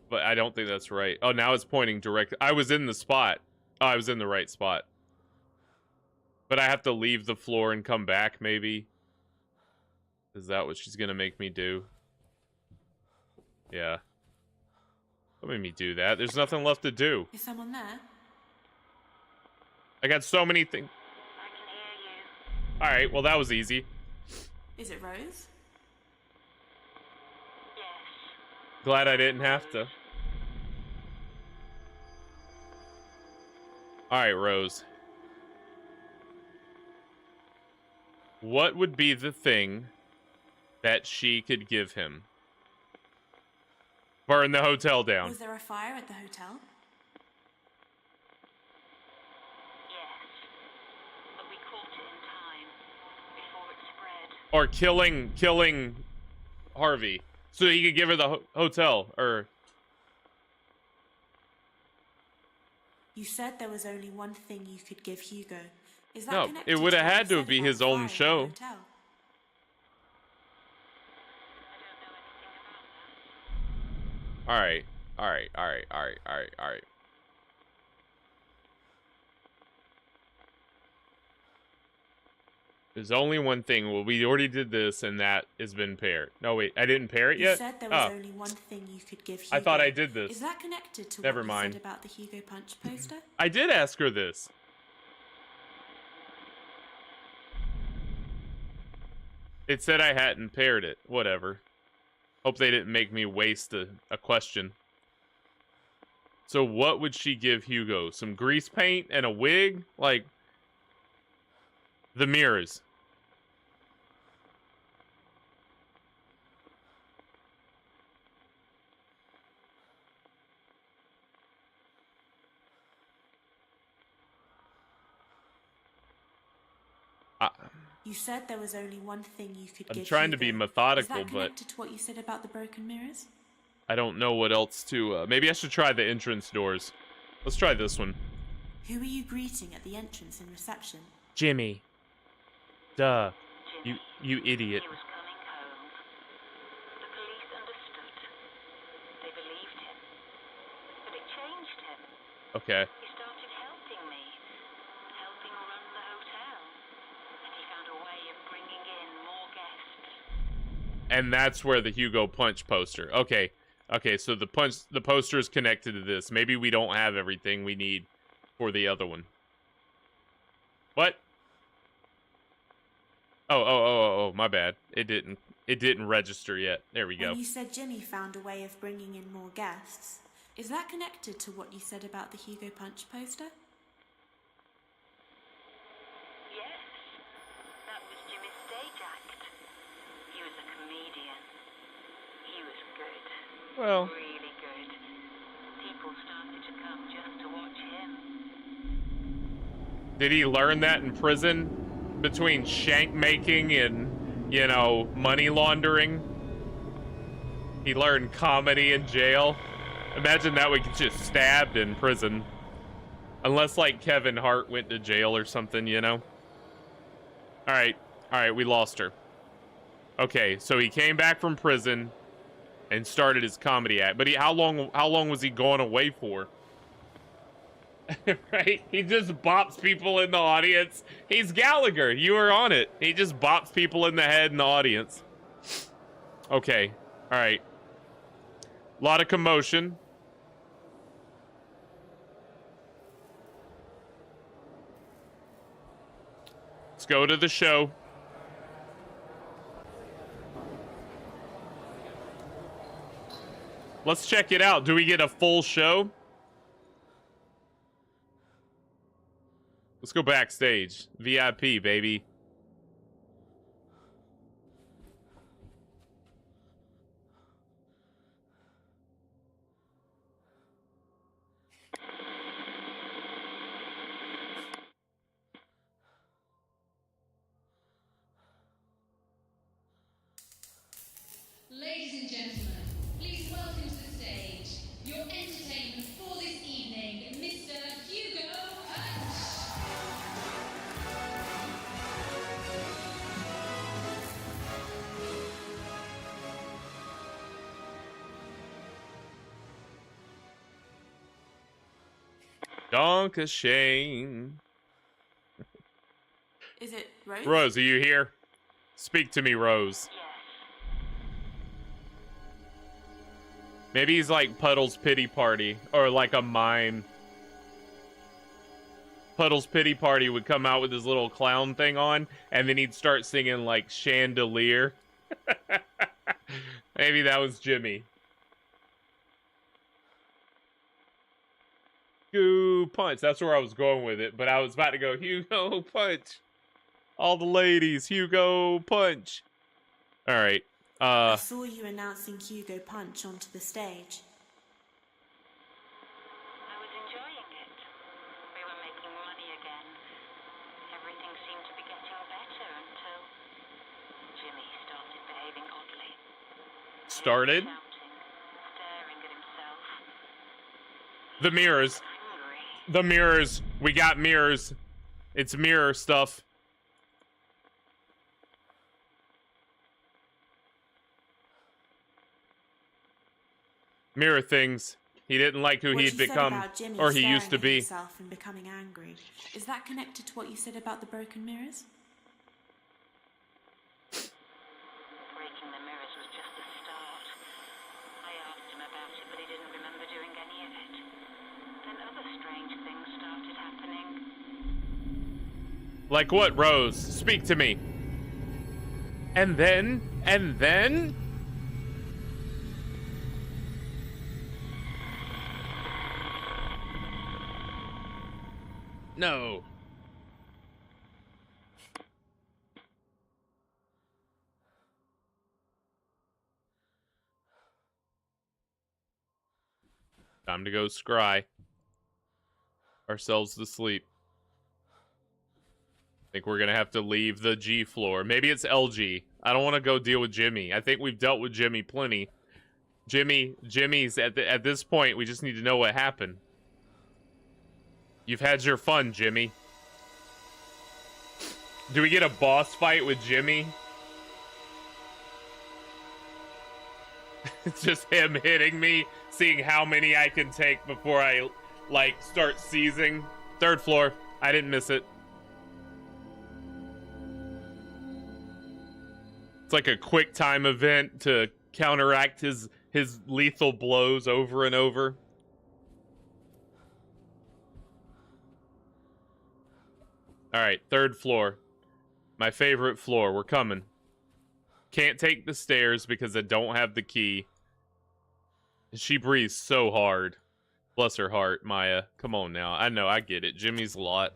But I don't think that's right. Oh, now it's pointing direct. I was in the spot. Oh, I was in the right spot. But I have to leave the floor and come back, maybe. Is that what she's gonna make me do? Yeah. Don't make me do that. There's nothing left to do. Is someone there? I got so many things. I can hear you. Alright, well that was easy. Is it Rose? Yes. Glad I didn't have to. Alright, Rose. What would be the thing that she could give him? Burn the hotel down. Was there a fire at the hotel? Yes. But we caught it in time before it spread. Or killing Harvey. So he could give her the hotel, or... You said there was only one thing you could give Hugo. Is that No, connected it would have what you had to said be about his the own fire at the show. hotel? I don't know anything about that. Alright. There's only one thing. Well, we already did this, and that has been paired. No, wait, I didn't pair it You yet? said there was only one thing you could give Hugo. I thought I did this. Is that connected to Never what mind. you said about the Hugo Punch poster? I did ask her this. It said I hadn't paired it. Whatever. Hope they didn't make me waste a question. So what would she give Hugo? Some grease paint and a wig? Like, the mirrors. You said there was only one thing you could I'm give trying to be Hugo. methodical, Is that but connected to what you said about the broken mirrors? I don't know what else to... maybe I should try the entrance doors. Let's try this one. Who are you greeting at the entrance in reception? Jimmy. Duh. You idiot. He was coming home. The police understood. They believed him. But it changed him. Okay. He started helping me. Helping run the hotel. And he found a way of bringing in more guests. And that's where the Hugo Punch poster. Okay. Okay, so the poster is connected to this. Maybe we don't have everything we need for the other one. What? Oh, my bad. It didn't register yet. There we go. When you said Jimmy found a way of bringing in more guests, is that connected to what you said about the Hugo Punch poster? Yes. That was Jimmy's stage act. He was a comedian. He was good. Well, Really good. People started to come just to watch him. did he learn that in prison? Between shank making and, you know, money laundering? He learned comedy in jail. Imagine that we could just stabbed in prison. Unless, like, Kevin Hart went to jail or something, you know? Alright, we lost her. Okay, so he came back from prison and started his comedy act. But how long was he going away for? Right? He just bops people in the audience. He's Gallagher. You were on it. He just bops people in the head in the audience. Okay. All right. A lot of commotion. Let's go to the show. Let's check it out. Do we get a full show? Let's go backstage. VIP, baby. Ladies and gentlemen, please welcome to the stage your entertainment for this evening, Mr. Hugo Punch. Donka Shane. Is it Rose? Rose, are you here? Speak to me, Rose. Yes. Maybe he's like Puddle's Pity Party, or like a mime. Puddle's Pity Party would come out with his little clown thing on, and then he'd start singing like Chandelier. Maybe that was Jimmy. Hugo Punch. That's where I was going with it, but I was about to go Hugo Punch. All the ladies, Hugo Punch. All right. I saw you announcing Hugo Punch onto the stage. I was enjoying it. We were making money again. Everything seemed to be getting better until Jimmy started behaving oddly. Started? Shouting, staring at himself. The mirrors. Angry. The mirrors. We got mirrors. It's mirror stuff. Mirror things. He didn't like who What he'd you said become, about Jimmy or he staring used to at be. himself and becoming angry. Is that connected to what you said about the broken mirrors? Breaking the mirrors was just the start. I asked him about it, but he didn't remember doing any of it. Then other strange things started happening. Like what, Rose? Speak to me. And then? No. Time to go scry ourselves to sleep. think we're gonna have to leave the G floor. Maybe it's LG. I don't want to go deal with Jimmy. I think we've dealt with Jimmy plenty. Jimmy's at this point. We just need to know what happened. You've had your fun, Jimmy. Do we get a boss fight with Jimmy? It's just him hitting me, seeing how many I can take before I, like, start seizing. 3rd floor. I didn't miss it. It's like a quick time event to counteract his lethal blows over and over. All right, 3rd floor. My favorite floor. We're coming. Can't take the stairs because I don't have the key. She breathes so hard. Bless her heart, Maya. Come on now. I know, I get it. Jimmy's a lot.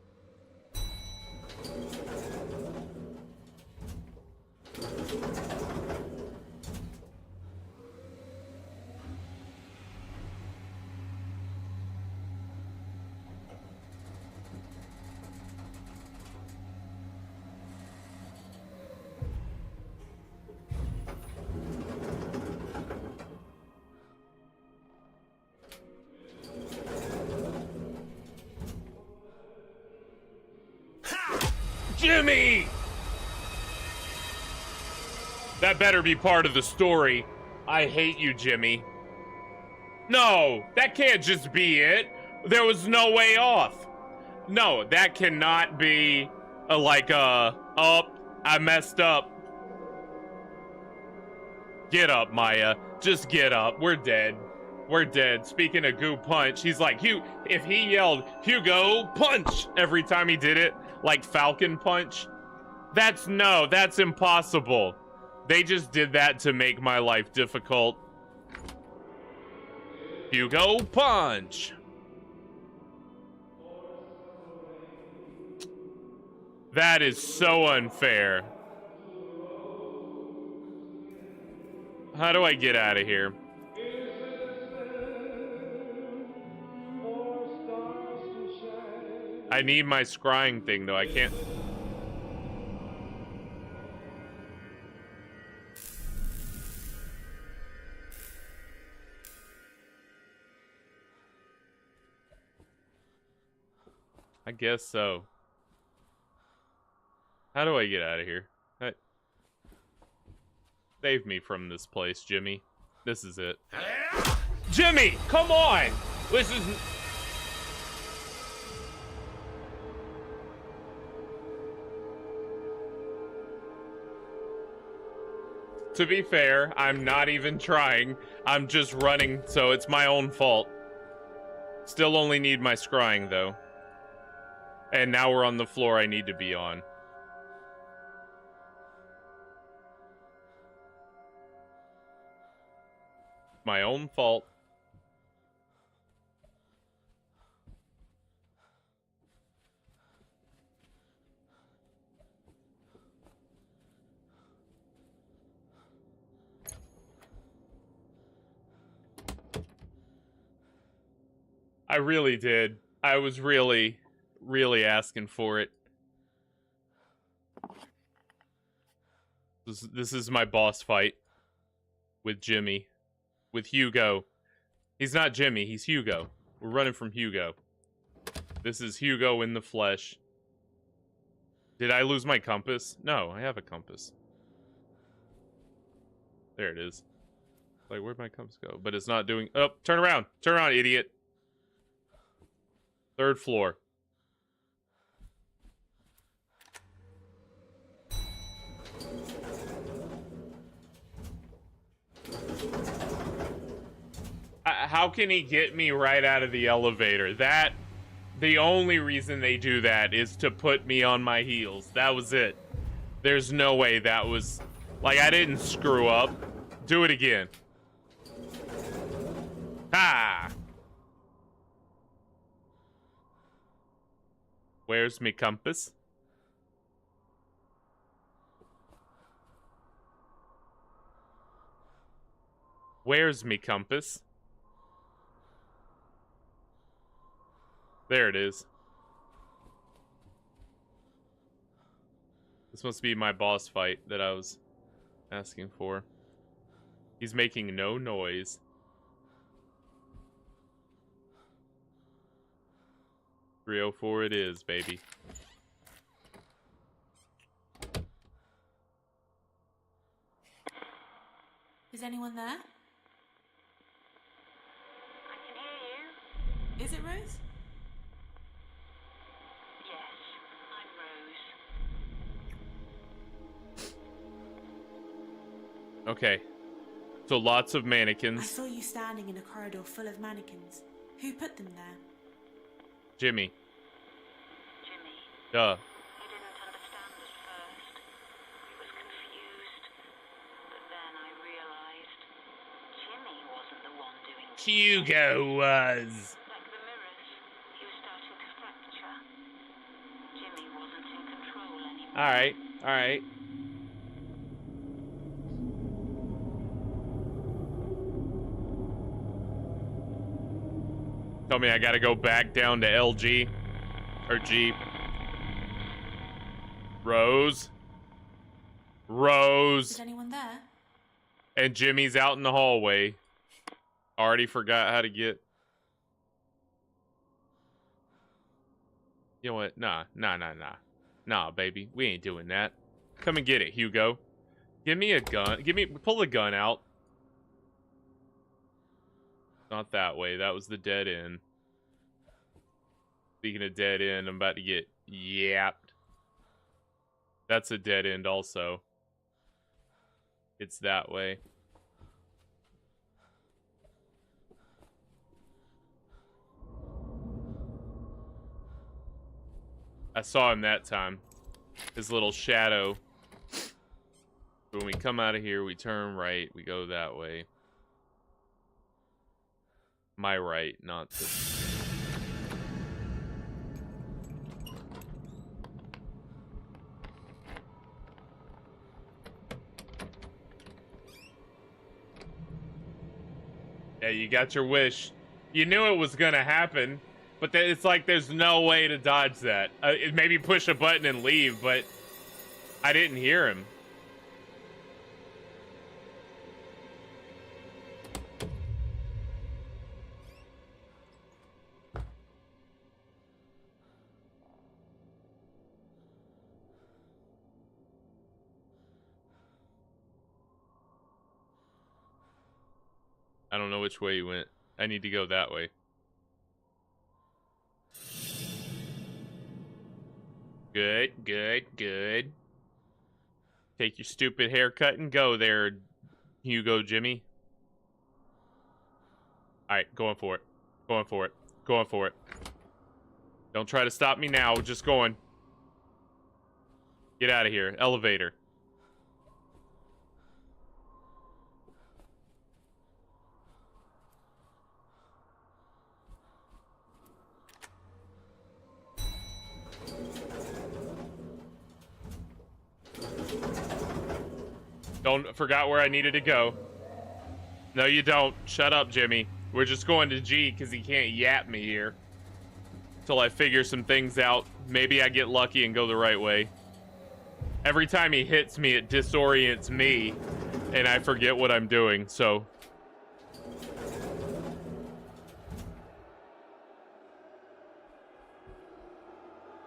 Jimmy! That better be part of the story. I hate you, Jimmy. No, that can't just be it. There was no way off. No, that cannot be oh, I messed up. Get up, Maya. Just get up. We're dead. We're dead. Speaking of goo punch, he's like, if he yelled, Hugo, punch, every time he did it, like Falcon punch, that's impossible. They just did that to make my life difficult. Hugo, punch. That is so unfair. How do I get out of here? I need my scrying thing, though. I can't... I guess so. How do I get out of here? Save me from this place, Jimmy. This is it. Jimmy, come on! This is... To be fair, I'm not even trying. I'm just running, so it's my own fault. Still only need my scrying, though. And now we're on the floor I need to be on. My own fault. I really did. I was really asking for it. This is my boss fight with Jimmy. With Hugo. He's not Jimmy, he's Hugo. We're running from Hugo. This is Hugo in the flesh. Did I lose my compass? No, I have a compass. There it is. Like, where'd my compass go? But it's not doing... Oh, turn around! Turn around, idiot! 3rd floor. How can he get me right out of the elevator? The only reason they do that is to put me on my heels. That was it. There's no way that was... Like, I didn't screw up. Do it again. Ha! Where's me compass? Where's me compass? There it is. This must be my boss fight that I was asking for. He's making no noise. .304 it is, baby. Is anyone there? I can hear you. Is it Rose? Yes, I'm Rose. Okay. So lots of I mannequins. saw you standing in a corridor full of mannequins. Who put them there? Jimmy. Jimmy. Duh. I didn't understand at first. I was confused. But then I realized Jimmy wasn't the one doing it. Hugo was. Like the mirrors, he was starting to fracture. Jimmy wasn't in control anymore. Alright, alright. Tell me I gotta go back down to LG. Or G. Rose. Rose. Is anyone there? And Jimmy's out in the hallway. Already forgot how to get... You know what? Nah. Nah, baby. We ain't doing that. Come and get it, Hugo. Give me a gun. Pull the gun out. Not that way. That was the dead end. Speaking of dead end, I'm about to get yapped. That's a dead end also. It's that way. I saw him that time. His little shadow. When we come out of here, we turn right. We go that way. My right, not this. Yeah, you got your wish. You knew it was gonna happen, but it's like there's no way to dodge that. Maybe push a button and leave, but I didn't hear him. I don't know which way you went. I need to go that way. Good. Take your stupid haircut and go there, Hugo Jimmy. Alright, going for it. Don't try to stop me now, just going. Get out of here. Elevator. Forgot where I needed to go. No, you don't. Shut up, Jimmy. We're just going to G because he can't yap me here. Till I figure some things out. Maybe I get lucky and go the right way. Every time he hits me, it disorients me. And I forget what I'm doing, so...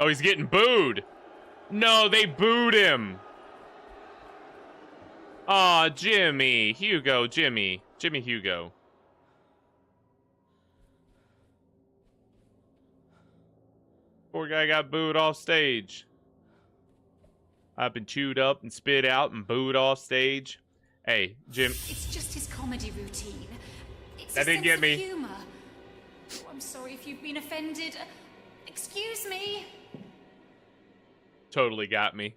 Oh, he's getting booed! No, they booed him! Aw, Jimmy. Hugo, Jimmy. Jimmy Hugo. Poor guy got booed off stage. I've been chewed up and spit out and booed off stage. Hey, Jim. It's just his comedy routine. It's that didn't get me. Humor. Oh, I'm sorry if you've been offended. Excuse me. Totally got me.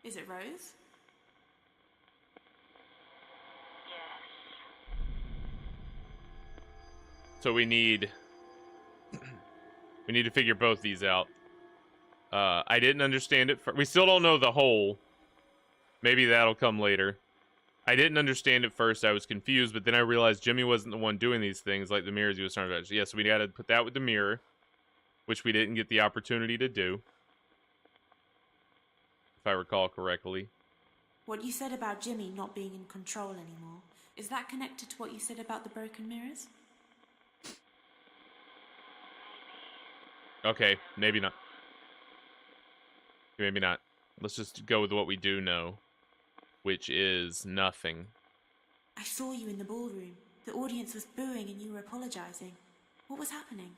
Is it Rose? Yes. So we need to figure both these out. I didn't understand it. We still don't know the whole. Maybe that'll come later. I didn't understand it first. I was confused, but then I realized Jimmy wasn't the one doing these things like the mirrors he was talking about. Yeah, so we got to put that with the mirror. which we didn't get the opportunity to do, if I recall correctly. What you said about Jimmy not being in control anymore, is that connected to what you said about the broken mirrors? Okay, maybe not. Maybe not. Let's just go with what we do know, which is nothing. I saw you in the ballroom. The audience was booing and you were apologizing. What was happening?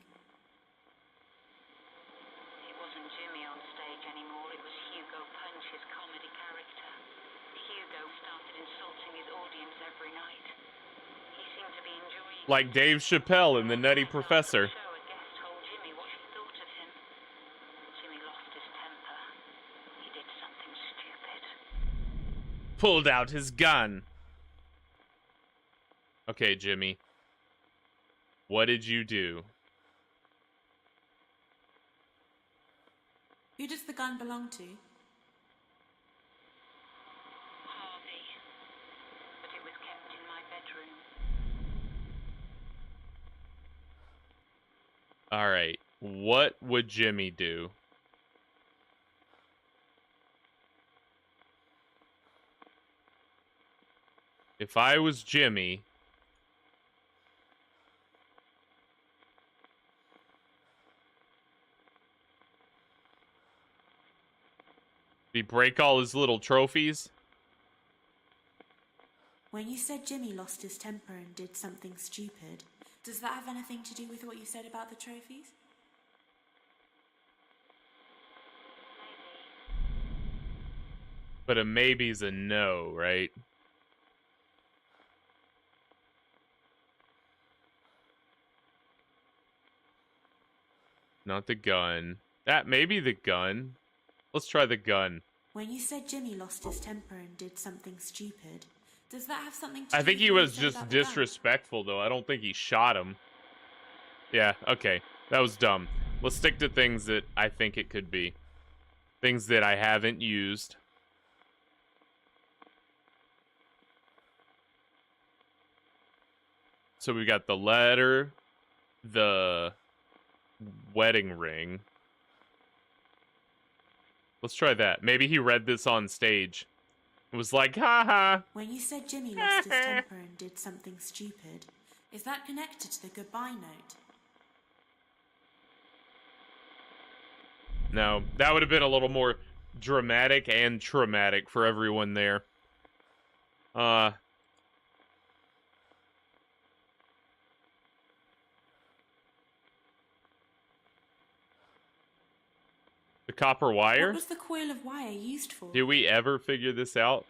It wasn't Jimmy on stage anymore, it was Hugo Punch, his comedy character. Hugo started insulting his audience every night. He seemed to be enjoying Like Dave Chappelle in The Nutty Professor. show. A guest told Jimmy what she thought of him. Jimmy lost his temper. He did something stupid. Pulled out his gun. Okay, Jimmy. What did you do? Who does the gun belong to? Harvey. But it was kept in my bedroom. Alright. What would Jimmy do? If I was Jimmy... Did he break all his little trophies? When you said Jimmy lost his temper and did something stupid, does that have anything to do with what you said about the trophies? But a maybe's a no, right? Not the gun. That may be the gun. Let's try the gun. When you said Jimmy lost his temper and did something stupid, does that have something to do I think with he what you was said just about the gun? disrespectful, though. I don't think he shot him. Yeah, okay. That was dumb. Let's stick to things that I think it could be. Things that I haven't used. So we got the letter, the wedding ring. Let's try that. Maybe he read this on stage. It was like, haha. When you said Jimmy lost his temper and did something stupid, is that connected to the goodbye note? No, that would have been a little more dramatic and traumatic for everyone there. The copper wire? What was the coil of wire used for? Did we ever figure this out?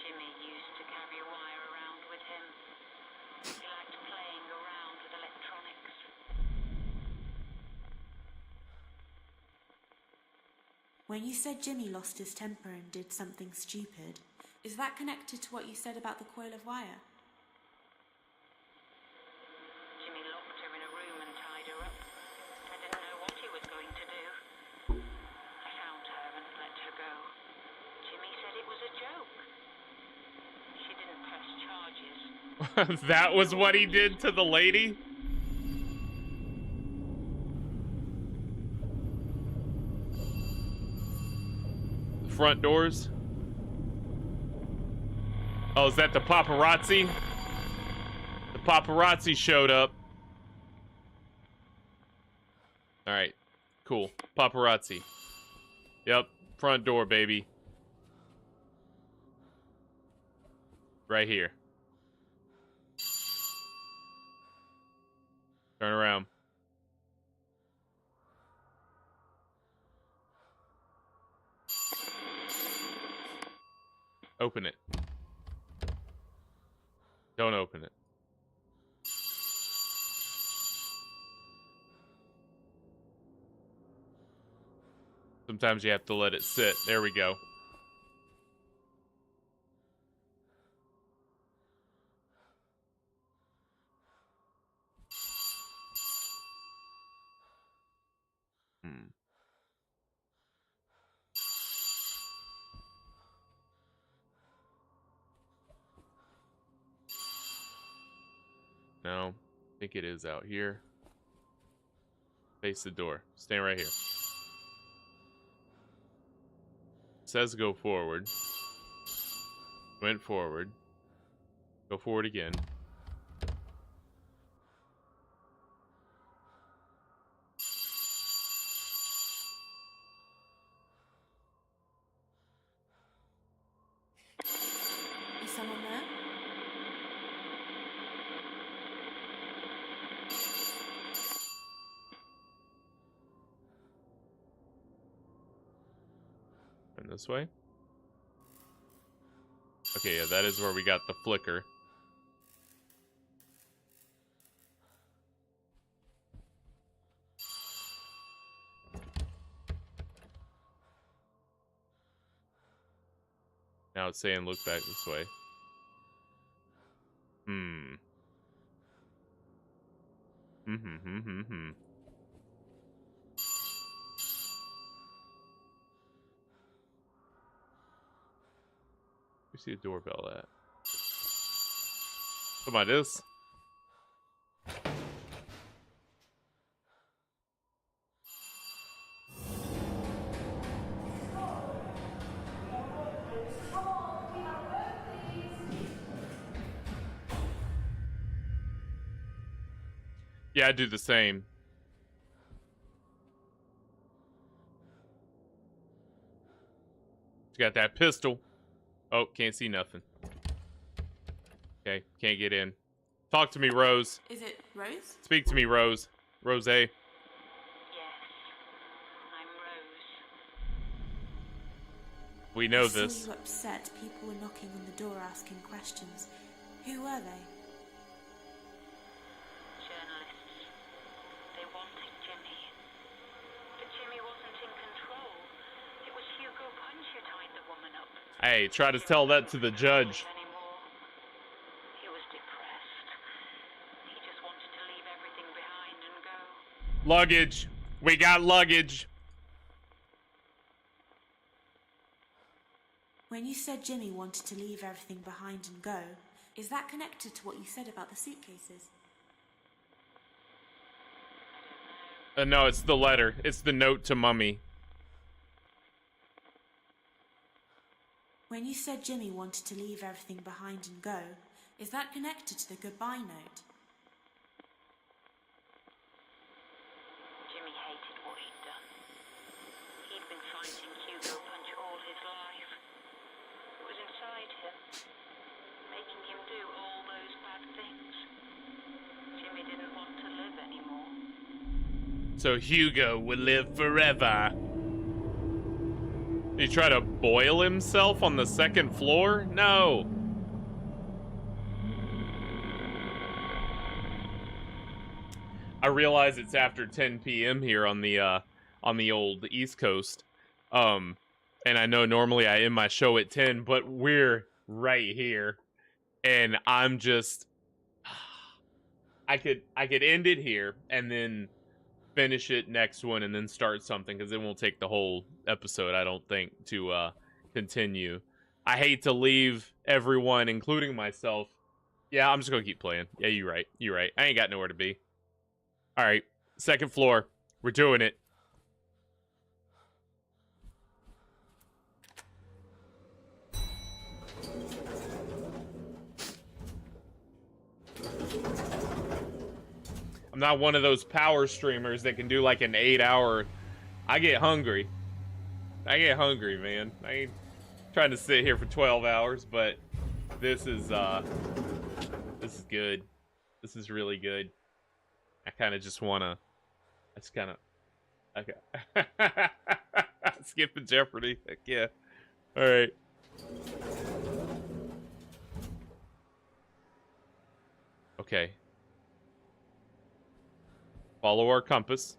Jimmy used to carry a wire around with him. He liked playing around with electronics. When you said Jimmy lost his temper and did something stupid, is that connected to what you said about the coil of wire? Jimmy locked her in a room and tied her up. I didn't know what he was going to do. I found her and let her go. Jimmy said it was a joke. She didn't press charges. That was what he did to the lady? Front doors? Oh, is that the paparazzi? The paparazzi showed up. Alright, cool. Paparazzi. Yep, front door, baby. Right here. Turn around. Open it. Don't open it. Sometimes you have to let it sit. There we go. No, I think it is out here. Face the door. Stand right here. Says go forward. Went forward. Go forward again. Is someone there? And this way. Okay, yeah, that is where we got the flicker. Now it's saying look back this way. We see a doorbell at. Come on, this. Yeah, I do the same. She's got that pistol. Oh, can't see nothing. Okay, can't get in. Talk to me, Rose. Is it Rose? Speak to me, Rose. Rose A. Yes, I'm Rose. We know I saw this. you upset. People were knocking on the door asking questions. Who were they? Journalists. They wanted Jimmy. But Jimmy wasn't in control. It was Hugo Punch who tied the woman up. Hey, try to tell that to the judge. Anymore. He was depressed. He just wanted to leave everything behind and go. Luggage. We got luggage. When you said Jimmy wanted to leave everything behind and go, is that connected to what you said about the suitcases? No, it's the letter. It's the note to Mummy. When you said Jimmy wanted to leave everything behind and go, is that connected to the goodbye note? Jimmy hated what he'd done. He'd been fighting Hugo Punch all his life. It was inside him, making him do all those bad things. Jimmy didn't want to live anymore. So Hugo will live forever. Did he try to boil himself on the second floor? No. I realize it's after 10 p.m. here on the old East Coast. And I know normally I end my show at 10, but we're right here. And I'm just I could end it here and then finish it next one and then start something, because it won't take the whole episode, I don't think, to continue. I hate to leave everyone, including myself. Yeah, I'm just gonna keep playing. Yeah, you're right. You're right. I ain't got nowhere to be. All right, second floor. We're doing it. I'm not one of those power streamers that can do like an 8-hour. I get hungry. I get hungry, man. I ain't trying to sit here for 12 hours, but this is good. This is really good. I kind of just want to... I just kind of... Okay. Skipping Jeopardy. Heck yeah. All right. Okay. Follow our compass.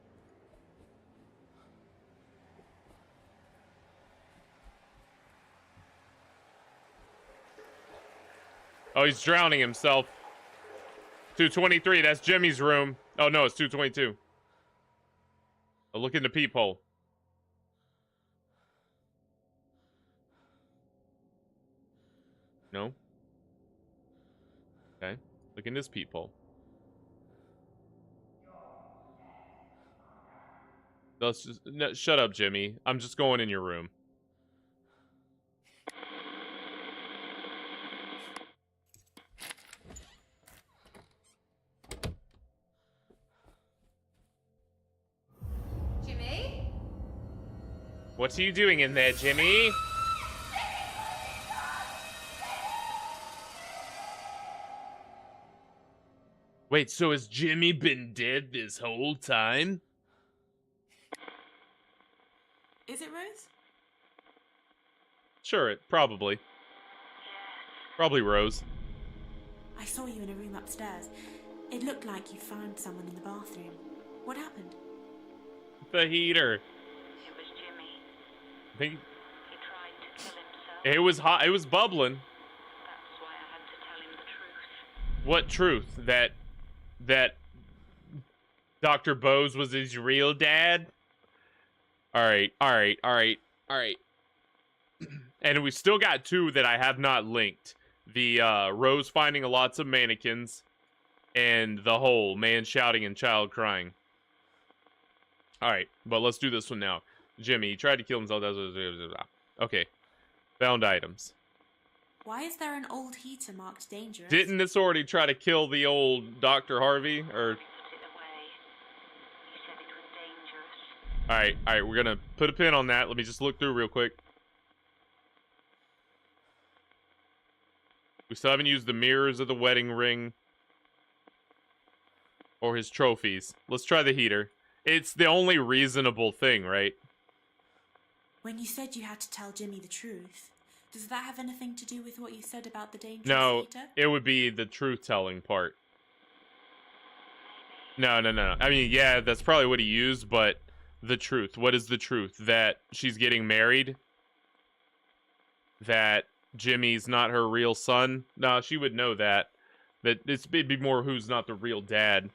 Oh, he's drowning himself. 223, that's Jimmy's room. Oh, no, it's 222. Oh, look in the peephole. No? Okay, look in this peephole. Let's just no, shut up, Jimmy. I'm just going in your room. Jimmy? What are you doing in there, Jimmy? Wait, so has Jimmy been dead this whole time? Is it Rose? Sure, probably. Probably Rose. I saw you in a room upstairs. It looked like you found someone in the bathroom. What happened? The heater. It was Jimmy. I think He tried to kill himself. it was hot. It was bubbling. That's why I had to tell him the truth. What truth? That Dr. Bose was his real dad? All right. And we still got two that I have not linked. The Rose finding lots of mannequins and the whole man shouting and child crying. All right, but let's do this one now. Jimmy, he tried to kill himself. Okay. Found items. Why is there an old heater marked dangerous? Didn't this already try to kill the old Dr. Harvey? Or... Put it away. He said it was dangerous. All right, we're going to put a pin on that. Let me just look through real quick. We still haven't used the mirrors of the wedding ring or his trophies. Let's try the heater. It's the only reasonable thing, right? When you said you had to tell Jimmy the truth, does that have anything to do with what you said about the dangerous No, heater? it would be the truth-telling part. No. I mean, yeah, that's probably what he used, but the truth. What is the truth? That she's getting married? That Jimmy's not her real son? No, she would know that. That it'd be more who's not the real dad.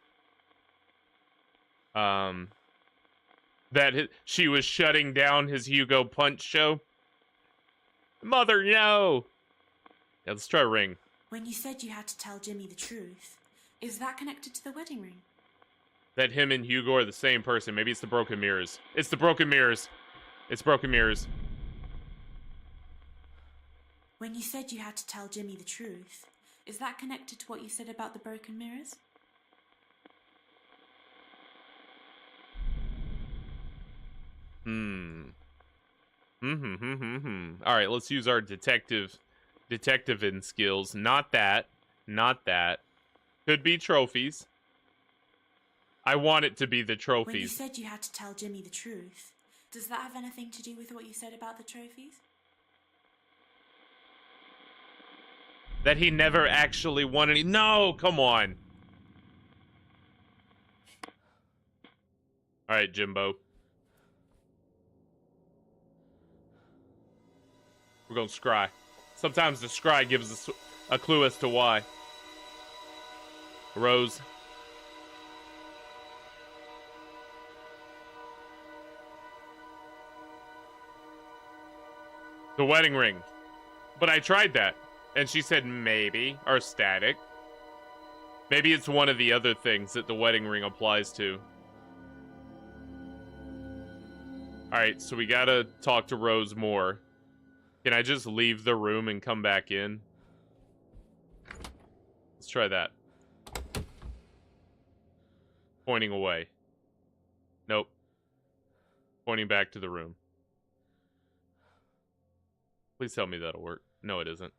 That she was shutting down his Hugo Punch show. Mother, no! Yeah, let's try ring. When you said you had to tell Jimmy the truth, is that connected to the wedding ring? That him and Hugo are the same person. Maybe it's the broken mirrors. It's the broken mirrors. It's broken mirrors. When you said you had to tell Jimmy the truth, is that connected to what you said about the broken mirrors? All right, let's use our detective-in skills. Not that. Could be trophies. I want it to be the trophies. When you said you had to tell Jimmy the truth, does that have anything to do with what you said about the trophies? That he never actually won any. No, come on. All right, Jimbo. We're going to scry. Sometimes the scry gives us a clue as to why. Rose. The wedding ring. But I tried that. And she said maybe. Or static. Maybe it's one of the other things that the wedding ring applies to. Alright, so we gotta talk to Rose more. Can I just leave the room and come back in? Let's try that. Pointing away. Nope. Pointing back to the room. Please tell me that'll work. No, it isn't.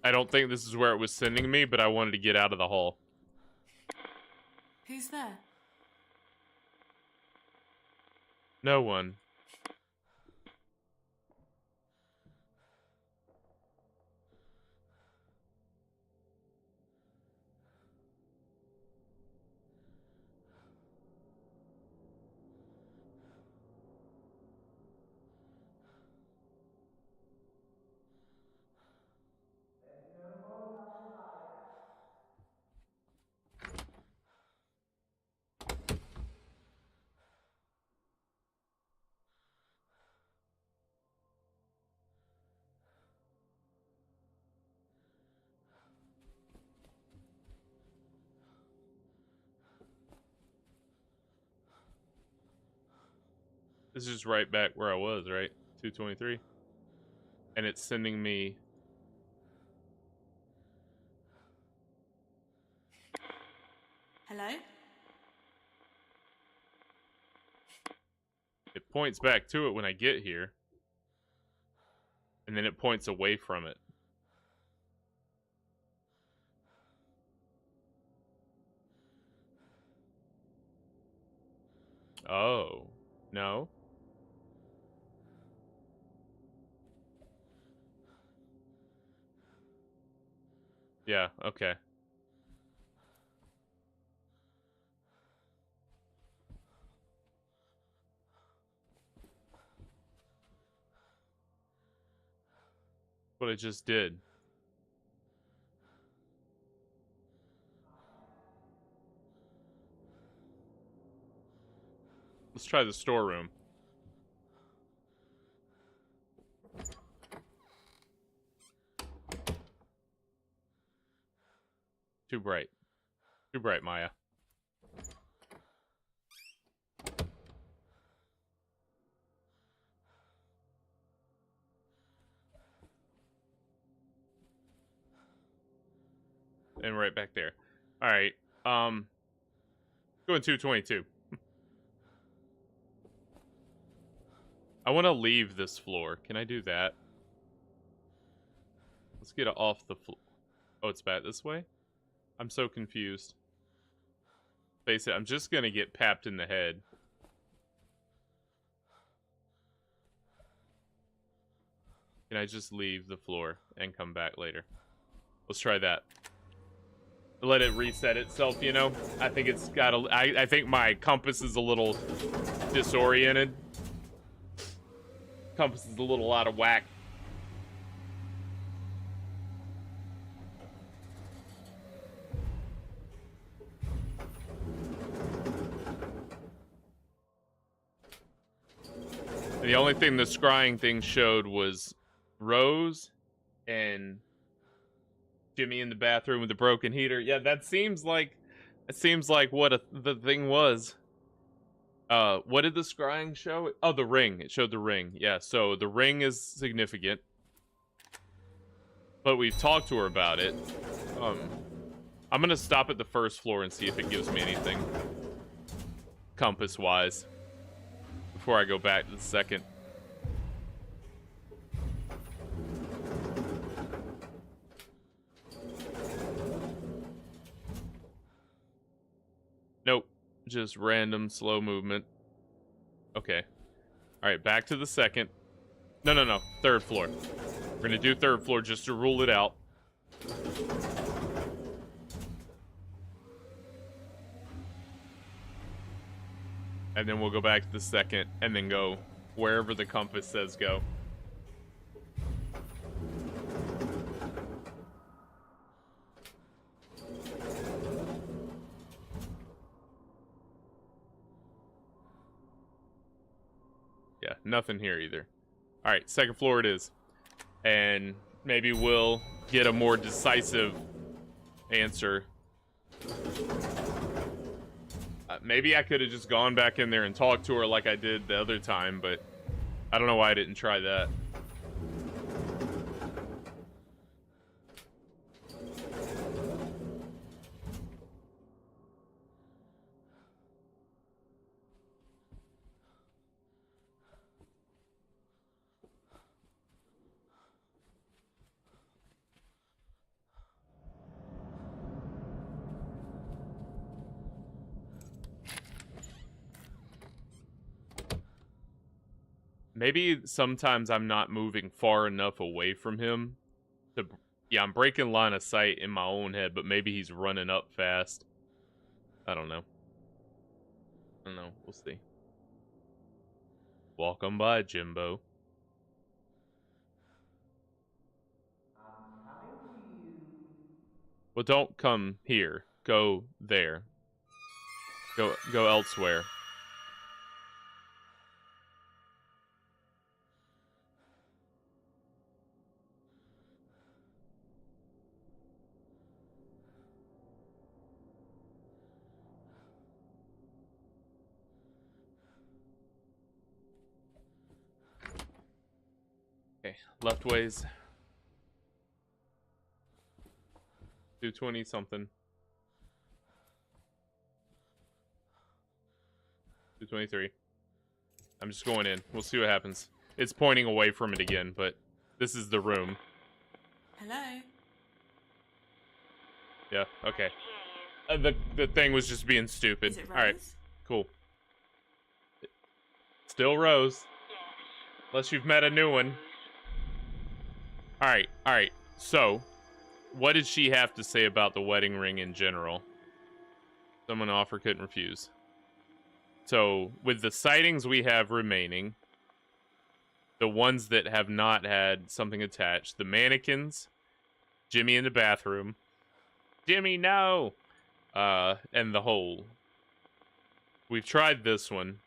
I don't think this is where it was sending me, but I wanted to get out of the hall. Who's there? No one. This is right back where I was, right? 223. And it's sending me... Hello? It points back to it when I get here. And then it points away from it. Oh. No? Yeah, okay. What I just did. Let's try the storeroom. Too bright. Too bright, Maya. And right back there. Alright. Going 222. I want to leave this floor. Can I do that? Let's get it off the floor. Oh, it's back this way? I'm so confused. Face it, I'm just gonna get papped in the head. Can I just leave the floor and come back later? Let's try that. Let it reset itself, you know? I think it's got a... I think my compass is a little disoriented. Compass is a little out of whack. And the only thing the scrying thing showed was Rose and Jimmy in the bathroom with the broken heater. Yeah, that seems like what the thing was. What did the scrying show? Oh, the ring. It showed the ring. Yeah, so the ring is significant. But we've talked to her about it. I'm gonna stop at the first floor and see if it gives me anything compass-wise before I go back to the second. Nope. Just random slow movement. Okay. Alright, back to the second. No. Third floor. We're gonna do third floor just to rule it out. And then we'll go back to the second and then go wherever the compass says go. Yeah, nothing here either. Alright, second floor it is. And maybe we'll get a more decisive answer. Maybe I could have just gone back in there and talked to her like I did the other time, but I don't know why I didn't try that. Maybe sometimes I'm not moving far enough away from him to... Yeah, I'm breaking line of sight in my own head, but maybe he's running up fast. I don't know. We'll see. Welcome by, Jimbo. I'm coming to you. Well, don't come here. Go there. Go elsewhere. Okay, left ways. 220 something. 223. I'm just going in. We'll see what happens. It's pointing away from it again, but this is the room. Hello? Yeah, okay. The thing was just being stupid. Is it Rose? Alright, cool. Still Rose. Unless you've met a new one. Alright. So, what did she have to say about the wedding ring in general? Someone offer, couldn't refuse. So, with the sightings we have remaining, the ones that have not had something attached, the mannequins, Jimmy in the bathroom, Jimmy, no! And the hole. We've tried this one.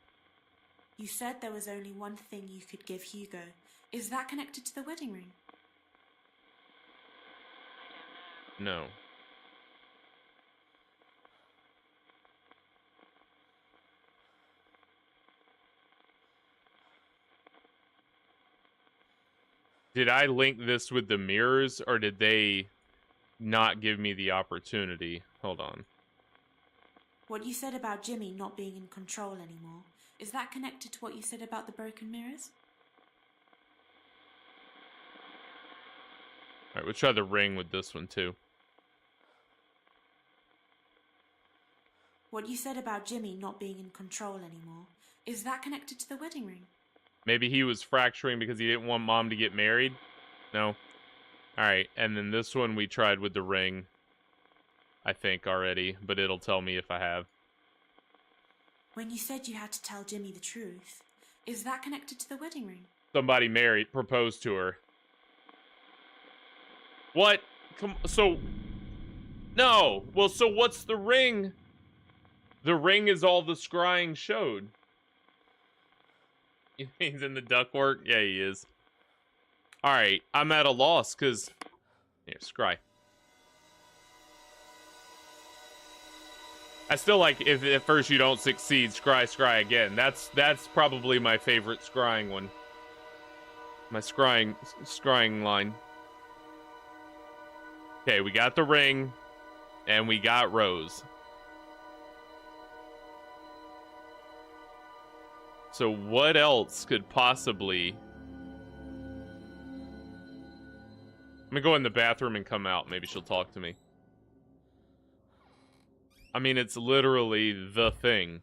You said there was only one thing you could give Hugo. Is that connected to the wedding ring? No. Did I link this with the mirrors, or did they not give me the opportunity? Hold on. What you said about Jimmy not being in control anymore, is that connected to what you said about the broken mirrors? Alright, we'll try the ring with this one, too. What you said about Jimmy not being in control anymore, is that connected to the wedding ring? Maybe he was fracturing because he didn't want Mom to get married? No? Alright, and then this one we tried with the ring, I think, already, but it'll tell me if I have. When you said you had to tell Jimmy the truth, is that connected to the wedding ring? Somebody proposed to her. What? So... No! Well, so what's the ring? The ring is all the scrying showed. He's in the ductwork? Yeah, he is. Alright, I'm at a loss, because... Here, scry. I still like, if at first you don't succeed, scry again. That's probably my favorite scrying one. My scrying line. Okay, we got the ring, and we got Rose. So what else could possibly... I'm gonna go in the bathroom and come out. Maybe she'll talk to me. I mean, it's literally the thing.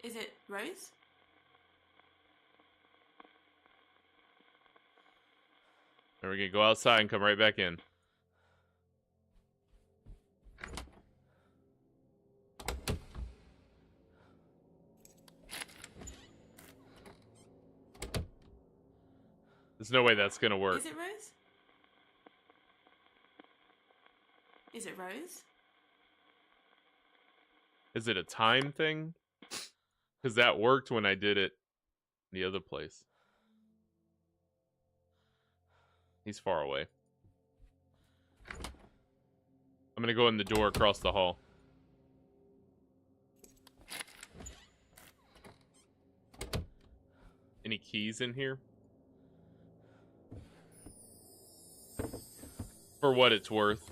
Is it Rose? And we're gonna go outside and come right back in. There's no way that's gonna work. Is it Rose? Is it Rose? Is it a time thing? Because that worked when I did it the other place. He's far away. I'm gonna go in the door across the hall. Any keys in here? For what it's worth.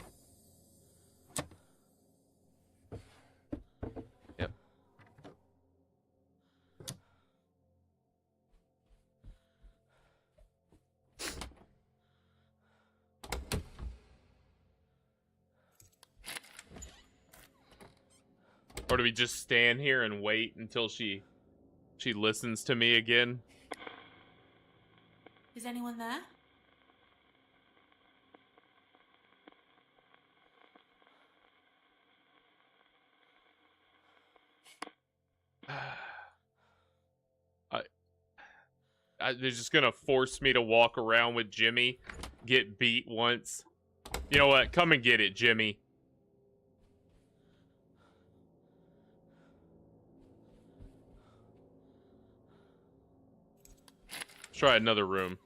Yep. Or do we just stand here and wait until she listens to me again? Is anyone there? They're just gonna force me to walk around with Jimmy, get beat once. You know what? Come and get it, Jimmy. Let's try another room.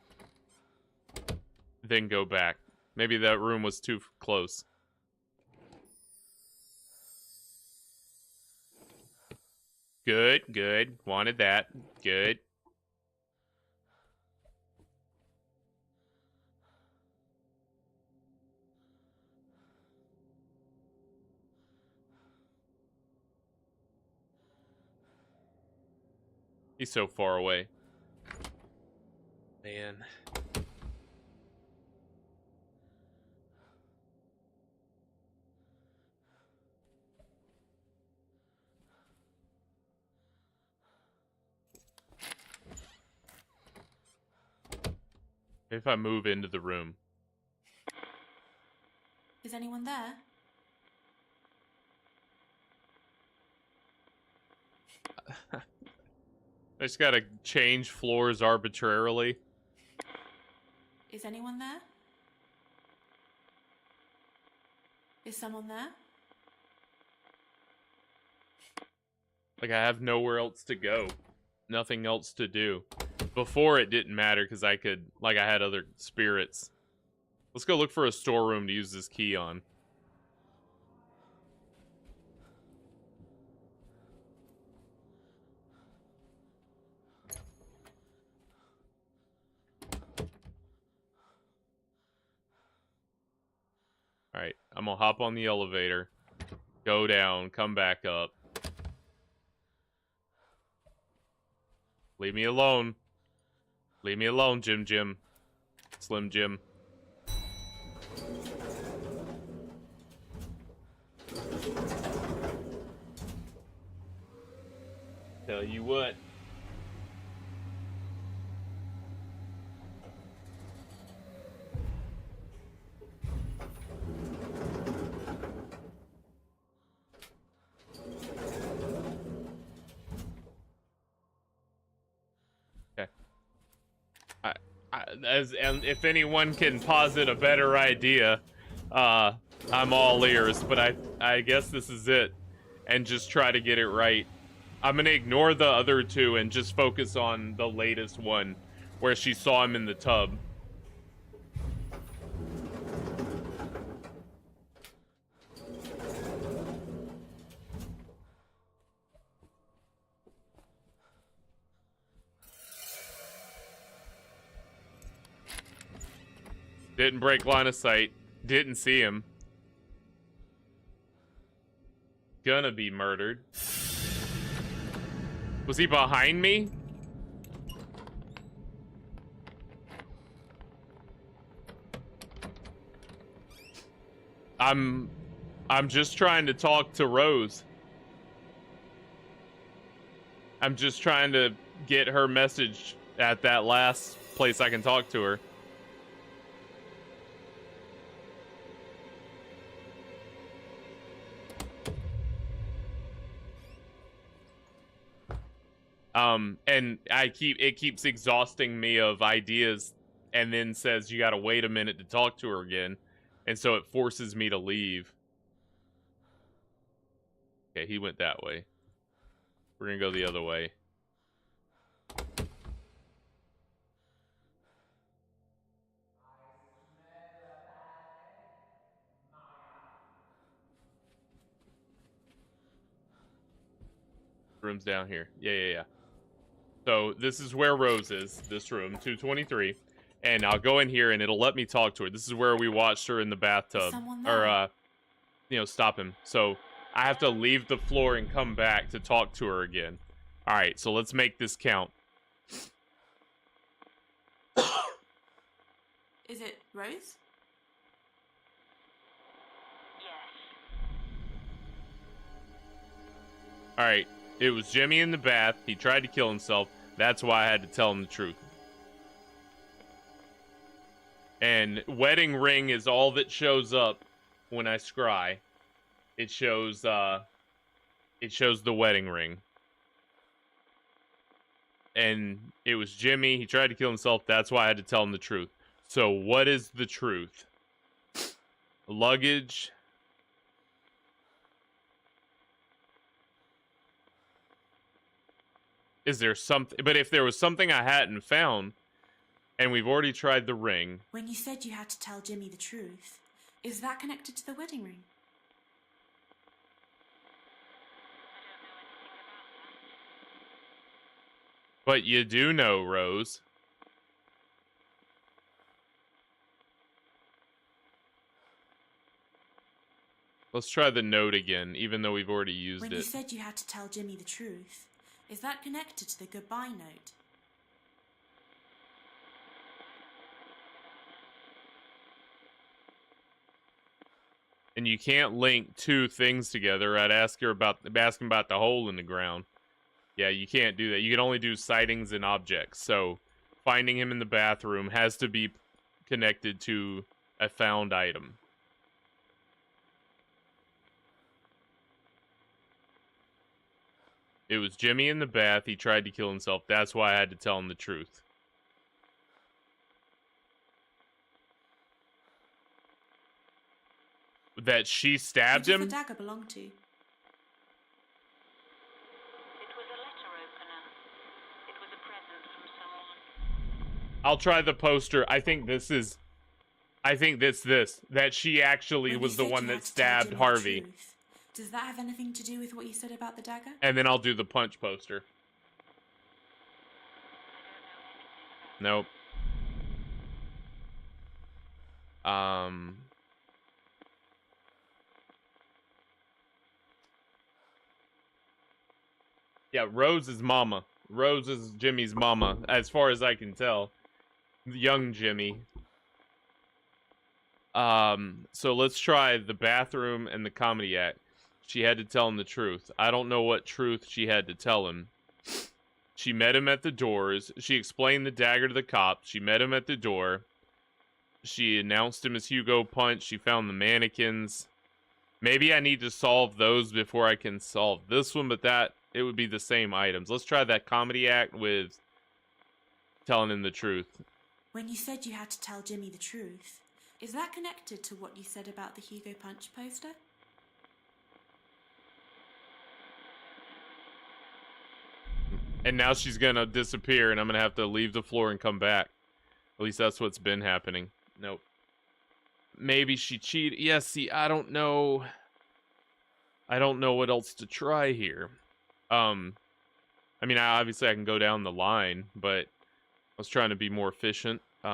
Then go back. Maybe that room was too close. Good, good. Wanted that. Good. He's so far away. Man. If I move into the room. Is anyone there? I just gotta change floors arbitrarily. Is anyone there? Is someone there? Like, I have nowhere else to go. Nothing else to do. Before, it didn't matter because I could, like, I had other spirits. Let's go look for a storeroom to use this key on. Alright, I'm gonna hop on the elevator, go down, come back up. Leave me alone. Leave me alone, Jim. Slim Jim. Tell you what. And if anyone can posit a better idea, I'm all ears. But I guess this is it, and just try to get it right. I'm gonna ignore the other two and just focus on the latest one, where she saw him in the tub. Didn't break line of sight. Didn't see him. Gonna be murdered. Was he behind me? I'm just trying to talk to Rose. I'm just trying to get her message at that last place I can talk to her. And it keeps exhausting me of ideas, and then says you gotta wait a minute to talk to her again, and so it forces me to leave. Okay, he went that way. We're gonna go the other way. Room's down here. Yeah. So this is where Rose is. This room, 223. And I'll go in here and it'll let me talk to her. This is where we watched her in the bathtub. Or, stop him. So I have to leave the floor and come back to talk to her again. Alright, so let's make this count. Is it Rose? Alright, it was Jimmy in the bath. He tried to kill himself. That's why I had to tell him the truth. And wedding ring is all that shows up when I scry. It shows the wedding ring. And it was Jimmy. He tried to kill himself. That's why I had to tell him the truth. So what is the truth? Luggage. Is there something? But if there was something I hadn't found, and we've already tried the ring. When you said you had to tell Jimmy the truth, is that connected to the wedding ring? But you do know, Rose. Let's try the note again, even though we've already used it. When you said you had to tell Jimmy the truth, Is that connected to the goodbye note? And you can't link two things together. I'd ask him about the hole in the ground. Yeah, you can't do that. You can only do sightings and objects. So finding him in the bathroom has to be connected to a found item. It was Jimmy in the bath. He tried to kill himself. That's why I had to tell him the truth. That she stabbed Who does him? the dagger belong to? It was a letter opener. It was a present from someone. I'll try the poster. I think this. That she actually When was you the said one you that had to tell stabbed Jimmy the Harvey. truth, does that have anything to do with what you said about the dagger? And then I'll do the punch poster. Nope. Yeah, Rose is mama. Rose is Jimmy's mama, as far as I can tell. Young Jimmy. So let's try the bathroom and the comedy act. She had to tell him the truth. I don't know what truth she had to tell him. She met him at the doors. She explained the dagger to the cops. She met him at the door. She announced him as Hugo Punch. She found the mannequins. Maybe I need to solve those before I can solve this one, but it would be the same items. Let's try that comedy act with telling him the truth. When you said you had to tell Jimmy the truth, is that connected to what you said about the Hugo Punch poster? And now she's gonna disappear, and I'm gonna have to leave the floor and come back. At least that's what's been happening. Nope. Maybe she cheated. Yeah, see, I don't know. I don't know what else to try here. I mean, obviously I can go down the line, but I was trying to be more efficient. He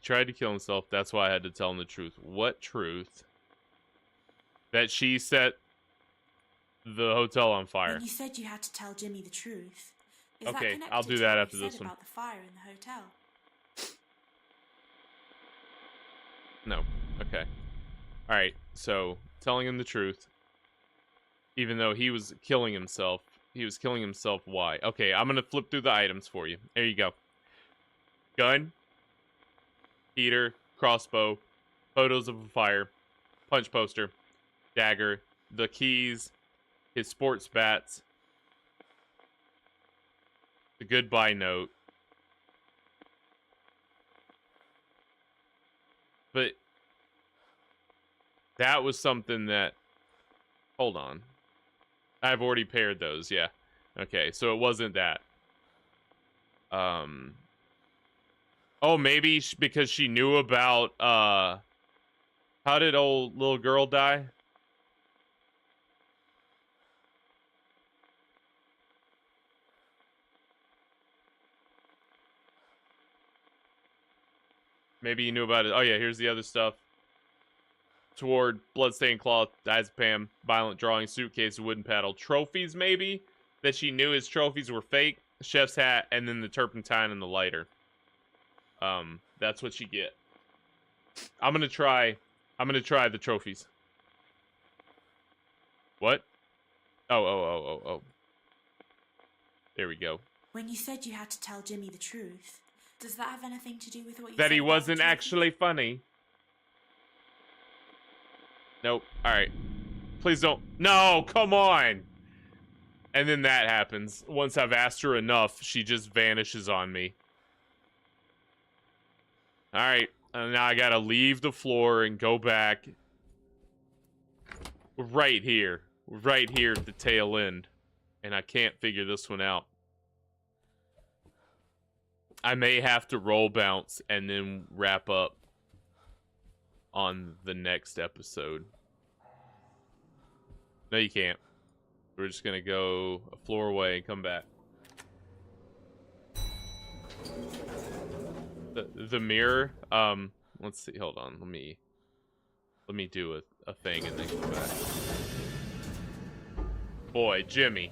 tried to kill himself. That's why I had to tell him the truth. What truth? That she set the hotel on fire. When you said you had to tell Jimmy the truth, is that Okay, connected I'll do to that what after you this said one. about the fire in the hotel? No. Okay. Alright, so telling him the truth. Even though he was killing himself. He was killing himself, why? Okay, I'm gonna flip through the items for you. There you go. Gun. Heater. Crossbow. Photos of a fire. Punch poster. Dagger. The keys. His sports bats. The goodbye note. But that was something that... Hold on. I've already paired those, yeah. Okay, so it wasn't that. Oh, maybe because she knew about, how did old little girl die? Maybe you knew about it. Oh, yeah, here's the other stuff. Toward bloodstained cloth, diazepam, violent drawing, suitcase, wooden paddle, trophies maybe that she knew his trophies were fake, chef's hat, and then the turpentine and the lighter. That's what you get. I'm gonna try the trophies. What? Oh. There we go. When you said you had to tell Jimmy the truth, does that have anything to do with what you That said he about the wasn't trophy? actually funny. Nope. Alright. Please don't. No, come on! And then that happens. Once I've asked her enough, she just vanishes on me. Alright. And now I gotta leave the floor and go back. Right here. Right here at the tail end. And I can't figure this one out. I may have to roll bounce and then wrap up on the next episode. No, you can't. We're just gonna go a floor away and come back. The mirror. Let's see. Hold on. Let me do it. a thing and then come back. Boy, Jimmy.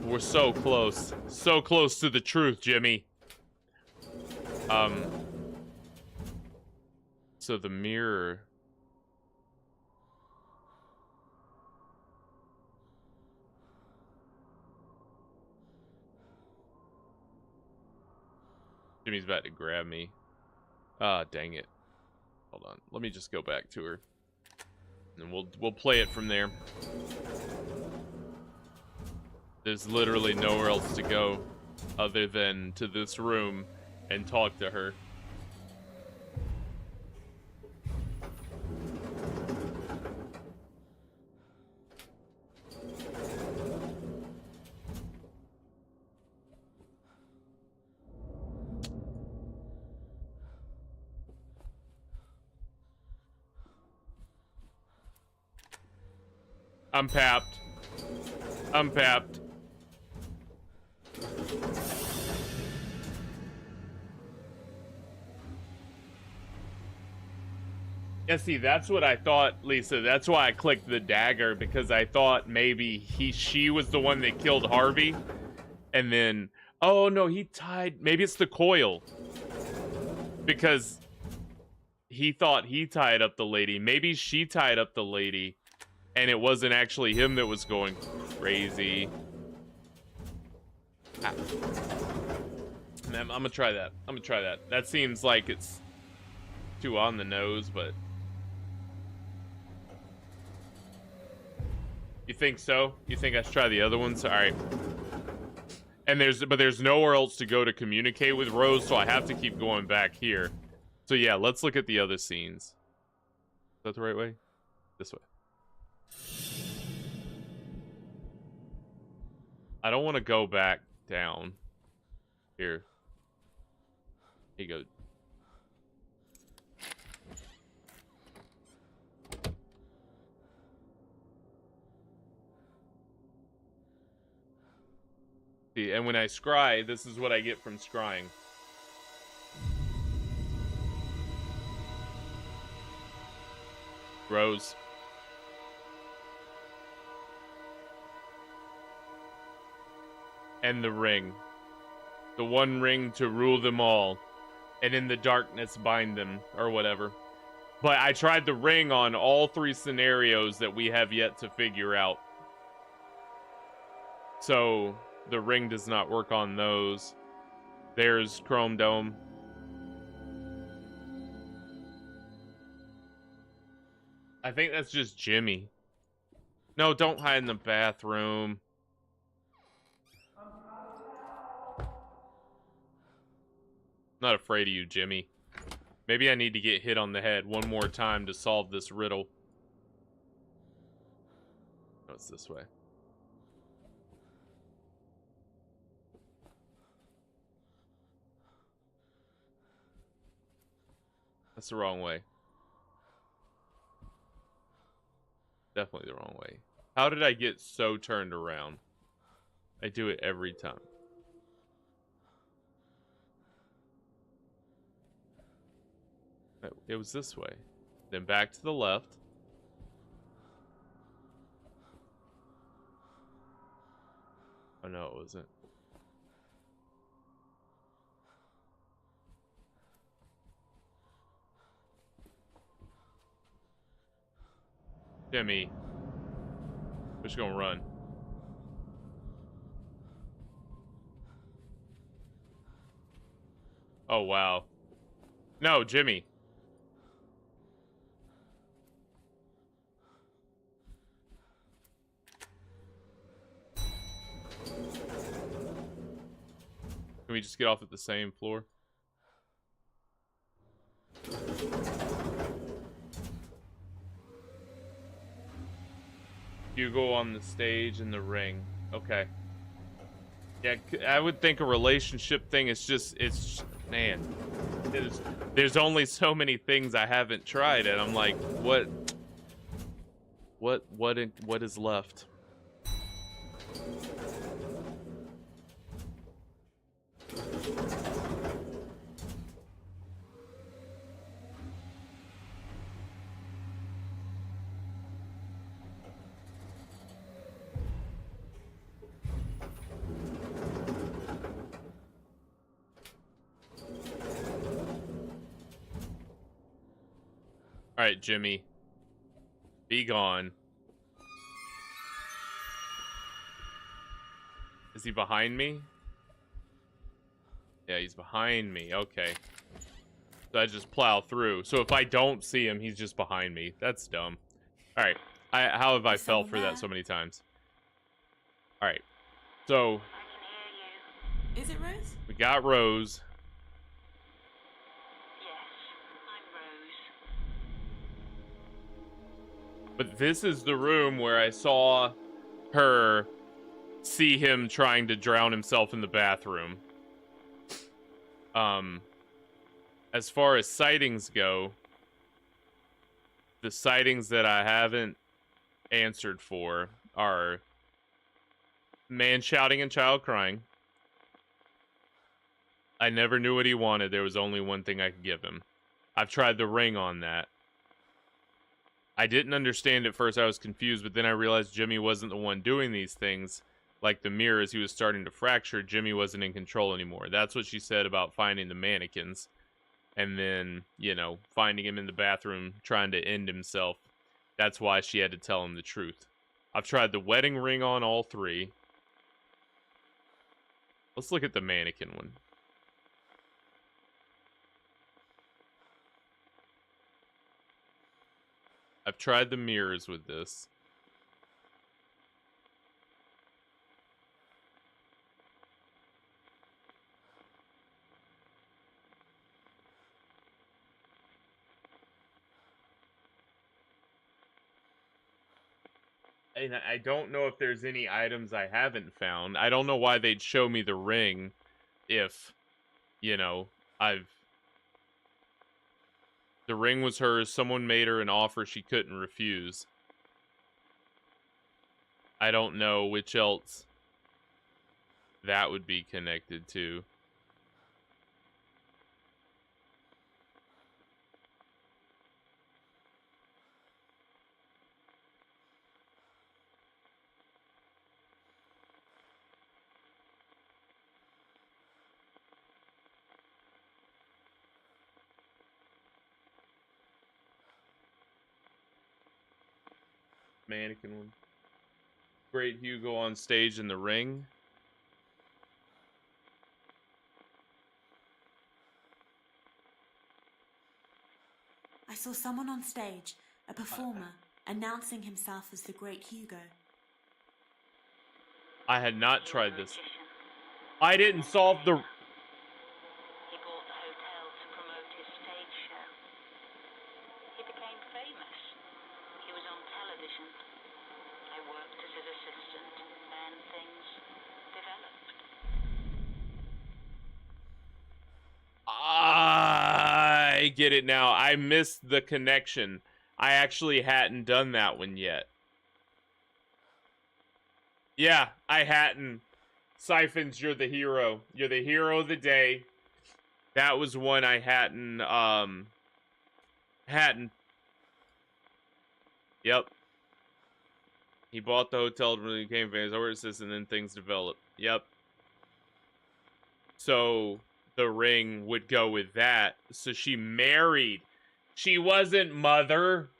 We're so close. So close to the truth, Jimmy. So the mirror. Jimmy's about to grab me. Ah, dang it. Hold on. Let me just go back to her. And we'll play it from there. There's literally nowhere else to go other than to this room and talk to her. I'm papped. I'm papped. Yeah, see, that's what I thought, Lisa. That's why I clicked the dagger, because I thought maybe she was the one that killed Harvey. And then, oh no, he tied, maybe it's the coil. Because he thought he tied up the lady. Maybe she tied up the lady. And it wasn't actually him that was going crazy. Ah. Man, I'm gonna try that. I'm gonna try that. That seems like it's too on the nose, but... You think so? You think I should try the other ones? Alright. And there's nowhere else to go to communicate with Rose, so I have to keep going back here. So yeah, let's look at the other scenes. Is that the right way? This way. I don't want to go back down. Here. Here you go. See, and when I scry, this is what I get from scrying. Rose. And the ring. The one ring to rule them all. And in the darkness bind them, or whatever. But I tried the ring on all 3 scenarios that we have yet to figure out. So, the ring does not work on those. There's Chrome Dome. I think that's just Jimmy. No, don't hide in the bathroom. Not afraid of you, Jimmy. Maybe I need to get hit on the head one more time to solve this riddle. Oh, it's this way. That's the wrong way. Definitely the wrong way. How did I get so turned around? I do it every time. It was this way. Then back to the left. Oh no, it wasn't. Jimmy. We're just gonna run. Oh wow. No, Jimmy. Can we just get off at the same floor? You go on the stage in the ring. Okay. Yeah, I would think a relationship thing is just, man. There's only so many things I haven't tried, and I'm like, what is left? Alright, Jimmy. Be gone. Is he behind me? Yeah, he's behind me. Okay. So I just plow through. So if I don't see him, he's just behind me. That's dumb. Alright. How have I fell for that so many times? Alright. So... Is it Rose? we got Rose. But this is the room where I saw her see him trying to drown himself in the bathroom. As far as sightings go, the sightings that I haven't answered for are man shouting and child crying. I never knew what he wanted. There was only one thing I could give him. I've tried the ring on that. I didn't understand at first. I was confused, but then I realized Jimmy wasn't the one doing these things. Like the mirror, as he was starting to fracture, Jimmy wasn't in control anymore. That's what she said about finding the mannequins. And then, you know, finding him in the bathroom trying to end himself. That's why she had to tell him the truth. I've tried the wedding ring on all three. Let's look at the mannequin one. I've tried the mirrors with this. And I don't know if there's any items I haven't found. I don't know why they'd show me the ring if, you know, the ring was hers. Someone made her an offer she couldn't refuse. I don't know which else that would be connected to. Mannequin one. Great Hugo on stage in the ring. I saw someone on stage, a performer, announcing himself as the Great Hugo. I had not tried this. I didn't solve the... He bought the hotel to promote his stage show. He became famous. He was on television. I worked as his assistant, and things developed. I get it now. I missed the connection. I actually hadn't done that one yet. Yeah, I hadn't. Siphons, you're the hero. You're the hero of the day. That was one I hadn't, Yep. He bought the hotel when he became famous. I worked as and then things developed. Yep. So the ring would go with that. So she married. She wasn't mother.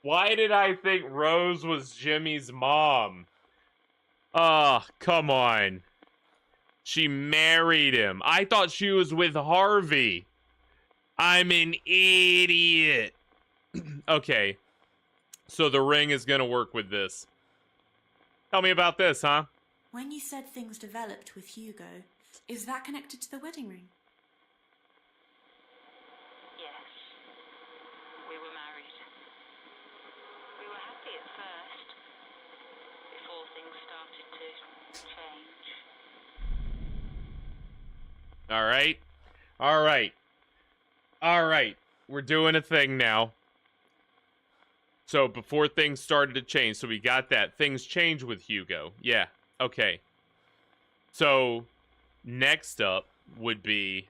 Why did I think Rose was Jimmy's mom? Oh, come on. She married him. I thought she was with Harvey. I'm an idiot. Okay. So the ring is going to work with this. Tell me about this, huh? When you said things developed with Hugo, is that connected to the wedding ring? Yes. We were married. We were happy at first, before things started to change. All right. All right. All right. We're doing a thing now. So before things started to change, so we got that. Things change with Hugo. Yeah. Okay. So next up would be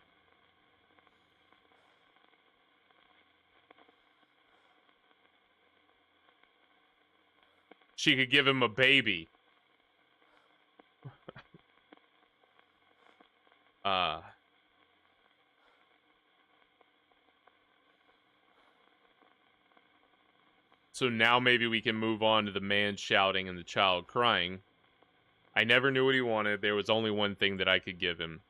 she could give him a baby. So now maybe we can move on to the man shouting and the child crying. I never knew what he wanted. There was only one thing that I could give him.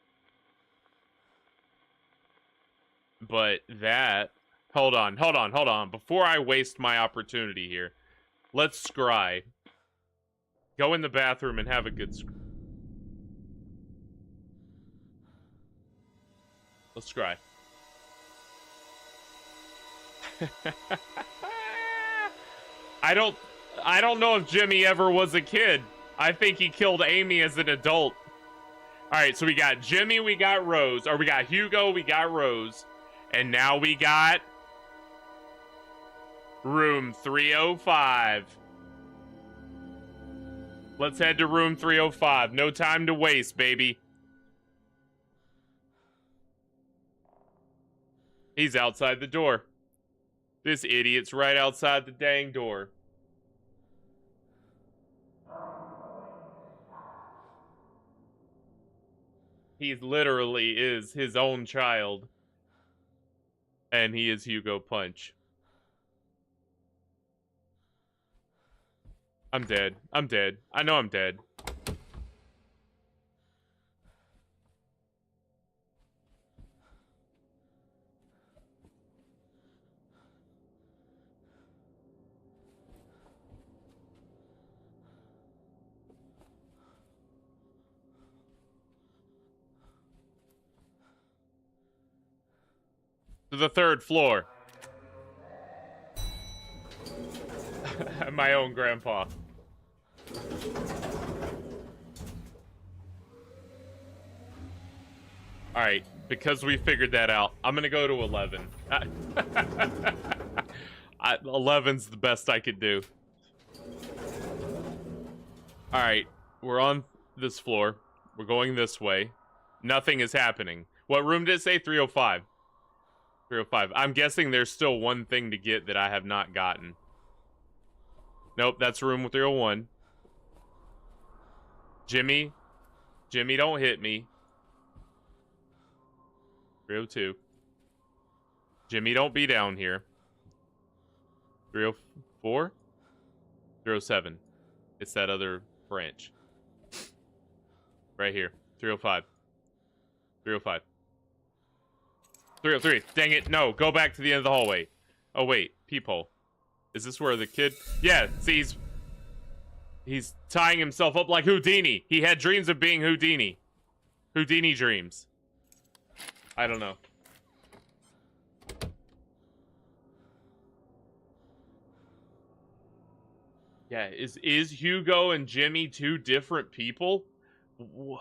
But that... Hold on. Before I waste my opportunity here, let's scry. Go in the bathroom and have a good scry. Let's scry. I don't know if Jimmy ever was a kid. I think he killed Amy as an adult. Alright, so we got Jimmy, we got Rose. Or we got Hugo, we got Rose. And now we got... room 305. Let's head to room 305. No time to waste, baby. He's outside the door. This idiot's right outside the dang door. He literally is his own child. And he is Hugo Punch. I'm dead. I'm dead. I know I'm dead. To the 3rd floor. My own grandpa. Alright, because we figured that out, I'm gonna go to 11. 11's the best I could do. Alright, we're on this floor. We're going this way. Nothing is happening. What room did it say? 305. 305. I'm guessing there's still one thing to get that I have not gotten. Nope, that's room 301. Jimmy, don't hit me. 302. Jimmy, don't be down here. 304. 307. It's that other branch. Right here. 305. 305. 303. Dang it. No, go back to the end of the hallway. Oh, wait. Peephole. Is this where the kid... Yeah, see, he's tying himself up like Houdini. He had dreams of being Houdini. Houdini dreams. I don't know. Yeah, is Hugo and Jimmy two different people? What?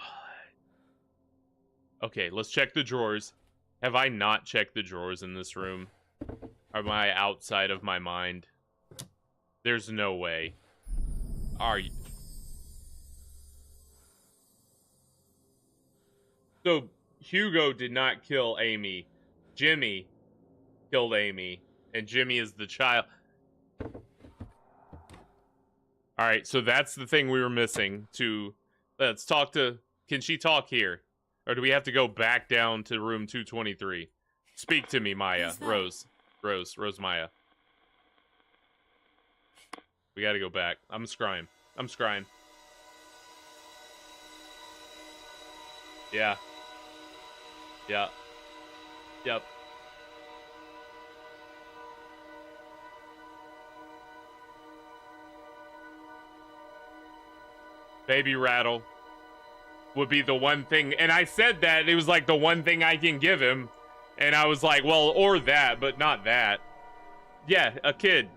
Okay, let's check the drawers. Have I not checked the drawers in this room? Am I outside of my mind? There's no way. Are you? So, Hugo did not kill Amy. Jimmy killed Amy. And Jimmy is the child. Alright, so that's the thing we were missing. Let's talk to... Can she talk here? Or do we have to go back down to room 223? Speak to me, Maya. Rose, Maya. We gotta go back. I'm scrying. Yeah. Yep. Baby rattle would be the one thing, and I said that it was like the one thing I can give him, and I was like, well, or that, but not that. Yeah, a kid.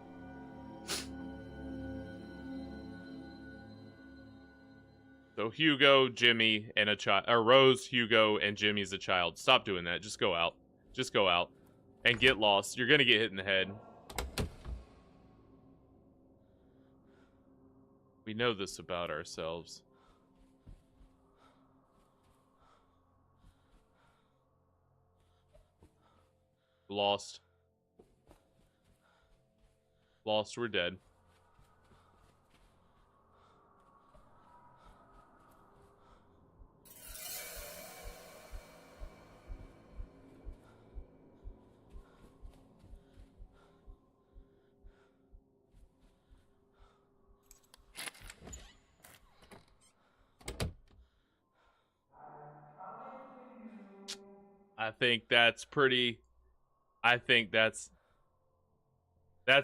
So Hugo, Jimmy, and a child, or Rose, Hugo, and Jimmy's a child. Stop doing that. Just go out. And get lost. You're gonna get hit in the head. We know this about ourselves. Lost, we're dead. I think that's pretty... I think that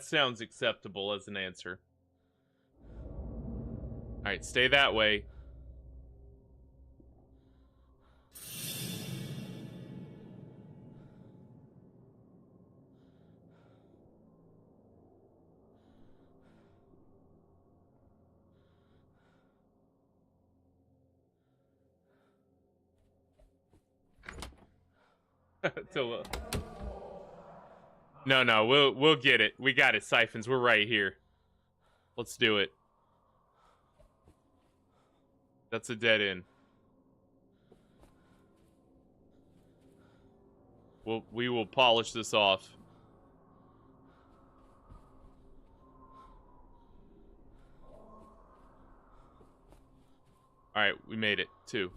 sounds acceptable as an answer. Alright, stay that way. No, we'll get it. We got it, Siphons. We're right here. Let's do it. That's a dead end. We will polish this off. Alright, we made it. 2.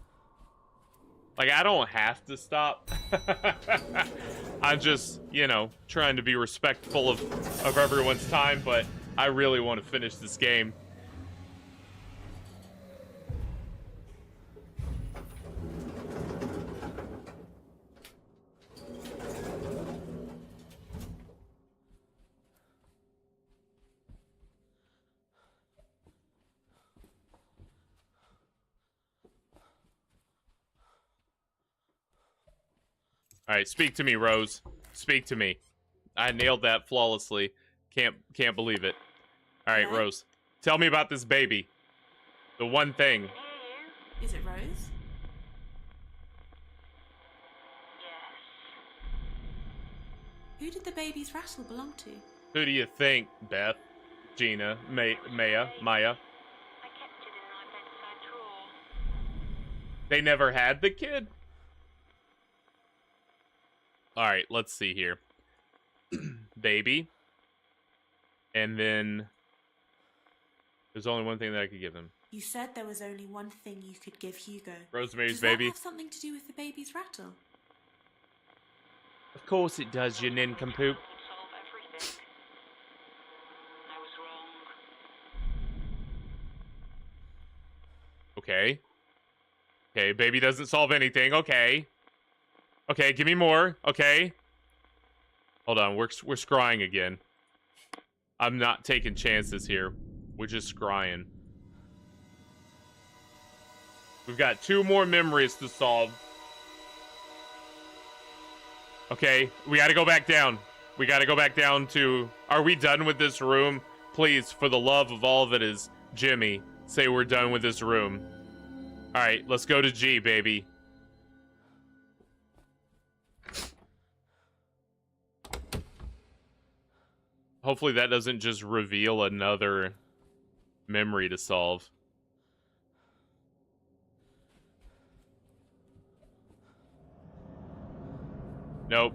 Like, I don't have to stop. I'm just, you know, trying to be respectful of everyone's time, but I really want to finish this game. All right, speak to me, Rose. Speak to me. I nailed that flawlessly. Can't believe it. All right, Rose. Tell me about this baby. The one thing. Is it Rose? Who did the baby's rattle belong to? Who do you think, Beth? Gina? Maya? I kept it in my bedside drawer. They never had the kid? Alright, let's see here. Baby. And then... there's only one thing that I could give him. You said there was only one thing you could give Hugo. Rosemary's Does Baby. that have something to do with the baby's rattle? Of course it does, you nincompoop. Solve everything. I was wrong. Okay. Okay, baby doesn't solve anything. Okay. Okay, give me more. Okay. Hold on, we're scrying again. I'm not taking chances here. We're just scrying. We've got 2 more memories to solve. Okay, we gotta go back down. We gotta go back down to... Are we done with this room? Please, for the love of all that is Jimmy, say we're done with this room. Alright, let's go to G, baby. Hopefully that doesn't just reveal another memory to solve. Nope.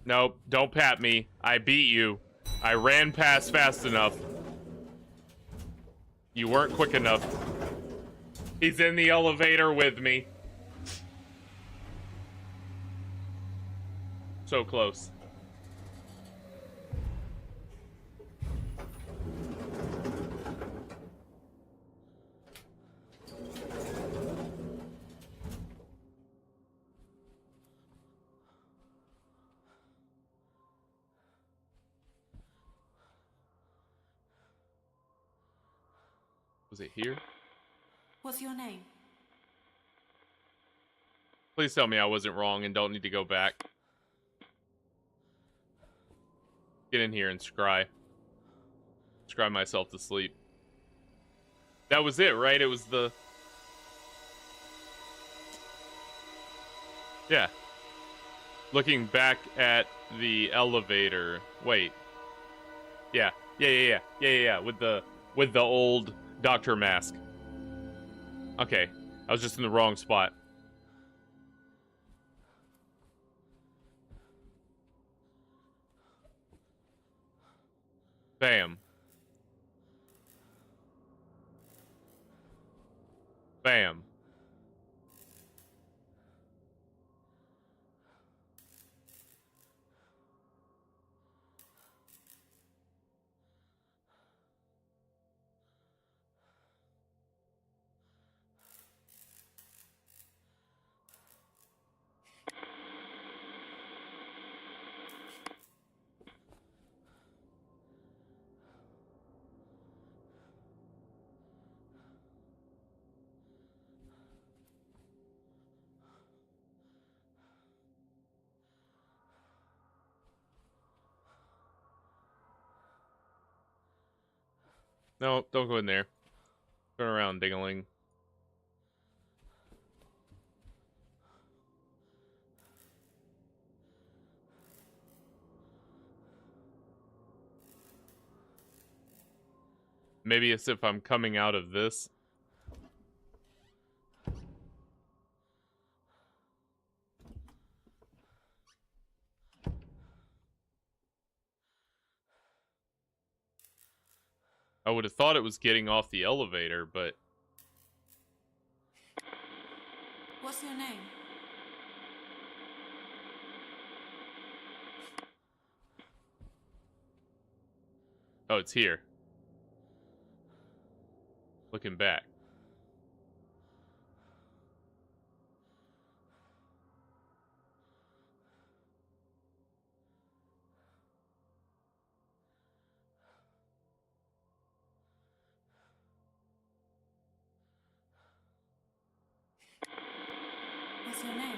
Nope, don't pat me. I beat you. I ran past fast enough. You weren't quick enough. He's in the elevator with me. So close. Was it here? What's your name? Please tell me I wasn't wrong and don't need to go back. Get in here and scry. Scry myself to sleep. That was it, right? It was the... yeah. Looking back at the elevator. Wait. Yeah. Yeah. With the old doctor mask. Okay. I was just in the wrong spot. Bam. Bam. No, don't go in there. Turn around, ding-a-ling. Maybe as if I'm coming out of this. I would have thought it was getting off the elevator, but... What's your name? Oh, it's here. Looking back. What's your name?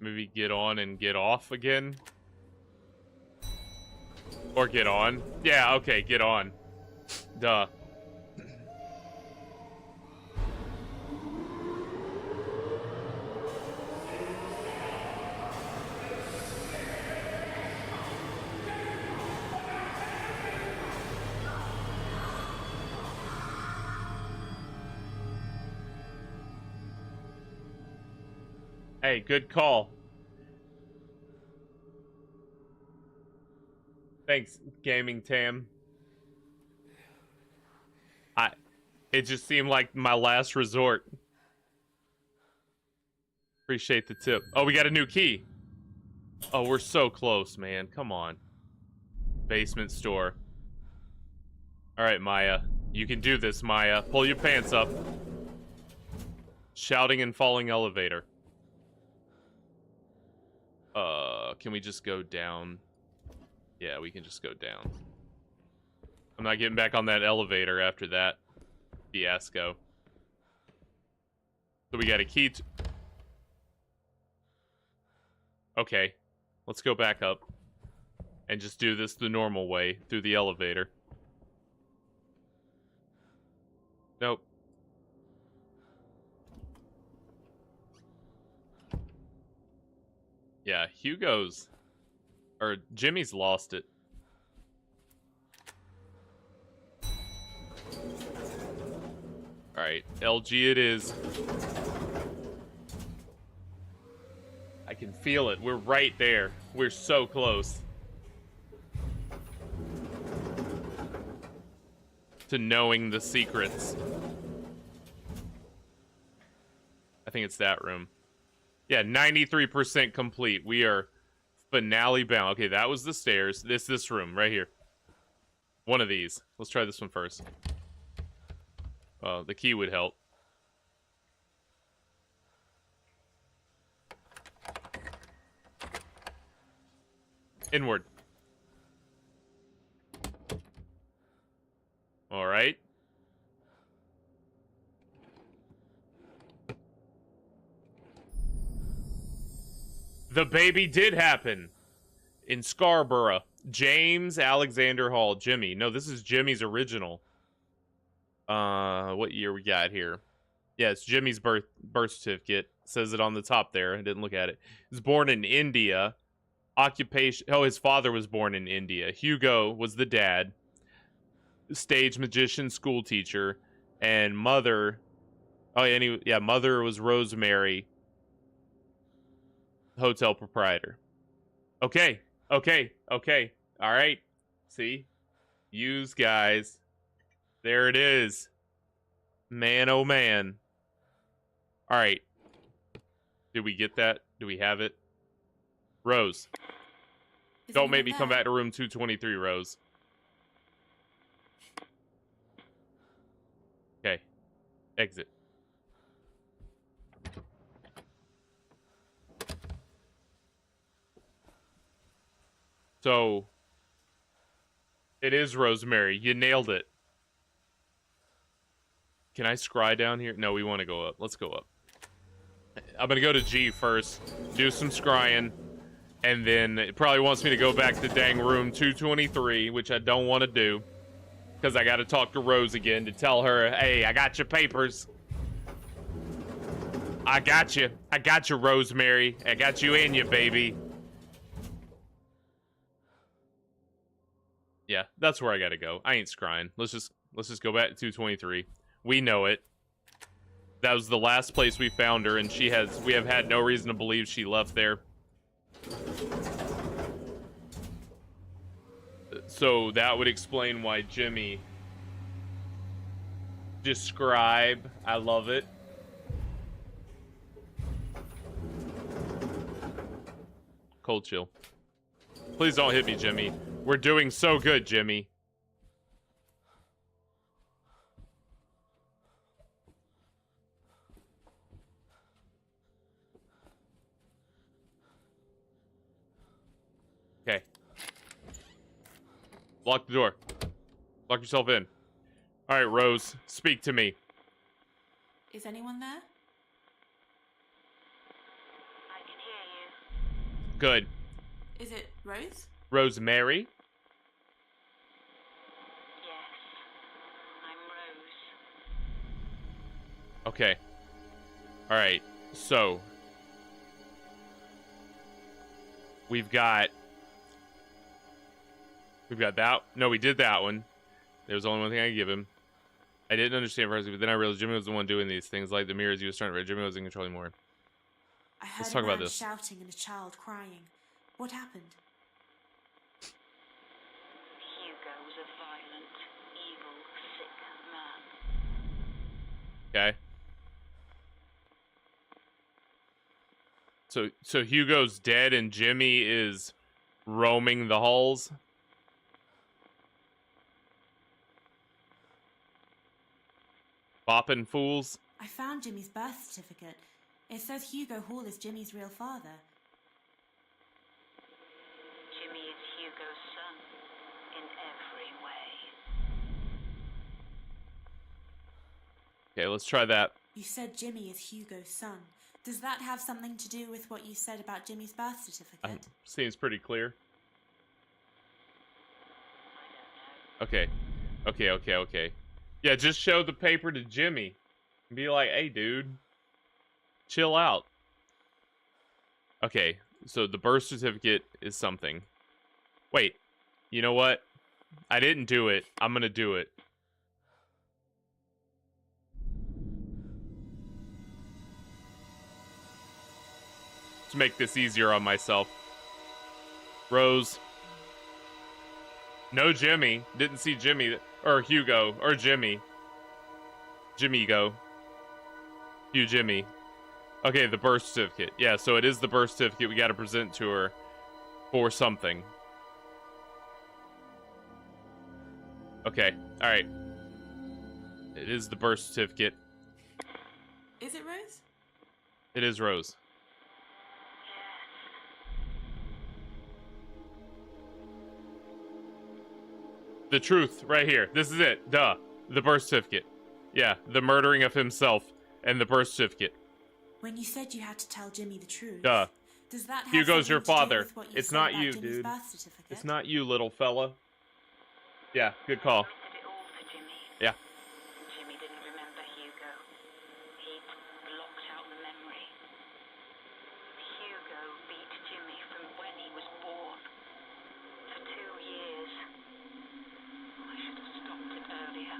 Maybe get on and get off again? Or get on? Yeah, okay, get on. Duh. Hey, good call. Thanks, Gaming Tam. It just seemed like my last resort. Appreciate the tip. Oh, we got a new key. Oh, we're so close, man. Come on. Basement store. All right, Maya. You can do this, Maya. Pull your pants up. Shouting and falling elevator. Can we just go down? Yeah, we can just go down. I'm not getting back on that elevator after that fiasco. So we got a key to... Okay. Let's go back up. And just do this the normal way, through the elevator. Nope. Yeah, Hugo's... Or Jimmy's lost it. Alright, LG it is. I can feel it. We're right there. We're so close. To knowing the secrets. I think it's that room. Yeah, 93% complete. We are finale bound. Okay, that was the stairs. This room right here. One of these. Let's try this one first. The key would help. Inward. All right. The baby did happen in Scarborough. James Alexander Hall. Jimmy. No, this is Jimmy's original. What year we got here? Yeah, it's Jimmy's birth certificate. Says it on the top there. I didn't look at it. He was born in India. Occupation. Oh, his father was born in India. Hugo was the dad. Stage magician, school teacher, and mother. Oh, yeah, mother was Rosemary. Hotel proprietor. Okay. All right. See? Use, guys. There it is. Man, oh man. All right. Did we get that? Do we have it? Rose. Don't make me come back to room 223, Rose. Okay. Exit. So, it is Rosemary. You nailed it. Can I scry down here? No, we want to go up. Let's go up. I'm going to go to G first. Do some scrying. And then it probably wants me to go back to dang room 223, which I don't want to do. Because I got to talk to Rose again to tell her, hey, I got your papers. I got you. I got you, Rosemary. I got you and your baby. Yeah, that's where I got to go. I ain't scrying. Let's just go back to 223. We know it. That was the last place we found her, and we have had no reason to believe she left there. So that would explain why Jimmy describe. I love it. Cold chill. Please don't hit me, Jimmy. We're doing so good, Jimmy. Okay. Lock the door. Lock yourself in. All right, Rose, speak to me. Is anyone there? I can hear you. Good. Is it Rose? Rosemary? Yes. I'm Rose. Okay. All right. So we've got that. No, we did that one. There was only one thing I could give him. I didn't understand first, but then I realized Jimmy was the one doing these things, like the mirrors you were starting to read. Jimmy wasn't controlling more. I heard Let's a talk about man this. shouting and a child crying. What happened? Hugo was a violent, evil, sick man. Okay. So Hugo's dead and Jimmy is roaming the halls. Bopping fools. I found Jimmy's birth certificate. It says Hugo Hall is Jimmy's real father. Jimmy is Hugo's son in every way. Okay, let's try that. You said Jimmy is Hugo's son. Does that have something to do with what you said about Jimmy's birth certificate? Seems pretty clear. I don't know. Okay. Yeah, just show the paper to Jimmy. And be like, hey, dude. Chill out. Okay, so the birth certificate is something. Wait, you know what? I didn't do it. I'm gonna do it. To make this easier on myself. Rose. No Jimmy. Didn't see Jimmy. Or Hugo. Or Jimmy. Jimmy go. Hugh Jimmy. Okay, the birth certificate. Yeah, so it is the birth certificate we gotta present to her for something. Okay, alright. It is the birth certificate. Is it Rose? It is Rose. The truth, right here. This is it. Duh. The birth certificate. Yeah, the murdering of himself and the birth certificate. When you said you had to tell Jimmy the truth, Duh. does that have Hugo's something your to do father. with what you It's said not about you, Jimmy's dude. birth certificate? It's not you, little fella. Yeah, good call. I did it all for Jimmy. Yeah. Jimmy didn't remember Hugo. He'd blocked out the memory. Hugo beat Jimmy from when he was born. For 2 years. I should have stopped it earlier.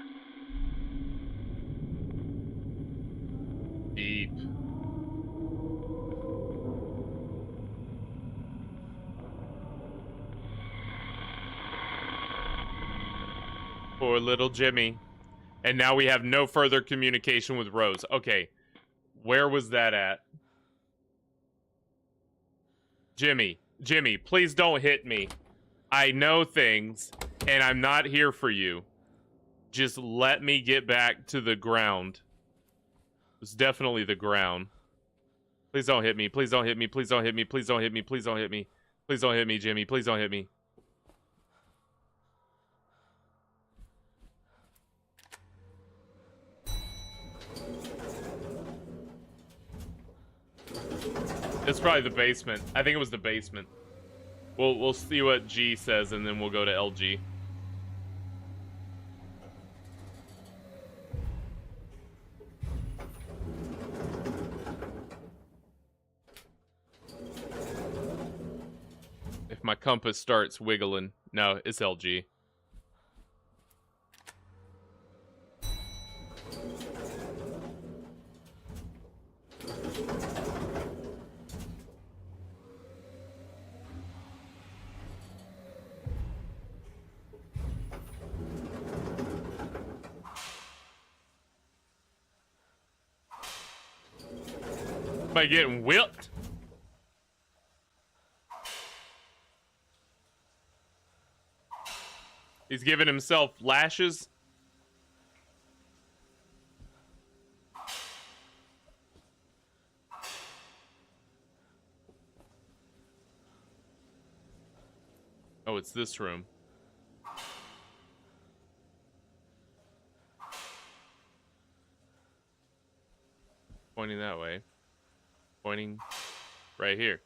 Deep. Poor little Jimmy. And now we have no further communication with Rose. Okay. Where was that at? Jimmy, please don't hit me. I know things, and I'm not here for you. Just let me get back to the ground. It's definitely the ground. Please don't hit me. Please don't hit me. Please don't hit me. Please don't hit me. Please don't hit me. Please don't hit me, Jimmy. Please don't hit me. It's probably the basement. I think it was the basement. We'll see what G says, and then we'll go to LG. If my compass starts wiggling, no, it's LG. Am I getting whipped? He's giving himself lashes. Oh, it's this room. Pointing that way. Pointing right here.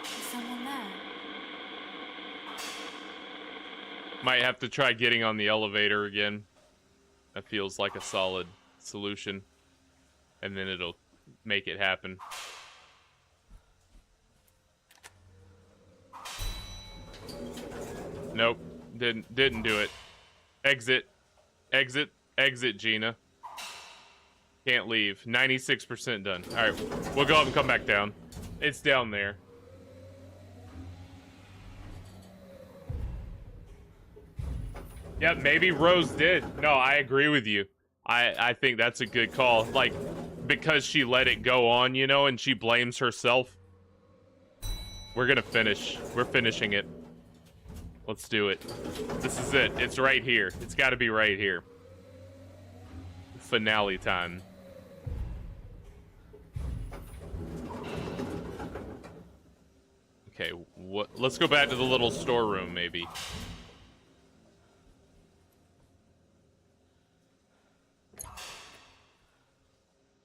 Is someone there? Might have to try getting on the elevator again. That feels like a solid solution. And then it'll make it happen. Nope. Didn't do it. Exit. Exit. Exit, Gina. Can't leave. 96% done. Alright, we'll go up and come back down. It's down there. Yeah, maybe Rose did. No, I agree with you. I think that's a good call. Like, because she let it go on, you know, and she blames herself. We're gonna finish. We're finishing it. Let's do it. This is it. It's right here. It's gotta be right here. Finale time. Okay, what? Let's go back to the little storeroom, maybe.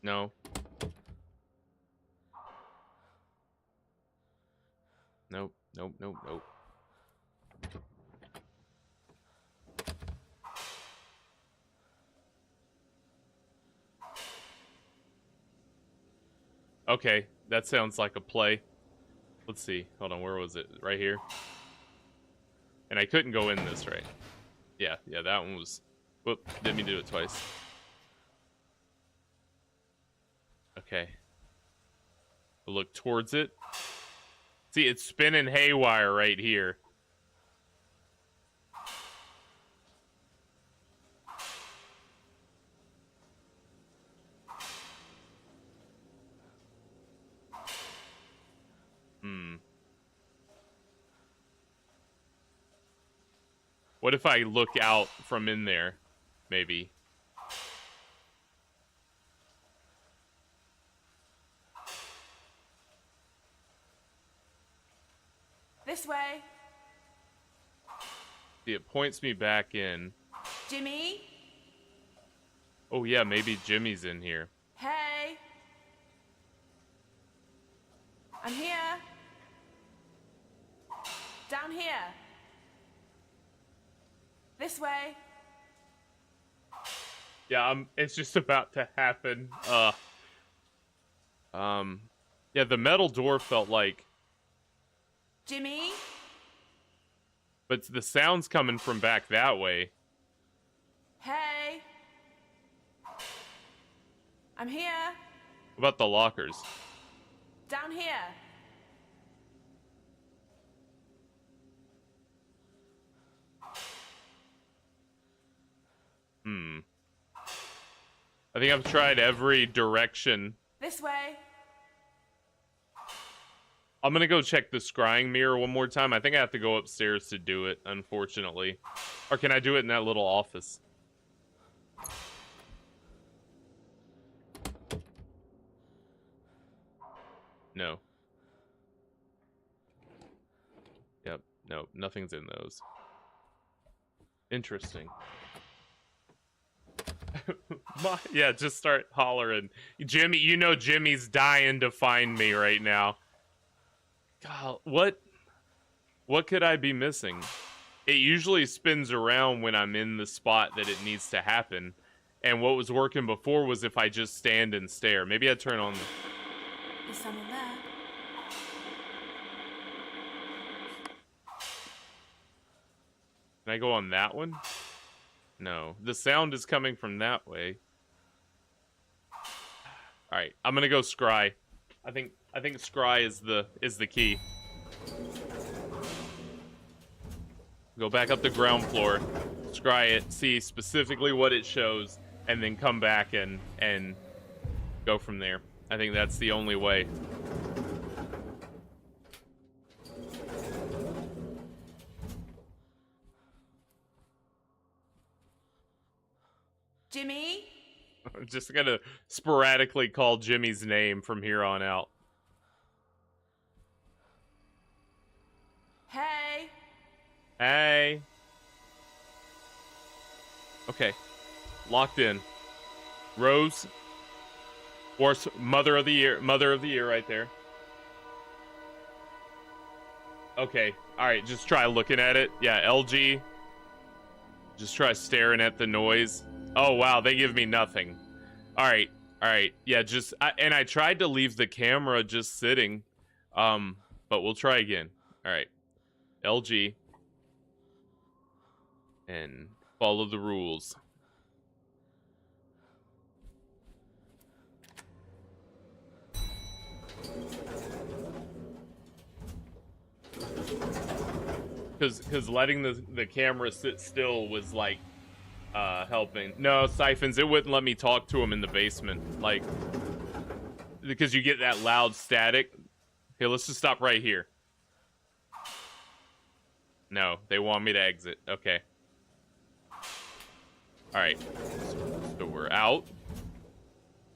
No. Nope, nope, nope, nope. Okay, that sounds like a play. Let's see. Hold on, where was it? Right here? And I couldn't go in this, right? Yeah, that one was... Whoop, didn't mean to do it twice. Okay. We'll look towards it. See, it's spinning haywire right here. What if I look out from in there? Maybe. This way. See, it points me back in. Jimmy? Oh yeah, maybe Jimmy's in here. Hey. I'm here. Down here. This way. Yeah, it's just about to happen. Yeah, the metal door felt like... Jimmy? But the sound's coming from back that way. Hey. I'm here. What about the lockers? Down here. I think I've tried every direction. This way. I'm gonna go check the scrying mirror one more time. I think I have to go upstairs to do it, unfortunately. Or can I do it in that little office? No. Yep, no, nothing's in those. Interesting. Yeah, just start hollering. Jimmy, you know Jimmy's dying to find me right now. God, what could I be missing? It usually spins around when I'm in the spot that it needs to happen. And what was working before was if I just stand and stare. Maybe I turn on... Is someone there? Can I go on that one? No. The sound is coming from that way. Alright, I'm gonna go scry. I think scry is the key. Go back up the ground floor, scry it, see specifically what it shows, and then come back and go from there. I think that's the only way. Jimmy? I'm just gonna sporadically call Jimmy's name from here on out. Hey? Hey. Okay. Locked in. Rose. Or mother of the year right there. Okay. Alright, just try looking at it. Yeah, LG. Just try staring at the noise. Oh, wow, they give me nothing. Alright, alright. Yeah, just... I tried to leave the camera just sitting. But we'll try again. Alright. LG. And follow the rules. Because letting the camera sit still was like helping. No, Siphons, it wouldn't let me talk to him in the basement. Like, because you get that loud static. Okay, let's just stop right here. No, they want me to exit. Okay. Alright. So we're out.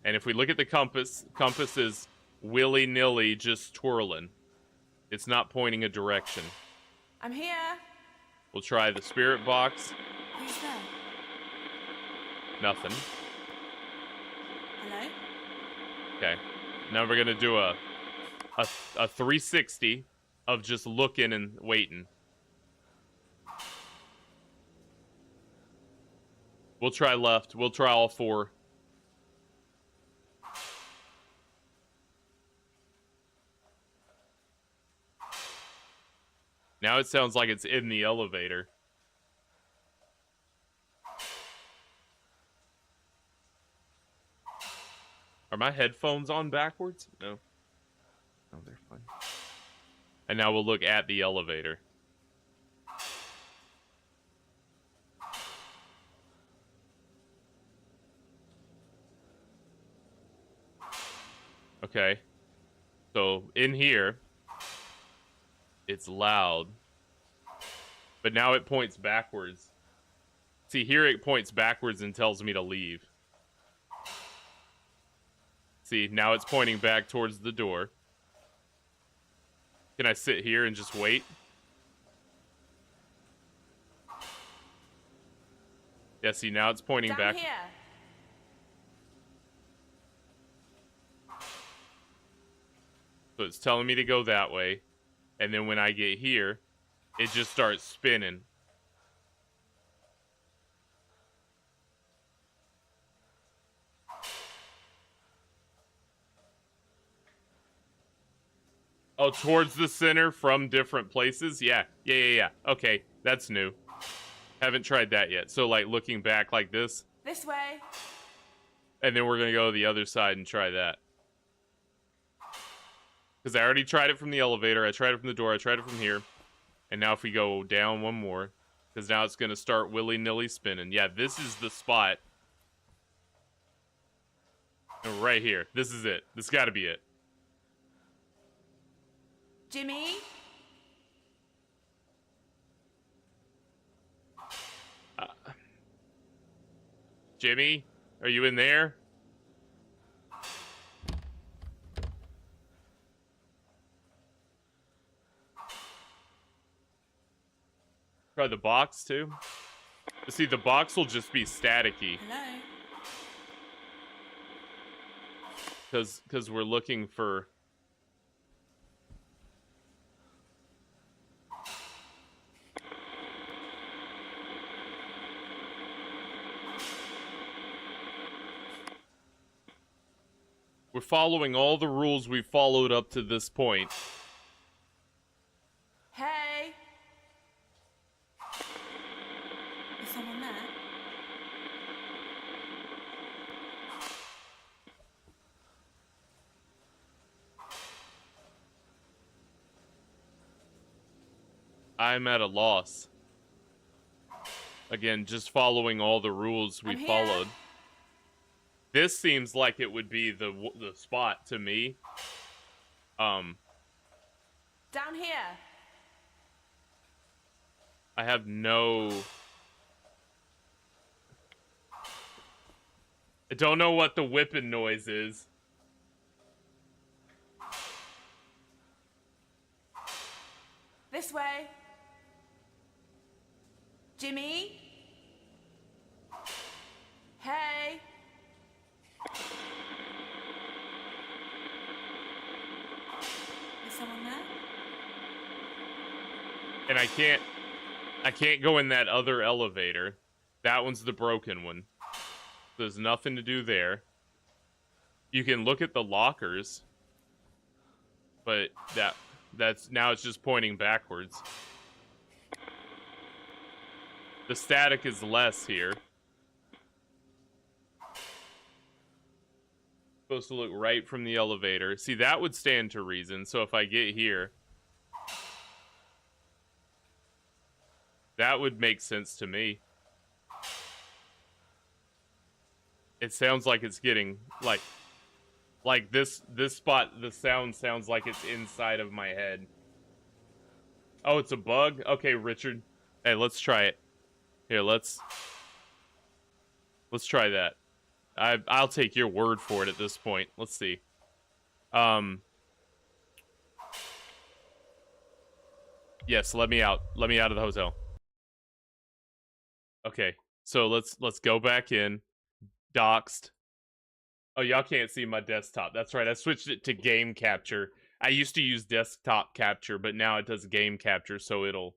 And if we look at the compass is willy-nilly just twirling. It's not pointing a direction. I'm here. We'll try the spirit box. Who's there? Nothing. Hello? Okay. Now we're gonna do a 360 of just looking and waiting. We'll try left. We'll try all four. Now it sounds like it's in the elevator. Are my headphones on backwards? No. No, they're fine. And now we'll look at the elevator. Okay. So, in here, it's loud. But now it points backwards. See, here it points backwards and tells me to leave. See, now it's pointing back towards the door. Can I sit here and just wait? Yeah, see, now it's pointing Down back. Here. So it's telling me to go that way. And then when I get here, it just starts spinning. Oh, towards the center from different places? Yeah. Okay, that's new. Haven't tried that yet. So, like, looking back like this. This way. And then we're going to go to the other side and try that. Because I already tried it from the elevator. I tried it from the door. I tried it from here. And now if we go down one more. Because now it's going to start willy-nilly spinning. Yeah, this is the spot. And right here. This is it. This got to be it. Jimmy? Jimmy? Are you in there? Try the box, too. See, the box will just be staticky. Hello? Because we're looking for... We're following all the rules we've followed up to this point. Hey! Is someone there? I'm at a loss. Again, just following all the rules we followed. This seems like it would be the spot to me. Down here. I have no... I don't know what the whipping noise is. This way. Jimmy? Hey? Is someone there? And I can't go in that other elevator. That one's the broken one. There's nothing to do there. You can look at the lockers, but that's now it's just pointing backwards. The static is less here. Supposed to look right from the elevator. See, that would stand to reason. So if I get here, that would make sense to me. It sounds like it's getting like this spot. The sound sounds like it's inside of my head. Oh, it's a bug? Okay, Richard. Hey, let's try it. Here, let's try that. I'll take your word for it at this point. Let's see. Yes, let me out. Let me out of the hotel. Okay, so let's go back in. Doxed. Oh, y'all can't see my desktop. That's right. I switched it to game capture. I used to use desktop capture, but now it does game capture, so it'll...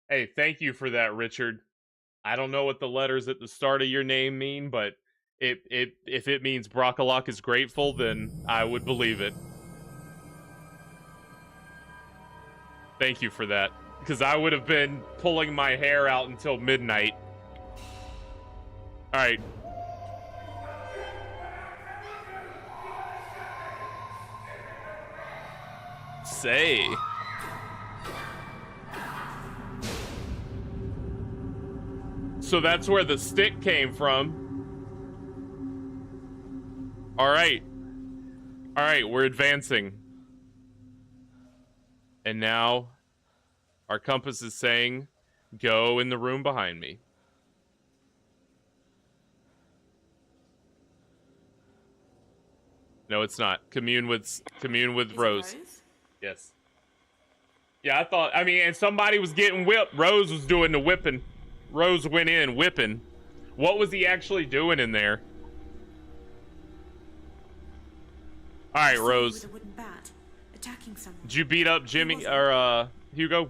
Hey, thank you for that, Richard. I don't know what the letters at the start of your name mean, but if it means Brockalock is grateful, then I would believe it. Thank you for that, because I would have been pulling my hair out until midnight. All right. Say. So that's where the stick came from. All right. All right, we're advancing. And now our compass is saying, go in the room behind me. No, it's not. Commune with Rose. Yes. Yeah, I mean, and somebody was getting whipped. Rose was doing the whipping. Rose went in whipping. What was he actually doing in there? All right, Rose. With a wooden bat, attacking someone. Did you beat up Jimmy or Hugo?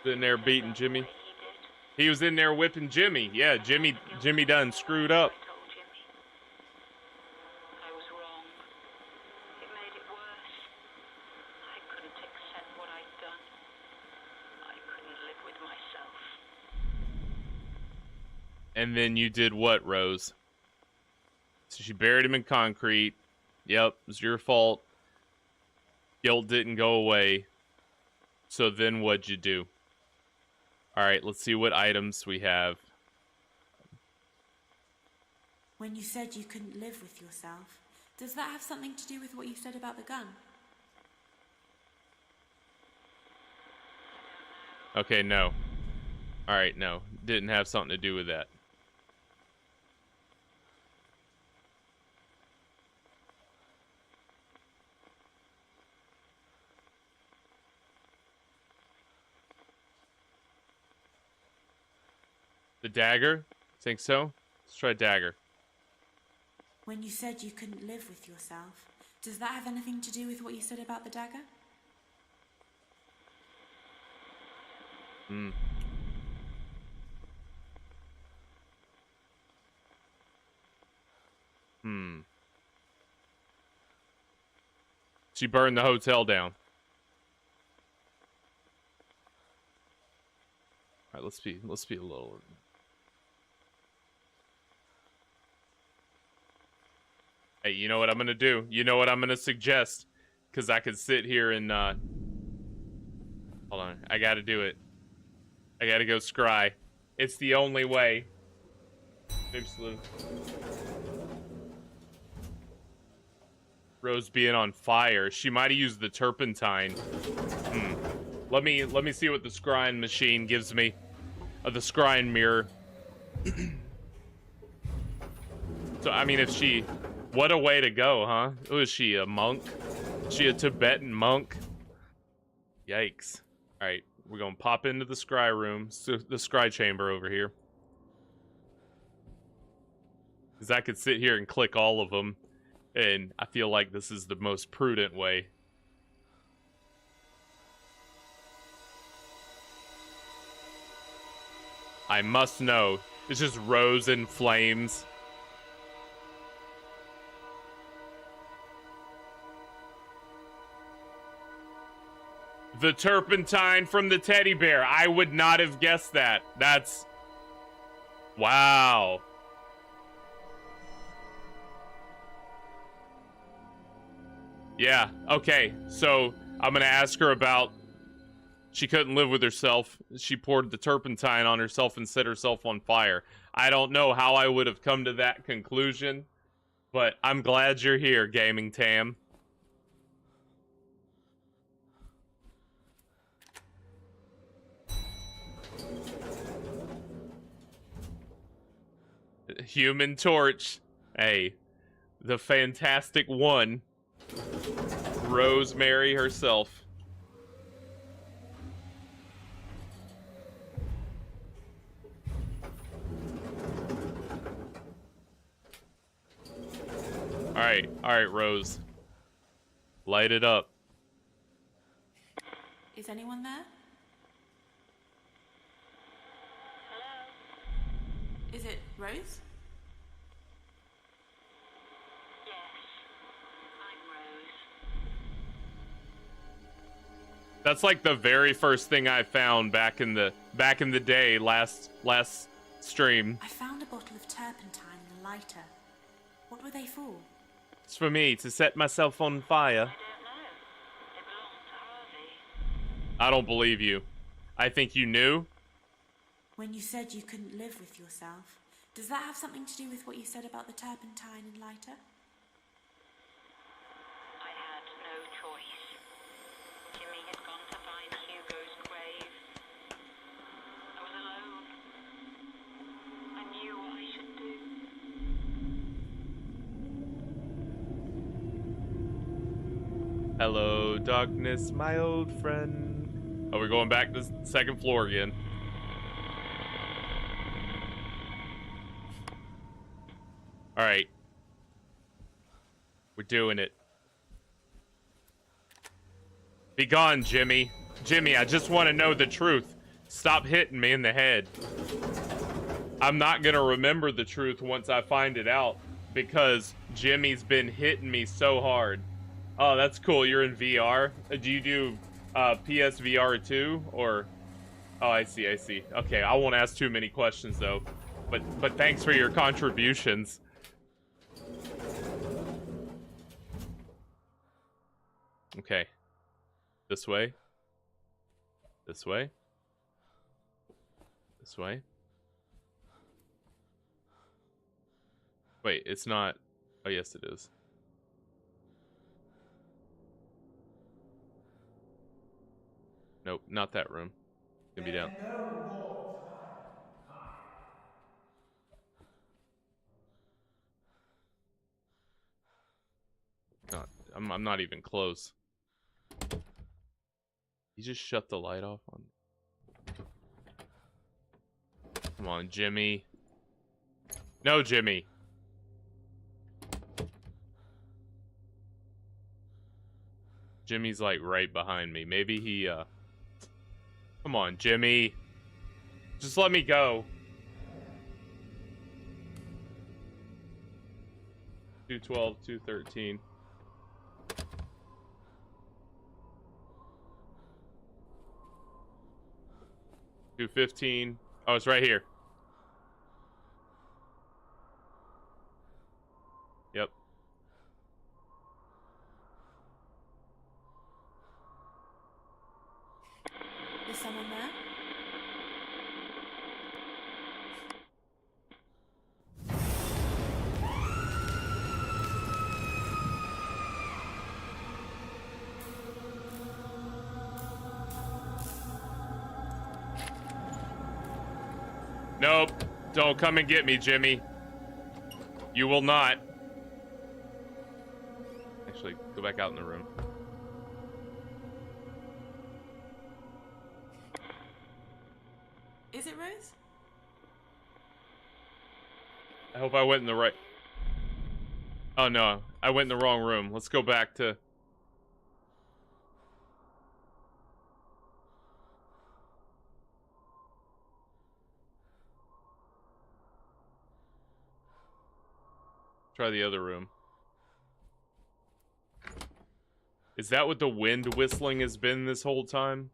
In there beating Jimmy. He was in there whipping Jimmy. Yeah, Jimmy done screwed up. I was wrong. It made it worse. I couldn't accept what I'd done. I couldn't live with myself. And then you did what, Rose? So she buried him in concrete. Yep, it was your fault. Guilt didn't go away. So then what'd you do? All right, let's see what items we have. When you said you couldn't live with yourself, does that have something to do with what you said about the gun? Okay, no. Alright, no. Didn't have something to do with that. The dagger? Think so? Let's try dagger. When you said you couldn't live with yourself, does that have anything to do with what you said about the dagger? Hmm. She burned the hotel down. All right, let's be a little. Hey, you know what I'm gonna do? You know what I'm gonna suggest? Cause I could sit here and hold on, I gotta do it. I gotta go scry. It's the only way. Absolutely. Rose being on fire. She might have used the turpentine. Let me see what the scrying machine gives me. The scrying mirror. So I mean, if she, what a way to go, huh? Oh, is she a monk? Is she a Tibetan monk? Yikes! All right, we're gonna pop into the scry room, so the scry chamber over here, because I could sit here and click all of them. And I feel like this is the most prudent way. I must know. It's just Rose in flames. The turpentine from the teddy bear. I would not have guessed that. That's... Wow. Yeah, okay. So, I'm gonna ask her about... She couldn't live with herself. She poured the turpentine on herself and set herself on fire. I don't know how I would have come to that conclusion, but I'm glad you're here, Gaming Tam. Human Torch. Hey, the Fantastic One. Rosemary herself. All right, Rose. Light it up. Is anyone there? Hello? Is it Rose? Yes, I'm Rose. That's like the very first thing I found back in the day, last stream. I found a bottle of turpentine and a lighter. What were they for? It's for me to set myself on fire. I don't know. They belong to Harvey. I don't believe you. I think you knew. When you said you couldn't live with yourself, does that have something to do with what you said about the turpentine and lighter? I had no choice. Jimmy had gone to find Hugo's grave. I was alone. I knew what I should do. Hello, darkness, my old friend. Oh, we're going back to the second floor again. All right. We're doing it. Be gone, Jimmy. Jimmy, I just want to know the truth. Stop hitting me in the head. I'm not going to remember the truth once I find it out because Jimmy's been hitting me so hard. Oh, that's cool. You're in VR. Do you do PSVR 2 or... Oh, I see. Okay, I won't ask too many questions though. But thanks for your contributions. Okay. This way. This way. This way. Wait, it's not... Oh, yes, it is. Nope, not that room. Gonna be down. No more time, Maya. I'm not even close. You just shut the light off on. Come on, Jimmy. No, Jimmy. Jimmy's like right behind me. Maybe he Come on, Jimmy. Just let me go. 212, 213. $215. Oh, it's right here. Yep. Is someone there? Nope. Don't come and get me, Jimmy. You will not. Actually, go back out in the room. Is it Rose? I hope I went in the right... Oh, no. I went in the wrong room. Let's go back to... Try the other room. Is that what the wind whistling has been this whole time?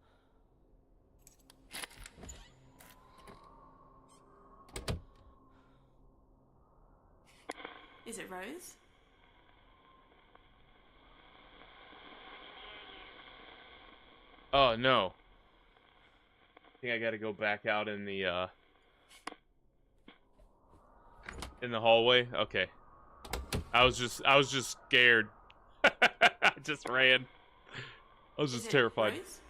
Is it Rose? Oh, no. I think I gotta go back out in the hallway. Okay. I was just scared. I just ran. I was just terrified. Rose?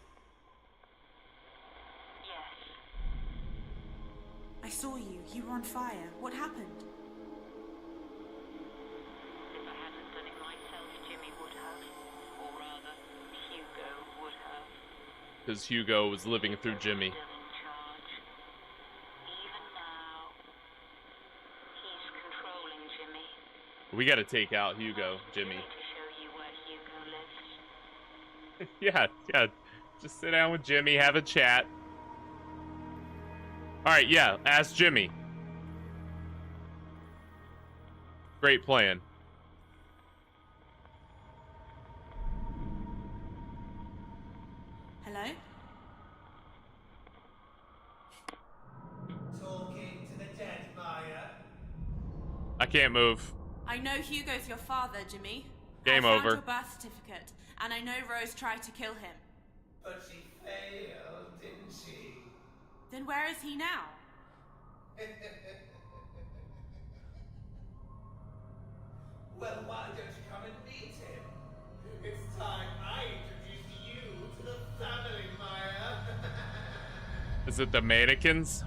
I saw you. You were on fire. What happened? If I hadn't done it myself, Jimmy would have. Or rather, Hugo would have. Because Hugo was living through Jimmy. Still in charge. Even now, he's controlling Jimmy. We gotta take out Hugo, Jimmy. To show you where Hugo lives. Yeah. Just sit down with Jimmy, have a chat. Alright, yeah, ask Jimmy. Great plan. Hello? Talking to the dead, Maya. I can't move. I know Hugo's your father, Jimmy. Game I found over. your birth certificate, and I know Rose tried to kill him. But she failed, didn't she? Then where is he now? Well, why don't you come and meet him? It's time I introduced you to the family, Maya. Is it the mannequins?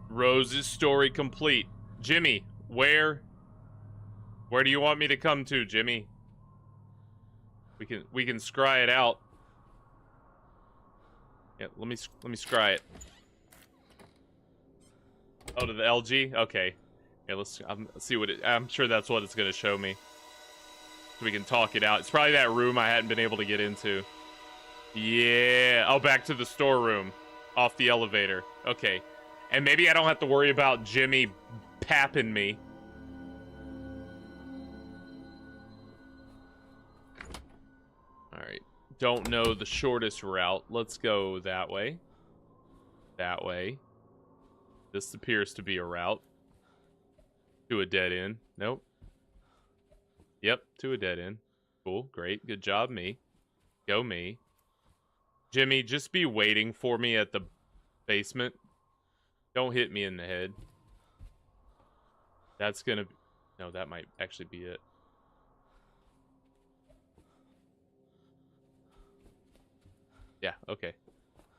Rose's story complete. Jimmy, where do you want me to come to, Jimmy? We can scry it out. Yeah, let me scry it. Oh, to the LG? Okay. Yeah, let's see what it... I'm sure that's what it's going to show me. So we can talk it out. It's probably that room I hadn't been able to get into. Yeah. Oh, back to the storeroom. Off the elevator. Okay. And maybe I don't have to worry about Jimmy papping me. Alright. Don't know the shortest route. Let's go that way. That way. This appears to be a route. To a dead end. Nope. Yep, to a dead end. Cool, great. Good job, me. Go me. Jimmy, just be waiting for me at the basement. Don't hit me in the head. That's gonna... No, that might actually be it. Yeah, okay.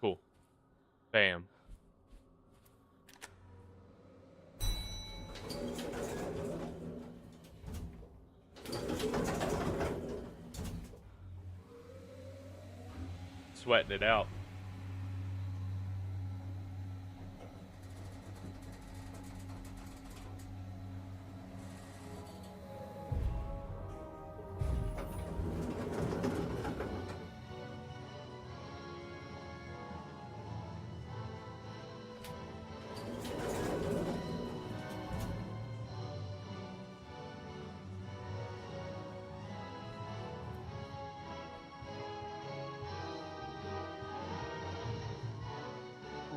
Cool. Bam. Sweating it out.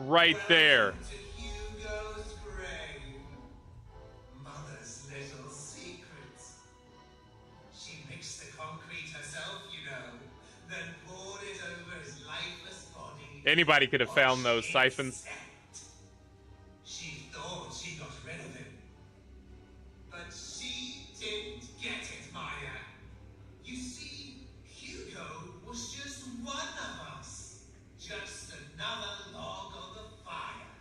Right there. Welcome to Hugo's grave. Mother's little secrets. She mixed the concrete herself, you know, then poured it over his lifeless body. Anybody could have found those siphons. She thought she got rid of him. But she didn't get it, Maya. You see, Hugo was just one of us. Just another log on the fire.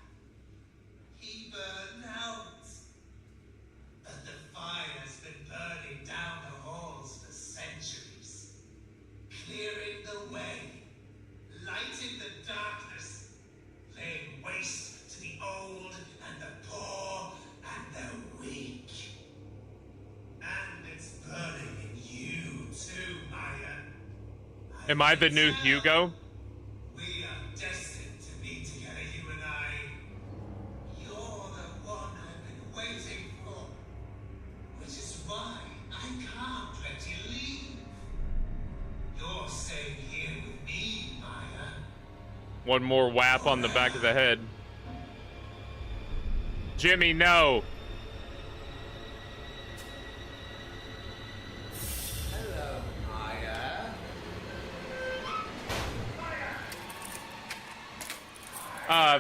He burned out. But the fire's been burning down the halls for centuries. Clearing the way. Lighting the darkness. Laying waste to the old and the poor and the weak. And it's burning in you too, Maya. Am I the new Hugo? We are destined to be together, you and I. You're the one I've been waiting for. Which is why I can't let you leave. You're staying here with me, Maya. One more whap on the back of the head. Jimmy, no. Hello, Maya.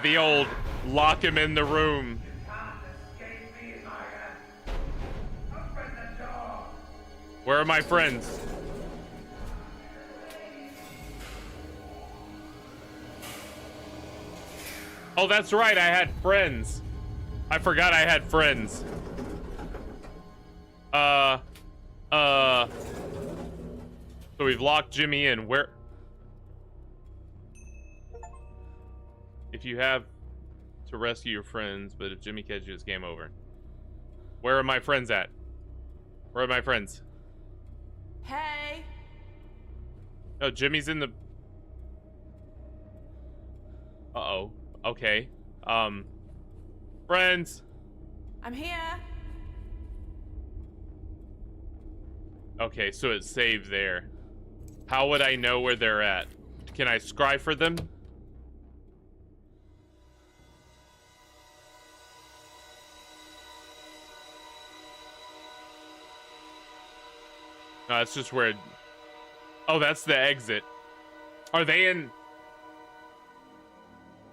The old lock him in the room. Where are my friends? Oh, that's right, I had friends. I forgot I had friends. So we've locked Jimmy in. Where? If you have to rescue your friends, but if Jimmy catches you, it's game over. Where are my friends at? Where are my friends? Hey! Oh, Jimmy's in the... Uh-oh. Okay. Friends! I'm here! Okay, so it's saved there. How would I know where they're at? Can I scry for them? No, that's just where... Oh, that's the exit. Are they in...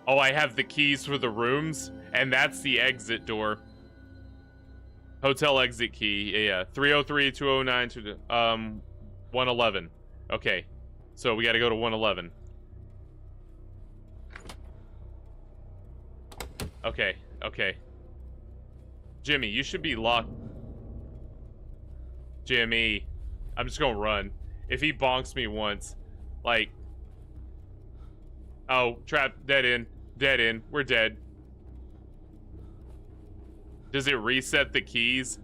Oh, I have the keys for the rooms, and that's the exit door. Hotel exit key, yeah. 303, 209, 111. Okay, so we gotta go to 111. Okay, okay. Jimmy, you should be locked. Jimmy. I'm just gonna run. If he bonks me once, like... Oh, trap, dead end. Dead end. We're dead. Does it reset the keys?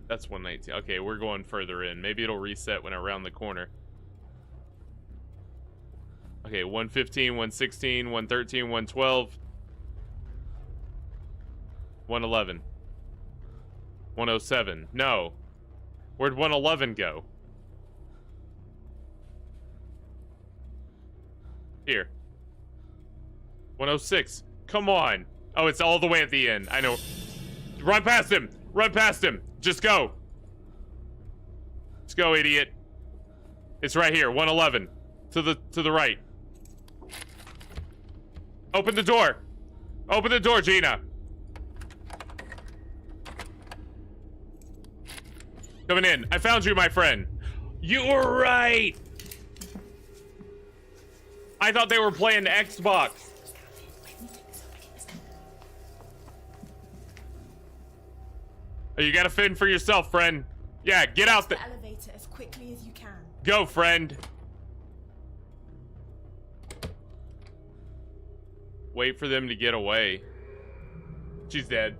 That's 119. Okay, we're going further in. Maybe it'll reset when I round the corner. Okay, 115, 116, 113, 112. 111. 107. No. Where'd 111 go? Here. 106. Come on. Oh, it's all the way at the end. I know. Run past him. Run past him. Just go. Let's go, idiot. It's right here. 111. To the right. Open the door. Open the door, Gina. Coming in. I found you, my friend. You were right. I thought they were playing Xbox. Oh, you gotta fend for yourself, friend. Yeah, get out the elevator as quickly as you can. Go, friend. Wait for them to get away. She's dead.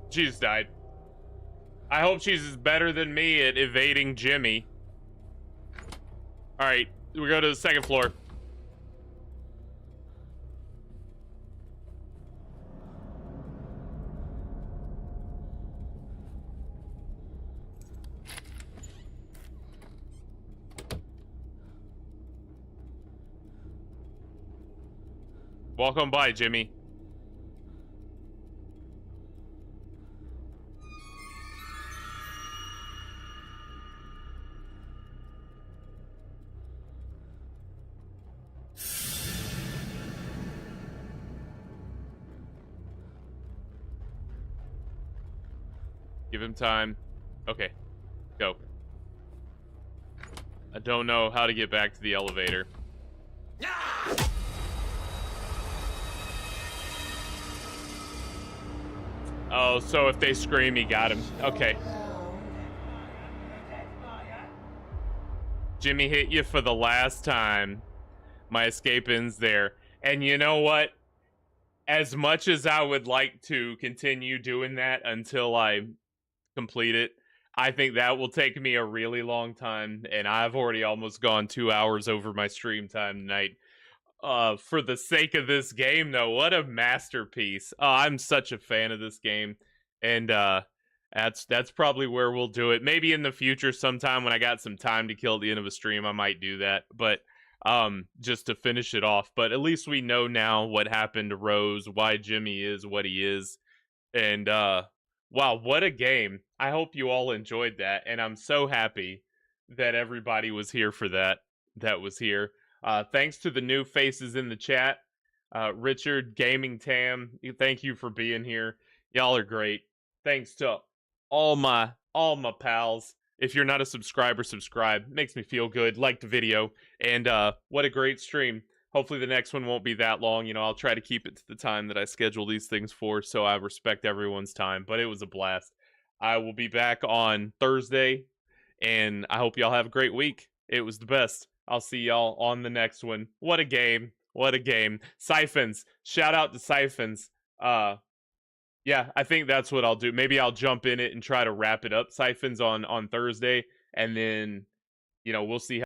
She's died. I hope she's better than me at evading Jimmy. Alright, we go to the second floor. Walk on by, Jimmy. Give him time. Okay, go. I don't know how to get back to the elevator. Oh, so if they scream, he got him. Okay. Jimmy hit you for the last time. My escape ends there. And you know what? As much as I would like to continue doing that until I complete it, I think that will take me a really long time. And I've already almost gone 2 hours over my stream time tonight. For the sake of this game, though, what a masterpiece. I'm such a fan of this game, and that's probably where we'll do it. Maybe in the future sometime when I got some time to kill at the end of a stream, I might do that, but just to finish it off. But at least we know now what happened to Rose, why Jimmy is what he is, and wow, what a game. I hope you all enjoyed that, and I'm so happy that everybody was here for that was here. Thanks to the new faces in the chat. Richard, Gaming Tam, thank you for being here. Y'all are great. Thanks to all my pals. If you're not a subscriber, subscribe. Makes me feel good. Like the video. And what a great stream. Hopefully the next one won't be that long. You know, I'll try to keep it to the time that I schedule these things for, so I respect everyone's time. But it was a blast. I will be back on Thursday, and I hope y'all have a great week. It was the best. I'll see y'all on the next one. What a game. What a game. Siphons. Shout out to Siphons. Yeah, I think that's what I'll do. Maybe I'll jump in it and try to wrap it up, Siphons, on Thursday. And then, you know, we'll see how